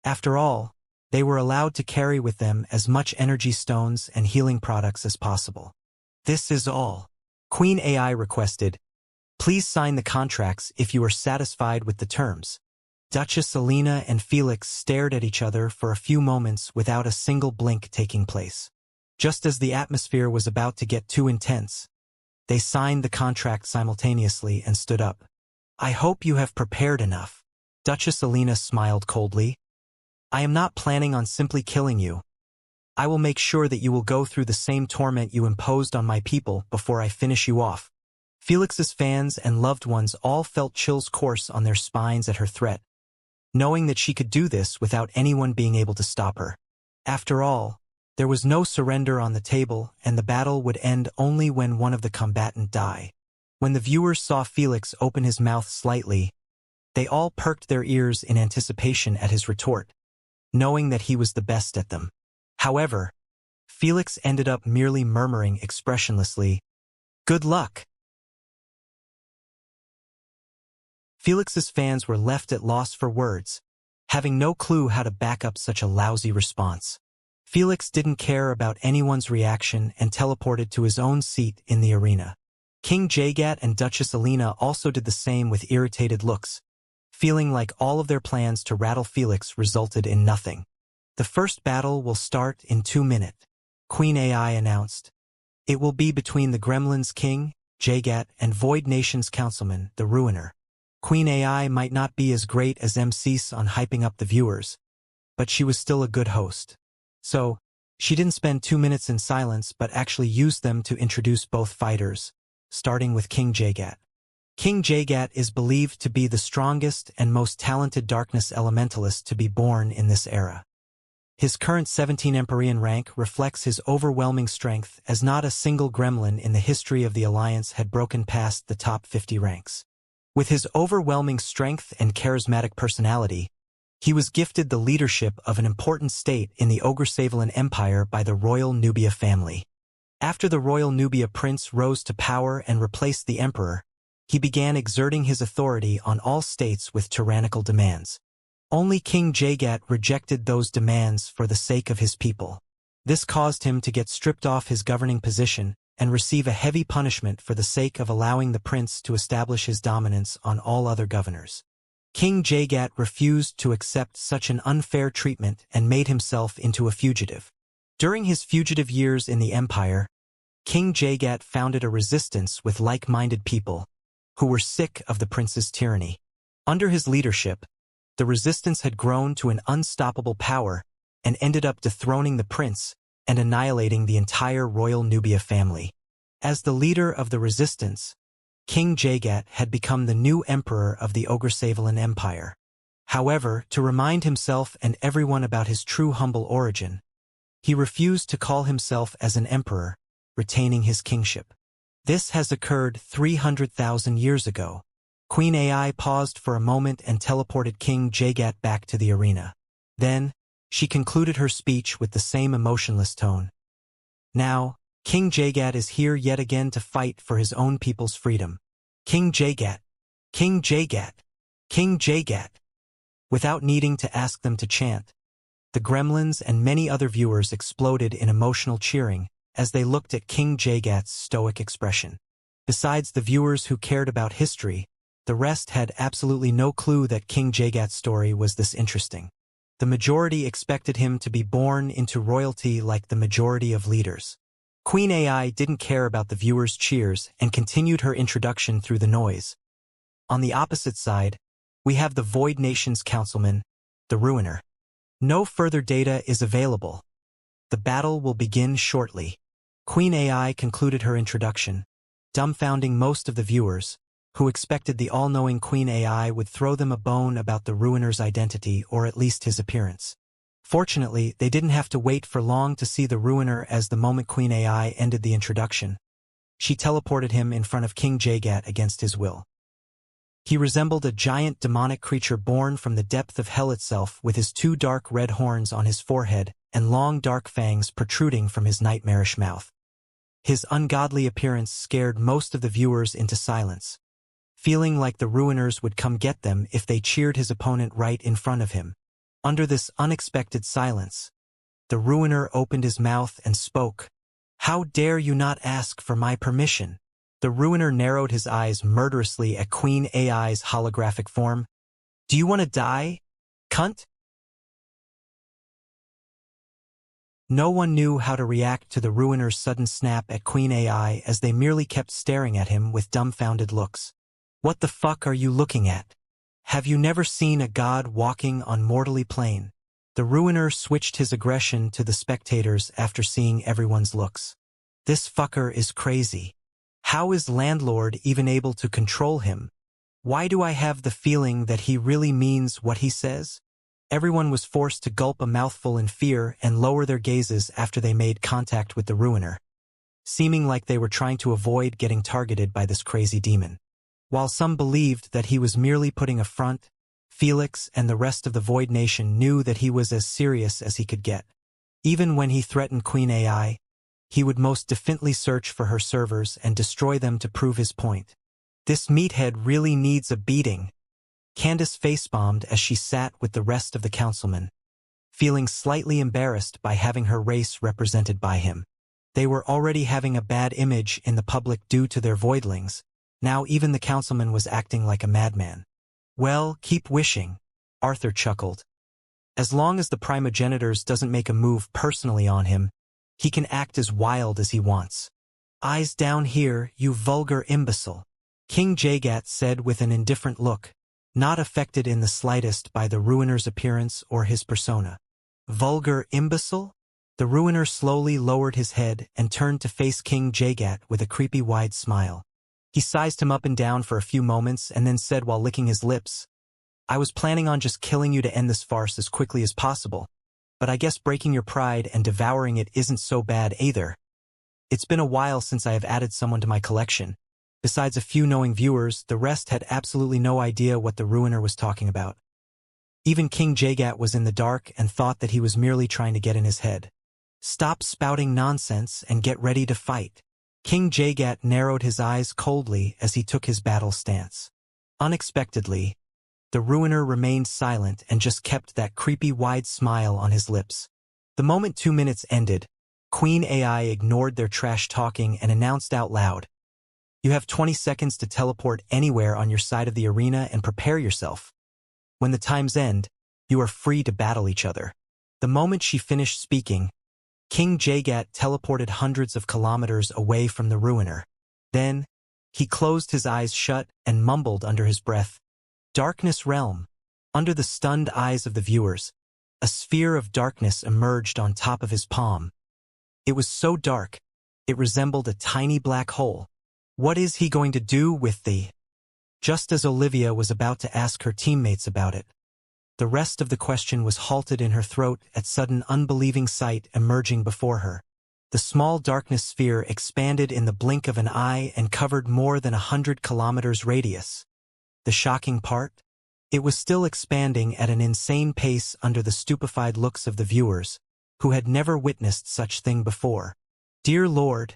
After all, they were allowed to carry with them as much energy stones and healing products as possible. "This is all," Queen AI requested. "Please sign the contracts if you are satisfied with the terms." Duchess Alina and Felix stared at each other for a few moments without a single blink taking place. Just as the atmosphere was about to get too intense, they signed the contract simultaneously and stood up. "I hope you have prepared enough." Duchess Alina smiled coldly. "I am not planning on simply killing you. I will make sure that you will go through the same torment you imposed on my people before I finish you off." Felix's fans and loved ones all felt chills course on their spines at her threat, knowing that she could do this without anyone being able to stop her. After all, there was no surrender on the table, and the battle would end only when one of the combatants die. When the viewers saw Felix open his mouth slightly, they all perked their ears in anticipation at his retort, knowing that he was the best at them. However, Felix ended up merely murmuring expressionlessly, "Good luck." Felix's fans were left at loss for words, having no clue how to back up such a lousy response. Felix didn't care about anyone's reaction and teleported to his own seat in the arena. King Jagat and Duchess Alina also did the same with irritated looks, feeling like all of their plans to rattle Felix resulted in nothing. "The first battle will start in 2 minutes, Queen AI announced. "It will be between the Gremlins King, Jagat, and Void Nation's Councilman, the Ruiner." Queen AI might not be as great as MCs on hyping up the viewers, but she was still a good host. So, she didn't spend 2 minutes in silence but actually used them to introduce both fighters, starting with King Jagat. King Jagat is believed to be the strongest and most talented darkness elementalist to be born in this era. His current 17 Empyrean rank reflects his overwhelming strength, as not a single gremlin in the history of the Alliance had broken past the top 50 ranks. With his overwhelming strength and charismatic personality, he was gifted the leadership of an important state in the Ogre-Savelan Empire by the royal Nubia family. After the royal Nubia prince rose to power and replaced the emperor, he began exerting his authority on all states with tyrannical demands. Only King Jagat rejected those demands for the sake of his people. This caused him to get stripped off his governing position and receive a heavy punishment for the sake of allowing the prince to establish his dominance on all other governors. King Jagat refused to accept such an unfair treatment and made himself into a fugitive. During his fugitive years in the empire, King Jagat founded a resistance with like-minded people who were sick of the prince's tyranny. Under his leadership, the resistance had grown to an unstoppable power and ended up dethroning the prince and annihilating the entire royal Nubia family. As the leader of the resistance, King Jagat had become the new emperor of the Ogresavelan Empire. However, to remind himself and everyone about his true humble origin, he refused to call himself as an emperor, retaining his kingship. This has occurred 300,000 years ago. Queen AI paused for a moment and teleported King Jagat back to the arena. Then, she concluded her speech with the same emotionless tone. Now, King Jagat is here yet again to fight for his own people's freedom. King Jagat! King Jagat! King Jagat! Without needing to ask them to chant, the gremlins and many other viewers exploded in emotional cheering as they looked at King Jagat's stoic expression. Besides the viewers who cared about history, the rest had absolutely no clue that King Jagat's story was this interesting. The majority expected him to be born into royalty like the majority of leaders. Queen AI didn't care about the viewers' cheers and continued her introduction through the noise. On the opposite side, we have the Void Nation's councilman, the Ruiner. No further data is available. The battle will begin shortly. Queen AI concluded her introduction, dumbfounding most of the viewers, who expected the all-knowing Queen AI would throw them a bone about the Ruiner's identity or at least his appearance. Fortunately, they didn't have to wait for long to see the Ruiner as the moment Queen AI ended the introduction. She teleported him in front of King Jagat against his will. He resembled a giant demonic creature born from the depth of hell itself with his two dark red horns on his forehead and long dark fangs protruding from his nightmarish mouth. His ungodly appearance scared most of the viewers into silence, feeling like the Ruiners would come get them if they cheered his opponent right in front of him. Under this unexpected silence, the Ruiner opened his mouth and spoke. "How dare you not ask for my permission?" The Ruiner narrowed his eyes murderously at Queen AI's holographic form. "Do you want to die, cunt?" No one knew how to react to the Ruiner's sudden snap at Queen AI as they merely kept staring at him with dumbfounded looks. "What the fuck are you looking at? Have you never seen a god walking on mortally plane?" The Ruiner switched his aggression to the spectators after seeing everyone's looks. "This fucker is crazy. How is Landlord even able to control him? Why do I have the feeling that he really means what he says?" Everyone was forced to gulp a mouthful in fear and lower their gazes after they made contact with the Ruiner, seeming like they were trying to avoid getting targeted by this crazy demon. While some believed that he was merely putting a front, Felix and the rest of the Void Nation knew that he was as serious as he could get. Even when he threatened Queen AI, he would most definitely search for her servers and destroy them to prove his point. "This meathead really needs a beating." Candace facepalmed as she sat with the rest of the councilmen, feeling slightly embarrassed by having her race represented by him. They were already having a bad image in the public due to their voidlings. Now even the councilman was acting like a madman. "Well, keep wishing," Arthur chuckled. "As long as the primogenitors doesn't make a move personally on him, he can act as wild as he wants." "Eyes down here, you vulgar imbecile," King Jagat said with an indifferent look, not affected in the slightest by the Ruiner's appearance or his persona. "Vulgar imbecile?" The Ruiner slowly lowered his head and turned to face King Jagat with a creepy wide smile. He sized him up and down for a few moments and then said while licking his lips, "I was planning on just killing you to end this farce as quickly as possible, but I guess breaking your pride and devouring it isn't so bad either. It's been a while since I have added someone to my collection." Besides a few knowing viewers, the rest had absolutely no idea what the Ruiner was talking about. Even King Jagat was in the dark and thought that he was merely trying to get in his head. "Stop spouting nonsense and get ready to fight." King Jagat narrowed his eyes coldly as he took his battle stance. Unexpectedly, The Ruiner remained silent and just kept that creepy wide smile on his lips. The moment 2 minutes ended, Queen AI ignored their trash talking and announced out loud, "You have 20 seconds to teleport anywhere on your side of the arena and prepare yourself. When the times end, you are free to battle each other." The moment she finished speaking, King Jagat teleported hundreds of kilometers away from the Ruiner. Then, he closed his eyes shut and mumbled under his breath, "Darkness Realm." Under the stunned eyes of the viewers, a sphere of darkness emerged on top of his palm. It was so dark, it resembled a tiny black hole. What is he going to do with the... Just as Olivia was about to ask her teammates about it, the rest of the question was halted in her throat at sudden unbelieving sight emerging before her. The small darkness sphere expanded in the blink of an eye and covered more than 100 kilometers radius. The shocking part? It was still expanding at an insane pace under the stupefied looks of the viewers, who had never witnessed such thing before. Dear Lord,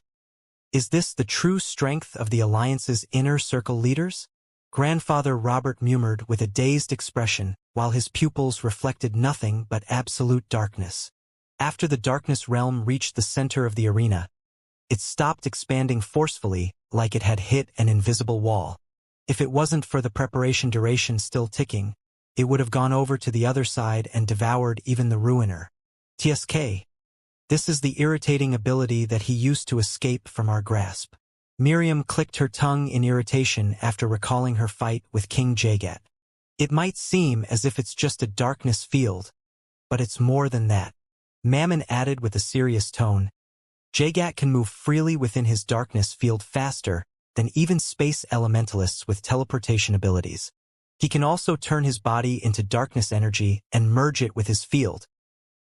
is this the true strength of the Alliance's inner circle leaders? Grandfather Robert murmured with a dazed expression, while his pupils reflected nothing but absolute darkness. After the darkness realm reached the center of the arena, it stopped expanding forcefully, like it had hit an invisible wall. If it wasn't for the preparation duration still ticking, it would have gone over to the other side and devoured even the Ruiner. TSK. This is the irritating ability that he used to escape from our grasp. Miriam clicked her tongue in irritation after recalling her fight with King Jagat. It might seem as if it's just a darkness field, but it's more than that. Mammon added with a serious tone, Jagat can move freely within his darkness field faster than even space elementalists with teleportation abilities. He can also turn his body into darkness energy and merge it with his field,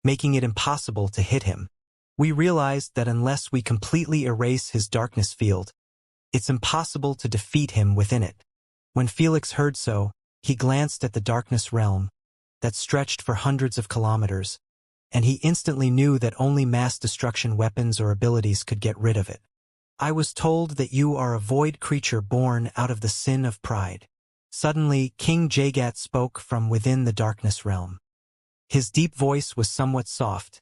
making it impossible to hit him. We realized that unless we completely erase his darkness field, it's impossible to defeat him within it. When Felix heard so, he glanced at the darkness realm that stretched for hundreds of kilometers, and he instantly knew that only mass destruction weapons or abilities could get rid of it. I was told that you are a void creature born out of the sin of pride. Suddenly, King Jagat spoke from within the darkness realm. His deep voice was somewhat soft,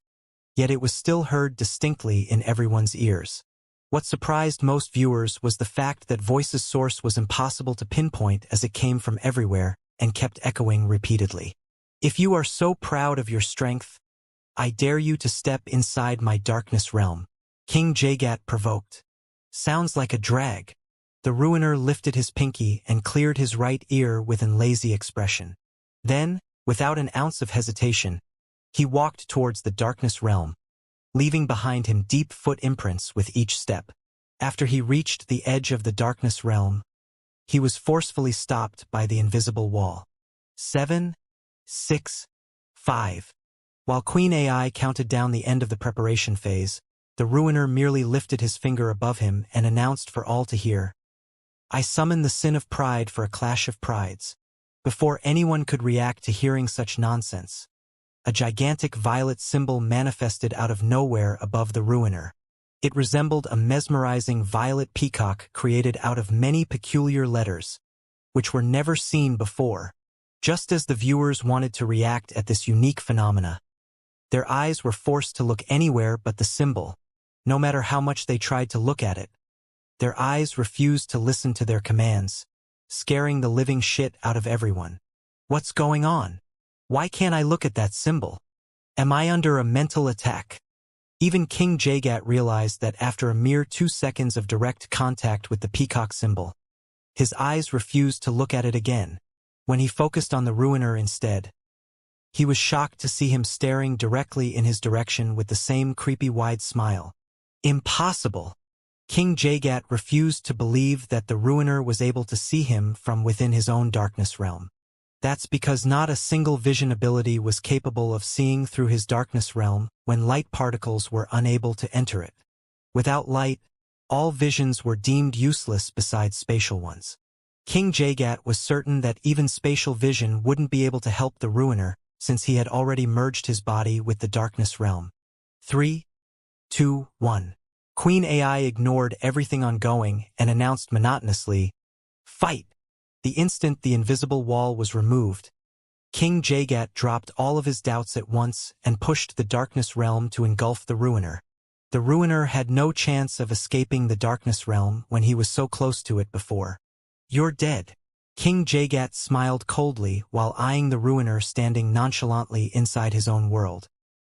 yet it was still heard distinctly in everyone's ears. What surprised most viewers was the fact that voice's source was impossible to pinpoint as it came from everywhere and kept echoing repeatedly. If you are so proud of your strength, I dare you to step inside my darkness realm. King Jagat provoked. Sounds like a drag. The Ruiner lifted his pinky and cleared his right ear with an lazy expression. Then, without an ounce of hesitation, he walked towards the darkness realm, leaving behind him deep foot imprints with each step. After he reached the edge of the darkness realm, he was forcefully stopped by the invisible wall. 7, 6, 5. While Queen AI counted down the end of the preparation phase, the Ruiner merely lifted his finger above him and announced for all to hear, I summon the sin of pride for a clash of prides. Before anyone could react to hearing such nonsense, a gigantic violet symbol manifested out of nowhere above the Ruiner. It resembled a mesmerizing violet peacock created out of many peculiar letters, which were never seen before. Just as the viewers wanted to react at this unique phenomena, their eyes were forced to look anywhere but the symbol. No matter how much they tried to look at it, their eyes refused to listen to their commands, scaring the living shit out of everyone. What's going on? Why can't I look at that symbol? Am I under a mental attack? Even King Jagat realized that after a mere 2 seconds of direct contact with the peacock symbol, his eyes refused to look at it again. When he focused on the Ruiner instead, he was shocked to see him staring directly in his direction with the same creepy wide smile. Impossible! King Jagat refused to believe that the Ruiner was able to see him from within his own darkness realm. That's because not a single vision ability was capable of seeing through his darkness realm when light particles were unable to enter it. Without light, all visions were deemed useless besides spatial ones. King Jagat was certain that even spatial vision wouldn't be able to help the Ruiner, since he had already merged his body with the darkness realm. 3, 2, 1. Queen AI ignored everything ongoing and announced monotonously, Fight! The instant the invisible wall was removed, King Jagat dropped all of his doubts at once and pushed the darkness realm to engulf the Ruiner. The Ruiner had no chance of escaping the darkness realm when he was so close to it before. "You're dead." King Jagat smiled coldly while eyeing the Ruiner standing nonchalantly inside his own world.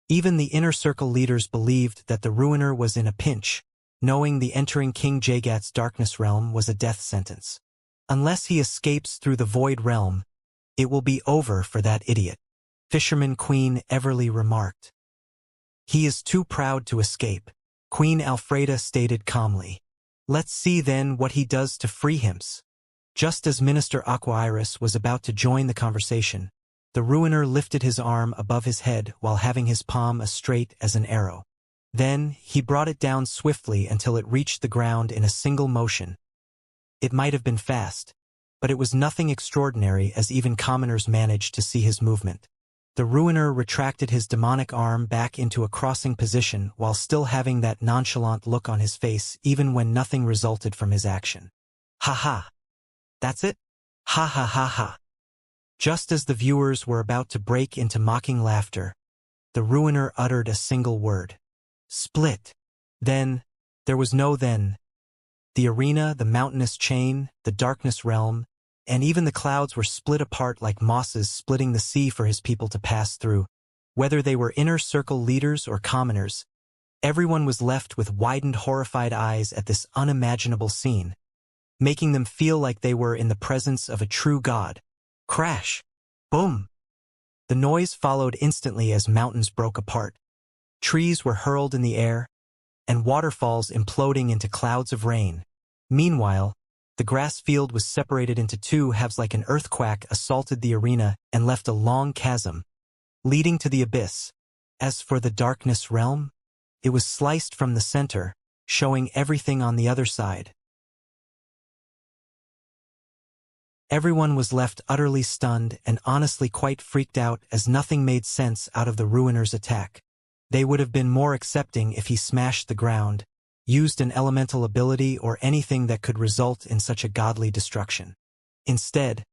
Even the Inner Circle leaders believed that the Ruiner was in a pinch, knowing the entering King Jagat's darkness realm was a death sentence. Unless he escapes through the Void Realm, it will be over for that idiot, Fisherman Queen Everly remarked. "He is too proud to escape," Queen Alfreda stated calmly. "Let's see then what he does to free him." Just as Minister Aquairis was about to join the conversation, the Ruiner lifted his arm above his head while having his palm as straight as an arrow. Then, he brought it down swiftly until it reached the ground in a single motion. It might have been fast, but it was nothing extraordinary as even commoners managed to see his movement. The Ruiner retracted his demonic arm back into a crossing position while still having that nonchalant look on his face even when nothing resulted from his action. "Ha ha! That's it? Ha ha ha ha!" Just as the viewers were about to break into mocking laughter, the Ruiner uttered a single word. "Split." Then, there was no then. The arena, the mountainous chain, the darkness realm, and even the clouds were split apart like mosses splitting the sea for his people to pass through. Whether they were Inner Circle leaders or commoners, everyone was left with widened, horrified eyes at this unimaginable scene, making them feel like they were in the presence of a true god. Crash! Boom! The noise followed instantly as mountains broke apart. Trees were hurled in the air, and waterfalls imploding into clouds of rain. Meanwhile, the grass field was separated into two halves like an earthquake assaulted the arena and left a long chasm, leading to the abyss. As for the darkness realm, it was sliced from the center, showing everything on the other side. Everyone was left utterly stunned and honestly quite freaked out as nothing made sense out of the Ruiner's attack. They would have been more accepting if he smashed the ground, used an elemental ability or anything that could result in such a godly destruction. Instead,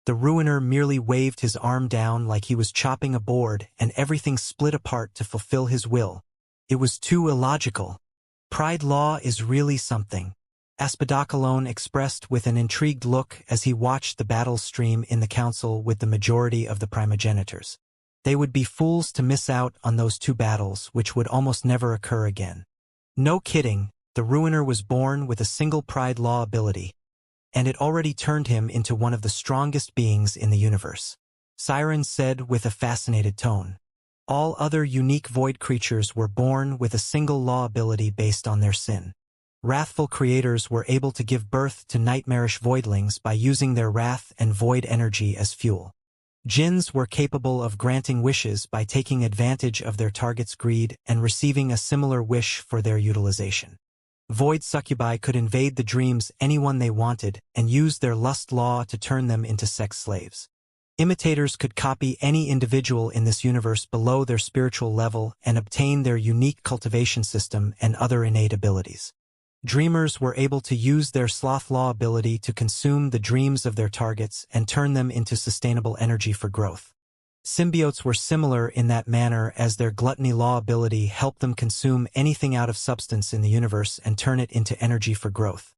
the Ruiner merely waved his arm down like he was chopping a board and everything split apart to fulfill his will. It was too illogical. Pride law is really something, Aspidocalone expressed with an intrigued look as he watched the battle stream in the council with the majority of the primogenitors. They would be fools to miss out on those two battles which would almost never occur again. No kidding, the Ruiner was born with a single pride law ability, and it already turned him into one of the strongest beings in the universe. Siren said with a fascinated tone. All other unique void creatures were born with a single law ability based on their sin. Wrathful creators were able to give birth to nightmarish voidlings by using their wrath and void energy as fuel. Jinns were capable of granting wishes by taking advantage of their target's greed and receiving a similar wish for their utilization. Void succubi could invade the dreams anyone they wanted and use their lust law to turn them into sex slaves. Imitators could copy any individual in this universe below their spiritual level and obtain their unique cultivation system and other innate abilities. Dreamers were able to use their sloth law ability to consume the dreams of their targets and turn them into sustainable energy for growth. Symbiotes were similar in that manner as their gluttony law ability helped them consume anything out of substance in the universe and turn it into energy for growth.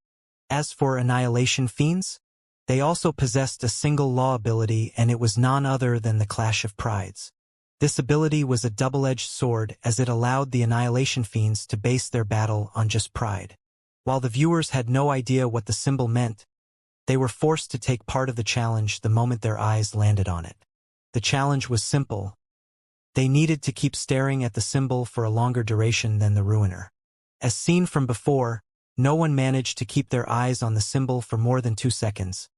As for annihilation fiends, they also possessed a single law ability, and it was none other than the Clash of Prides. This ability was a double-edged sword as it allowed the annihilation fiends to base their battle on just pride. While the viewers had no idea what the symbol meant, they were forced to take part of the challenge the moment their eyes landed on it. The challenge was simple. They needed to keep staring at the symbol for a longer duration than the Ruiner. As seen from before, no one managed to keep their eyes on the symbol for more than 2 seconds.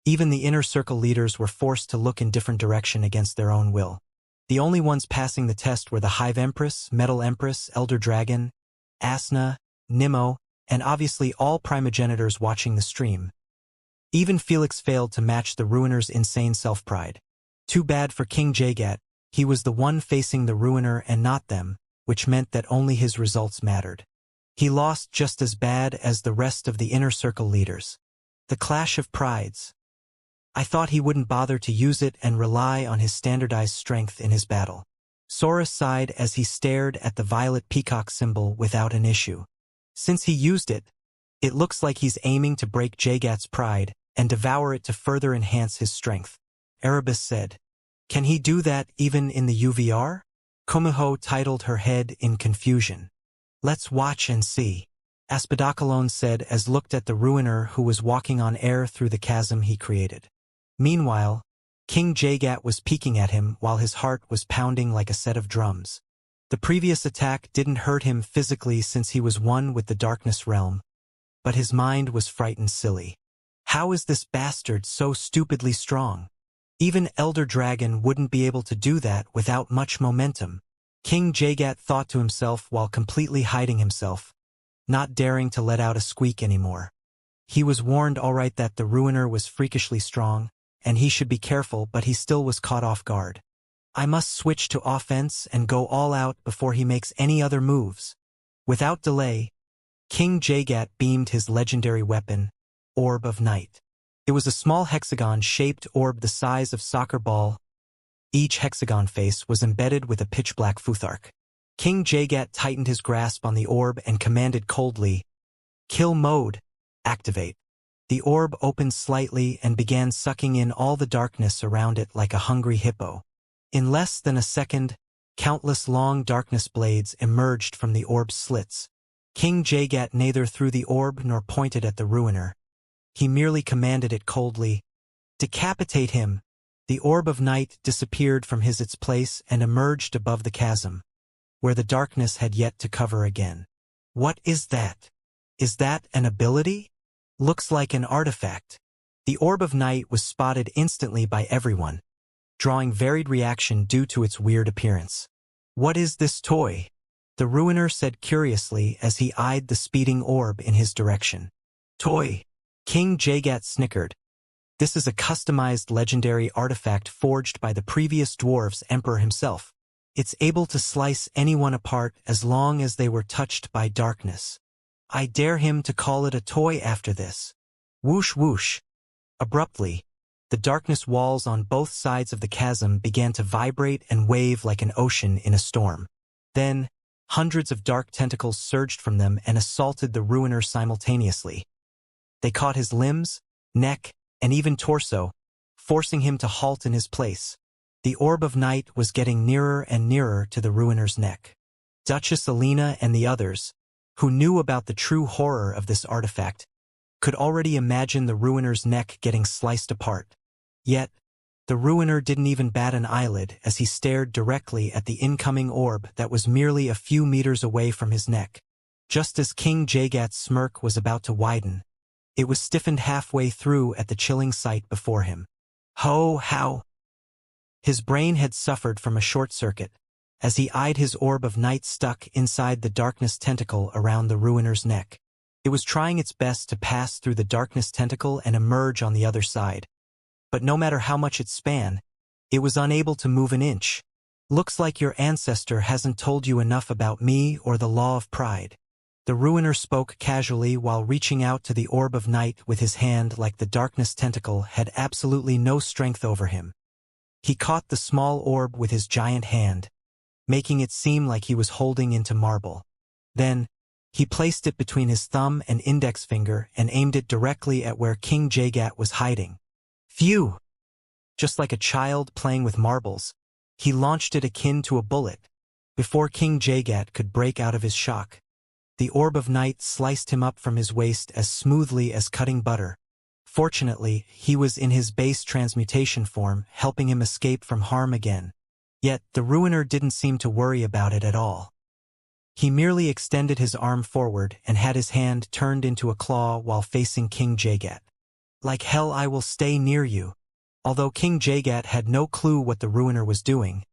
Even the Inner Circle leaders were forced to look in different direction against their own will. The only ones passing the test were the Hive Empress, Metal Empress, Elder Dragon, Asna, Nimmo, and obviously all primogenitors watching the stream. Even Felix failed to match the Ruiner's insane self-pride. Too bad for King Jagat, he was the one facing the Ruiner and not them, which meant that only his results mattered. He lost just as bad as the rest of the Inner Circle leaders. The Clash of Prides. I thought he wouldn't bother to use it and rely on his standardized strength in his battle. Sora sighed as he stared at the violet peacock symbol without an issue. Since he used it, it looks like he's aiming to break Jagat's pride and devour it to further enhance his strength. Erebus said, "Can he do that even in the UVR?" Komuho titled her head in confusion. "Let's watch and see," Aspidocalone said as looked at the ruiner who was walking on air through the chasm he created. Meanwhile, King Jagat was peeking at him while his heart was pounding like a set of drums. The previous attack didn't hurt him physically since he was one with the darkness realm, but his mind was frightened silly. How is this bastard so stupidly strong? Even Elder Dragon wouldn't be able to do that without much momentum. King Jagat thought to himself while completely hiding himself, not daring to let out a squeak anymore. He was warned alright that the ruiner was freakishly strong, and he should be careful, but he still was caught off guard. I must switch to offense and go all out before he makes any other moves. Without delay, King Jagat beamed his legendary weapon, Orb of Night. It was a small hexagon-shaped orb the size of soccer ball. Each hexagon face was embedded with a pitch-black futhark. King Jagat tightened his grasp on the orb and commanded coldly, "Kill mode, activate." The orb opened slightly and began sucking in all the darkness around it like a hungry hippo. In less than a second, countless long darkness blades emerged from the orb's slits. King Jagat neither threw the orb nor pointed at the ruiner. He merely commanded it coldly, "Decapitate him." The Orb of Night disappeared from its place and emerged above the chasm, where the darkness had yet to cover again. What is that? Is that an ability? Looks like an artifact. The Orb of Night was spotted instantly by everyone, drawing varied reaction due to its weird appearance. What is this toy? The ruiner said curiously as he eyed the speeding orb in his direction. Toy. King Jagat snickered. This is a customized legendary artifact forged by the previous dwarves' emperor himself. It's able to slice anyone apart as long as they were touched by darkness. I dare him to call it a toy after this. Whoosh whoosh. Abruptly, the darkness walls on both sides of the chasm began to vibrate and wave like an ocean in a storm. Then, hundreds of dark tentacles surged from them and assaulted the ruiner simultaneously. They caught his limbs, neck, and even torso, forcing him to halt in his place. The Orb of Night was getting nearer and nearer to the ruiner's neck. Duchess Alina and the others, who knew about the true horror of this artifact, could already imagine the ruiner's neck getting sliced apart. Yet, the ruiner didn't even bat an eyelid as he stared directly at the incoming orb that was merely a few meters away from his neck. Just as King Jagat's smirk was about to widen, it was stiffened halfway through at the chilling sight before him. How? His brain had suffered from a short circuit, as he eyed his Orb of Night stuck inside the darkness tentacle around the ruiner's neck. It was trying its best to pass through the darkness tentacle and emerge on the other side. But no matter how much it span, it was unable to move an inch. Looks like your ancestor hasn't told you enough about me or the law of pride. The ruiner spoke casually while reaching out to the Orb of Night with his hand like the darkness tentacle had absolutely no strength over him. He caught the small orb with his giant hand, making it seem like he was holding into marble. Then, he placed it between his thumb and index finger and aimed it directly at where King Jagat was hiding. Phew! Just like a child playing with marbles, he launched it akin to a bullet. Before King Jagat could break out of his shock, the Orb of Night sliced him up from his waist as smoothly as cutting butter. Fortunately, he was in his base transmutation form, helping him escape from harm again. Yet, the ruiner didn't seem to worry about it at all. He merely extended his arm forward and had his hand turned into a claw while facing King Jagat. Like hell I will stay near you. Although King Jagat had no clue what the ruiner was doing,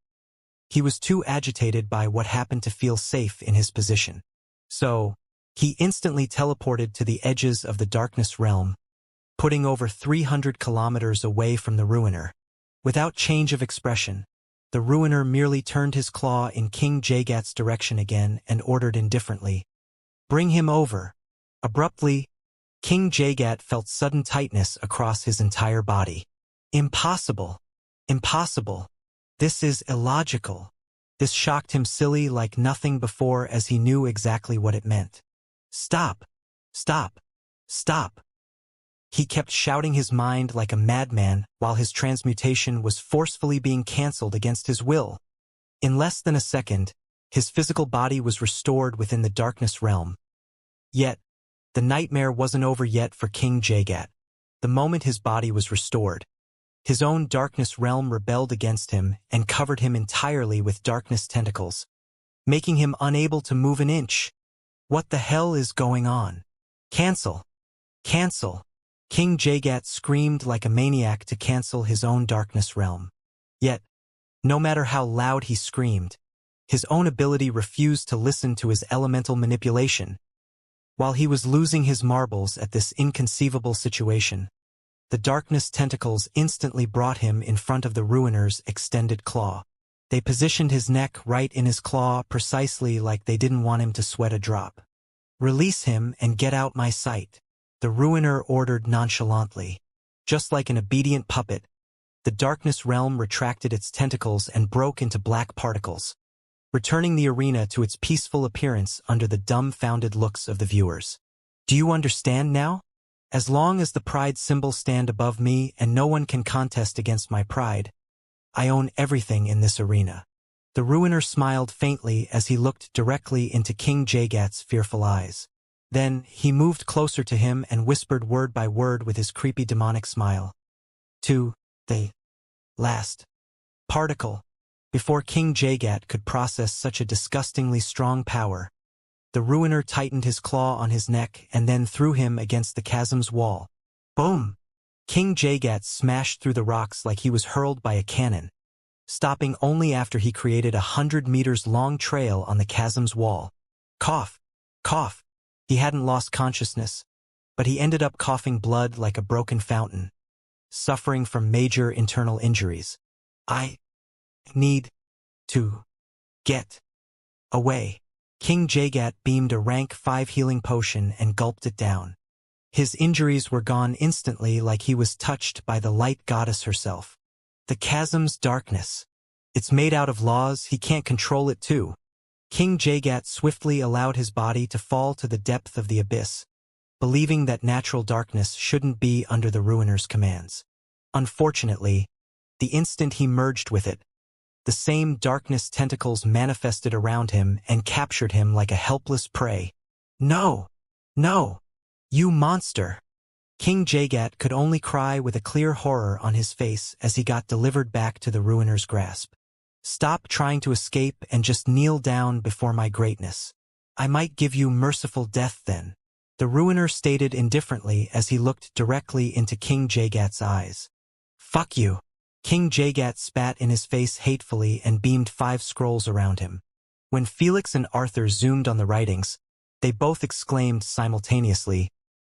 he was too agitated by what happened to feel safe in his position. So, he instantly teleported to the edges of the darkness realm, putting over 300 kilometers away from the ruiner. Without change of expression, the ruiner merely turned his claw in King Jagat's direction again and ordered indifferently, "Bring him over." Abruptly, King Jagat felt sudden tightness across his entire body. Impossible. Impossible. This is illogical. This shocked him silly like nothing before, as he knew exactly what it meant. Stop. Stop. Stop. He kept shouting his mind like a madman while his transmutation was forcefully being cancelled against his will. In less than a second, his physical body was restored within the darkness realm. Yet, the nightmare wasn't over yet for King Jagat. The moment his body was restored, his own darkness realm rebelled against him and covered him entirely with darkness tentacles, making him unable to move an inch. What the hell is going on? Cancel! Cancel! King Jagat screamed like a maniac to cancel his own darkness realm. Yet, no matter how loud he screamed, his own ability refused to listen to his elemental manipulation. While he was losing his marbles at this inconceivable situation, the darkness tentacles instantly brought him in front of the ruiner's extended claw. They positioned his neck right in his claw precisely like they didn't want him to sweat a drop. Release him and get out my sight, the ruiner ordered nonchalantly. Just like an obedient puppet, the darkness realm retracted its tentacles and broke into black particles, returning the arena to its peaceful appearance under the dumbfounded looks of the viewers. Do you understand now? As long as the pride symbols stand above me and no one can contest against my pride, I own everything in this arena. The ruiner smiled faintly as he looked directly into King Jagat's fearful eyes. Then, he moved closer to him and whispered word by word with his creepy demonic smile. To the last particle. Before King Jagat could process such a disgustingly strong power, the ruiner tightened his claw on his neck and then threw him against the chasm's wall. Boom! King Jagat smashed through the rocks like he was hurled by a cannon, stopping only after he created 100 meters long trail on the chasm's wall. Cough! Cough! He hadn't lost consciousness, but he ended up coughing blood like a broken fountain, suffering from major internal injuries. I need to get away. King Jagat beamed a rank 5 healing potion and gulped it down. His injuries were gone instantly like he was touched by the light goddess herself. The chasm's darkness. It's made out of laws, he can't control it too. King Jagat swiftly allowed his body to fall to the depth of the abyss, believing that natural darkness shouldn't be under the ruiner's commands. Unfortunately, the instant he merged with it, the same darkness tentacles manifested around him and captured him like a helpless prey. No! No! You monster! King Jagat could only cry with a clear horror on his face as he got delivered back to the ruiner's grasp. Stop trying to escape and just kneel down before my greatness. I might give you merciful death then, the ruiner stated indifferently as he looked directly into King Jagat's eyes. Fuck you! King Jagat spat in his face hatefully and beamed 5 scrolls around him. When Felix and Arthur zoomed on the writings, they both exclaimed simultaneously,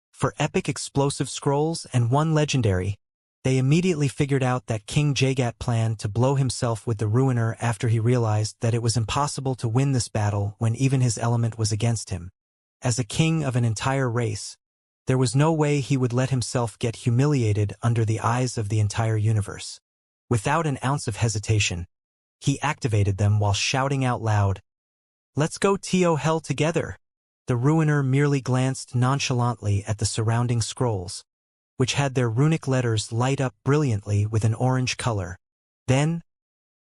"For epic explosive scrolls and 1 legendary." They immediately figured out that King Jagat planned to blow himself with the ruiner after he realized that it was impossible to win this battle when even his element was against him. As a king of an entire race, there was no way he would let himself get humiliated under the eyes of the entire universe. Without an ounce of hesitation, he activated them while shouting out loud, "Let's go to hell together!" The ruiner merely glanced nonchalantly at the surrounding scrolls, which had their runic letters light up brilliantly with an orange color. Then,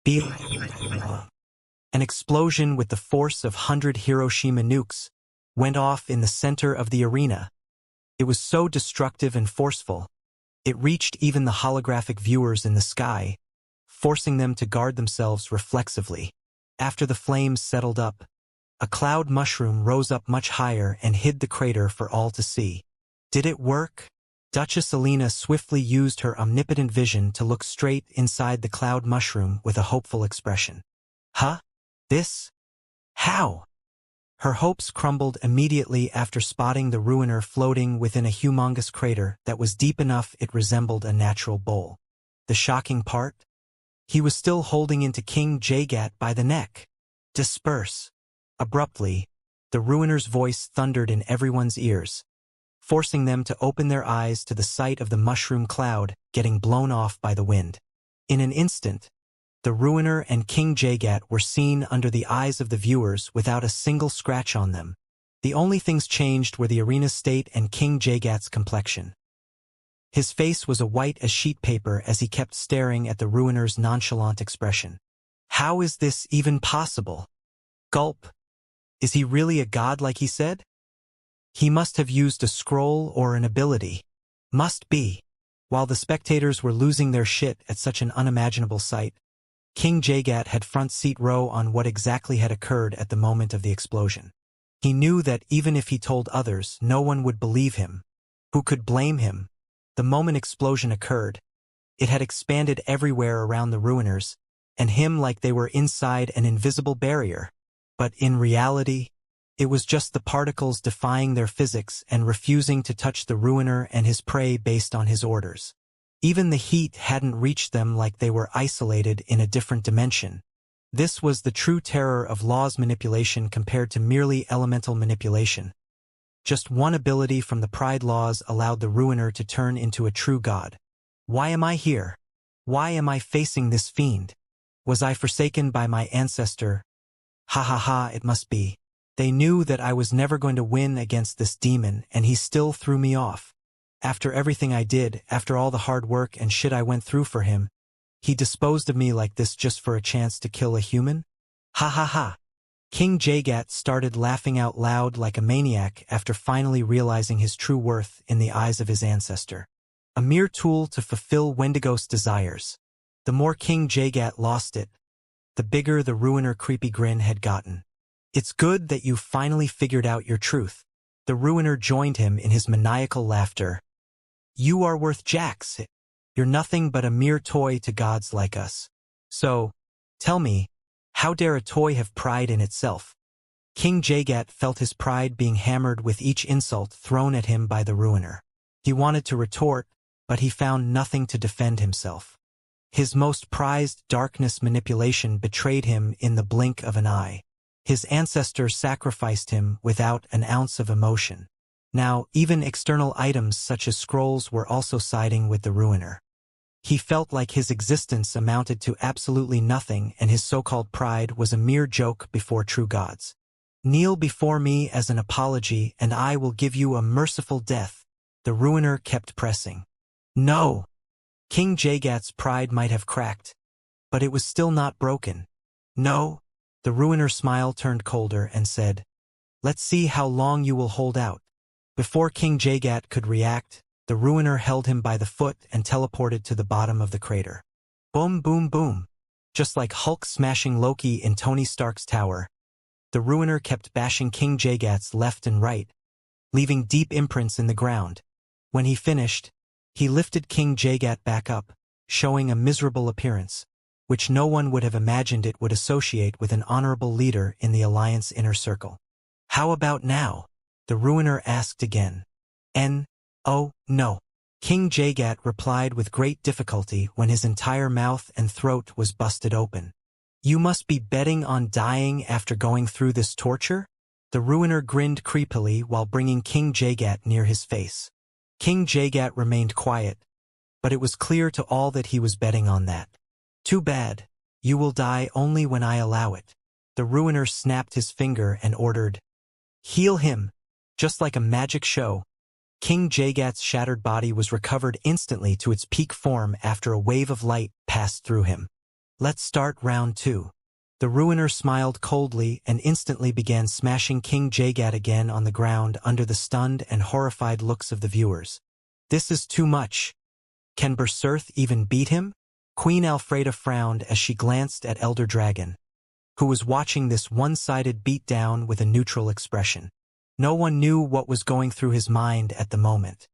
an explosion with the force of 100 Hiroshima nukes went off in the center of the arena. It was so destructive and forceful, it reached even the holographic viewers in the sky, forcing them to guard themselves reflexively. After the flames settled up, a cloud mushroom rose up much higher and hid the crater for all to see. Did it work? Duchess Alina swiftly used her omnipotent vision to look straight inside the cloud mushroom with a hopeful expression. Huh? This? How? Her hopes crumbled immediately after spotting the ruiner floating within a humongous crater that was deep enough it resembled a natural bowl. The shocking part? He was still holding into King Jagat by the neck. Disperse. Abruptly, the ruiner's voice thundered in everyone's ears. forcing them to open their eyes to the sight of the mushroom cloud getting blown off by the wind. In an instant, the Ruiner and King Jagat were seen under the eyes of the viewers without a single scratch on them. The only things changed were the arena's state and King Jagat's complexion. His face was a white as sheet paper as he kept staring at the Ruiner's nonchalant expression. How is this even possible? Gulp. Is he really a god like he said? He must have used a scroll or an ability. Must be. While the spectators were losing their shit at such an unimaginable sight, King Jagat had front seat row on what exactly had occurred at the moment of the explosion. He knew that even if he told others, no one would believe him. Who could blame him? The moment explosion occurred, it had expanded everywhere around the Ruiners, and him like they were inside an invisible barrier. But in reality, it was just the particles defying their physics and refusing to touch the Ruiner and his prey based on his orders. Even the heat hadn't reached them like they were isolated in a different dimension. This was the true terror of Law's manipulation compared to merely elemental manipulation. Just one ability from the Pride Laws allowed the Ruiner to turn into a true god. Why am I here? Why am I facing this fiend? Was I forsaken by my ancestor? Ha ha ha, it must be. They knew that I was never going to win against this demon, and he still threw me off. After everything I did, after all the hard work and shit I went through for him, he disposed of me like this just for a chance to kill a human? Ha ha ha. King Jagat started laughing out loud like a maniac after finally realizing his true worth in the eyes of his ancestor. A mere tool to fulfill Wendigos' desires. The more King Jagat lost it, the bigger the Ruiner creepy grin had gotten. It's good that you finally figured out your truth. The Ruiner joined him in his maniacal laughter. You are worth jacks. You're nothing but a mere toy to gods like us. So, tell me, how dare a toy have pride in itself? King Jagat felt his pride being hammered with each insult thrown at him by the Ruiner. He wanted to retort, but he found nothing to defend himself. His most prized darkness manipulation betrayed him in the blink of an eye. His ancestor sacrificed him without an ounce of emotion. Now, even external items such as scrolls were also siding with the Ruiner. He felt like his existence amounted to absolutely nothing and his so-called pride was a mere joke before true gods. Kneel before me as an apology and I will give you a merciful death. The Ruiner kept pressing. No! King Jagat's pride might have cracked, but it was still not broken. No? The Ruiner's smile turned colder and said, let's see how long you will hold out. Before King Jagat could react, the Ruiner held him by the foot and teleported to the bottom of the crater. Boom, boom, boom. Just like Hulk smashing Loki in Tony Stark's tower, the Ruiner kept bashing King Jagat's left and right, leaving deep imprints in the ground. When he finished, he lifted King Jagat back up, showing a miserable appearance, which no one would have imagined it would associate with an honorable leader in the Alliance inner circle. How about now? The Ruiner asked again. Oh, no. King Jagat replied with great difficulty when his entire mouth and throat was busted open. You must be betting on dying after going through this torture? The Ruiner grinned creepily while bringing King Jagat near his face. King Jagat remained quiet, but it was clear to all that he was betting on that. Too bad. You will die only when I allow it. The Ruiner snapped his finger and ordered, heal him. Just like a magic show, King Jagat's shattered body was recovered instantly to its peak form after a wave of light passed through him. Let's start round 2. The Ruiner smiled coldly and instantly began smashing King Jagat again on the ground under the stunned and horrified looks of the viewers. This is too much. Can Berserth even beat him? Queen Alfreda frowned as she glanced at Elder Dragon, who was watching this one-sided beatdown with a neutral expression. No one knew what was going through his mind at the moment.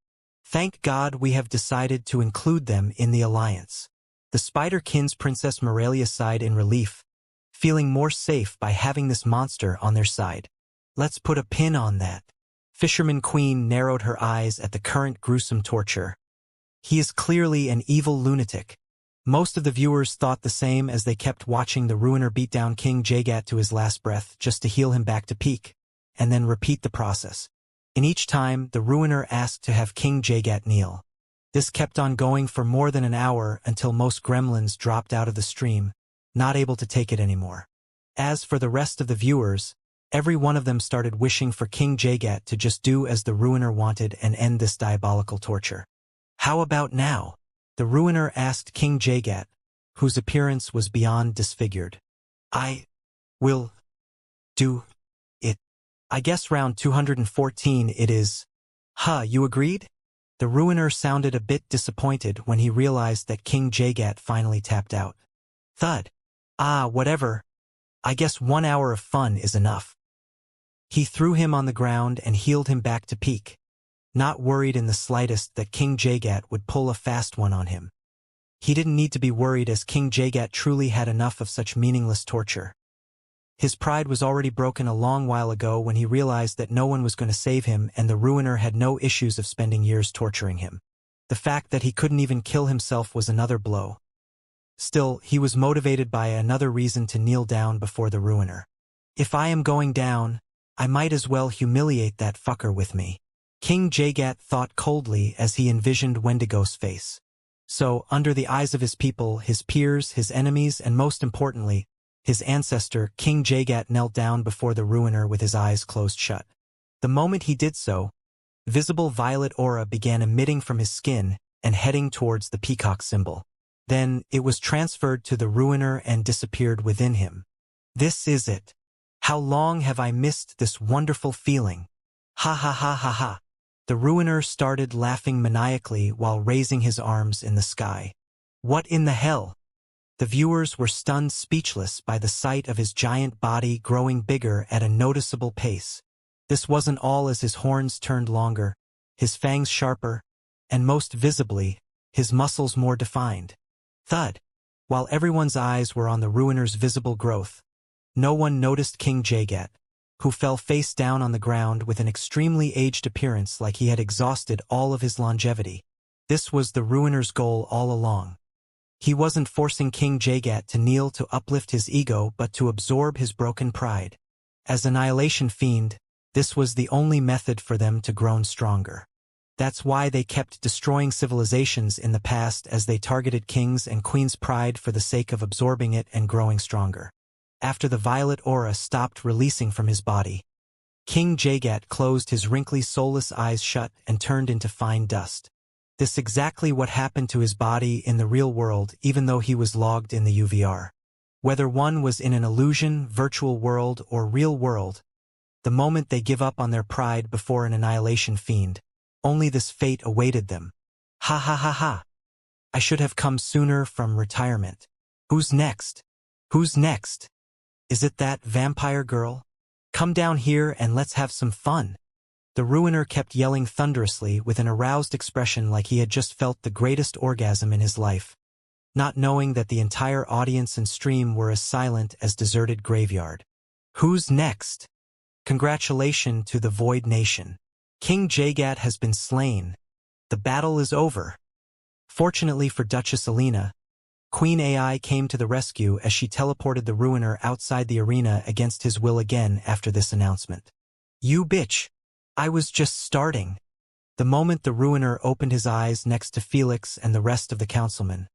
Thank God we have decided to include them in the Alliance. The Spider-Kin's Princess Morelia sighed in relief, feeling more safe by having this monster on their side. Let's put a pin on that. Fisherman Queen narrowed her eyes at the current gruesome torture. He is clearly an evil lunatic. Most of the viewers thought the same as they kept watching the Ruiner beat down King Jagat to his last breath just to heal him back to peak, and then repeat the process. and each time the ruiner asked to have King Jagat kneel. This kept on going for more than an hour until most gremlins dropped out of the stream, not able to take it anymore. As for the rest of the viewers, every one of them started wishing for King Jagat to just do as the ruiner wanted and end this diabolical torture. How about now? The ruiner asked King Jagat, whose appearance was beyond disfigured. I will do it. I guess round 214 it is. Huh, you agreed? The ruiner sounded a bit disappointed when he realized that King Jagat finally tapped out. Thud. Ah, whatever. I guess 1 hour of fun is enough. He threw him on the ground and healed him back to peak, not worried in the slightest that King Jagat would pull a fast one on him. He didn't need to be worried as King Jagat truly had enough of such meaningless torture. His pride was already broken a long while ago when he realized that no one was going to save him and the ruiner had no issues of spending years torturing him. The fact that he couldn't even kill himself was another blow. Still, he was motivated by another reason to kneel down before the ruiner. If I am going down, I might as well humiliate that fucker with me. King Jagat thought coldly as he envisioned Wendigo's face. So, under the eyes of his people, his peers, his enemies, and most importantly, his ancestor, King Jagat knelt down before the ruiner with his eyes closed shut. The moment he did so, visible violet aura began emitting from his skin and heading towards the peacock symbol. Then, it was transferred to the ruiner and disappeared within him. This is it. How long have I missed this wonderful feeling? Ha ha ha ha ha. The ruiner started laughing maniacally while raising his arms in the sky. What in the hell? The viewers were stunned speechless by the sight of his giant body growing bigger at a noticeable pace. This wasn't all as his horns turned longer, his fangs sharper, and most visibly, his muscles more defined. Thud. While everyone's eyes were on the ruiner's visible growth, no one noticed King Jagat, who fell face down on the ground with an extremely aged appearance like he had exhausted all of his longevity. This was the ruiner's goal all along. He wasn't forcing King Jagat to kneel to uplift his ego but to absorb his broken pride. As Annihilation Fiend, this was the only method for them to grow stronger. That's why they kept destroying civilizations in the past as they targeted kings and queens' pride for the sake of absorbing it and growing stronger. After the violet aura stopped releasing from his body, King Jagat closed his wrinkly soulless eyes shut and turned into fine dust. This exactly what happened to his body in the real world even though he was logged in the UVR. Whether one was in an illusion, virtual world, or real world, the moment they give up on their pride before an Annihilation Fiend, only this fate awaited them. Ha ha ha ha. I should have come sooner from retirement. Who's next? Who's next? Is it that vampire girl? Come down here and let's have some fun. The ruiner kept yelling thunderously with an aroused expression like he had just felt the greatest orgasm in his life, not knowing that the entire audience and stream were as silent as deserted graveyard. Who's next? Congratulations to the Void Nation. King Jagat has been slain. The battle is over. Fortunately for Duchess Alina, Queen AI came to the rescue as she teleported the ruiner outside the arena against his will again after this announcement. You bitch! I was just starting. The moment the ruiner opened his eyes next to Felix and the rest of the councilmen,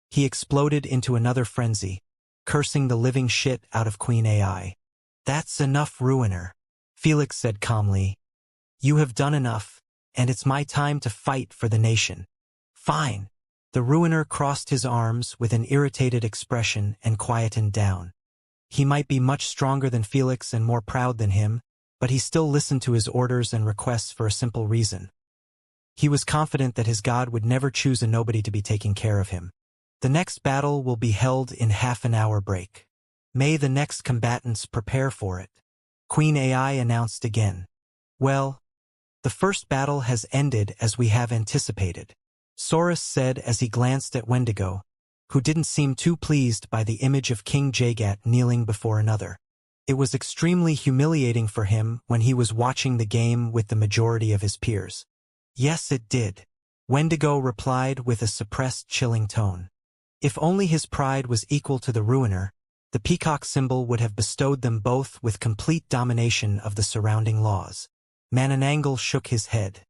he exploded into another frenzy, cursing the living shit out of Queen AI. That's enough, ruiner, Felix said calmly. You have done enough, and it's my time to fight for the nation. Fine. The ruiner crossed his arms with an irritated expression and quietened down. He might be much stronger than Felix and more proud than him, but he still listened to his orders and requests for a simple reason. He was confident that his god would never choose a nobody to be taking care of him. The next battle will be held in half an hour break. May the next combatants prepare for it. Queen AI announced again. Well, the first battle has ended as we have anticipated, Saurus said as he glanced at Wendigo, who didn't seem too pleased by the image of King Jagat kneeling before another. It was extremely humiliating for him when he was watching the game with the majority of his peers. Yes, it did, Wendigo replied with a suppressed, chilling tone. If only his pride was equal to the ruiner, the peacock symbol would have bestowed them both with complete domination of the surrounding laws. Manananggal shook his head.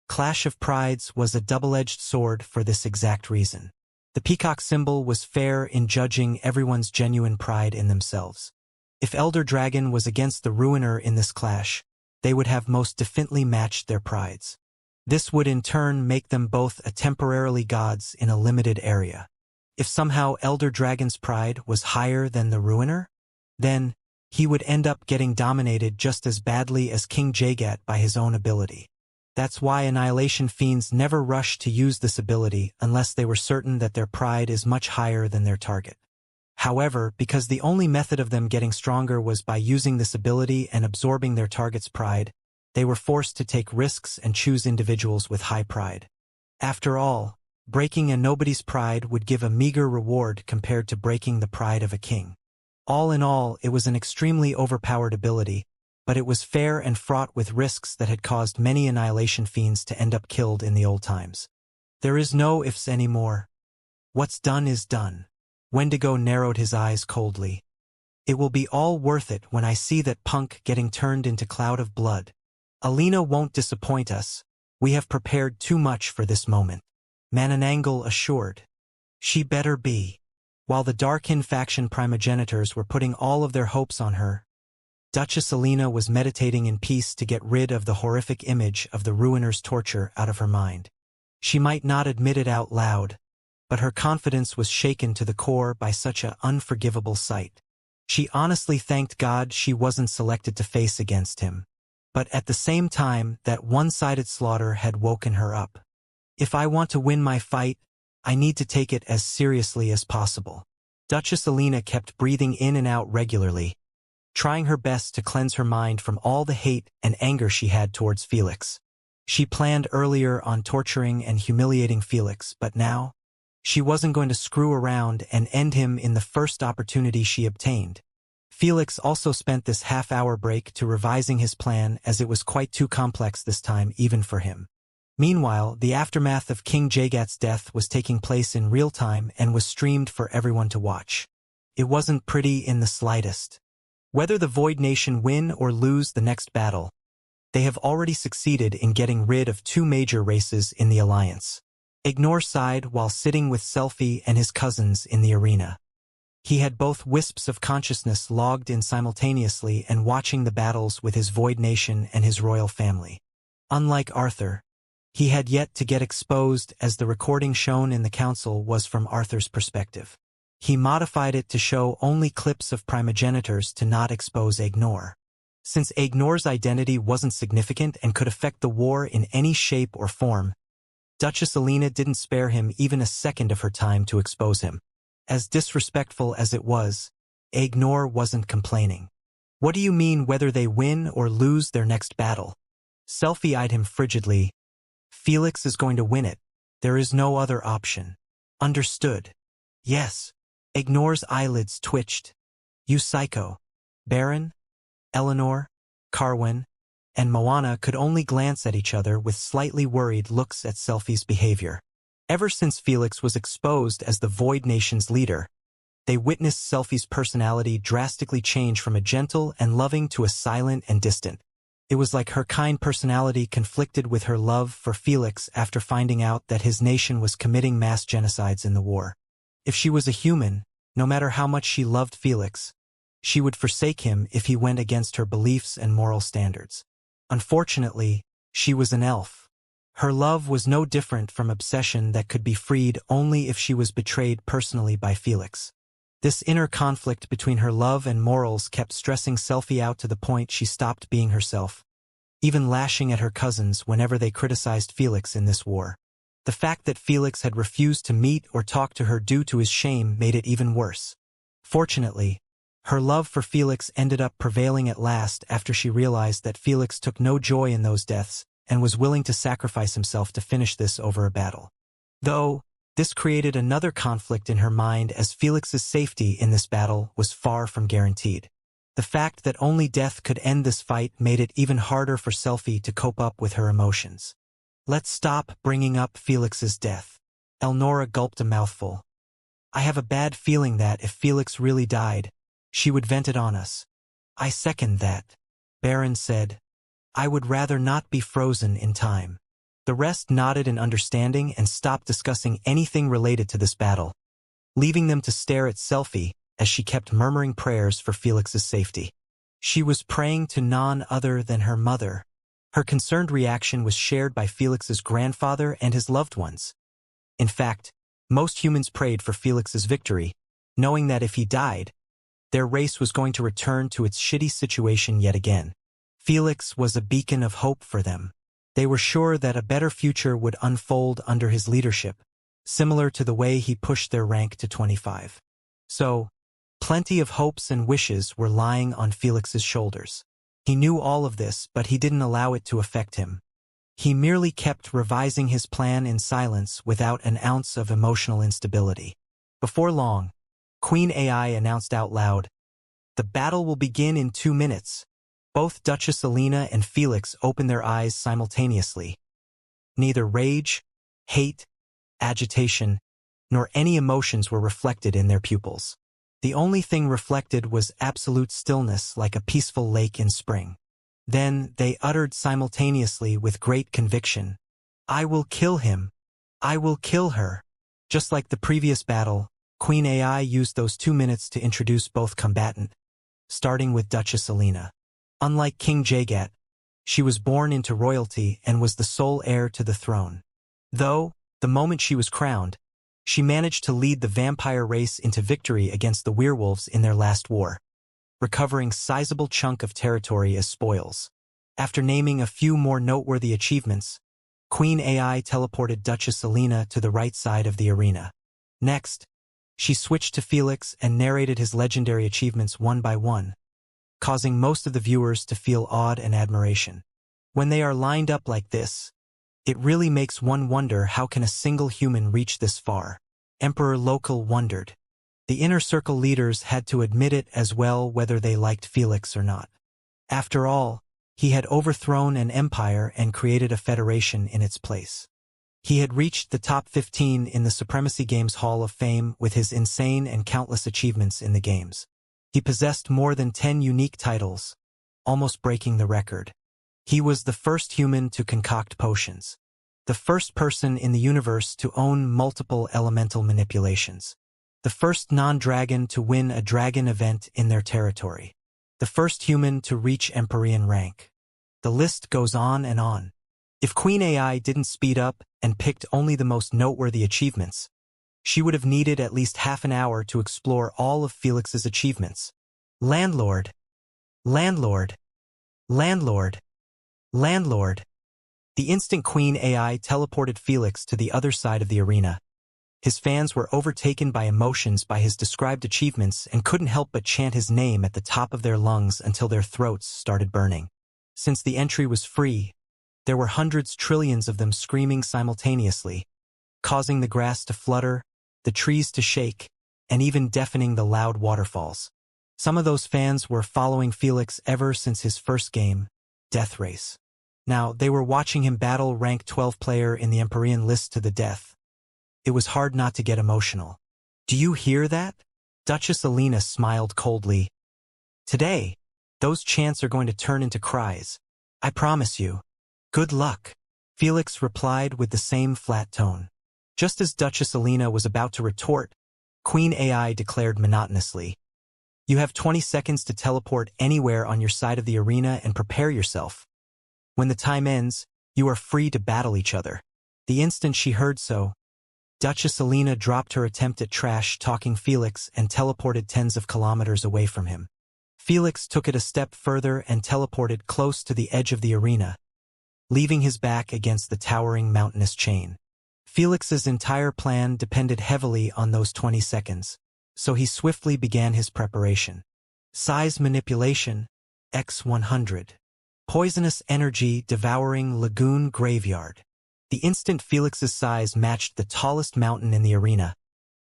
Clash of Prides was a double-edged sword for this exact reason. The peacock symbol was fair in judging everyone's genuine pride in themselves. If Elder Dragon was against the Ruiner in this clash, they would have most definitely matched their prides. This would in turn make them both a temporarily gods in a limited area. If somehow Elder Dragon's pride was higher than the Ruiner, then he would end up getting dominated just as badly as King Jagat by his own ability. That's why Annihilation Fiends never rush to use this ability unless they were certain that their pride is much higher than their target. However, because the only method of them getting stronger was by using this ability and absorbing their target's pride, they were forced to take risks and choose individuals with high pride. After all, breaking a nobody's pride would give a meager reward compared to breaking the pride of a king. All in all, it was an extremely overpowered ability, but it was fair and fraught with risks that had caused many Annihilation Fiends to end up killed in the old times. There is no ifs anymore. What's done is done. Wendigo narrowed his eyes coldly. It will be all worth it when I see that punk getting turned into cloud of blood. Alina won't disappoint us. We have prepared too much for this moment. Manananggal assured. She better be. While the Darkin faction primogenitors were putting all of their hopes on her, Duchess Alina was meditating in peace to get rid of the horrific image of the Ruiner's torture out of her mind. She might not admit it out loud, but her confidence was shaken to the core by such an unforgivable sight. She honestly thanked God she wasn't selected to face against him. But at the same time, that one-sided slaughter had woken her up. If I want to win my fight, I need to take it as seriously as possible. Duchess Alina kept breathing in and out regularly, trying her best to cleanse her mind from all the hate and anger she had towards Felix. She planned earlier on torturing and humiliating Felix, but now, she wasn't going to screw around and end him in the first opportunity she obtained. Felix also spent this half-hour break to revising his plan as it was quite too complex this time even for him. Meanwhile, the aftermath of King Jagat's death was taking place in real time and was streamed for everyone to watch. It wasn't pretty in the slightest. Whether the Void Nation win or lose the next battle, they have already succeeded in getting rid of two major races in the alliance. Ignore sighed while sitting with Selphie and his cousins in the arena. He had both wisps of consciousness logged in simultaneously and watching the battles with his Void Nation and his royal family. Unlike Arthur, he had yet to get exposed as the recording shown in the council was from Arthur's perspective. He modified it to show only clips of primogenitors to not expose Ignore. Since Ignore's identity wasn't significant and could affect the war in any shape or form, Duchess Alina didn't spare him even a second of her time to expose him. As disrespectful as it was, Ignore wasn't complaining. What do you mean whether they win or lose their next battle? Selphie eyed him frigidly. Felix is going to win it. There is no other option. Understood. Yes. Ignore's eyelids twitched. You psycho. Baron, Eleanor, Carwin, and Moana could only glance at each other with slightly worried looks at Selphie's behavior. Ever since Felix was exposed as the Void Nation's leader, they witnessed Selphie's personality drastically change from a gentle and loving to a silent and distant. It was like her kind personality conflicted with her love for Felix after finding out that his nation was committing mass genocides in the war. If she was a human, no matter how much she loved Felix, she would forsake him if he went against her beliefs and moral standards. Unfortunately, she was an elf. Her love was no different from obsession that could be freed only if she was betrayed personally by Felix. This inner conflict between her love and morals kept stressing Selphie out to the point she stopped being herself, even lashing at her cousins whenever they criticized Felix in this war. The fact that Felix had refused to meet or talk to her due to his shame made it even worse. Fortunately, her love for Felix ended up prevailing at last after she realized that Felix took no joy in those deaths and was willing to sacrifice himself to finish this over a battle. Though, this created another conflict in her mind as Felix's safety in this battle was far from guaranteed. The fact that only death could end this fight made it even harder for Selphie to cope up with her emotions. Let's stop bringing up Felix's death. Elnora gulped a mouthful. I have a bad feeling that if Felix really died, she would vent it on us. I second that, Baron said. I would rather not be frozen in time. The rest nodded in understanding and stopped discussing anything related to this battle, leaving them to stare at Selphie as she kept murmuring prayers for Felix's safety. She was praying to none other than her mother. Her concerned reaction was shared by Felix's grandfather and his loved ones. In fact, most humans prayed for Felix's victory, knowing that if he died, their race was going to return to its shitty situation yet again. Felix was a beacon of hope for them. They were sure that a better future would unfold under his leadership, similar to the way he pushed their rank to 25. So, plenty of hopes and wishes were lying on Felix's shoulders. He knew all of this, but he didn't allow it to affect him. He merely kept revising his plan in silence without an ounce of emotional instability. Before long, Queen AI announced out loud, "The battle will begin in 2 minutes." Both Duchess Alina and Felix opened their eyes simultaneously. Neither rage, hate, agitation, nor any emotions were reflected in their pupils. The only thing reflected was absolute stillness, like a peaceful lake in spring. Then they uttered simultaneously with great conviction, "I will kill him. I will kill her." Just like the previous battle, Queen AI used those 2 minutes to introduce both combatants, starting with Duchess Alina. Unlike King Jagat, she was born into royalty and was the sole heir to the throne. Though, the moment she was crowned, she managed to lead the vampire race into victory against the werewolves in their last war, recovering sizable chunk of territory as spoils. After naming a few more noteworthy achievements, Queen AI teleported Duchess Alina to the right side of the arena. Next, she switched to Felix and narrated his legendary achievements one by one, causing most of the viewers to feel awed and admiration. When they are lined up like this, it really makes one wonder, how can a single human reach this far? Emperor Local wondered. The inner circle leaders had to admit it as well, whether they liked Felix or not. After all, he had overthrown an empire and created a federation in its place. He had reached the top 15 in the Supremacy Games Hall of Fame with his insane and countless achievements in the games. He possessed more than 10 unique titles, almost breaking the record. He was the first human to concoct potions, the first person in the universe to own multiple elemental manipulations, the first non-dragon to win a dragon event in their territory, the first human to reach Empyrean rank. The list goes on and on. If Queen AI didn't speed up and picked only the most noteworthy achievements, she would have needed at least half an hour to explore all of Felix's achievements. Landlord, landlord, landlord, landlord. The instant Queen AI teleported Felix to the other side of the arena, his fans were overtaken by emotions by his described achievements and couldn't help but chant his name at the top of their lungs until their throats started burning. Since the entry was free, there were hundreds, trillions of them screaming simultaneously, causing the grass to flutter, the trees to shake, and even deafening the loud waterfalls. Some of those fans were following Felix ever since his first game, Death Race. Now, they were watching him battle rank 12 player in the Empyrean list to the death. It was hard not to get emotional. "Do you hear that?" Duchess Alina smiled coldly. "Today, those chants are going to turn into cries. I promise you. Good luck." Felix replied with the same flat tone. Just as Duchess Alina was about to retort, Queen AI declared monotonously, "You have 20 seconds to teleport anywhere on your side of the arena and prepare yourself. When the time ends, you are free to battle each other." The instant she heard so, Duchess Alina dropped her attempt at trash-talking Felix and teleported tens of kilometers away from him. Felix took it a step further and teleported close to the edge of the arena, leaving his back against the towering mountainous chain. Felix's entire plan depended heavily on those 20 seconds, so he swiftly began his preparation. Size manipulation, X100. Poisonous energy devouring lagoon graveyard. The instant Felix's size matched the tallest mountain in the arena,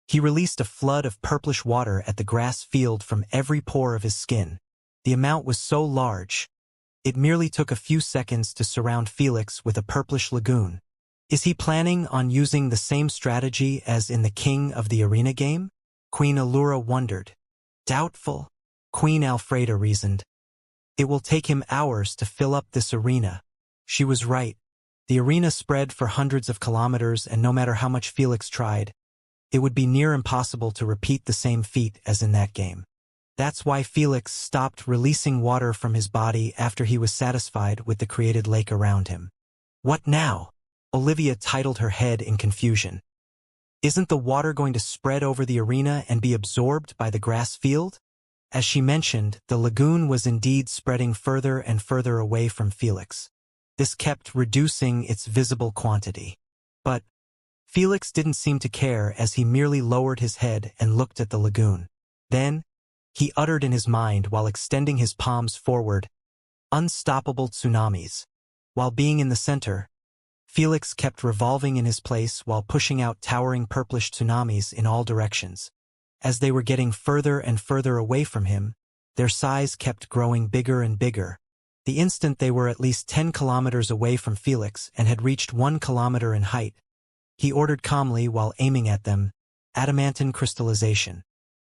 he released a flood of purplish water at the grass field from every pore of his skin. The amount was so large, it merely took a few seconds to surround Felix with a purplish lagoon. Is he planning on using the same strategy as in the King of the Arena game? Queen Allura wondered. Doubtful. Queen Alfreda reasoned. It will take him hours to fill up this arena. She was right. The arena spread for hundreds of kilometers, and no matter how much Felix tried, it would be near impossible to repeat the same feat as in that game. That's why Felix stopped releasing water from his body after he was satisfied with the created lake around him. What now? Olivia titled her head in confusion. Isn't the water going to spread over the arena and be absorbed by the grass field? As she mentioned, the lagoon was indeed spreading further and further away from Felix. This kept reducing its visible quantity. But Felix didn't seem to care, as he merely lowered his head and looked at the lagoon. Then, he uttered in his mind while extending his palms forward, "Unstoppable tsunamis." While being in the center, Felix kept revolving in his place while pushing out towering purplish tsunamis in all directions. As they were getting further and further away from him, their size kept growing bigger and bigger. The instant they were at least 10 kilometers away from Felix and had reached 1 kilometer in height, he ordered calmly while aiming at them, "Adamantine crystallization."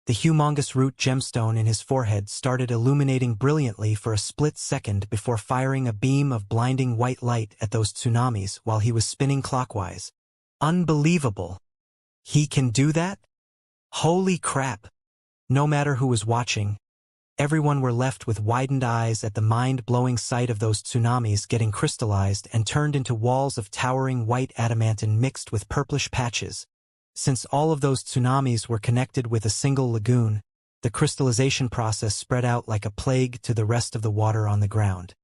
The humongous root gemstone in his forehead started illuminating brilliantly for a split second before firing a beam of blinding white light at those tsunamis while he was spinning clockwise. Unbelievable! He can do that? Holy crap! No matter who was watching, everyone were left with widened eyes at the mind-blowing sight of those tsunamis getting crystallized and turned into walls of towering white adamantine mixed with purplish patches. Since all of those tsunamis were connected with a single lagoon, the crystallization process spread out like a plague to the rest of the water on the ground.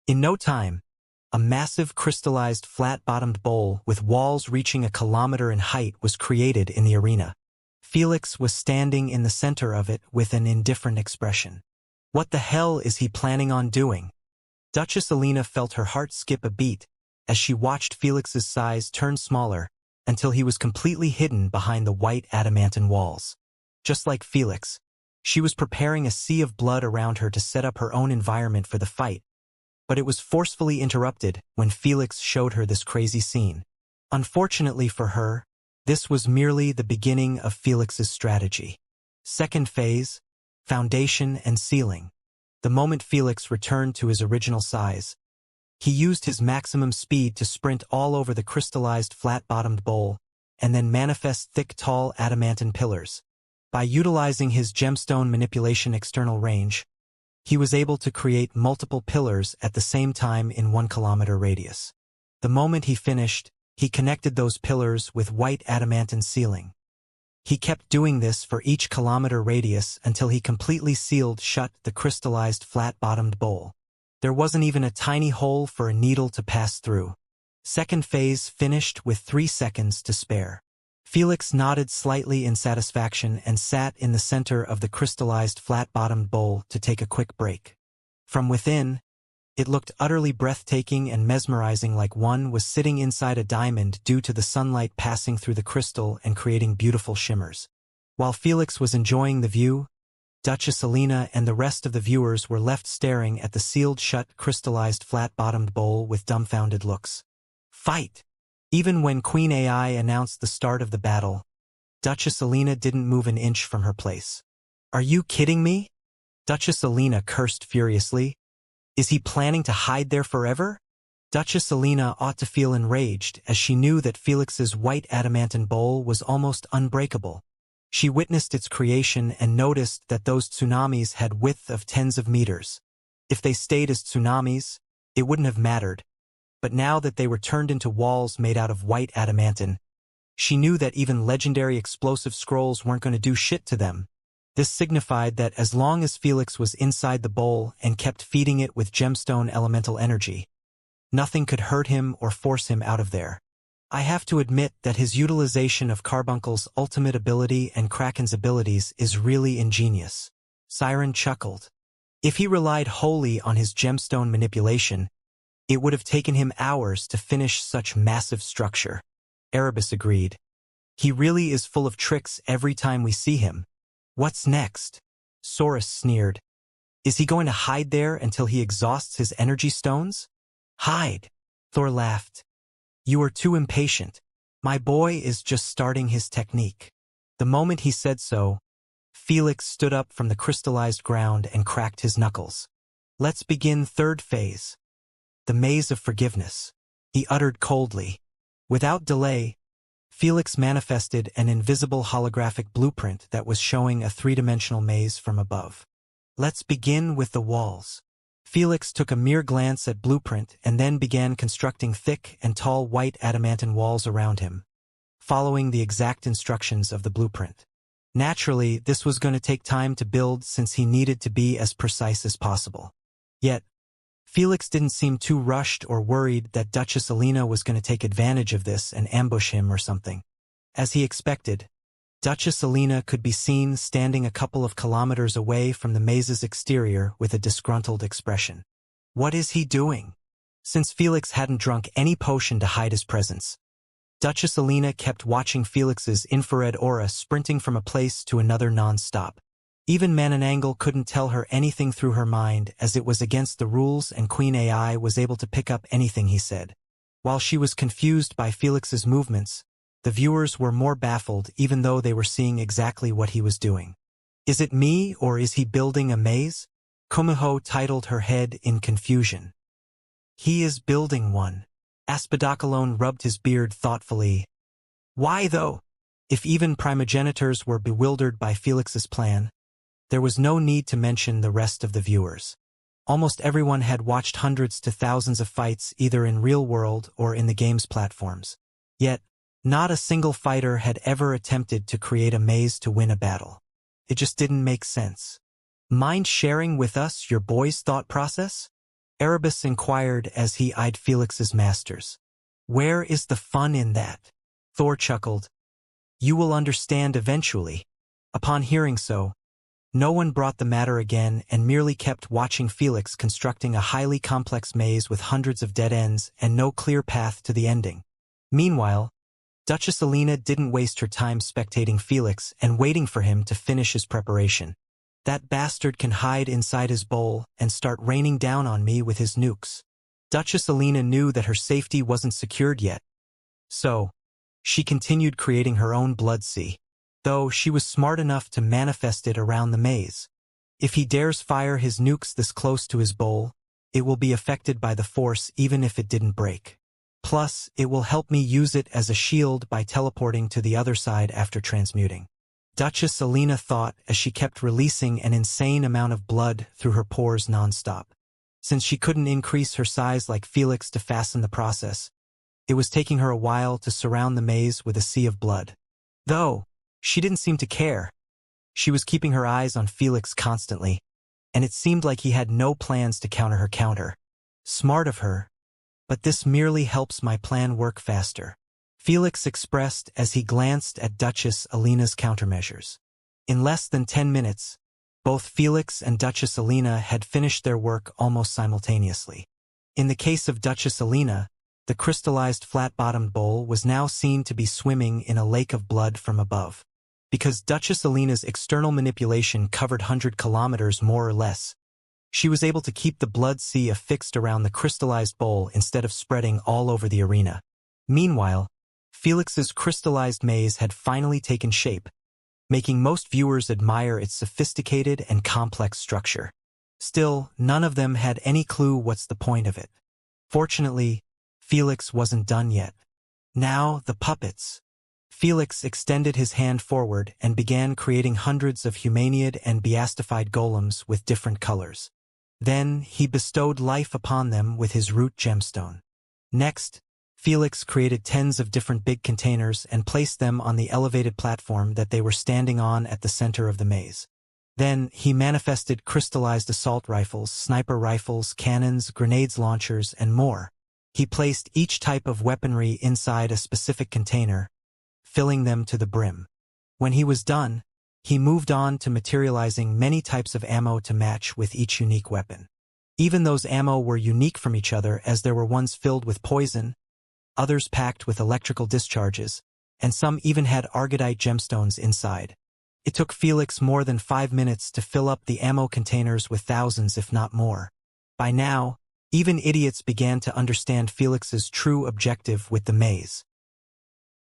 In no time, a massive crystallized flat-bottomed bowl with walls reaching a kilometer in height was created in the arena. Felix was standing in the center of it with an indifferent expression. What the hell is he planning on doing? Duchess Alina felt her heart skip a beat as she watched Felix's size turn smaller until he was completely hidden behind the white adamantine walls. Just like Felix, she was preparing a sea of blood around her to set up her own environment for the fight, but it was forcefully interrupted when Felix showed her this crazy scene. Unfortunately for her, this was merely the beginning of Felix's strategy. Second phase, foundation and sealing. The moment Felix returned to his original size, he used his maximum speed to sprint all over the crystallized flat-bottomed bowl and then manifest thick, tall adamantine pillars. By utilizing his gemstone manipulation external range, he was able to create multiple pillars at the same time in 1 kilometer radius. The moment he finished, he connected those pillars with white adamantine sealing. He kept doing this for each kilometer radius until he completely sealed shut the crystallized flat-bottomed bowl. There wasn't even a tiny hole for a needle to pass through. Second phase finished with 3 seconds to spare. Felix nodded slightly in satisfaction and sat in the center of the crystallized flat-bottomed bowl to take a quick break. From within, it looked utterly breathtaking and mesmerizing, like one was sitting inside a diamond due to the sunlight passing through the crystal and creating beautiful shimmers. While Felix was enjoying the view, Duchess Alina and the rest of the viewers were left staring at the sealed-shut crystallized flat-bottomed bowl with dumbfounded looks. Fight! Even when Queen AI announced the start of the battle, Duchess Alina didn't move an inch from her place. Are you kidding me? Duchess Alina cursed furiously. Is he planning to hide there forever? Duchess Alina ought to feel enraged, as she knew that Felix's white adamantine bowl was almost unbreakable. She witnessed its creation and noticed that those tsunamis had width of tens of meters. If they stayed as tsunamis, it wouldn't have mattered. But now that they were turned into walls made out of white adamantine, she knew that even legendary explosive scrolls weren't going to do shit to them. This signified that as long as Felix was inside the bowl and kept feeding it with gemstone elemental energy, nothing could hurt him or force him out of there. I have to admit that his utilization of Carbuncle's ultimate ability and Kraken's abilities is really ingenious. Siren chuckled. If he relied wholly on his gemstone manipulation, it would have taken him hours to finish such massive structure. Erebus agreed. He really is full of tricks every time we see him. What's next? Saurus sneered. Is he going to hide there until he exhausts his energy stones? Hide! Thor laughed. You are too impatient. My boy is just starting his technique. The moment he said so, Felix stood up from the crystallized ground and cracked his knuckles. Let's begin third phase. The maze of forgiveness, he uttered coldly. Without delay, Felix manifested an invisible holographic blueprint that was showing a three-dimensional maze from above. Let's begin with the walls. Felix took a mere glance at blueprint and then began constructing thick and tall white adamantine walls around him, following the exact instructions of the blueprint. Naturally, this was going to take time to build since he needed to be as precise as possible. Yet, Felix didn't seem too rushed or worried that Duchess Alina was going to take advantage of this and ambush him or something. As he expected, Duchess Alina could be seen standing a couple of kilometers away from the maze's exterior with a disgruntled expression. What is he doing? Since Felix hadn't drunk any potion to hide his presence, Duchess Alina kept watching Felix's infrared aura sprinting from a place to another non-stop. Even Mananangle couldn't tell her anything through her mind, as it was against the rules and Queen AI was able to pick up anything he said. While she was confused by Felix's movements, the viewers were more baffled even though they were seeing exactly what he was doing. Is it me, or is he building a maze? Komuho titled her head in confusion. He is building one. Aspidocalone rubbed his beard thoughtfully. Why though? If even primogenitors were bewildered by Felix's plan, there was no need to mention the rest of the viewers. Almost everyone had watched hundreds to thousands of fights either in real world or in the game's platforms. Yet, not a single fighter had ever attempted to create a maze to win a battle. It just didn't make sense. Mind sharing with us your boy's thought process? Erebus inquired as he eyed Felix's masters. Where is the fun in that? Thor chuckled. You will understand eventually. Upon hearing so, no one brought the matter again and merely kept watching Felix constructing a highly complex maze with hundreds of dead ends and no clear path to the ending. Meanwhile, Duchess Alina didn't waste her time spectating Felix and waiting for him to finish his preparation. That bastard can hide inside his bowl and start raining down on me with his nukes. Duchess Alina knew that her safety wasn't secured yet. So, she continued creating her own blood sea, though she was smart enough to manifest it around the maze. If he dares fire his nukes this close to his bowl, it will be affected by the force even if it didn't break. Plus, it will help me use it as a shield by teleporting to the other side after transmuting. Duchess Alina thought as she kept releasing an insane amount of blood through her pores nonstop. Since she couldn't increase her size like Felix to fasten the process, it was taking her a while to surround the maze with a sea of blood. Though, she didn't seem to care. She was keeping her eyes on Felix constantly, and it seemed like he had no plans to counter her counter. Smart of her, but this merely helps my plan work faster, Felix expressed as he glanced at Duchess Alina's countermeasures. In less than 10 minutes, both Felix and Duchess Alina had finished their work almost simultaneously. In the case of Duchess Alina, the crystallized flat-bottomed bowl was now seen to be swimming in a lake of blood from above. Because Duchess Alina's external manipulation covered 100 kilometers more or less, she was able to keep the blood sea affixed around the crystallized bowl instead of spreading all over the arena. Meanwhile, Felix's crystallized maze had finally taken shape, making most viewers admire its sophisticated and complex structure. Still, none of them had any clue what's the point of it. Fortunately, Felix wasn't done yet. Now, the puppets. Felix extended his hand forward and began creating hundreds of humanoid and beastified golems with different colors. Then, he bestowed life upon them with his root gemstone. Next, Felix created tens of different big containers and placed them on the elevated platform that they were standing on at the center of the maze. Then, he manifested crystallized assault rifles, sniper rifles, cannons, grenades launchers, and more. He placed each type of weaponry inside a specific container, filling them to the brim. When he was done, he moved on to materializing many types of ammo to match with each unique weapon. Even those ammo were unique from each other, as there were ones filled with poison, others packed with electrical discharges, and some even had argodite gemstones inside. It took Felix more than 5 minutes to fill up the ammo containers with thousands if not more. By now, even idiots began to understand Felix's true objective with the maze.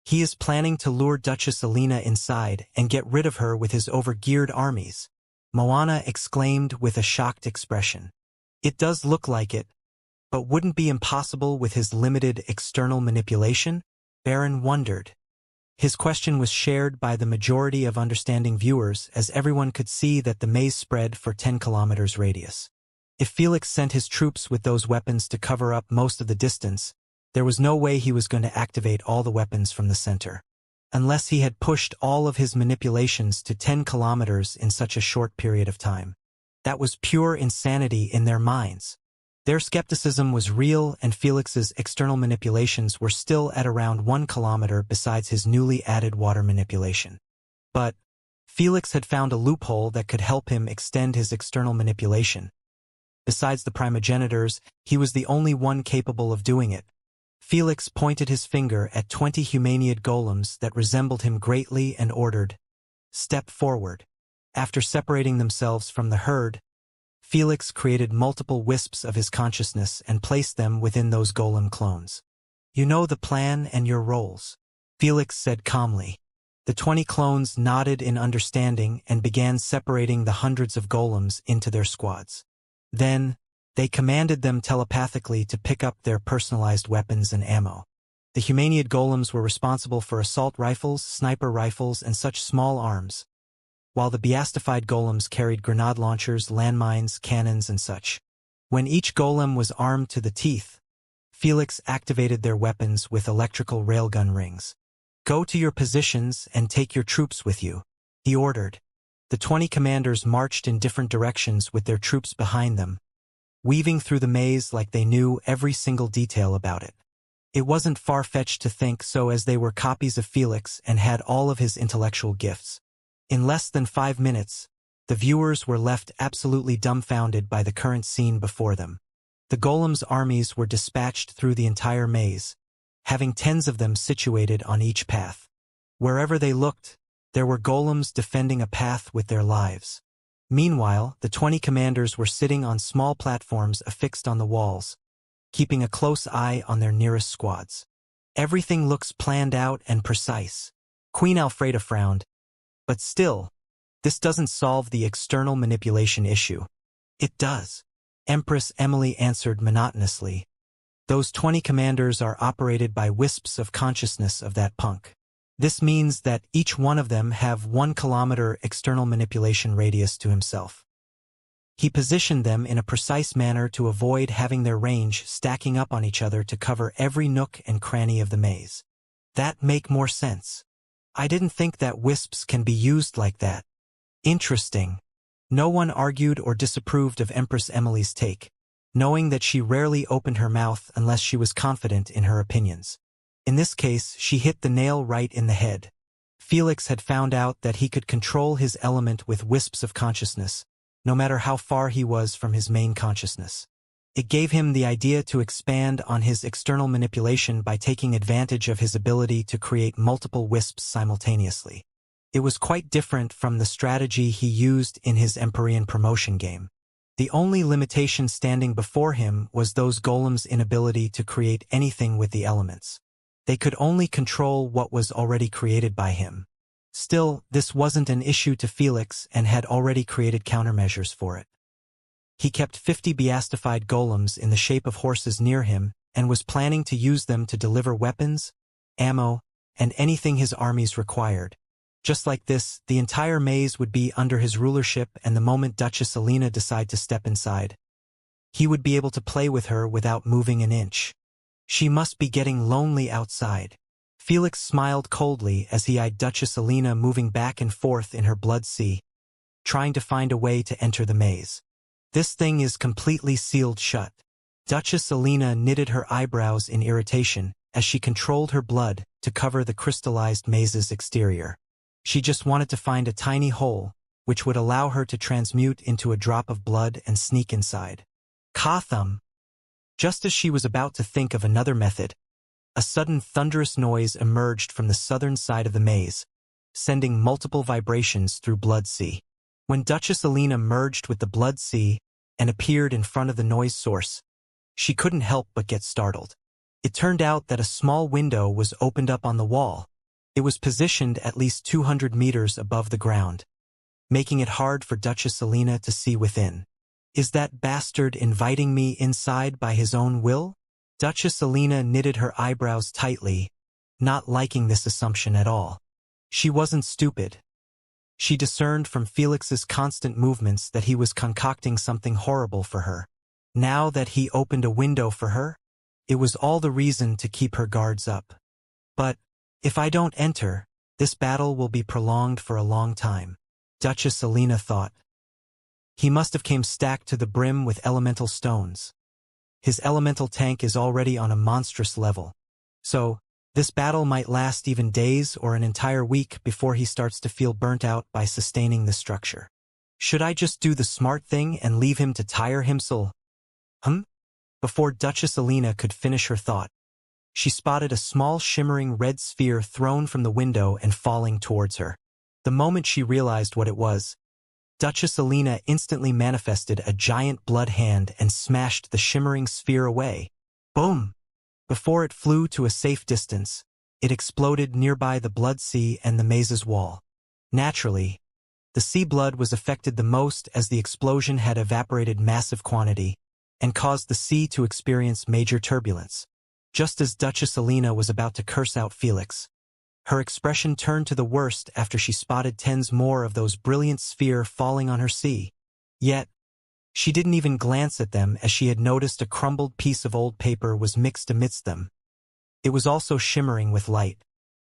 He is planning to lure Duchess Alina inside and get rid of her with his overgeared armies, Moana exclaimed with a shocked expression. It does look like it, but wouldn't be impossible with his limited external manipulation? Baron wondered. His question was shared by the majority of understanding viewers, as everyone could see that the maze spread for 10 kilometers radius. If Felix sent his troops with those weapons to cover up most of the distance, there was no way he was going to activate all the weapons from the center. Unless he had pushed all of his manipulations to 10 kilometers in such a short period of time. That was pure insanity in their minds. Their skepticism was real, and Felix's external manipulations were still at around 1 kilometer besides his newly added water manipulation. But Felix had found a loophole that could help him extend his external manipulation. Besides the primogenitors, he was the only one capable of doing it. Felix pointed his finger at 20 humanoid golems that resembled him greatly and ordered, "Step forward." After separating themselves from the herd, Felix created multiple wisps of his consciousness and placed them within those golem clones. "You know the plan and your roles," Felix said calmly. The 20 clones nodded in understanding and began separating the hundreds of golems into their squads. Then, they commanded them telepathically to pick up their personalized weapons and ammo. The humanoid golems were responsible for assault rifles, sniper rifles, and such small arms, while the beastified golems carried grenade launchers, landmines, cannons, and such. When each golem was armed to the teeth, Felix activated their weapons with electrical railgun rings. "Go to your positions and take your troops with you," he ordered. The 20 commanders marched in different directions with their troops behind them, weaving through the maze like they knew every single detail about it. It wasn't far-fetched to think so, as they were copies of Felix and had all of his intellectual gifts. In less than 5 minutes, the viewers were left absolutely dumbfounded by the current scene before them. The golems' armies were dispatched through the entire maze, having tens of them situated on each path. Wherever they looked, there were golems defending a path with their lives. Meanwhile, the 20 commanders were sitting on small platforms affixed on the walls, keeping a close eye on their nearest squads. "Everything looks planned out and precise." Queen Alfreda frowned. "But still, this doesn't solve the external manipulation issue." "It does," Empress Emily answered monotonously. "Those 20 commanders are operated by wisps of consciousness of that punk. This means that each one of them have 1 kilometer external manipulation radius to himself. He positioned them in a precise manner to avoid having their range stacking up on each other to cover every nook and cranny of the maze. That make more sense. I didn't think that wisps can be used like that." "Interesting." No one argued or disapproved of Empress Emily's take, knowing that she rarely opened her mouth unless she was confident in her opinions. In this case, she hit the nail right in the head. Felix had found out that he could control his element with wisps of consciousness, no matter how far he was from his main consciousness. It gave him the idea to expand on his external manipulation by taking advantage of his ability to create multiple wisps simultaneously. It was quite different from the strategy he used in his Empyrean promotion game. The only limitation standing before him was those golems' inability to create anything with the elements. They could only control what was already created by him. Still, this wasn't an issue to Felix and had already created countermeasures for it. He kept 50 beastified golems in the shape of horses near him and was planning to use them to deliver weapons, ammo, and anything his armies required. Just like this, the entire maze would be under his rulership, and the moment Duchess Alina decided to step inside, he would be able to play with her without moving an inch. She must be getting lonely outside. Felix smiled coldly as he eyed Duchess Alina moving back and forth in her blood sea, trying to find a way to enter the maze. "This thing is completely sealed shut." Duchess Alina knitted her eyebrows in irritation as she controlled her blood to cover the crystallized maze's exterior. She just wanted to find a tiny hole, which would allow her to transmute into a drop of blood and sneak inside. Gotham! Just as she was about to think of another method, a sudden thunderous noise emerged from the southern side of the maze, sending multiple vibrations through Blood Sea. When Duchess Alina merged with the Blood Sea and appeared in front of the noise source, she couldn't help but get startled. It turned out that a small window was opened up on the wall. It was positioned at least 200 meters above the ground, making it hard for Duchess Alina to see within. Is that bastard inviting me inside by his own will? Duchess Alina knitted her eyebrows tightly, not liking this assumption at all. She wasn't stupid. She discerned from Felix's constant movements that he was concocting something horrible for her. Now that he opened a window for her, it was all the reason to keep her guards up. But, if I don't enter, this battle will be prolonged for a long time, Duchess Alina thought. He must have came stacked to the brim with elemental stones. His elemental tank is already on a monstrous level. So, this battle might last even days or an entire week before he starts to feel burnt out by sustaining the structure. Should I just do the smart thing and leave him to tire himself? Before Duchess Alina could finish her thought, she spotted a small shimmering red sphere thrown from the window and falling towards her. The moment she realized what it was, Duchess Alina instantly manifested a giant blood hand and smashed the shimmering sphere away. Boom! Before it flew to a safe distance, it exploded nearby the blood sea and the maze's wall. Naturally, the sea blood was affected the most as the explosion had evaporated massive quantity and caused the sea to experience major turbulence. Just as Duchess Alina was about to curse out Felix, her expression turned to the worst after she spotted tens more of those brilliant spheres falling on her sea. Yet, she didn't even glance at them as she had noticed a crumbled piece of old paper was mixed amidst them. It was also shimmering with light.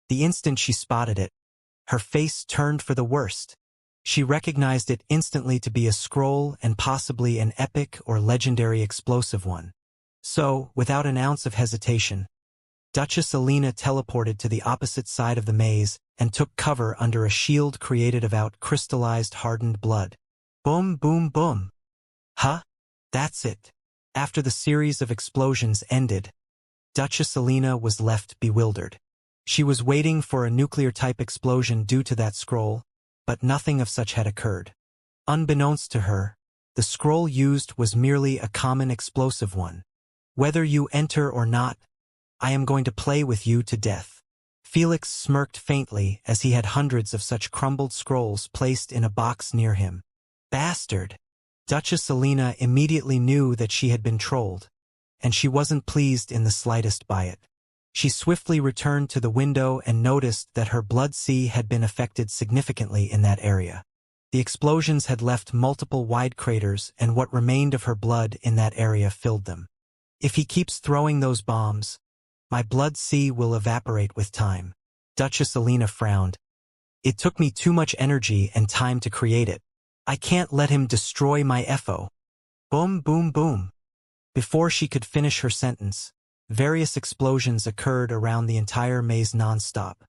The instant she spotted it, her face turned for the worst. She recognized it instantly to be a scroll and possibly an epic or legendary explosive one. So, without an ounce of hesitation, Duchess Alina teleported to the opposite side of the maze and took cover under a shield created of crystallized hardened blood. Boom, boom, boom. That's it. After the series of explosions ended, Duchess Alina was left bewildered. She was waiting for a nuclear-type explosion due to that scroll, but nothing of such had occurred. Unbeknownst to her, the scroll used was merely a common explosive one. Whether you enter or not, I am going to play with you to death. Felix smirked faintly as he had hundreds of such crumbled scrolls placed in a box near him. Bastard! Duchess Alina immediately knew that she had been trolled, and she wasn't pleased in the slightest by it. She swiftly returned to the window and noticed that her blood sea had been affected significantly in that area. The explosions had left multiple wide craters, and what remained of her blood in that area filled them. If he keeps throwing those bombs, my blood sea will evaporate with time. Duchess Alina frowned. It took me too much energy and time to create it. I can't let him destroy my FO. Boom, boom, boom. Before she could finish her sentence, various explosions occurred around the entire maze non-stop.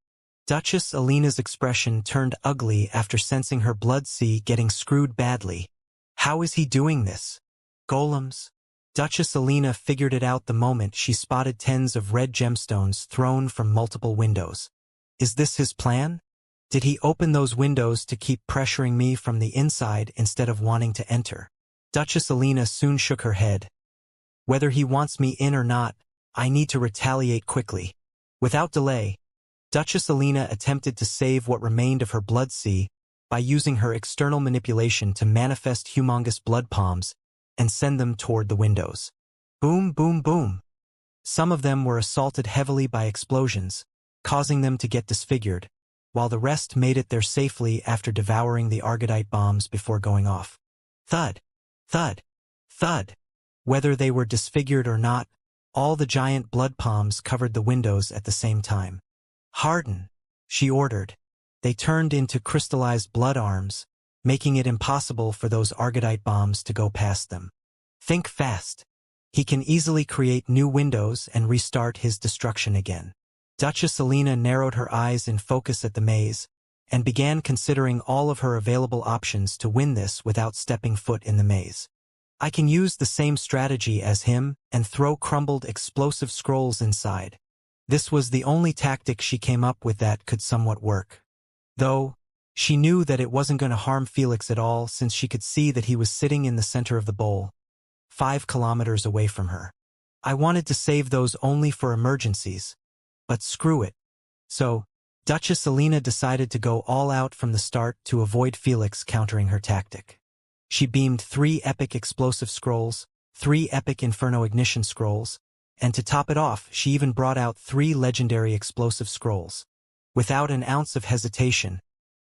Duchess Alina's expression turned ugly after sensing her blood sea getting screwed badly. How is he doing this? Golems? Duchess Alina figured it out the moment she spotted tens of red gemstones thrown from multiple windows. Is this his plan? Did he open those windows to keep pressuring me from the inside instead of wanting to enter? Duchess Alina soon shook her head. Whether he wants me in or not, I need to retaliate quickly. Without delay, Duchess Alina attempted to save what remained of her blood sea by using her external manipulation to manifest humongous blood palms and send them toward the windows. Boom, boom, boom. Some of them were assaulted heavily by explosions, causing them to get disfigured, while the rest made it there safely after devouring the Argodite bombs before going off. Thud, thud, thud. Whether they were disfigured or not, all the giant blood palms covered the windows at the same time. Harden, she ordered. They turned into crystallized blood arms, making it impossible for those Argodite bombs to go past them. Think fast. He can easily create new windows and restart his destruction again. Duchess Alina narrowed her eyes in focus at the maze, and began considering all of her available options to win this without stepping foot in the maze. I can use the same strategy as him and throw crumbled explosive scrolls inside. This was the only tactic she came up with that could somewhat work. Though, she knew that it wasn't going to harm Felix at all since she could see that he was sitting in the center of the bowl, 5 kilometers away from her. I wanted to save those only for emergencies, but screw it. So, Duchess Alina decided to go all out from the start to avoid Felix countering her tactic. She beamed 3 epic explosive scrolls, 3 epic inferno ignition scrolls, and to top it off, she even brought out 3 legendary explosive scrolls. Without an ounce of hesitation,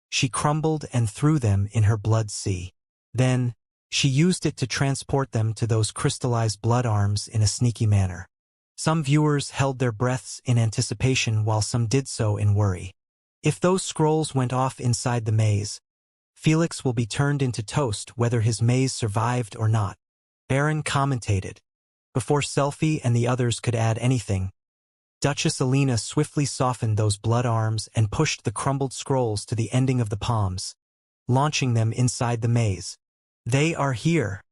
she crumbled and threw them in her blood sea. Then, she used it to transport them to those crystallized blood arms in a sneaky manner. Some viewers held their breaths in anticipation while some did so in worry. If those scrolls went off inside the maze, Felix will be turned into toast whether his maze survived or not. Baron commentated. Before Selfie and the others could add anything, Duchess Alina swiftly softened those blood arms and pushed the crumbled scrolls to the ending of the palms, launching them inside the maze. They are here.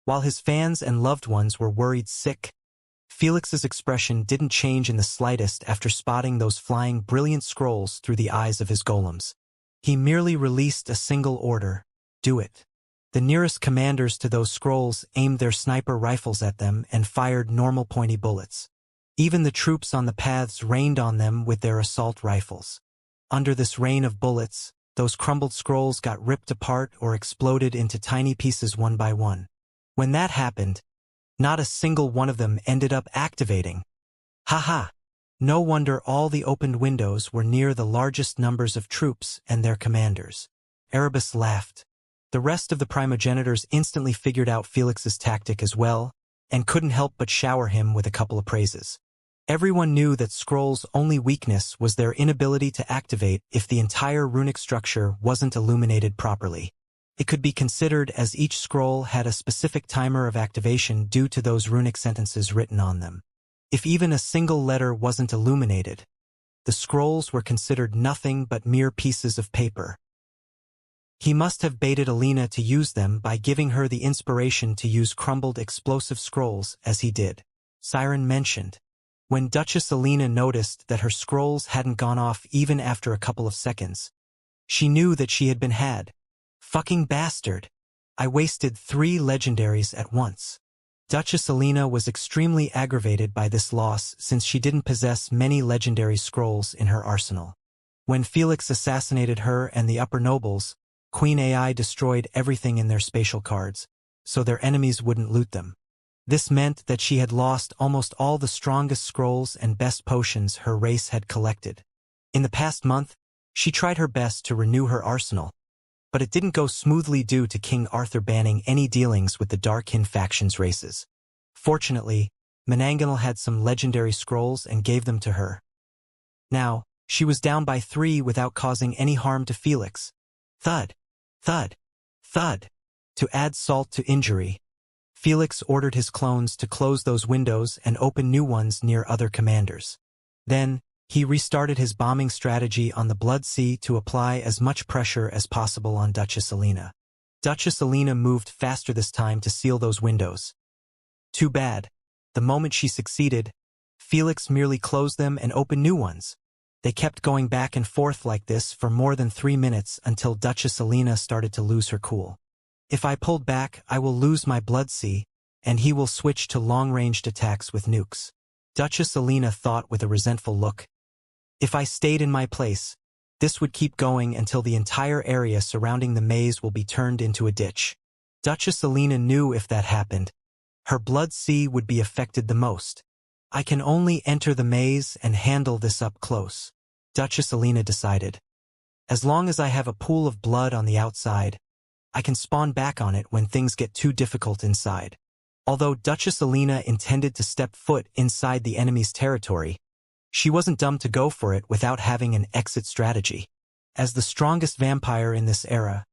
While his fans and loved ones were worried sick, Felix's expression didn't change in the slightest after spotting those flying brilliant scrolls through the eyes of his golems. He merely released a single order: do it. The nearest commanders to those scrolls aimed their sniper rifles at them and fired normal pointy bullets. Even the troops on the paths rained on them with their assault rifles. Under this rain of bullets, those crumbled scrolls got ripped apart or exploded into tiny pieces one by one. When that happened, not a single one of them ended up activating. Haha! No wonder all the opened windows were near the largest numbers of troops and their commanders. Erebus laughed. The rest of the primogenitors instantly figured out Felix's tactic as well, and couldn't help but shower him with a couple of praises. Everyone knew that scrolls' only weakness was their inability to activate if the entire runic structure wasn't illuminated properly. It could be considered as each scroll had a specific timer of activation due to those runic sentences written on them. If even a single letter wasn't illuminated, the scrolls were considered nothing but mere pieces of paper. He must have baited Alina to use them by giving her the inspiration to use crumbled explosive scrolls as he did. Siren mentioned. When Duchess Alina noticed that her scrolls hadn't gone off even after a couple of seconds, she knew that she had been had. Fucking bastard! I wasted 3 legendaries at once. Duchess Alina was extremely aggravated by this loss since she didn't possess many legendary scrolls in her arsenal. When Felix assassinated her and the upper nobles, Queen AI destroyed everything in their spatial cards, so their enemies wouldn't loot them. This meant that she had lost almost all the strongest scrolls and best potions her race had collected. In the past month, she tried her best to renew her arsenal, but it didn't go smoothly due to King Arthur banning any dealings with the Darkin faction's races. Fortunately, Menanganel had some legendary scrolls and gave them to her. Now, she was down by 3 without causing any harm to Felix. Thud, thud, thud. To add salt to injury, Felix ordered his clones to close those windows and open new ones near other commanders. Then, he restarted his bombing strategy on the Blood Sea to apply as much pressure as possible on Duchess Alina. Duchess Alina moved faster this time to seal those windows. Too bad. The moment she succeeded, Felix merely closed them and opened new ones. They kept going back and forth like this for more than 3 minutes until Duchess Alina started to lose her cool. If I pulled back, I will lose my Blood Sea, and he will switch to long-ranged attacks with nukes. Duchess Alina thought with a resentful look. If I stayed in my place, this would keep going until the entire area surrounding the maze will be turned into a ditch. Duchess Alina knew if that happened, her Blood Sea would be affected the most. I can only enter the maze and handle this up close, Duchess Alina decided. As long as I have a pool of blood on the outside, I can spawn back on it when things get too difficult inside. Although Duchess Alina intended to step foot inside the enemy's territory, she wasn't dumb to go for it without having an exit strategy. As the strongest vampire in this era,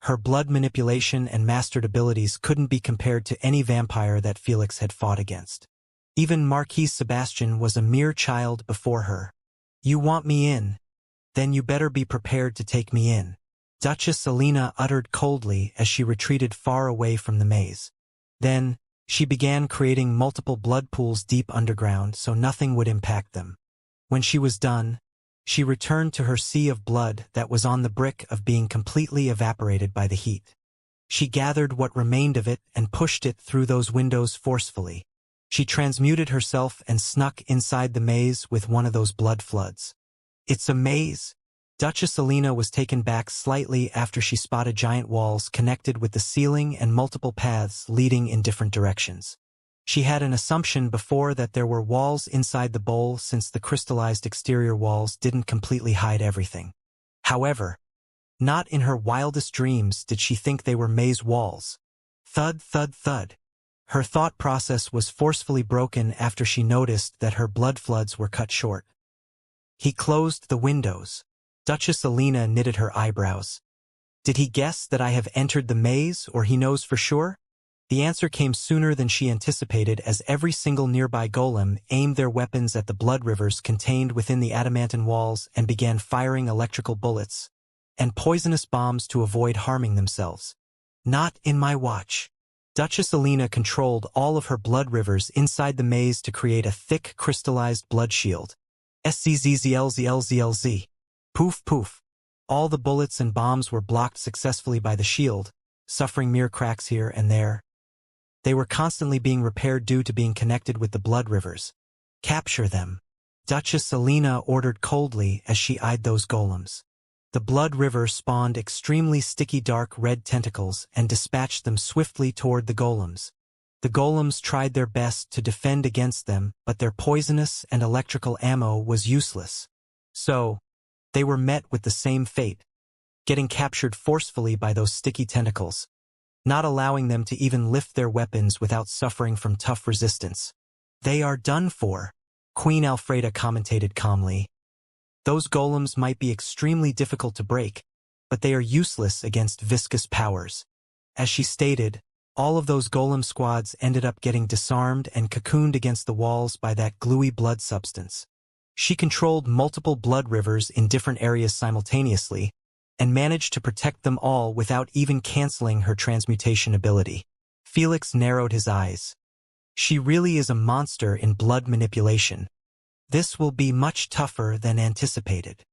her blood manipulation and mastered abilities couldn't be compared to any vampire that Felix had fought against. Even Marquis Sebastian was a mere child before her. You want me in? Then you better be prepared to take me in, Duchess Alina uttered coldly as she retreated far away from the maze. Then, she began creating multiple blood pools deep underground so nothing would impact them. When she was done, she returned to her sea of blood that was on the brink of being completely evaporated by the heat. She gathered what remained of it and pushed it through those windows forcefully. She transmuted herself and snuck inside the maze with one of those blood floods. It's a maze? Duchess Alina was taken back slightly after she spotted giant walls connected with the ceiling and multiple paths leading in different directions. She had an assumption before that there were walls inside the bowl since the crystallized exterior walls didn't completely hide everything. However, not in her wildest dreams did she think they were maze walls. Thud, thud, thud. Her thought process was forcefully broken after she noticed that her blood floods were cut short. He closed the windows. Duchess Alina knitted her eyebrows. Did he guess that I have entered the maze, or he knows for sure? The answer came sooner than she anticipated as every single nearby golem aimed their weapons at the blood rivers contained within the adamantine walls and began firing electrical bullets and poisonous bombs to avoid harming themselves. Not in my watch. Duchess Alina controlled all of her blood rivers inside the maze to create a thick crystallized blood shield. SZZZLZLZLZ. Poof poof. All the bullets and bombs were blocked successfully by the shield, suffering mere cracks here and there. They were constantly being repaired due to being connected with the blood rivers. Capture them. Duchess Alina ordered coldly as she eyed those golems. The blood river spawned extremely sticky dark red tentacles and dispatched them swiftly toward the golems. The golems tried their best to defend against them, but their poisonous and electrical ammo was useless. So, they were met with the same fate, getting captured forcefully by those sticky tentacles, not allowing them to even lift their weapons without suffering from tough resistance. They are done for, Queen Alfreda commentated calmly. Those golems might be extremely difficult to break, but they are useless against viscous powers. As she stated, all of those golem squads ended up getting disarmed and cocooned against the walls by that gluey blood substance. She controlled multiple blood rivers in different areas simultaneously, and managed to protect them all without even canceling her transmutation ability. Felix narrowed his eyes. She really is a monster in blood manipulation. This will be much tougher than anticipated.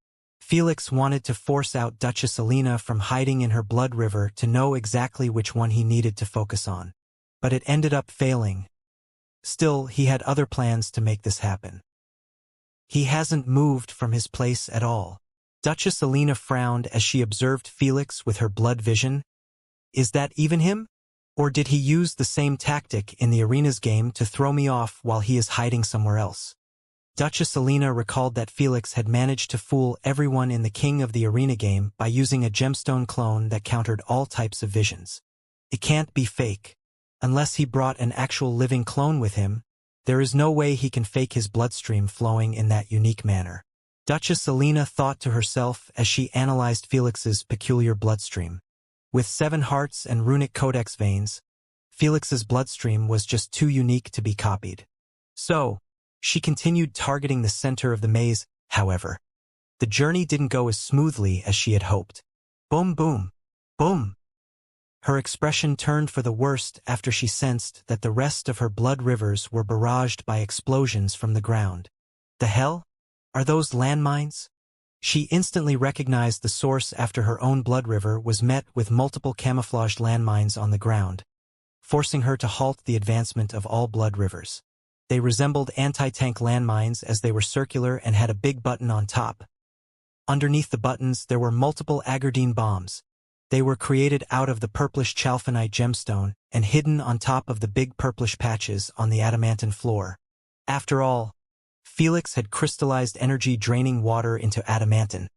Felix wanted to force out Duchess Alina from hiding in her blood river to know exactly which one he needed to focus on. But it ended up failing. Still, he had other plans to make this happen. He hasn't moved from his place at all. Duchess Alina frowned as she observed Felix with her blood vision. Is that even him? Or did he use the same tactic in the arena's game to throw me off while he is hiding somewhere else? Duchess Alina recalled that Felix had managed to fool everyone in the King of the Arena game by using a gemstone clone that countered all types of visions. It can't be fake. Unless he brought an actual living clone with him, there is no way he can fake his bloodstream flowing in that unique manner. Duchess Alina thought to herself as she analyzed Felix's peculiar bloodstream. With 7 hearts and runic codex veins, Felix's bloodstream was just too unique to be copied. So, she continued targeting the center of the maze. However, the journey didn't go as smoothly as she had hoped. Boom, boom, boom. Her expression turned for the worst after she sensed that the rest of her blood rivers were barraged by explosions from the ground. The hell? Are those landmines? She instantly recognized the source after her own blood river was met with multiple camouflaged landmines on the ground, forcing her to halt the advancement of all blood rivers. They resembled anti-tank landmines as they were circular and had a big button on top. Underneath the buttons there were multiple Agardine bombs. They were created out of the purplish chalfonite gemstone and hidden on top of the big purplish patches on the adamantine floor. After all, Felix had crystallized energy draining water into adamantine.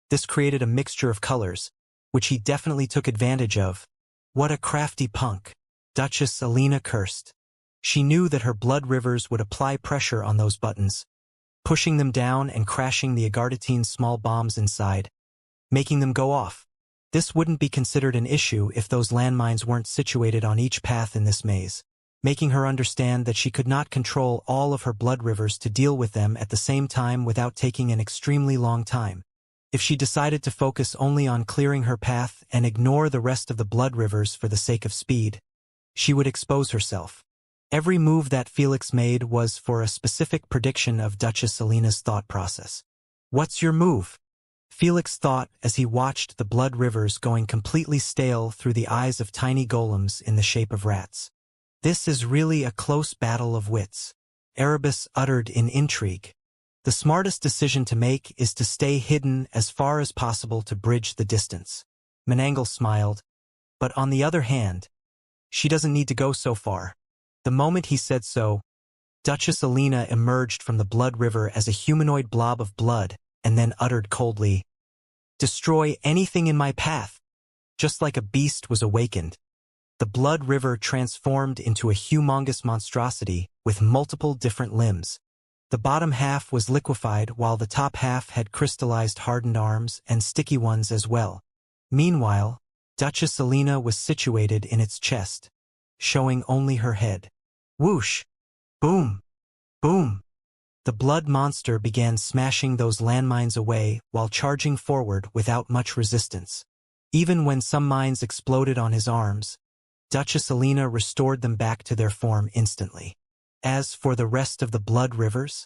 This created a mixture of colors, which he definitely took advantage of. What a crafty punk. Duchess Alina cursed. She knew that her blood rivers would apply pressure on those buttons, pushing them down and crashing the Agardine's small bombs inside, making them go off. This wouldn't be considered an issue if those landmines weren't situated on each path in this maze, making her understand that she could not control all of her blood rivers to deal with them at the same time without taking an extremely long time. If she decided to focus only on clearing her path and ignore the rest of the blood rivers for the sake of speed, she would expose herself. Every move that Felix made was for a specific prediction of Duchess Alina's thought process. What's your move? Felix thought as he watched the blood rivers going completely stale through the eyes of tiny golems in the shape of rats. This is really a close battle of wits, Erebus uttered in intrigue. The smartest decision to make is to stay hidden as far as possible to bridge the distance. Menangle smiled, but on the other hand, she doesn't need to go so far. The moment he said so, Duchess Alina emerged from the blood river as a humanoid blob of blood and then uttered coldly, "Destroy anything in my path." Just like a beast was awakened, the blood river transformed into a humongous monstrosity with multiple different limbs. The bottom half was liquefied while the top half had crystallized hardened arms and sticky ones as well. Meanwhile, Duchess Alina was situated in its chest, showing only her head. Whoosh! Boom! Boom! The blood monster began smashing those landmines away while charging forward without much resistance. Even when some mines exploded on his arms, Duchess Alina restored them back to their form instantly. As for the rest of the blood rivers,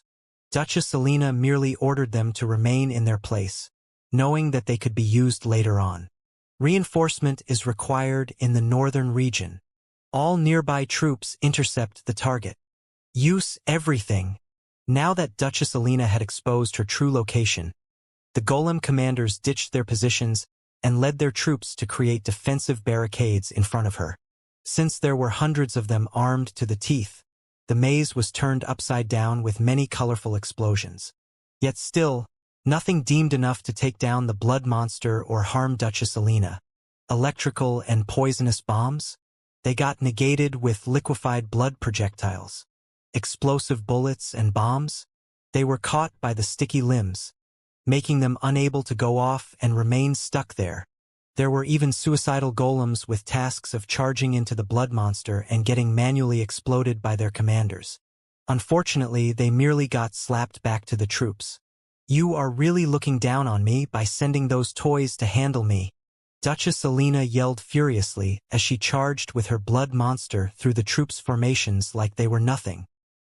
Duchess Alina merely ordered them to remain in their place, knowing that they could be used later on. Reinforcement is required in the northern region. All nearby troops intercept the target. Use everything. Now that Duchess Alina had exposed her true location, the golem commanders ditched their positions and led their troops to create defensive barricades in front of her. Since there were hundreds of them armed to the teeth, the maze was turned upside down with many colorful explosions. Yet still, nothing deemed enough to take down the blood monster or harm Duchess Alina. Electrical and poisonous bombs? They got negated with liquefied blood projectiles. Explosive bullets and bombs? They were caught by the sticky limbs, making them unable to go off and remain stuck there. There were even suicidal golems with tasks of charging into the blood monster and getting manually exploded by their commanders. Unfortunately, they merely got slapped back to the troops. "You are really looking down on me by sending those toys to handle me," Duchess Alina yelled furiously as she charged with her blood monster through the troops' formations like they were nothing.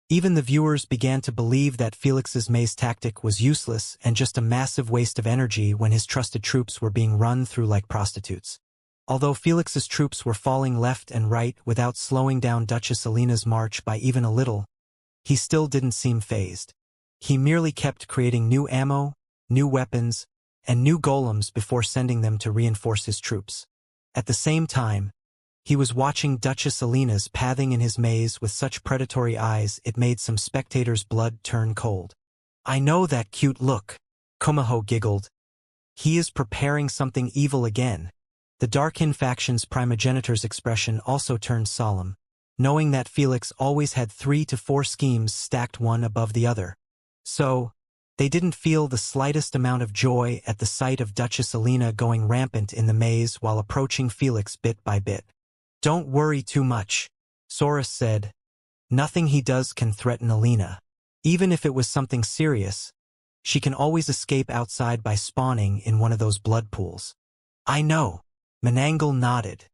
Even the viewers began to believe that Felix's maze tactic was useless and just a massive waste of energy when his trusted troops were being run through like prostitutes. Although Felix's troops were falling left and right without slowing down Duchess Alina's march by even a little, he still didn't seem fazed. He merely kept creating new ammo, new weapons, and new golems before sending them to reinforce his troops. At the same time, he was watching Duchess Alina's pathing in his maze with such predatory eyes it made some spectators' blood turn cold. "I know that cute look," Komaho giggled. "He is preparing something evil again." The Darkin faction's primogenitor's expression also turned solemn, knowing that Felix always had 3 to 4 schemes stacked one above the other. So, they didn't feel the slightest amount of joy at the sight of Duchess Alina going rampant in the maze while approaching Felix bit by bit. "Don't worry too much," Soros said. "Nothing he does can threaten Alina. Even if it was something serious, she can always escape outside by spawning in one of those blood pools." "I know," Menangle nodded.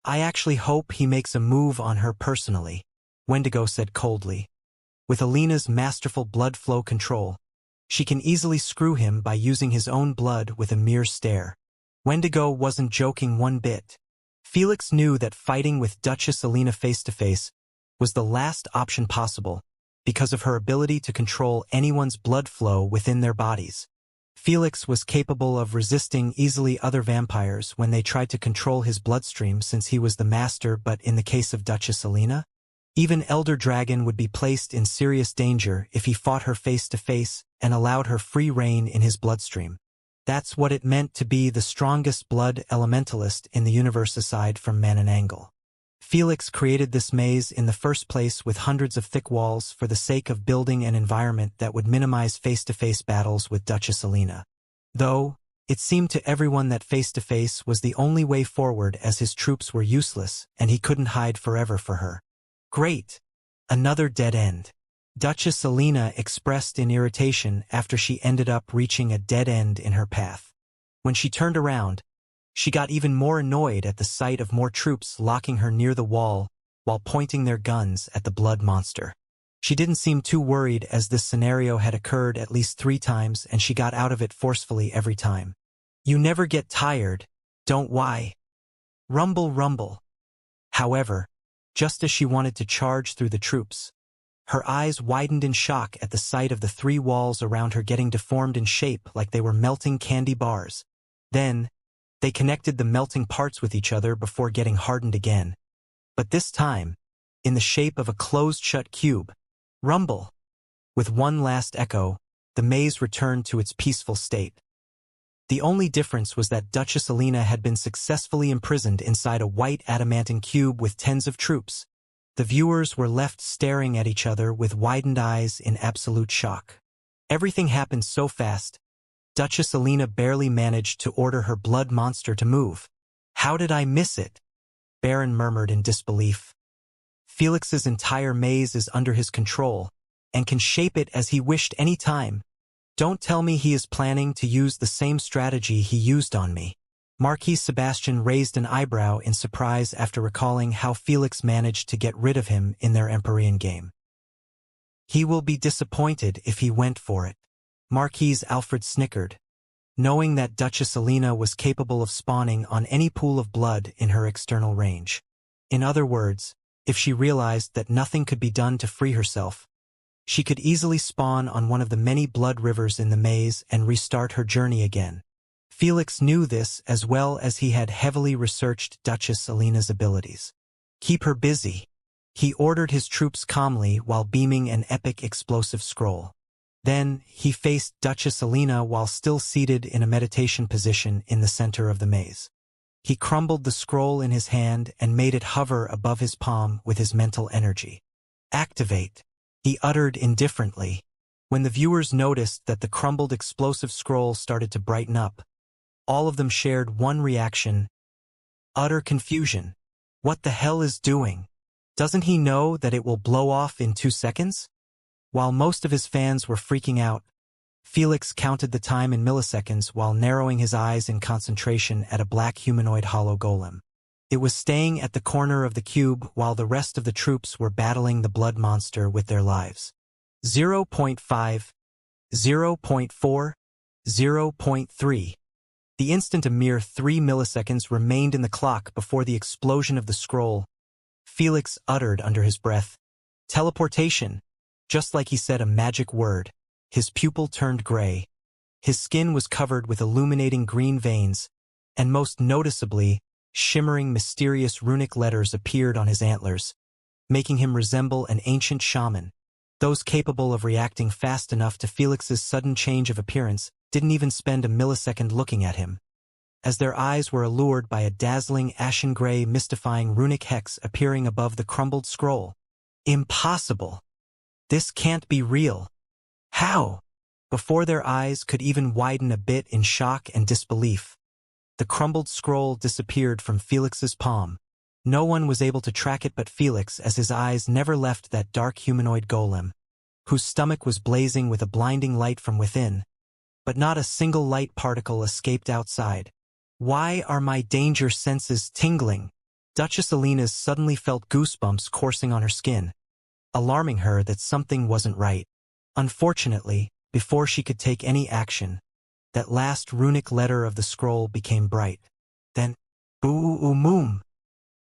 "I actually hope he makes a move on her personally," Wendigo said coldly. "With Alina's masterful blood flow control, she can easily screw him by using his own blood with a mere stare." Wendigo wasn't joking one bit. Felix knew that fighting with Duchess Alina face-to-face was the last option possible because of her ability to control anyone's blood flow within their bodies. Felix was capable of resisting easily other vampires when they tried to control his bloodstream since he was the master, but in the case of Duchess Alina, even Elder Dragon would be placed in serious danger if he fought her face-to-face and allowed her free reign in his bloodstream. That's what it meant to be the strongest blood elementalist in the universe aside from Mananangle. Felix created this maze in the first place with hundreds of thick walls for the sake of building an environment that would minimize face-to-face battles with Duchess Alina. Though, it seemed to everyone that face-to-face was the only way forward as his troops were useless and he couldn't hide forever for her. "Great! Another dead end," Duchess Alina expressed in irritation after she ended up reaching a dead end in her path. When she turned around, she got even more annoyed at the sight of more troops locking her near the wall while pointing their guns at the blood monster. She didn't seem too worried as this scenario had occurred at least 3 times and she got out of it forcefully every time. "You never get tired, don't why?" Rumble rumble. However, just as she wanted to charge through the troops, Her eyes widened in shock at the sight of the three walls around her getting deformed in shape like they were melting candy bars. Then, they connected the melting parts with each other before getting hardened again. But this time, in the shape of a closed-shut cube. Rumble. With one last echo, the maze returned to its peaceful state. The only difference was that Duchess Alina had been successfully imprisoned inside a white adamantine cube with tens of troops. The viewers were left staring at each other with widened eyes in absolute shock. Everything happened so fast, Duchess Alina barely managed to order her blood monster to move. "How did I miss it?" Baron murmured in disbelief. "Felix's entire maze is under his control, and can shape it as he wished any time. Don't tell me he is planning to use the same strategy he used on me." Marquis Sebastian raised an eyebrow in surprise after recalling how Felix managed to get rid of him in their Empyrean game. "He will be disappointed if he went for it." Marquis Alfred snickered, knowing that Duchess Alina was capable of spawning on any pool of blood in her external range. In other words, if she realized that nothing could be done to free herself, she could easily spawn on one of the many blood rivers in the maze and restart her journey again. Felix knew this as well as he had heavily researched Duchess Alina's abilities. "Keep her busy," he ordered his troops calmly while beaming an epic explosive scroll. Then, he faced Duchess Alina while still seated in a meditation position in the center of the maze. He crumbled the scroll in his hand and made it hover above his palm with his mental energy. "Activate," he uttered indifferently. When the viewers noticed that the crumbled explosive scroll started to brighten up, all of them shared one reaction: utter confusion. What the hell is doing? Doesn't he know that it will blow off in 2 seconds? While most of his fans were freaking out, Felix counted the time in milliseconds while narrowing his eyes in concentration at a black humanoid hollow golem. It was staying at the corner of the cube while the rest of the troops were battling the blood monster with their lives. 0.5, 0.4, 0.3. The instant a mere 3 milliseconds remained in the clock before the explosion of the scroll, Felix uttered under his breath, "Teleportation." Just like he said a magic word, his pupil turned gray. His skin was covered with illuminating green veins, and most noticeably, shimmering mysterious runic letters appeared on his antlers, making him resemble an ancient shaman. Those capable of reacting fast enough to Felix's sudden change of appearance didn't even spend a millisecond looking at him, as their eyes were allured by a dazzling ashen-gray mystifying runic hex appearing above the crumbled scroll. Impossible! This can't be real. How? Before their eyes could even widen a bit in shock and disbelief, the crumbled scroll disappeared from Felix's palm. No one was able to track it but Felix, as his eyes never left that dark humanoid golem, whose stomach was blazing with a blinding light from within, but not a single light particle escaped outside. "Why are my danger senses tingling?" Duchess Alina suddenly felt goosebumps coursing on her skin, alarming her that something wasn't right. Unfortunately, before she could take any action, that last runic letter of the scroll became bright. Then, boo-oo-moom.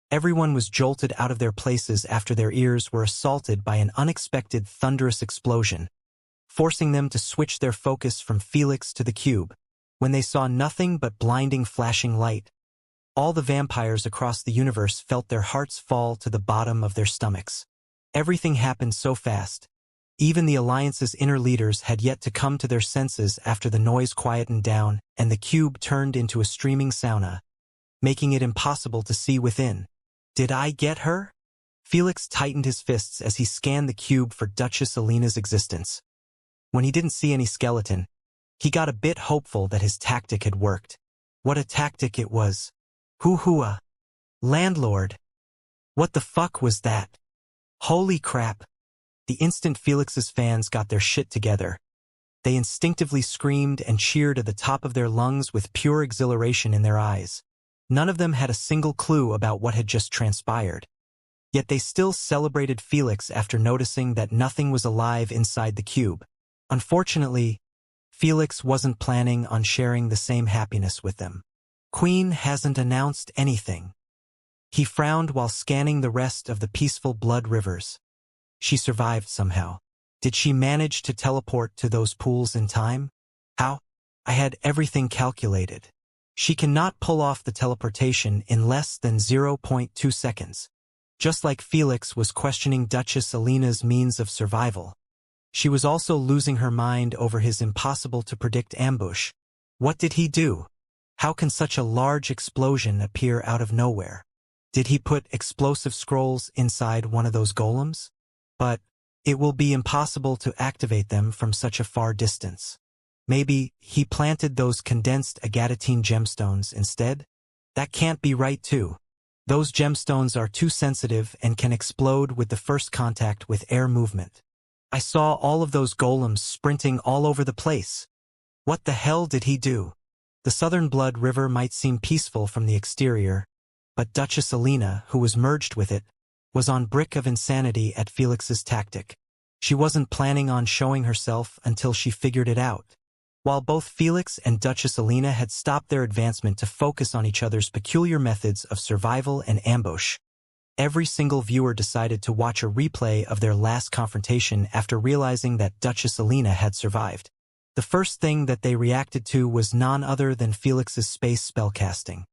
Everyone was jolted out of their places after their ears were assaulted by an unexpected thunderous explosion, forcing them to switch their focus from Felix to the cube, when they saw nothing but blinding flashing light. All the vampires across the universe felt their hearts fall to the bottom of their stomachs. Everything happened so fast. Even the Alliance's inner leaders had yet to come to their senses after the noise quietened down and the cube turned into a streaming sauna, making it impossible to see within. "Did I get her?" Felix tightened his fists as he scanned the cube for Duchess Alina's existence. When he didn't see any skeleton, he got a bit hopeful that his tactic had worked. What a tactic it was. Hoo-hooah. Landlord. What the fuck was that? Holy crap. The instant Felix's fans got their shit together, they instinctively screamed and cheered at the top of their lungs with pure exhilaration in their eyes. None of them had a single clue about what had just transpired. Yet they still celebrated Felix after noticing that nothing was alive inside the cube. Unfortunately, Felix wasn't planning on sharing the same happiness with them. "Queen hasn't announced anything." He frowned while scanning the rest of the peaceful blood rivers. She survived somehow. Did she manage to teleport to those pools in time? How? I had everything calculated. She cannot pull off the teleportation in less than 0.2 seconds. Just like Felix was questioning Duchess Alina's means of survival, she was also losing her mind over his impossible-to-predict ambush. What did he do? How can such a large explosion appear out of nowhere? Did he put explosive scrolls inside one of those golems? But it will be impossible to activate them from such a far distance. Maybe he planted those condensed agatitine gemstones instead? That can't be right too. Those gemstones are too sensitive and can explode with the first contact with air movement. I saw all of those golems sprinting all over the place. What the hell did he do? The Southern Blood River might seem peaceful from the exterior, but Duchess Alina, who was merged with it, was on brink of insanity at Felix's tactic. She wasn't planning on showing herself until she figured it out. While both Felix and Duchess Alina had stopped their advancement to focus on each other's peculiar methods of survival and ambush, every single viewer decided to watch a replay of their last confrontation after realizing that Duchess Alina had survived. The first thing that they reacted to was none other than Felix's space spellcasting.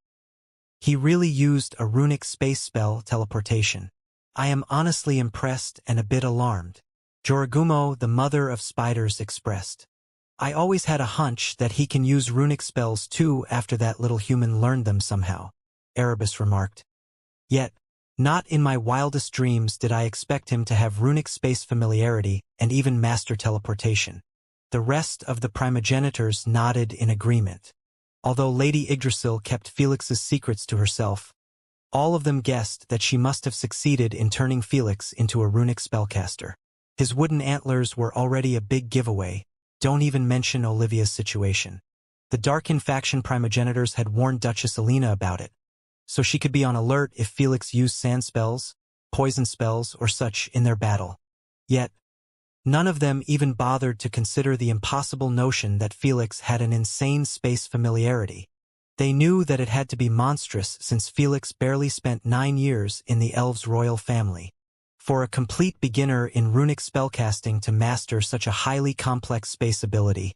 He really used a runic space spell teleportation. I am honestly impressed and a bit alarmed. Joragumo, the mother of spiders, expressed. I always had a hunch that he can use runic spells too after that little human learned them somehow, Erebus remarked. Yet, not in my wildest dreams did I expect him to have runic space familiarity and even master teleportation. The rest of the primogenitors nodded in agreement. Although Lady Yggdrasil kept Felix's secrets to herself, all of them guessed that she must have succeeded in turning Felix into a runic spellcaster. His wooden antlers were already a big giveaway. Don't even mention Olivia's situation. The Darkin faction primogenitors had warned Duchess Alina about it, so she could be on alert if Felix used sand spells, poison spells, or such in their battle. Yet, none of them even bothered to consider the impossible notion that Felix had an insane space familiarity. They knew that it had to be monstrous since Felix barely spent 9 years in the elves' royal family. For a complete beginner in runic spellcasting to master such a highly complex space ability,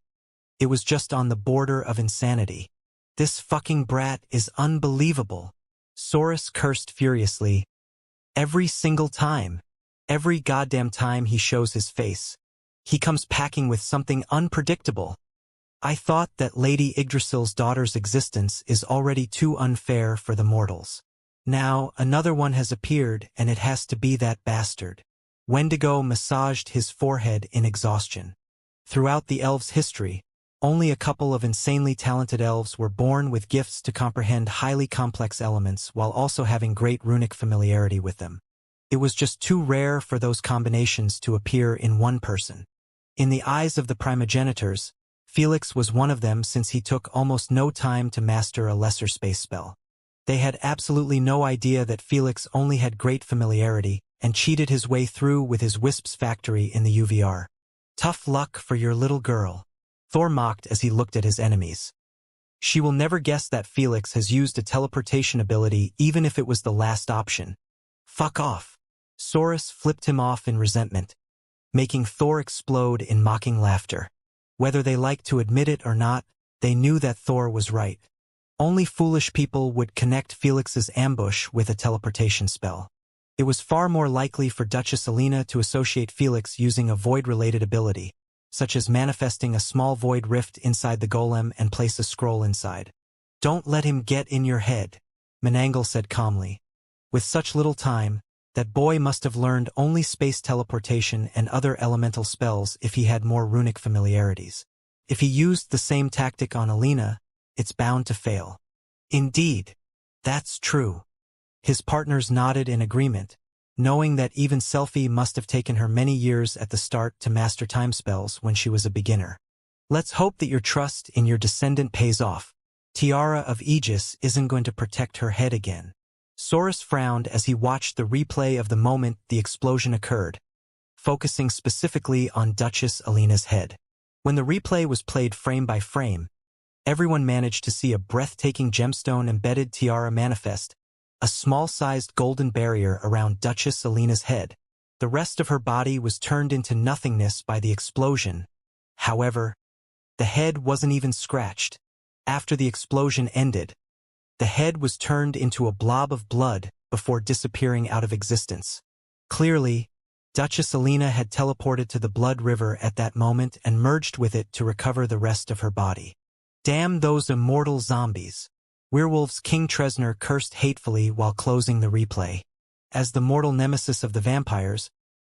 it was just on the border of insanity. This fucking brat is unbelievable. Saurus cursed furiously. Every single time. Every goddamn time he shows his face, he comes packing with something unpredictable. I thought that Lady Yggdrasil's daughter's existence is already too unfair for the mortals. Now another one has appeared and it has to be that bastard. Wendigo massaged his forehead in exhaustion. Throughout the elves' history, only a couple of insanely talented elves were born with gifts to comprehend highly complex elements while also having great runic familiarity with them. It was just too rare for those combinations to appear in one person. In the eyes of the primogenitors, Felix was one of them since he took almost no time to master a lesser space spell. They had absolutely no idea that Felix only had great familiarity and cheated his way through with his Wisp's factory in the UVR. Tough luck for your little girl, Thor mocked as he looked at his enemies. She will never guess that Felix has used a teleportation ability even if it was the last option. Fuck off. Saurus flipped him off in resentment, making Thor explode in mocking laughter. Whether they liked to admit it or not, they knew that Thor was right. Only foolish people would connect Felix's ambush with a teleportation spell. It was far more likely for Duchess Alina to associate Felix using a void-related ability, such as manifesting a small void rift inside the golem and place a scroll inside. Don't let him get in your head, Menangle said calmly. With such little time, that boy must have learned only space teleportation and other elemental spells if he had more runic familiarities. If he used the same tactic on Alina, it's bound to fail. Indeed, that's true. His partners nodded in agreement, knowing that even Selphie must have taken her many years at the start to master time spells when she was a beginner. Let's hope that your trust in your descendant pays off. Tiara of Aegis isn't going to protect her head again. Saurus frowned as he watched the replay of the moment the explosion occurred, focusing specifically on Duchess Alina's head. When the replay was played frame by frame, everyone managed to see a breathtaking gemstone-embedded tiara manifest, a small-sized golden barrier around Duchess Alina's head. The rest of her body was turned into nothingness by the explosion. However, the head wasn't even scratched. After the explosion ended, the head was turned into a blob of blood before disappearing out of existence. Clearly, Duchess Alina had teleported to the blood river at that moment and merged with it to recover the rest of her body. Damn those immortal zombies. Werewolves. King Tresnor cursed hatefully while closing the replay. As the mortal nemesis of the vampires,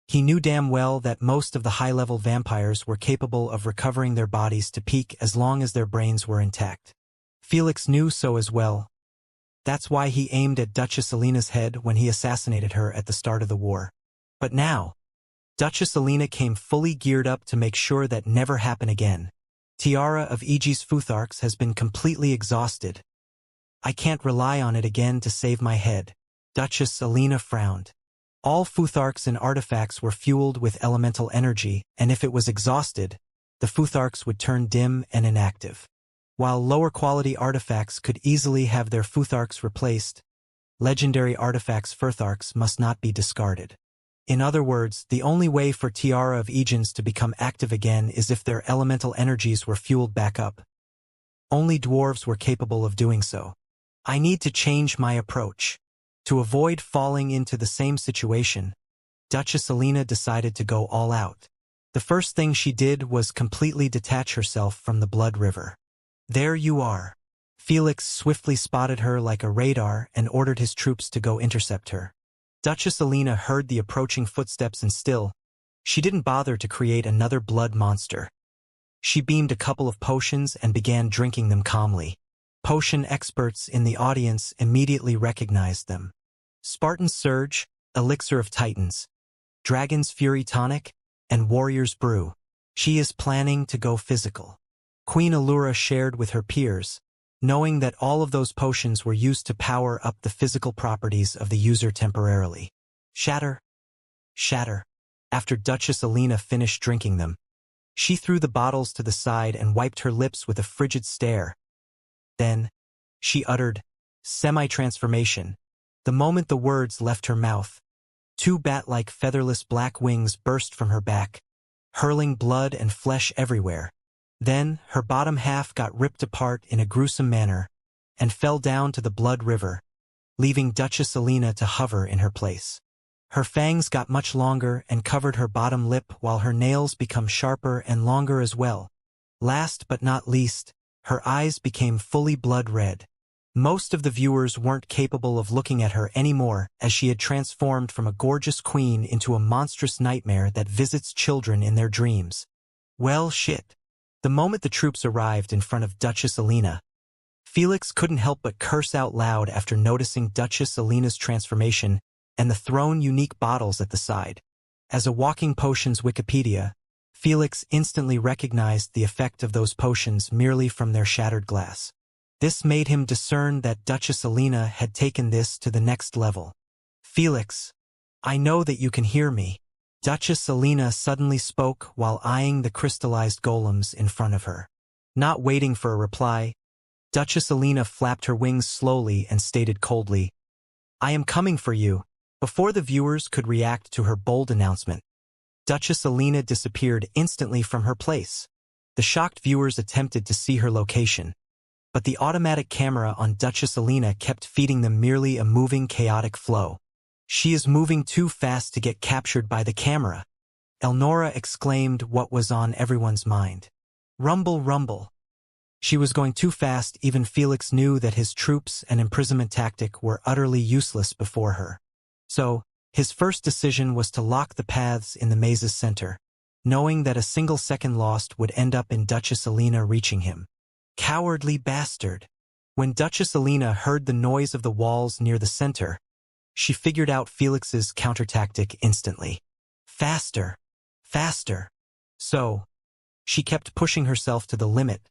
he knew damn well that most of the high-level vampires were capable of recovering their bodies to peak as long as their brains were intact. Felix knew so as well. That's why he aimed at Duchess Alina's head when he assassinated her at the start of the war. But now, Duchess Alina came fully geared up to make sure that never happen again. Tiara of Aegis Futharks has been completely exhausted. I can't rely on it again to save my head. Duchess Alina frowned. All Futharks and artifacts were fueled with elemental energy, and if it was exhausted, the Futharks would turn dim and inactive. While lower-quality artifacts could easily have their Futharks replaced, legendary artifacts' Futharks must not be discarded. In other words, the only way for Tiara of Aegis to become active again is if their elemental energies were fueled back up. Only dwarves were capable of doing so. I need to change my approach. To avoid falling into the same situation, Duchess Alina decided to go all out. The first thing she did was completely detach herself from the blood river. There you are. Felix swiftly spotted her like a radar and ordered his troops to go intercept her. Duchess Alina heard the approaching footsteps and still, she didn't bother to create another blood monster. She beamed a couple of potions and began drinking them calmly. Potion experts in the audience immediately recognized them. Spartan Surge, Elixir of Titans, Dragon's Fury Tonic, and Warrior's Brew. She is planning to go physical. Queen Allura shared with her peers, knowing that all of those potions were used to power up the physical properties of the user temporarily. Shatter. Shatter. After Duchess Alina finished drinking them, she threw the bottles to the side and wiped her lips with a frigid stare. Then, she uttered, semi-transformation. The moment the words left her mouth, two bat-like featherless black wings burst from her back, hurling blood and flesh everywhere. Then, her bottom half got ripped apart in a gruesome manner and fell down to the blood river, leaving Duchess Alina to hover in her place. Her fangs got much longer and covered her bottom lip while her nails became sharper and longer as well. Last but not least, her eyes became fully blood red. Most of the viewers weren't capable of looking at her anymore as she had transformed from a gorgeous queen into a monstrous nightmare that visits children in their dreams. Well, shit. The moment the troops arrived in front of Duchess Alina, Felix couldn't help but curse out loud after noticing Duchess Alina's transformation and the thrown unique bottles at the side. As a walking potions Wikipedia, Felix instantly recognized the effect of those potions merely from their shattered glass. This made him discern that Duchess Alina had taken this to the next level. Felix, I know that you can hear me. Duchess Alina suddenly spoke while eyeing the crystallized golems in front of her. Not waiting for a reply, Duchess Alina flapped her wings slowly and stated coldly, I am coming for you. Before the viewers could react to her bold announcement, Duchess Alina disappeared instantly from her place. The shocked viewers attempted to see her location, but the automatic camera on Duchess Alina kept feeding them merely a moving chaotic flow. She is moving too fast to get captured by the camera. Elnora exclaimed what was on everyone's mind. Rumble, rumble. She was going too fast. Even Felix knew that his troops and imprisonment tactic were utterly useless before her. So, his first decision was to lock the paths in the maze's center, knowing that a single second lost would end up in Duchess Alina reaching him. Cowardly bastard. When Duchess Alina heard the noise of the walls near the center, she figured out Felix's counter-tactic instantly. Faster. Faster. So, she kept pushing herself to the limit,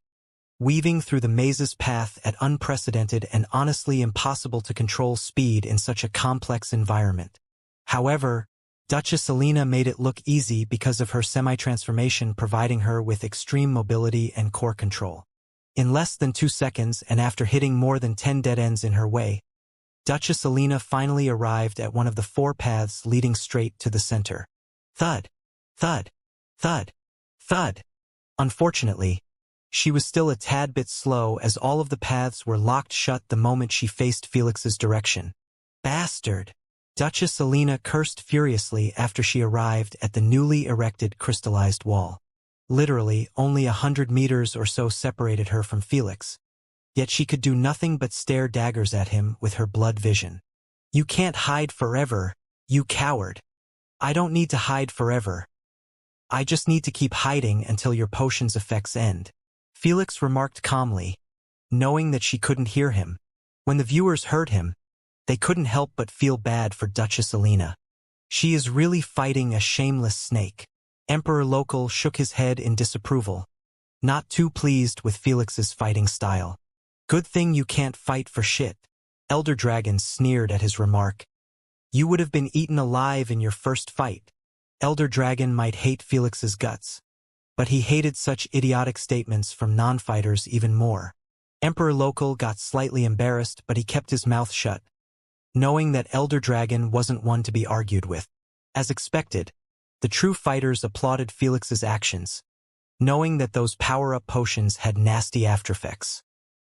weaving through the maze's path at unprecedented and honestly impossible to control speed in such a complex environment. However, Duchess Alina made it look easy because of her semi-transformation providing her with extreme mobility and core control. In less than 2 seconds and after hitting more than 10 dead ends in her way, Duchess Alina finally arrived at one of the 4 paths leading straight to the center. Thud, thud, thud, thud. Unfortunately, she was still a tad bit slow as all of the paths were locked shut the moment she faced Felix's direction. Bastard! Duchess Alina cursed furiously after she arrived at the newly erected crystallized wall. Literally, only 100 meters or so separated her from Felix. Yet she could do nothing but stare daggers at him with her blood vision. You can't hide forever, you coward. I don't need to hide forever. I just need to keep hiding until your potion's effects end. Felix remarked calmly, knowing that she couldn't hear him. When the viewers heard him, they couldn't help but feel bad for Duchess Alina. She is really fighting a shameless snake. Emperor Local shook his head in disapproval, not too pleased with Felix's fighting style. Good thing you can't fight for shit. Elder Dragon sneered at his remark. You would have been eaten alive in your first fight. Elder Dragon might hate Felix's guts, but he hated such idiotic statements from non-fighters even more. Emperor Local got slightly embarrassed, but he kept his mouth shut, knowing that Elder Dragon wasn't one to be argued with. As expected, the true fighters applauded Felix's actions, knowing that those power-up potions had nasty aftereffects.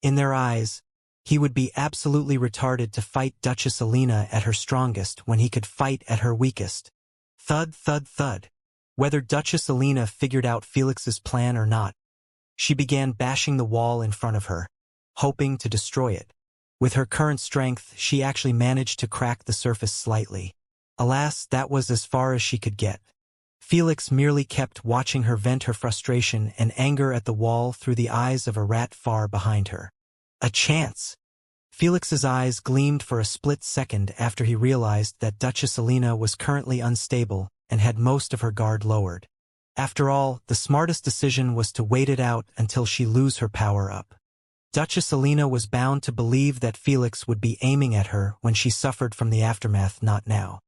In their eyes, he would be absolutely retarded to fight Duchess Alina at her strongest when he could fight at her weakest. Thud, thud, thud. Whether Duchess Alina figured out Felix's plan or not, she began bashing the wall in front of her, hoping to destroy it. With her current strength, she actually managed to crack the surface slightly. Alas, that was as far as she could get. Felix merely kept watching her vent her frustration and anger at the wall through the eyes of a rat far behind her. A chance! Felix's eyes gleamed for a split second after he realized that Duchess Alina was currently unstable and had most of her guard lowered. After all, the smartest decision was to wait it out until she lose her power up. Duchess Alina was bound to believe that Felix would be aiming at her when she suffered from the aftermath, not now.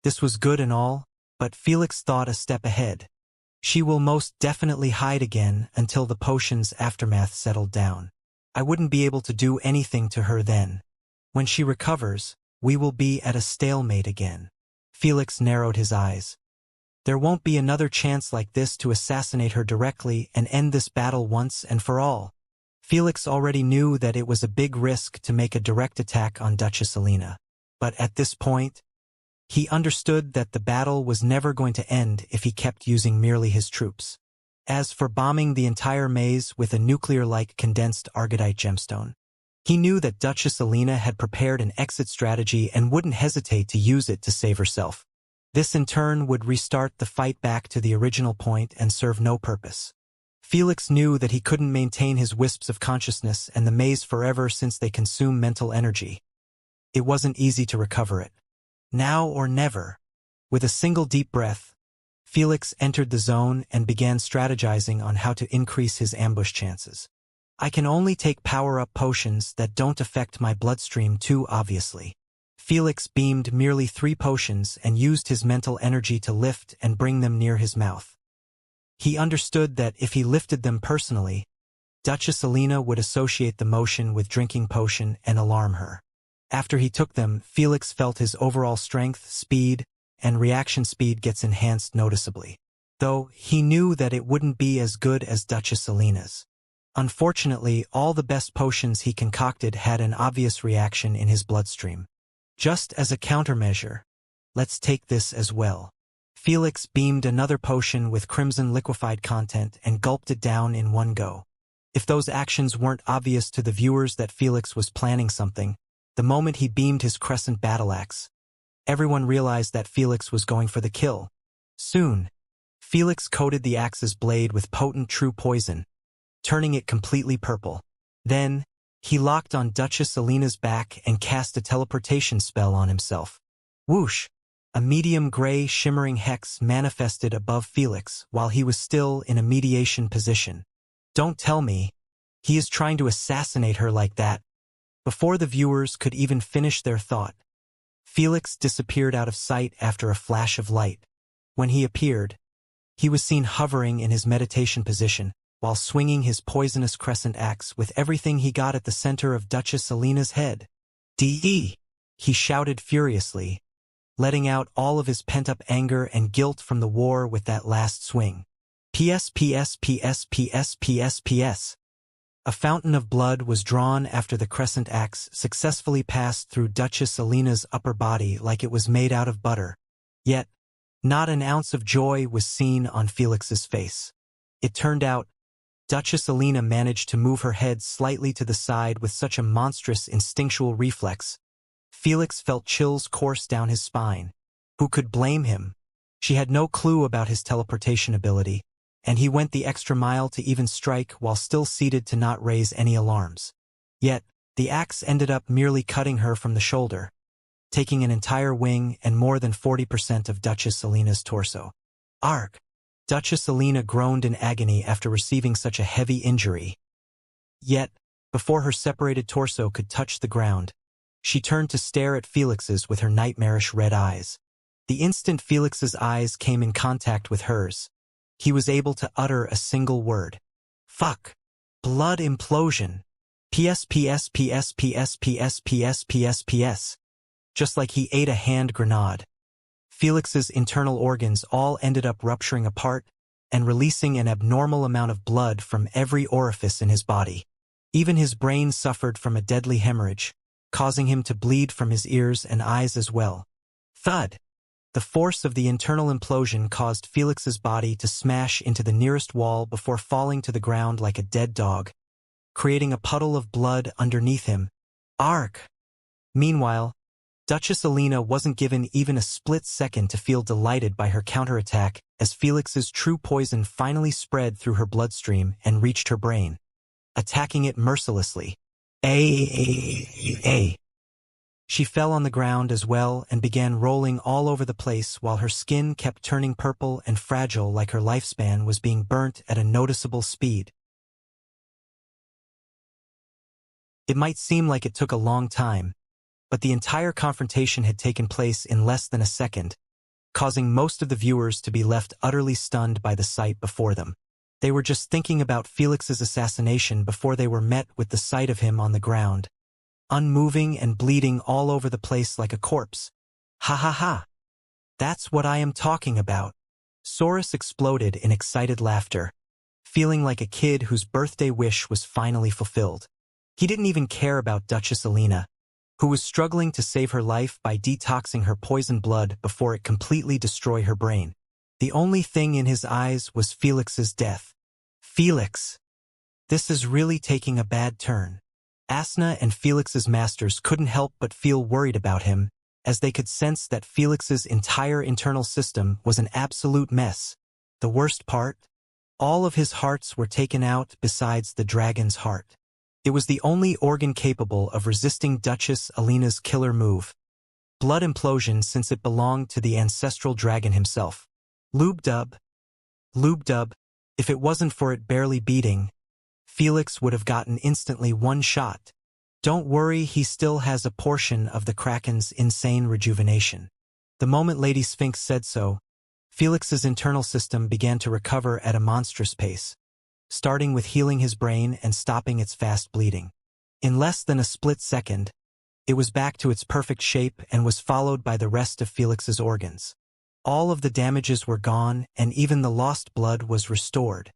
This was good and all, but Felix thought a step ahead. She will most definitely hide again until the potion's aftermath settled down. I wouldn't be able to do anything to her then. When she recovers, we will be at a stalemate again. Felix narrowed his eyes. There won't be another chance like this to assassinate her directly and end this battle once and for all. Felix already knew that it was a big risk to make a direct attack on Duchess Alina. But at this point, he understood that the battle was never going to end if he kept using merely his troops. As for bombing the entire maze with a nuclear-like condensed argodite gemstone, he knew that Duchess Alina had prepared an exit strategy and wouldn't hesitate to use it to save herself. This in turn would restart the fight back to the original point and serve no purpose. Felix knew that he couldn't maintain his wisps of consciousness and the maze forever since they consume mental energy. It wasn't easy to recover it. Now or never. With a single deep breath, Felix entered the zone and began strategizing on how to increase his ambush chances. I can only take power-up potions that don't affect my bloodstream too obviously. Felix beamed merely 3 potions and used his mental energy to lift and bring them near his mouth. He understood that if he lifted them personally, Duchess Alina would associate the motion with drinking potion and alarm her. After he took them, Felix felt his overall strength, speed, and reaction speed gets enhanced noticeably. Though, he knew that it wouldn't be as good as Duchess Alina's. Unfortunately, all the best potions he concocted had an obvious reaction in his bloodstream. Just as a countermeasure, let's take this as well. Felix beamed another potion with crimson liquefied content and gulped it down in one go. If those actions weren't obvious to the viewers that Felix was planning something, the moment he beamed his crescent battle axe, everyone realized that Felix was going for the kill. Soon, Felix coated the axe's blade with potent true poison, turning it completely purple. Then, he locked on Duchess Alina's back and cast a teleportation spell on himself. Whoosh! A medium-gray shimmering hex manifested above Felix while he was still in a mediation position. Don't tell me, he is trying to assassinate her like that. Before the viewers could even finish their thought, Felix disappeared out of sight after a flash of light. When he appeared, he was seen hovering in his meditation position, while swinging his poisonous crescent axe with everything he got at the center of Duchess Alina's head. D.E. He shouted furiously, letting out all of his pent-up anger and guilt from the war with that last swing. PS, PS, PS, PS, PS, PS. A fountain of blood was drawn after the crescent axe successfully passed through Duchess Alina's upper body like it was made out of butter. Yet, not an ounce of joy was seen on Felix's face. It turned out, Duchess Alina managed to move her head slightly to the side with such a monstrous instinctual reflex. Felix felt chills course down his spine. Who could blame him? She had no clue about his teleportation ability, and he went the extra mile to even strike while still seated to not raise any alarms. Yet, the axe ended up merely cutting her from the shoulder, taking an entire wing and more than 40% of Duchess Alina's torso. Arg! Duchess Alina groaned in agony after receiving such a heavy injury. Yet, before her separated torso could touch the ground, she turned to stare at Felix's with her nightmarish red eyes. The instant Felix's eyes came in contact with hers, he was able to utter a single word. Fuck. Blood implosion. PS, PS, PS, PS, PS, PS, PS, PS. Just like he ate a hand grenade. Felix's internal organs all ended up rupturing apart and releasing an abnormal amount of blood from every orifice in his body. Even his brain suffered from a deadly hemorrhage, causing him to bleed from his ears and eyes as well. Thud! The force of the internal implosion caused Felix's body to smash into the nearest wall before falling to the ground like a dead dog, creating a puddle of blood underneath him. Arg! Meanwhile, Duchess Alina wasn't given even a split second to feel delighted by her counterattack as Felix's true poison finally spread through her bloodstream and reached her brain, attacking it mercilessly. She fell on the ground as well and began rolling all over the place while her skin kept turning purple and fragile like her lifespan was being burnt at a noticeable speed. It might seem like it took a long time, but the entire confrontation had taken place in less than a second, causing most of the viewers to be left utterly stunned by the sight before them. They were just thinking about Felix's assassination before they were met with the sight of him on the ground, unmoving and bleeding all over the place like a corpse. Ha ha ha! That's what I am talking about. Soros exploded in excited laughter, feeling like a kid whose birthday wish was finally fulfilled. He didn't even care about Duchess Alina, who was struggling to save her life by detoxing her poisoned blood before it completely destroyed her brain. The only thing in his eyes was Felix's death. Felix! This is really taking a bad turn. Asna and Felix's masters couldn't help but feel worried about him, as they could sense that Felix's entire internal system was an absolute mess. The worst part? All of his hearts were taken out besides the dragon's heart. It was the only organ capable of resisting Duchess Alina's killer move. Blood implosion, since it belonged to the ancestral dragon himself. Lube-dub, if it wasn't for it barely beating, Felix would have gotten instantly one shot. Don't worry, he still has a portion of the Kraken's insane rejuvenation. The moment Lady Sphinx said so, Felix's internal system began to recover at a monstrous pace, starting with healing his brain and stopping its fast bleeding. In less than a split second, it was back to its perfect shape and was followed by the rest of Felix's organs. All of the damages were gone and even the lost blood was restored.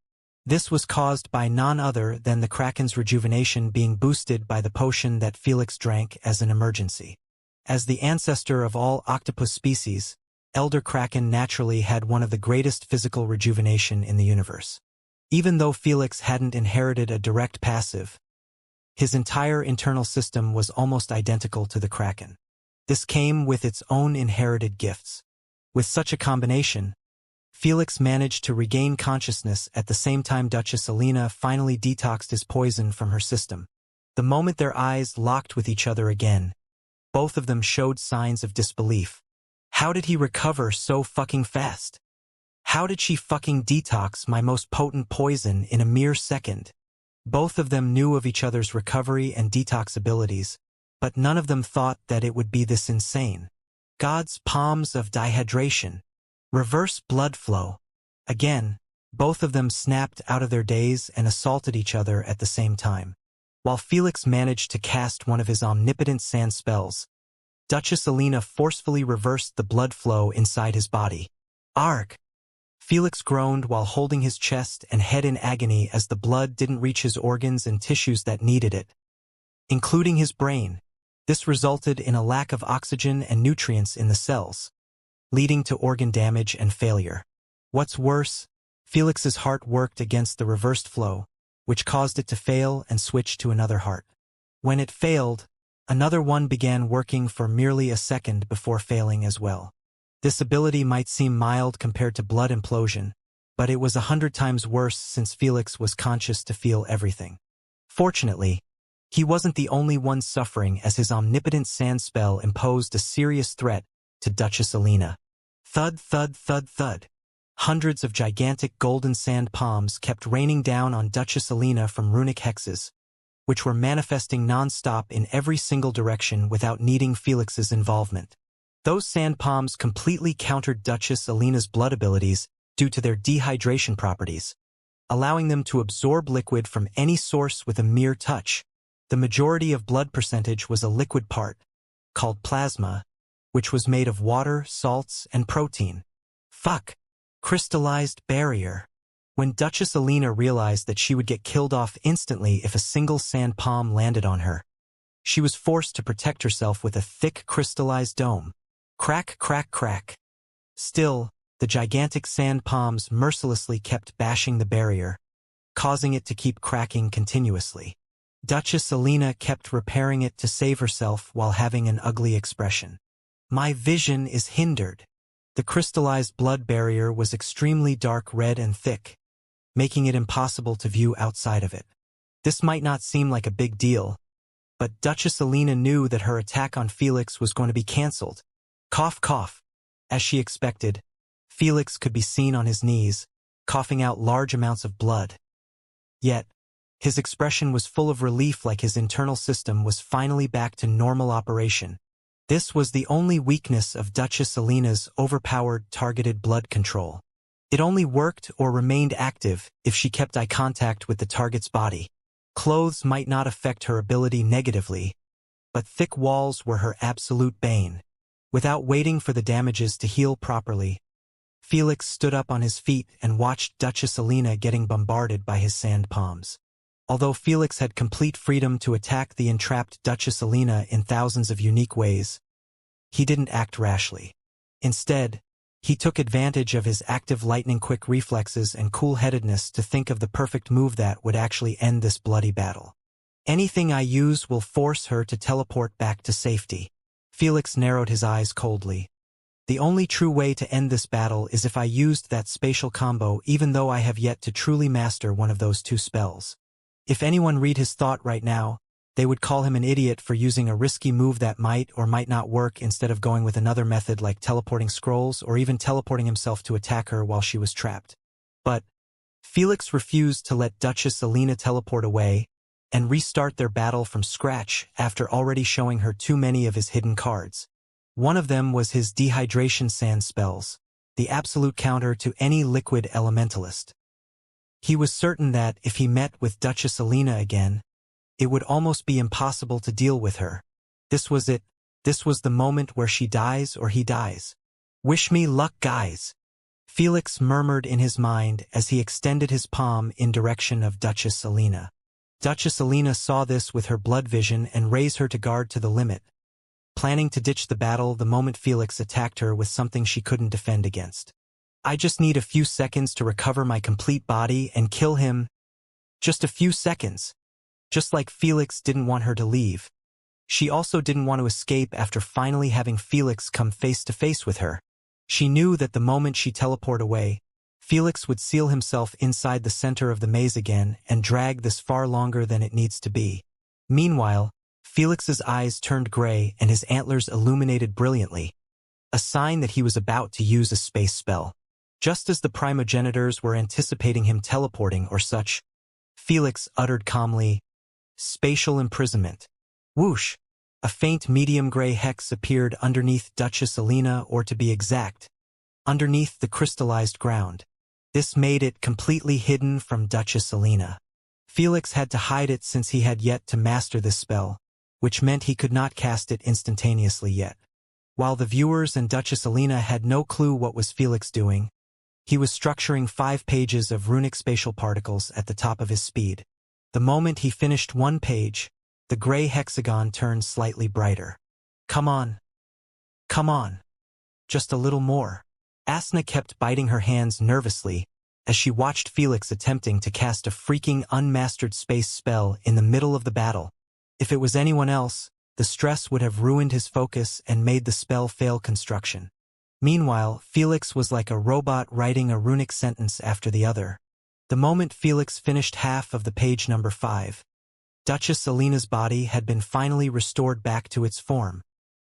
This was caused by none other than the Kraken's rejuvenation being boosted by the potion that Felix drank as an emergency. As the ancestor of all octopus species, Elder Kraken naturally had one of the greatest physical rejuvenation in the universe. Even though Felix hadn't inherited a direct passive, his entire internal system was almost identical to the Kraken. This came with its own inherited gifts. With such a combination, Felix managed to regain consciousness at the same time Duchess Alina finally detoxed his poison from her system. The moment their eyes locked with each other again, both of them showed signs of disbelief. How did he recover so fucking fast? How did she fucking detox my most potent poison in a mere second? Both of them knew of each other's recovery and detox abilities, but none of them thought that it would be this insane. God's palms of dehydration. Reverse blood flow. Again, both of them snapped out of their daze and assaulted each other at the same time. While Felix managed to cast one of his omnipotent sand spells, Duchess Alina forcefully reversed the blood flow inside his body. Arg! Felix groaned while holding his chest and head in agony as the blood didn't reach his organs and tissues that needed it, including his brain. This resulted in a lack of oxygen and nutrients in the cells, leading to organ damage and failure. What's worse, Felix's heart worked against the reversed flow, which caused it to fail and switch to another heart. When it failed, another one began working for merely a second before failing as well. This ability might seem mild compared to blood implosion, but it was 100 times worse since Felix was conscious to feel everything. Fortunately, he wasn't the only one suffering as his omnipotent sand spell imposed a serious threat to Duchess Alina. Thud, thud, thud, thud. Hundreds of gigantic golden sand palms kept raining down on Duchess Alina from runic hexes, which were manifesting non-stop in every single direction without needing Felix's involvement. Those sand palms completely countered Duchess Alina's blood abilities due to their dehydration properties, allowing them to absorb liquid from any source with a mere touch. The majority of blood percentage was a liquid part, called plasma, which was made of water, salts, and protein. Fuck! Crystallized barrier. When Duchess Alina realized that she would get killed off instantly if a single sand palm landed on her, she was forced to protect herself with a thick crystallized dome. Crack, crack, crack. Still, the gigantic sand palms mercilessly kept bashing the barrier, causing it to keep cracking continuously. Duchess Alina kept repairing it to save herself while having an ugly expression. My vision is hindered. The crystallized blood barrier was extremely dark red and thick, making it impossible to view outside of it. This might not seem like a big deal, but Duchess Alina knew that her attack on Felix was going to be cancelled. Cough, cough. As she expected, Felix could be seen on his knees, coughing out large amounts of blood. Yet, his expression was full of relief, like his internal system was finally back to normal operation. This was the only weakness of Duchess Alina's overpowered targeted blood control. It only worked or remained active if she kept eye contact with the target's body. Clothes might not affect her ability negatively, but thick walls were her absolute bane. Without waiting for the damages to heal properly, Felix stood up on his feet and watched Duchess Alina getting bombarded by his sand palms. Although Felix had complete freedom to attack the entrapped Duchess Alina in thousands of unique ways, he didn't act rashly. Instead, he took advantage of his active lightning-quick reflexes and cool-headedness to think of the perfect move that would actually end this bloody battle. Anything I use will force her to teleport back to safety. Felix narrowed his eyes coldly. The only true way to end this battle is if I used that spatial combo, even though I have yet to truly master one of those two spells. If anyone read his thought right now, they would call him an idiot for using a risky move that might or might not work instead of going with another method like teleporting scrolls or even teleporting himself to attack her while she was trapped. But Felix refused to let Duchess Alina teleport away and restart their battle from scratch after already showing her too many of his hidden cards. One of them was his dehydration sand spells, the absolute counter to any liquid elementalist. He was certain that if he met with Duchess Alina again, it would almost be impossible to deal with her. This was it. This was the moment where she dies or he dies. Wish me luck, guys. Felix murmured in his mind as he extended his palm in direction of Duchess Alina. Duchess Alina saw this with her blood vision and raised her to guard to the limit, planning to ditch the battle the moment Felix attacked her with something she couldn't defend against. I just need a few seconds to recover my complete body and kill him. Just a few seconds. Just like Felix didn't want her to leave, she also didn't want to escape after finally having Felix come face to face with her. She knew that the moment she teleported away, Felix would seal himself inside the center of the maze again and drag this far longer than it needs to be. Meanwhile, Felix's eyes turned gray and his antlers illuminated brilliantly, a sign that he was about to use a space spell. Just as the primogenitors were anticipating him teleporting or such, Felix uttered calmly, "Spatial imprisonment." Whoosh! A faint medium-gray hex appeared underneath Duchess Alina, or to be exact, underneath the crystallized ground. This made it completely hidden from Duchess Alina. Felix had to hide it since he had yet to master this spell, which meant he could not cast it instantaneously yet. While the viewers and Duchess Alina had no clue what was Felix doing, he was structuring 5 pages of runic spatial particles at the top of his speed. The moment he finished one page, the gray hexagon turned slightly brighter. Come on. Come on. Just a little more. Asna kept biting her hands nervously as she watched Felix attempting to cast a freaking unmastered space spell in the middle of the battle. If it was anyone else, the stress would have ruined his focus and made the spell fail construction. Meanwhile, Felix was like a robot writing a runic sentence after the other. The moment Felix finished half of the page number 5, Duchess Alina's body had been finally restored back to its form.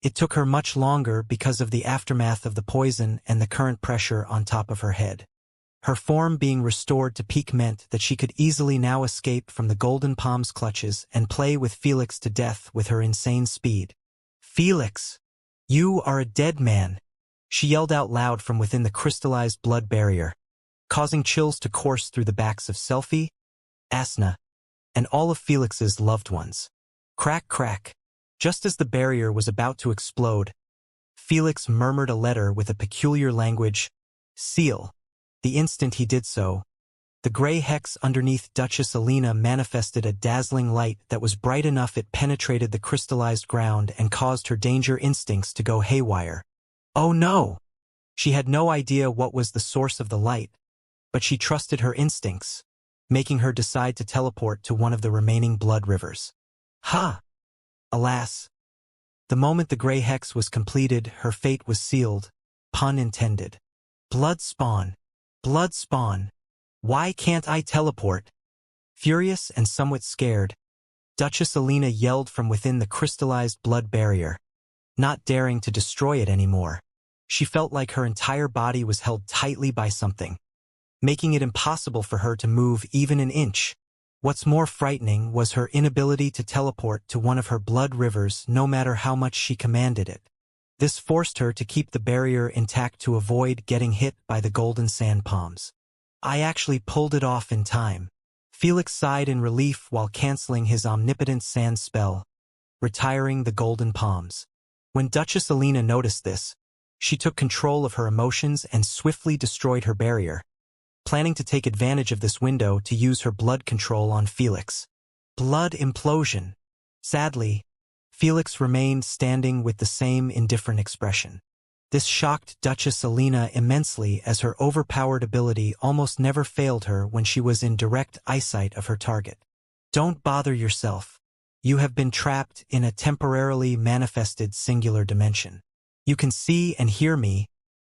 It took her much longer because of the aftermath of the poison and the current pressure on top of her head. Her form being restored to peak meant that she could easily now escape from the Golden Palm's clutches and play with Felix to death with her insane speed. "Felix! You are a dead man!" she yelled out loud from within the crystallized blood barrier, causing chills to course through the backs of Selphie, Asna, and all of Felix's loved ones. Crack, crack. Just as the barrier was about to explode, Felix murmured a letter with a peculiar language, "Seal." The instant he did so, the gray hex underneath Duchess Alina manifested a dazzling light that was bright enough it penetrated the crystallized ground and caused her danger instincts to go haywire. Oh no! She had no idea what was the source of the light, but she trusted her instincts, making her decide to teleport to one of the remaining blood rivers. Ha! Alas! The moment the gray hex was completed, her fate was sealed, pun intended. Blood spawn! Blood spawn! Why can't I teleport? Furious and somewhat scared, Duchess Alina yelled from within the crystallized blood barrier, not daring to destroy it anymore. She felt like her entire body was held tightly by something, making it impossible for her to move even an inch. What's more frightening was her inability to teleport to one of her blood rivers no matter how much she commanded it. This forced her to keep the barrier intact to avoid getting hit by the golden sand palms. I actually pulled it off in time. Felix sighed in relief while canceling his omnipotent sand spell, retiring the golden palms. When Duchess Alina noticed this, she took control of her emotions and swiftly destroyed her barrier, planning to take advantage of this window to use her blood control on Felix. Blood implosion. Sadly, Felix remained standing with the same indifferent expression. This shocked Duchess Alina immensely as her overpowered ability almost never failed her when she was in direct eyesight of her target. Don't bother yourself. You have been trapped in a temporarily manifested singular dimension. You can see and hear me,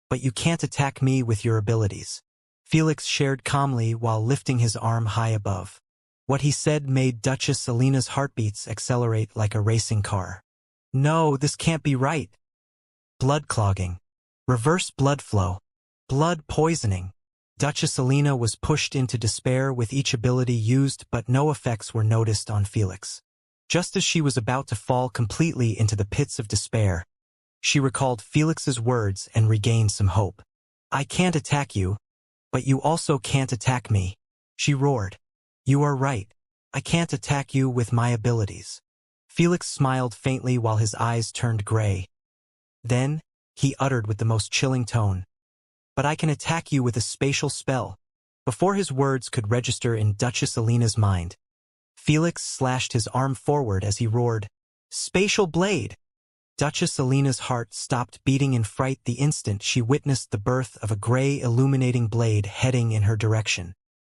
but you can't attack me with your abilities. Felix shared calmly while lifting his arm high above. What he said made Duchess Alina's heartbeats accelerate like a racing car. No, this can't be right. Blood clogging. Reverse blood flow. Blood poisoning. Duchess Alina was pushed into despair with each ability used, but no effects were noticed on Felix. Just as she was about to fall completely into the pits of despair, she recalled Felix's words and regained some hope. I can't attack you, but you also can't attack me, she roared. You are right. I can't attack you with my abilities. Felix smiled faintly while his eyes turned gray. Then, he uttered with the most chilling tone, but I can attack you with a spatial spell. Before his words could register in Duchess Alina's mind, Felix slashed his arm forward as he roared, Spatial blade! Duchess Alina's heart stopped beating in fright the instant she witnessed the birth of a gray illuminating blade heading in her direction.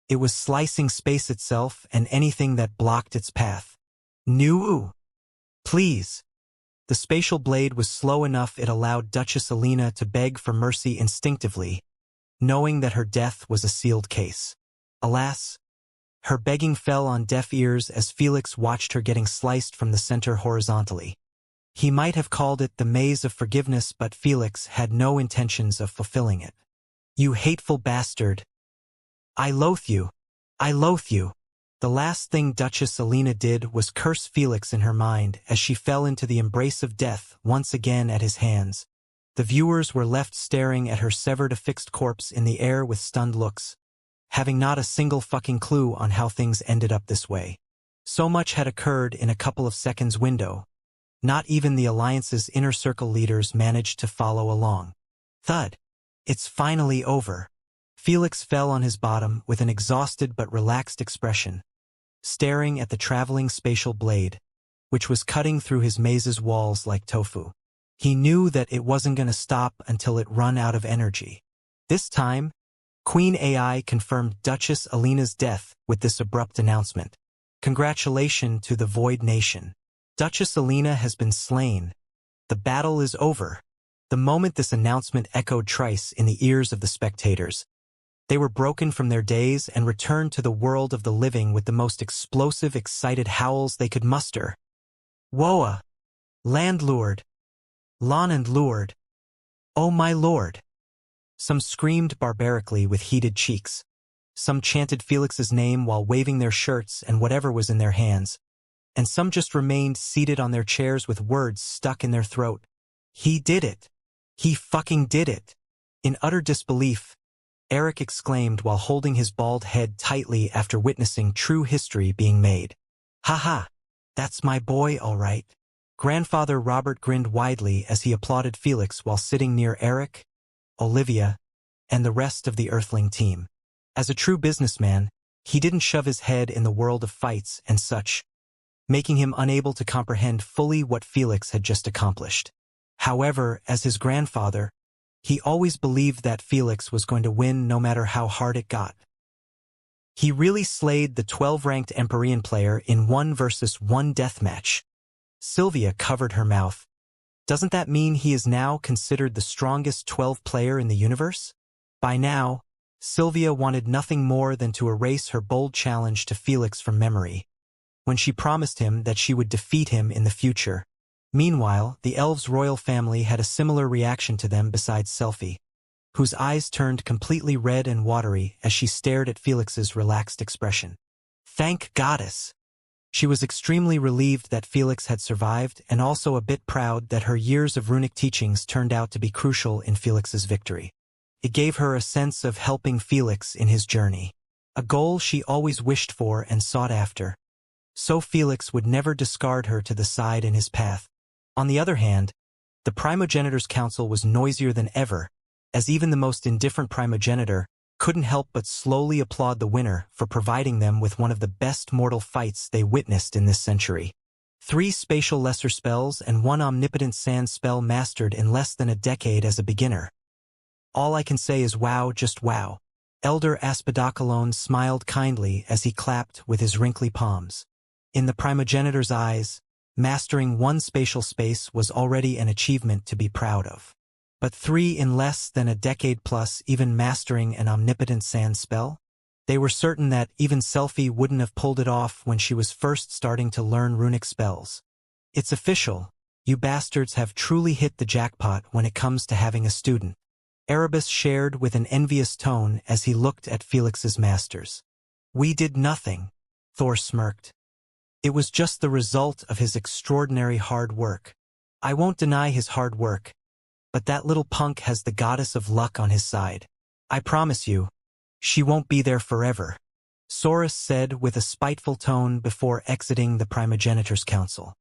It was slicing space itself and anything that blocked its path. "Nu! Please!" The spatial blade was slow enough it allowed Duchess Alina to beg for mercy instinctively, knowing that her death was a sealed case. Alas, her begging fell on deaf ears as Felix watched her getting sliced from the center horizontally. He might have called it the maze of forgiveness, but Felix had no intentions of fulfilling it. You hateful bastard! I loathe you! I loathe you! The last thing Duchess Alina did was curse Felix in her mind as she fell into the embrace of death once again at his hands. The viewers were left staring at her severed affixed corpse in the air with stunned looks, having not a single fucking clue on how things ended up this way. So much had occurred in a couple of seconds window, Not even the Alliance's inner circle leaders managed to follow along. Thud. It's finally over. Felix fell on his bottom with an exhausted but relaxed expression, staring at the traveling spatial blade, which was cutting through his maze's walls like tofu. He knew that it wasn't going to stop until it run out of energy. This time, Queen AI confirmed Duchess Alina's death with this abrupt announcement. Congratulations to the Void Nation. Duchess Alina has been slain. The battle is over. The moment this announcement echoed thrice in the ears of the spectators, they were broken from their daze and returned to the world of the living with the most explosive, excited howls they could muster. Woa! Landlord! Lon Lord! Oh my lord! Some screamed barbarically with heated cheeks. Some chanted Felix's name while waving their shirts and whatever was in their hands. And some just remained seated on their chairs with words stuck in their throat. He did it! He fucking did it! In utter disbelief, Eric exclaimed while holding his bald head tightly after witnessing true history being made. Ha! That's my boy, all right. Grandfather Robert grinned widely as he applauded Felix while sitting near Eric, Olivia, and the rest of the Earthling team. As a true businessman, he didn't shove his head in the world of fights and such, making him unable to comprehend fully what Felix had just accomplished. However, as his grandfather, he always believed that Felix was going to win no matter how hard it got. He really slayed the 12-ranked Empyrean player in 1 versus 1 deathmatch. Sylvia covered her mouth. Doesn't that mean he is now considered the strongest 12 player in the universe? By now, Sylvia wanted nothing more than to erase her bold challenge to Felix from memory, when she promised him that she would defeat him in the future. Meanwhile, the elves' royal family had a similar reaction to them besides Selphie, whose eyes turned completely red and watery as she stared at Felix's relaxed expression. Thank Goddess! She was extremely relieved that Felix had survived and also a bit proud that her years of runic teachings turned out to be crucial in Felix's victory. It gave her a sense of helping Felix in his journey, a goal she always wished for and sought after. So Felix would never discard her to the side in his path. On the other hand, the Primogenitor's Council was noisier than ever, as even the most indifferent primogenitor couldn't help but slowly applaud the winner for providing them with one of the best mortal fights they witnessed in this century. 3 spatial lesser spells and 1 omnipotent sand spell mastered in less than a decade as a beginner. All I can say is wow, just wow. Elder Aspidocalone smiled kindly as he clapped with his wrinkly palms. In the primogenitor's eyes, mastering 1 spatial space was already an achievement to be proud of. But 3 in less than a decade plus even mastering an omnipotent sand spell? They were certain that even Selphie wouldn't have pulled it off when she was first starting to learn runic spells. It's official, you bastards have truly hit the jackpot when it comes to having a student. Erebus shared with an envious tone as he looked at Felix's masters. We did nothing, Thor smirked. It was just the result of his extraordinary hard work. I won't deny his hard work, but that little punk has the goddess of luck on his side. I promise you, she won't be there forever, Saurus said with a spiteful tone before exiting the Primogenitor's Council.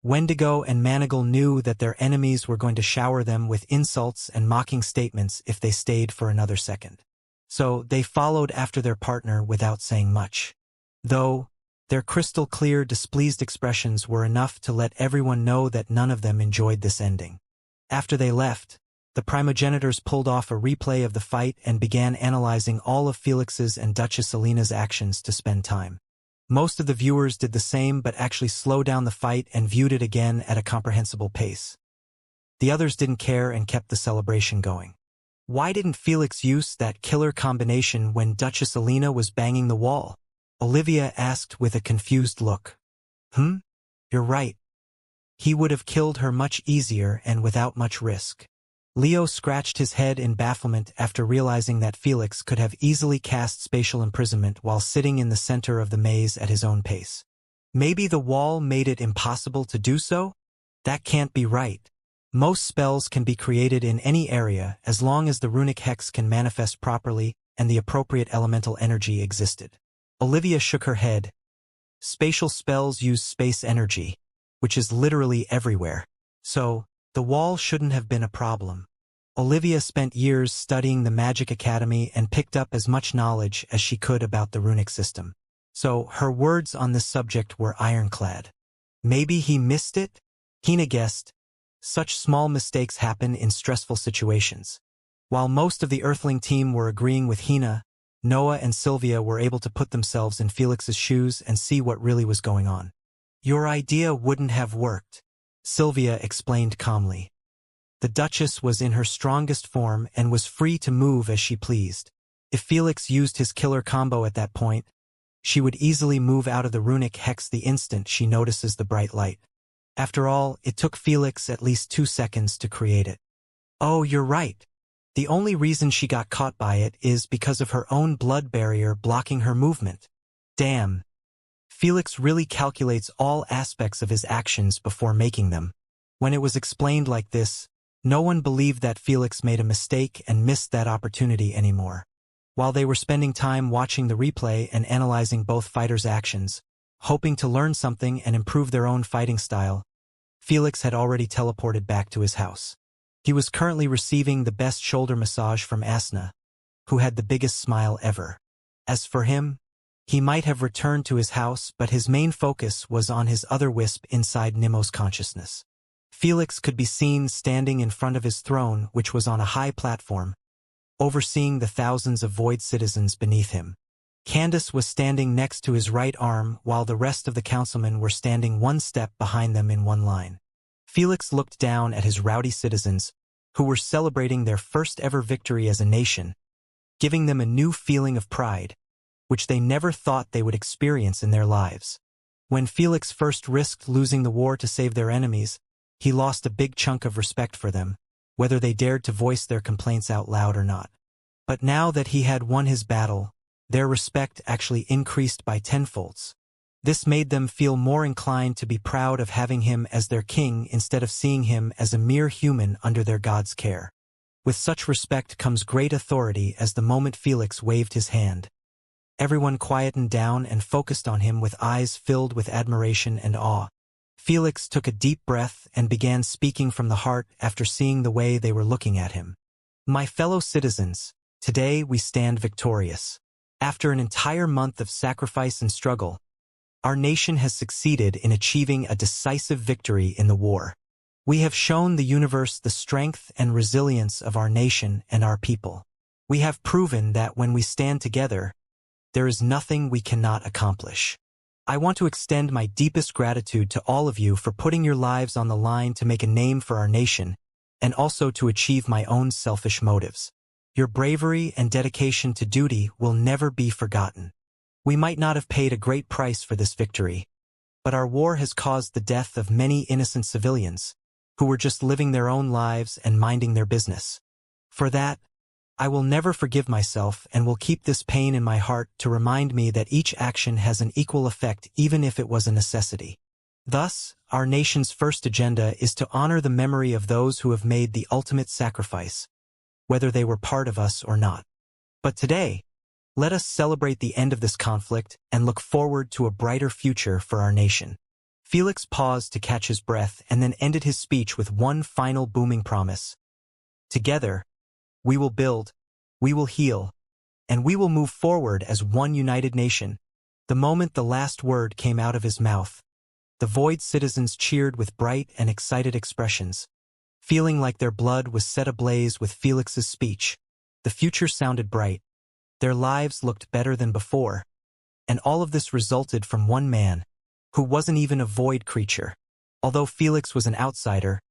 Wendigo and Manigal knew that their enemies were going to shower them with insults and mocking statements if they stayed for another second. So they followed after their partner without saying much. Though, their crystal-clear, displeased expressions were enough to let everyone know that none of them enjoyed this ending. After they left, the Primogenitors pulled off a replay of the fight and began analyzing all of Felix's and Duchess Alina's actions to spend time. Most of the viewers did the same but actually slowed down the fight and viewed it again at a comprehensible pace. The others didn't care and kept the celebration going. Why didn't Felix use that killer combination when Duchess Alina was banging the wall? Olivia asked with a confused look. You're right. He would have killed her much easier and without much risk. Leo scratched his head in bafflement after realizing that Felix could have easily cast spatial imprisonment while sitting in the center of the maze at his own pace. Maybe the wall made it impossible to do so? That can't be right. Most spells can be created in any area as long as the runic hex can manifest properly and the appropriate elemental energy existed. Olivia shook her head. Spatial spells use space energy. which is literally everywhere. So, the wall shouldn't have been a problem. Olivia spent years studying the Magic Academy and picked up as much knowledge as she could about the runic system. So, her words on this subject were ironclad. Maybe he missed it? Hina guessed. Such small mistakes happen in stressful situations. While most of the Earthling team were agreeing with Hina, Noah and Sylvia were able to put themselves in Felix's shoes and see what really was going on. Your idea wouldn't have worked, Sylvia explained calmly. The Duchess was in her strongest form and was free to move as she pleased. If Felix used his killer combo at that point, she would easily move out of the runic hex the instant she notices the bright light. After all, it took Felix at least 2 seconds to create it. Oh, you're right. The only reason she got caught by it is because of her own blood barrier blocking her movement. Damn. Felix really calculates all aspects of his actions before making them. When it was explained like this, no one believed that Felix made a mistake and missed that opportunity anymore. While they were spending time watching the replay and analyzing both fighters' actions, hoping to learn something and improve their own fighting style, Felix had already teleported back to his house. He was currently receiving the best shoulder massage from Asna, who had the biggest smile ever. As for him, he might have returned to his house, but his main focus was on his other wisp inside Nemo's consciousness. Felix could be seen standing in front of his throne, which was on a high platform, overseeing the thousands of void citizens beneath him. Candace was standing next to his right arm, while the rest of the councilmen were standing one step behind them in one line. Felix looked down at his rowdy citizens, who were celebrating their first ever victory as a nation, giving them a new feeling of pride, which they never thought they would experience in their lives. When Felix first risked losing the war to save their enemies, he lost a big chunk of respect for them, whether they dared to voice their complaints out loud or not. But now that he had won his battle, their respect actually increased by tenfolds. This made them feel more inclined to be proud of having him as their king instead of seeing him as a mere human under their god's care. With such respect comes great authority. As the moment Felix waved his hand, everyone quietened down and focused on him with eyes filled with admiration and awe. Felix took a deep breath and began speaking from the heart after seeing the way they were looking at him. My fellow citizens, today we stand victorious. After an entire month of sacrifice and struggle, our nation has succeeded in achieving a decisive victory in the war. We have shown the universe the strength and resilience of our nation and our people. We have proven that when we stand together, there is nothing we cannot accomplish. I want to extend my deepest gratitude to all of you for putting your lives on the line to make a name for our nation, and also to achieve my own selfish motives. Your bravery and dedication to duty will never be forgotten. We might not have paid a great price for this victory, but our war has caused the death of many innocent civilians, who were just living their own lives and minding their business. For that, I will never forgive myself and will keep this pain in my heart to remind me that each action has an equal effect even if it was a necessity. Thus, our nation's first agenda is to honor the memory of those who have made the ultimate sacrifice, whether they were part of us or not. But today, let us celebrate the end of this conflict and look forward to a brighter future for our nation. Felix paused to catch his breath and then ended his speech with one final booming promise. Together, we will build, we will heal, and we will move forward as one united nation. The moment the last word came out of his mouth, the Void citizens cheered with bright and excited expressions. Feeling like their blood was set ablaze with Felix's speech, the future sounded bright. Their lives looked better than before, and all of this resulted from one man, who wasn't even a Void creature. Although Felix was an outsider,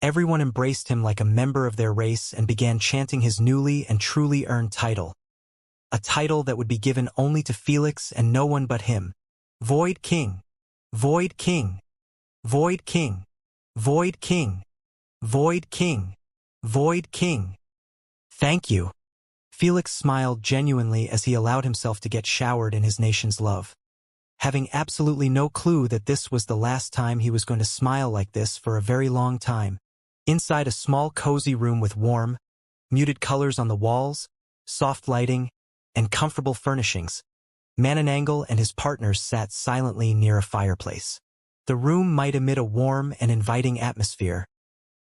everyone embraced him like a member of their race and began chanting his newly and truly earned title. A title that would be given only to Felix and no one but him. Void King. Void King. Void King. Void King. Void King. Void King. Thank you. Felix smiled genuinely as he allowed himself to get showered in his nation's love. Having absolutely no clue that this was the last time he was going to smile like this for a very long time. Inside a small cozy room with warm, muted colors on the walls, soft lighting, and comfortable furnishings, Mananangal and his partners sat silently near a fireplace. The room might emit a warm and inviting atmosphere,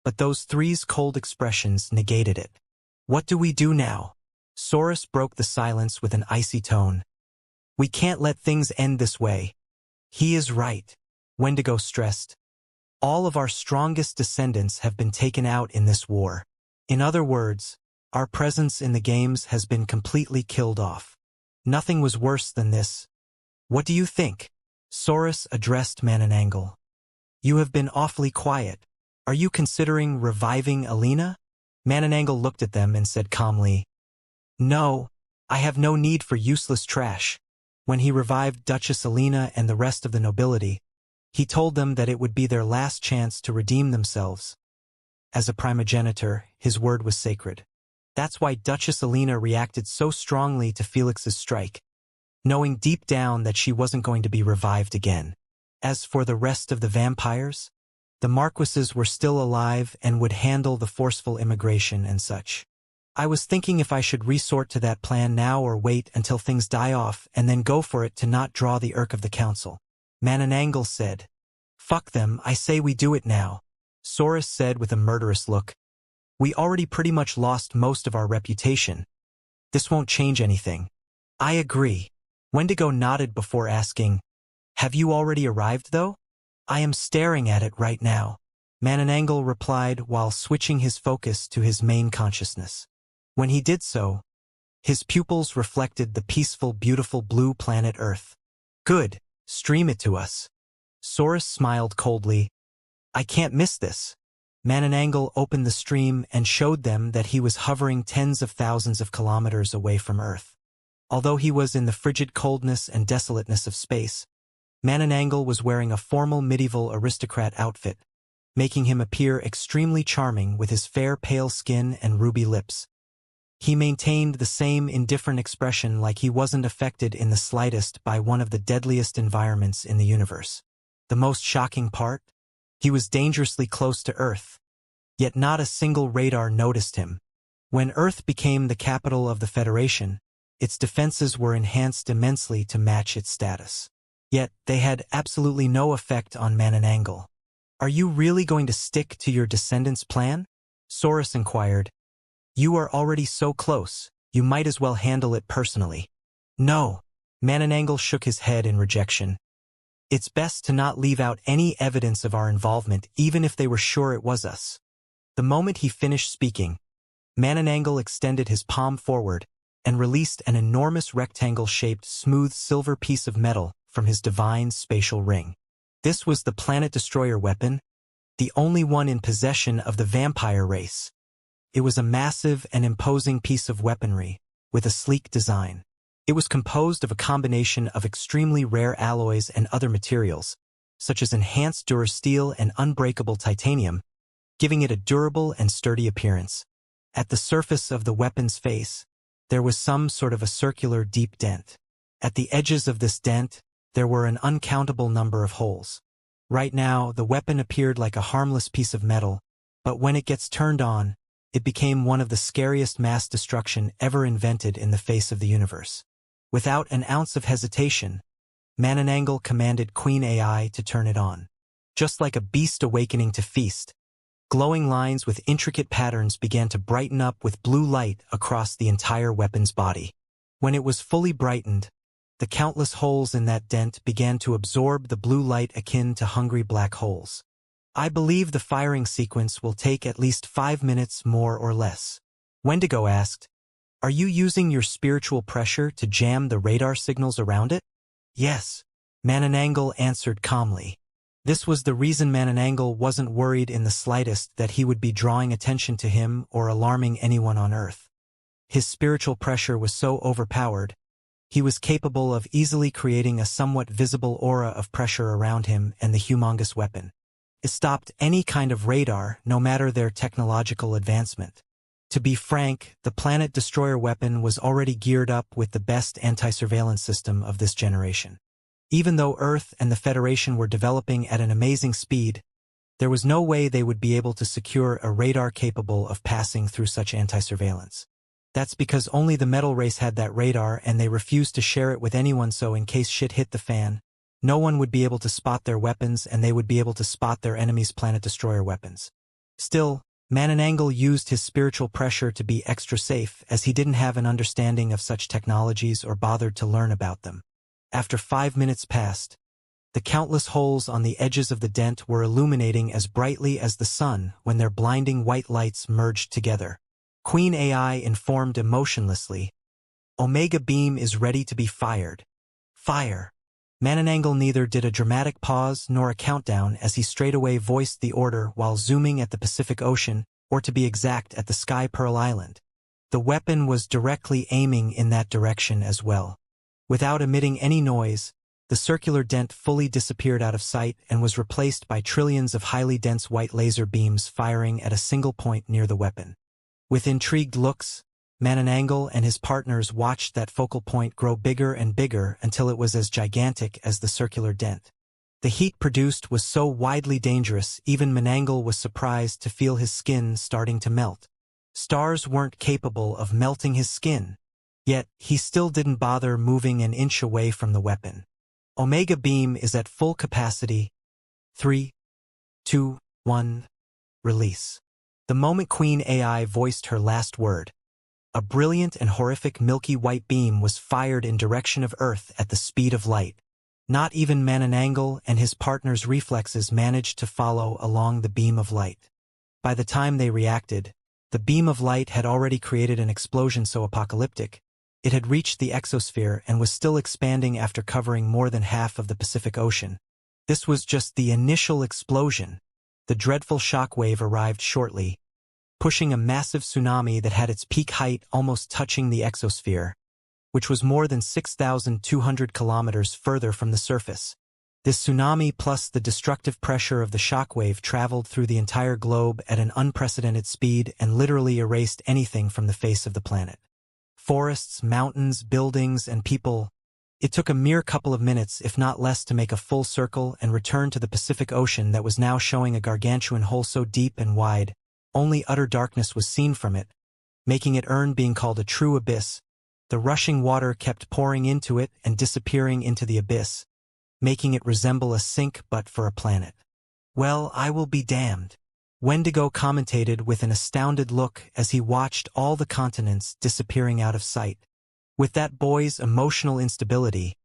but those three's cold expressions negated it. What do we do now? Soros broke the silence with an icy tone. We can't let things end this way. He is right. Wendigo stressed. All of our strongest descendants have been taken out in this war. In other words, our presence in the games has been completely killed off. Nothing was worse than this. What do you think? Soros addressed Mananangal. You have been awfully quiet. Are you considering reviving Alina? Mananangal looked at them and said calmly, No, I have no need for useless trash. When he revived Duchess Alina and the rest of the nobility, he told them that it would be their last chance to redeem themselves. As a primogenitor, his word was sacred. That's why Duchess Alina reacted so strongly to Felix's strike, knowing deep down that she wasn't going to be revived again. As for the rest of the vampires, the marquises were still alive and would handle the forceful immigration and such. I was thinking if I should resort to that plan now or wait until things die off and then go for it to not draw the irk of the council. Mananangal said. Fuck them, I say we do it now. Soros said with a murderous look. We already pretty much lost most of our reputation. This won't change anything. I agree. Wendigo nodded before asking, Have you already arrived though? I am staring at it right now. Mananangal replied while switching his focus to his main consciousness. When he did so, his pupils reflected the peaceful, beautiful blue planet Earth. Good, stream it to us. Soros smiled coldly. I can't miss this. Mananangal opened the stream and showed them that he was hovering tens of thousands of kilometers away from Earth. Although he was in the frigid coldness and desolateness of space, Mananangal was wearing a formal medieval aristocrat outfit, making him appear extremely charming with his fair pale skin and ruby lips. He maintained the same indifferent expression like he wasn't affected in the slightest by one of the deadliest environments in the universe. The most shocking part? He was dangerously close to Earth, yet not a single radar noticed him. When Earth became the capital of the Federation, its defenses were enhanced immensely to match its status. Yet they had absolutely no effect on Mananangal. Are you really going to stick to your descendants' plan? Soros inquired. You are already so close, you might as well handle it personally. No. Mananangal shook his head in rejection. It's best to not leave out any evidence of our involvement, even if they were sure it was us. The moment he finished speaking, Mananangal extended his palm forward and released an enormous rectangle-shaped smooth silver piece of metal from his divine spatial ring. This was the Planet Destroyer weapon, the only one in possession of the vampire race. It was a massive and imposing piece of weaponry, with a sleek design. It was composed of a combination of extremely rare alloys and other materials, such as enhanced durasteel and unbreakable titanium, giving it a durable and sturdy appearance. At the surface of the weapon's face, there was some sort of a circular deep dent. At the edges of this dent, there were an uncountable number of holes. Right now, the weapon appeared like a harmless piece of metal, but when it gets turned on, it became one of the scariest mass destruction ever invented in the face of the universe. Without an ounce of hesitation, Mananangal commanded Queen AI to turn it on. Just like a beast awakening to feast, glowing lines with intricate patterns began to brighten up with blue light across the entire weapon's body. When it was fully brightened, the countless holes in that dent began to absorb the blue light akin to hungry black holes. I believe the firing sequence will take at least 5 minutes more or less. Wendigo asked, Are you using your spiritual pressure to jam the radar signals around it? Yes, Mananangal answered calmly. This was the reason Mananangal wasn't worried in the slightest that he would be drawing attention to him or alarming anyone on Earth. His spiritual pressure was so overpowered, he was capable of easily creating a somewhat visible aura of pressure around him and the humongous weapon. It stopped any kind of radar, no matter their technological advancement. To be frank, the Planet Destroyer weapon was already geared up with the best anti-surveillance system of this generation. Even though Earth and the Federation were developing at an amazing speed, there was no way they would be able to secure a radar capable of passing through such anti-surveillance. That's because only the metal race had that radar and they refused to share it with anyone, so in case shit hit the fan, No one would be able to spot their weapons, and they would be able to spot their enemies' planet destroyer weapons. Still, Mananangal used his spiritual pressure to be extra safe, as he didn't have an understanding of such technologies or bothered to learn about them. After 5 minutes passed, the countless holes on the edges of the dent were illuminating as brightly as the sun when their blinding white lights merged together. Queen AI informed emotionlessly, "Omega beam is ready to be fired." Fire. Mananangal neither did a dramatic pause nor a countdown as he straightaway voiced the order while zooming at the Pacific Ocean, or to be exact at the Sky Pearl Island. The weapon was directly aiming in that direction as well. Without emitting any noise, the circular dent fully disappeared out of sight and was replaced by trillions of highly dense white laser beams firing at a single point near the weapon. With intrigued looks, Mananangal and his partners watched that focal point grow bigger and bigger until it was as gigantic as the circular dent. The heat produced was so widely dangerous, even Mananangal was surprised to feel his skin starting to melt. Stars weren't capable of melting his skin. Yet, he still didn't bother moving an inch away from the weapon. Omega beam is at full capacity. 3, 2, 1, release. The moment Queen AI voiced her last word, a brilliant and horrific milky white beam was fired in direction of Earth at the speed of light. Not even Mananangal and his partner's reflexes managed to follow along the beam of light. By the time they reacted, the beam of light had already created an explosion so apocalyptic, it had reached the exosphere and was still expanding after covering more than half of the Pacific Ocean. This was just the initial explosion. The dreadful shockwave arrived shortly, pushing a massive tsunami that had its peak height almost touching the exosphere, which was more than 6,200 kilometers further from the surface. This tsunami plus the destructive pressure of the shockwave traveled through the entire globe at an unprecedented speed and literally erased anything from the face of the planet. Forests, mountains, buildings, and people. It took a mere couple of minutes, if not less, to make a full circle and return to the Pacific Ocean that was now showing a gargantuan hole so deep and wide, only utter darkness was seen from it, making it earn being called a true abyss. The rushing water kept pouring into it and disappearing into the abyss, making it resemble a sink but for a planet. "Well, I will be damned," Wendigo commentated with an astounded look as he watched all the continents disappearing out of sight. With that boy's emotional instability,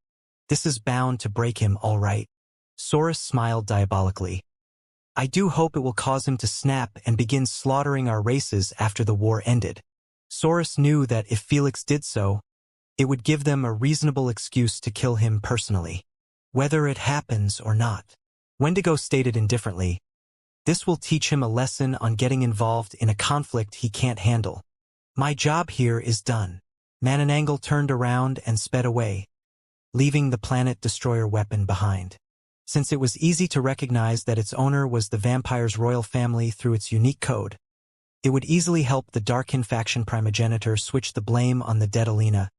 this is bound to break him all right. Saurus smiled diabolically. "I do hope it will cause him to snap and begin slaughtering our races after the war ended." Saurus knew that if Felix did so, it would give them a reasonable excuse to kill him personally. "Whether it happens or not," Wendigo stated indifferently, "this will teach him a lesson on getting involved in a conflict he can't handle. My job here is done." Mananangal turned around and sped away, leaving the planet destroyer weapon behind. Since it was easy to recognize that its owner was the vampire's royal family through its unique code, it would easily help the Darkin faction primogenitor switch the blame on the dead Alina.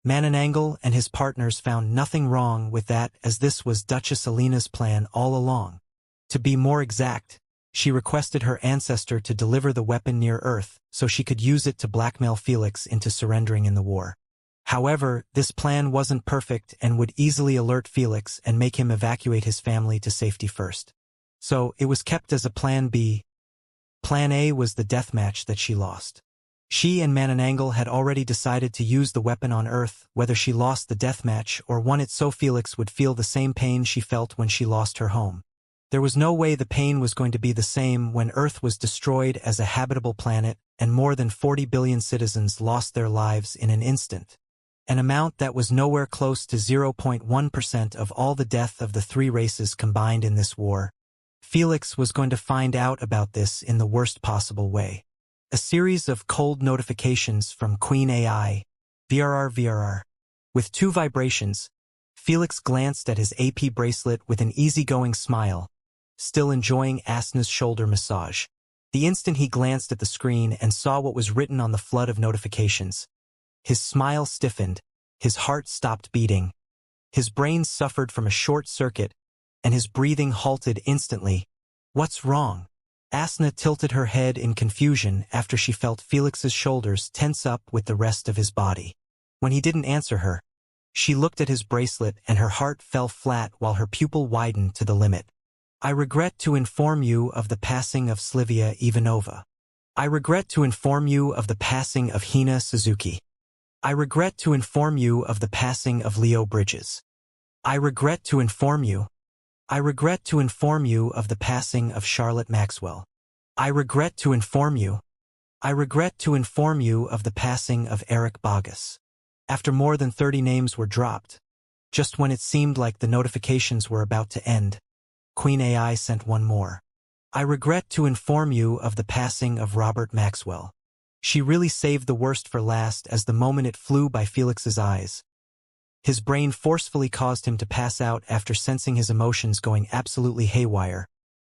Mananangal and his partners found nothing wrong with that, as this was Duchess Alina's plan all along. To be more exact, she requested her ancestor to deliver the weapon near Earth so she could use it to blackmail Felix into surrendering in the war. However, this plan wasn't perfect and would easily alert Felix and make him evacuate his family to safety first. So it was kept as a plan B. Plan A was the deathmatch that she lost. She and Mananangal had already decided to use the weapon on Earth, whether she lost the deathmatch or won it, so Felix would feel the same pain she felt when she lost her home. There was no way the pain was going to be the same when Earth was destroyed as a habitable planet and more than 40 billion citizens lost their lives in an instant. An amount that was nowhere close to 0.1% of all the death of the three races combined in this war. Felix was going to find out about this in the worst possible way. A series of cold notifications from Queen AI, VRR. With 2 vibrations, Felix glanced at his AP bracelet with an easygoing smile, still enjoying Asna's shoulder massage. The instant he glanced at the screen and saw what was written on the flood of notifications, his smile stiffened, his heart stopped beating, his brain suffered from a short circuit, and his breathing halted instantly. "What's wrong?" Asna tilted her head in confusion after she felt Felix's shoulders tense up with the rest of his body. When he didn't answer her, She looked at his bracelet and her heart fell flat while her pupil widened to the limit. I regret to inform you of the passing of Slivia Ivanova. I regret to inform you of the passing of Hina Suzuki. I regret to inform you of the passing of Leo Bridges. I regret to inform you. I regret to inform you of the passing of Charlotte Maxwell. I regret to inform you. I regret to inform you of the passing of Eric Bogus. After more than 30 names were dropped, just when it seemed like the notifications were about to end, Queen AI sent one more. I regret to inform you of the passing of Robert Maxwell. She really saved the worst for last as the moment it flew by Felix's eyes. His brain forcefully caused him to pass out after sensing his emotions going absolutely haywire.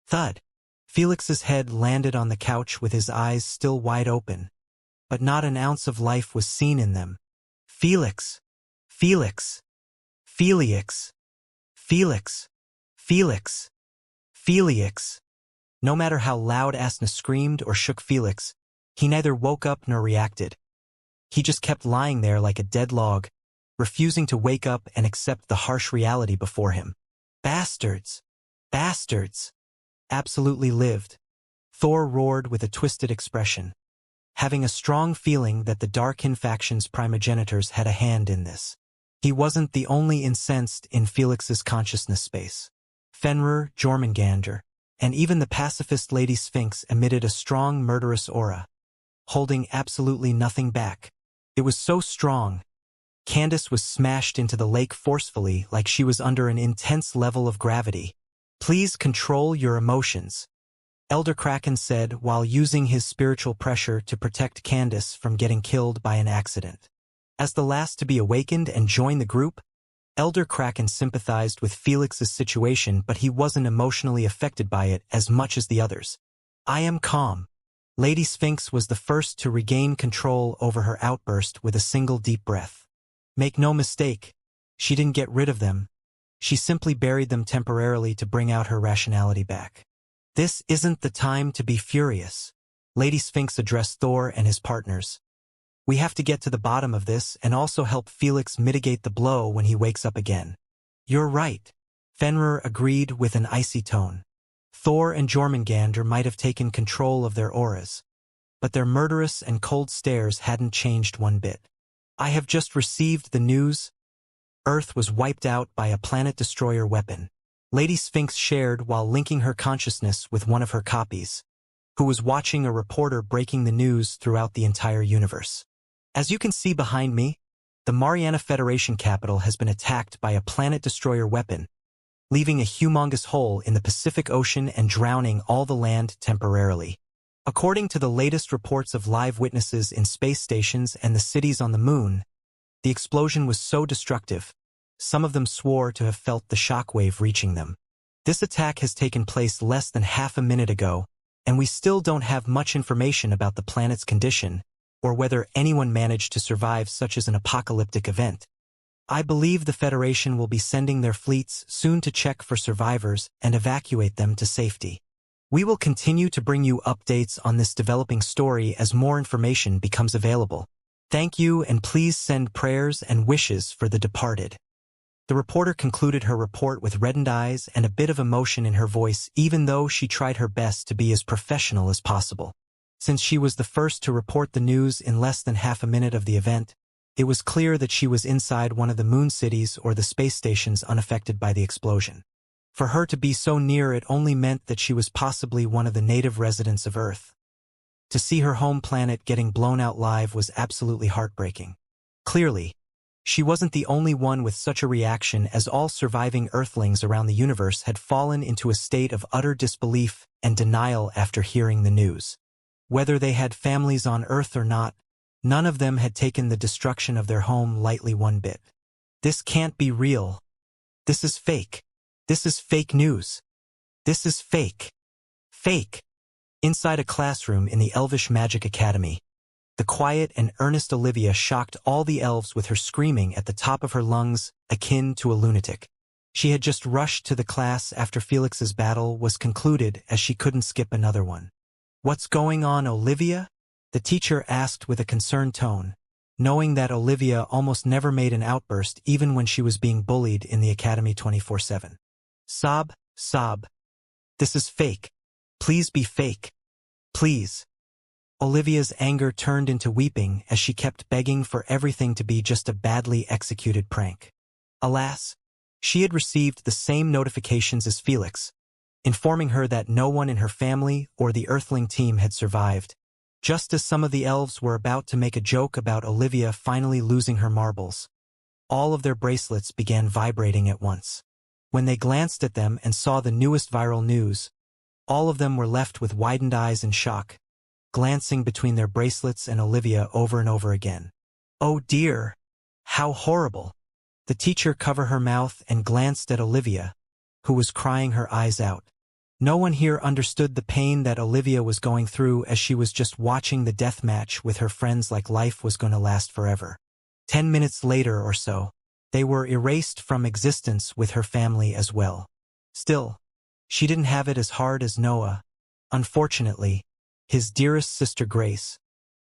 Thud. Felix's head landed on the couch with his eyes still wide open, but not an ounce of life was seen in them. Felix! Felix! Felix! Felix! Felix! Felix! No matter how loud Asna screamed or shook Felix, he neither woke up nor reacted. He just kept lying there like a dead log, refusing to wake up and accept the harsh reality before him. Bastards! Bastards! Absolutely lived. Thor roared with a twisted expression, having a strong feeling that the Darkin faction's primogenitors had a hand in this. He wasn't the only incensed in Felix's consciousness space. Fenrir, Jormungandr, and even the pacifist Lady Sphinx emitted a strong murderous aura, holding absolutely nothing back. It was so strong, Candace was smashed into the lake forcefully like she was under an intense level of gravity. Please control your emotions, Elder Kraken said while using his spiritual pressure to protect Candace from getting killed by an accident. As the last to be awakened and join the group, Elder Kraken sympathized with Felix's situation, but he wasn't emotionally affected by it as much as the others. I am calm. Lady Sphinx was the first to regain control over her outburst with a single deep breath. Make no mistake, she didn't get rid of them. She simply buried them temporarily to bring out her rationality back. This isn't the time to be furious. Lady Sphinx addressed Thor and his partners. We have to get to the bottom of this and also help Felix mitigate the blow when he wakes up again. You're right. Fenrir agreed with an icy tone. Thor and Jormungandr might have taken control of their auras, but their murderous and cold stares hadn't changed one bit. I have just received the news. Earth was wiped out by a planet-destroyer weapon. Lady Sphinx shared while linking her consciousness with one of her copies, who was watching a reporter breaking the news throughout the entire universe. As you can see behind me, the Mariana Federation capital has been attacked by a planet-destroyer weapon, leaving a humongous hole in the Pacific Ocean and drowning all the land temporarily. According to the latest reports of live witnesses in space stations and the cities on the moon, the explosion was so destructive, some of them swore to have felt the shockwave reaching them. This attack has taken place less than half a minute ago, and we still don't have much information about the planet's condition, or whether anyone managed to survive such as an apocalyptic event. I believe the Federation will be sending their fleets soon to check for survivors and evacuate them to safety. We will continue to bring you updates on this developing story as more information becomes available. Thank you, and please send prayers and wishes for the departed. The reporter concluded her report with reddened eyes and a bit of emotion in her voice, even though she tried her best to be as professional as possible. Since she was the first to report the news in less than half a minute of the event, it was clear that she was inside one of the moon cities or the space stations unaffected by the explosion. For her to be so near it only meant that she was possibly one of the native residents of Earth. To see her home planet getting blown out live was absolutely heartbreaking. Clearly, she wasn't the only one with such a reaction, as all surviving Earthlings around the universe had fallen into a state of utter disbelief and denial after hearing the news. Whether they had families on Earth or not, none of them had taken the destruction of their home lightly one bit. This can't be real. This is fake. This is fake news. This is fake. Fake. Inside a classroom in the Elvish Magic Academy, the quiet and earnest Olivia shocked all the elves with her screaming at the top of her lungs, akin to a lunatic. She had just rushed to the class after Felix's battle was concluded, as she couldn't skip another one. What's going on, Olivia? The teacher asked with a concerned tone. knowing that Olivia almost never made an outburst even when she was being bullied in the academy 24/7. Sob, sob. This is fake. Please be fake. Please. Olivia's anger turned into weeping as she kept begging for everything to be just a badly executed prank. Alas, she had received the same notifications as Felix, informing her that no one in her family or the Earthling team had survived, just as some of the elves were about to make a joke about Olivia finally losing her marbles. All of their bracelets began vibrating at once. When they glanced at them and saw the newest viral news, all of them were left with widened eyes in shock, glancing between their bracelets and Olivia over and over again. Oh dear! How horrible! The teacher covered her mouth and glanced at Olivia, who was crying her eyes out. No one here understood the pain that Olivia was going through as she was just watching the death match with her friends like life was going to last forever. 10 minutes later or so, they were erased from existence with her family as well. Still, she didn't have it as hard as Noah. Unfortunately, his dearest sister Grace,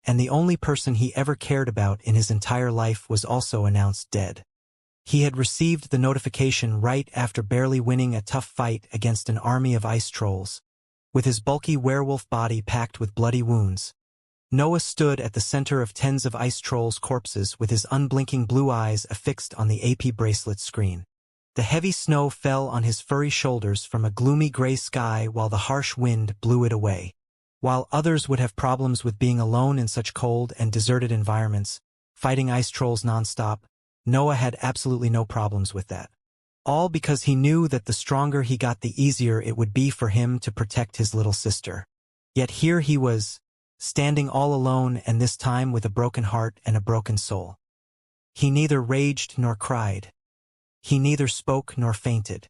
and the only person he ever cared about in his entire life, was also announced dead. He had received the notification right after barely winning a tough fight against an army of ice trolls. With his bulky werewolf body packed with bloody wounds, Noah stood at the center of tens of ice trolls' corpses with his unblinking blue eyes affixed on the AP bracelet screen. The heavy snow fell on his furry shoulders from a gloomy gray sky while the harsh wind blew it away. While others would have problems with being alone in such cold and deserted environments, fighting ice trolls nonstop, Noah had absolutely no problems with that. All because he knew that the stronger he got, the easier it would be for him to protect his little sister. Yet here he was, standing all alone, and this time with a broken heart and a broken soul. He neither raged nor cried. He neither spoke nor fainted.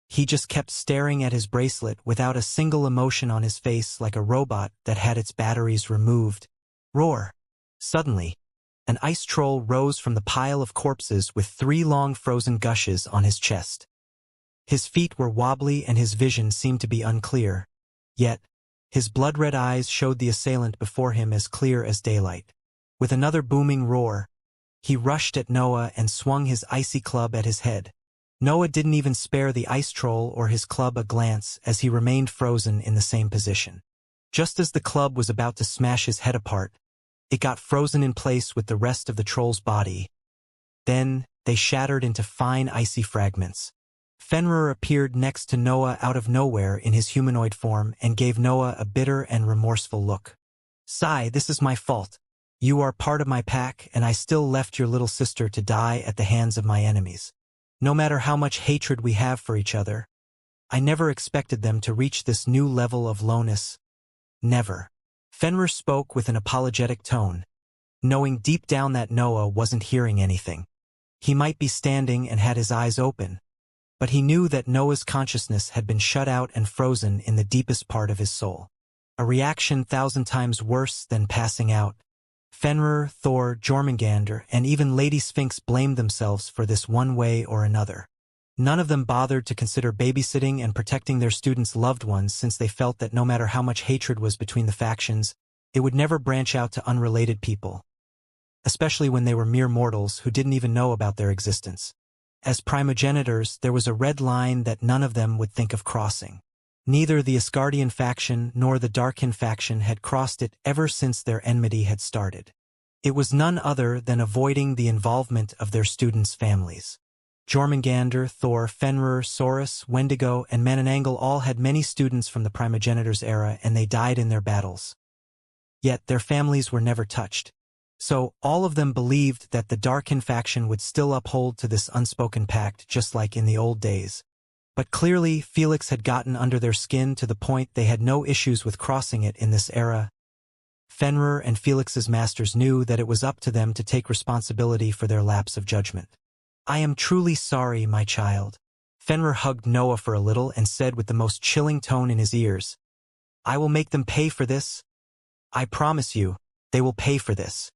He just kept staring at his bracelet without a single emotion on his face, like a robot that had its batteries removed. Roar! Suddenly, an ice troll rose from the pile of corpses with 3 long frozen gushes on his chest. His feet were wobbly and his vision seemed to be unclear. Yet, his blood-red eyes showed the assailant before him as clear as daylight. With another booming roar, he rushed at Noah and swung his icy club at his head. Noah didn't even spare the ice troll or his club a glance as he remained frozen in the same position. Just as the club was about to smash his head apart, it got frozen in place with the rest of the troll's body. Then, they shattered into fine icy fragments. Fenrir appeared next to Noah out of nowhere in his humanoid form and gave Noah a bitter and remorseful look. "Sigh, this is my fault. You are part of my pack, and I still left your little sister to die at the hands of my enemies. No matter how much hatred we have for each other, I never expected them to reach this new level of lowness. Never." Fenrir spoke with an apologetic tone, knowing deep down that Noah wasn't hearing anything. He might be standing and had his eyes open, but he knew that Noah's consciousness had been shut out and frozen in the deepest part of his soul. A reaction 1,000 times worse than passing out. Fenrir, Thor, Jormungandr, and even Lady Sphinx blamed themselves for this one way or another. None of them bothered to consider babysitting and protecting their students' loved ones, since they felt that no matter how much hatred was between the factions, it would never branch out to unrelated people, especially when they were mere mortals who didn't even know about their existence. As primogenitors, there was a red line that none of them would think of crossing. Neither the Asgardian faction nor the Darkin faction had crossed it ever since their enmity had started. It was none other than avoiding the involvement of their students' families. Jormungandr, Thor, Fenrir, Saurus, Wendigo, and Mananangel all had many students from the primogenitors era, and they died in their battles. Yet their families were never touched. So all of them believed that the Darkin faction would still uphold to this unspoken pact, just like in the old days. But clearly, Felix had gotten under their skin to the point they had no issues with crossing it in this era. Fenrir and Felix's masters knew that it was up to them to take responsibility for their lapse of judgment. "I am truly sorry, my child." Fenrir hugged Noah for a little and said with the most chilling tone in his ears, "I will make them pay for this. I promise you, they will pay for this."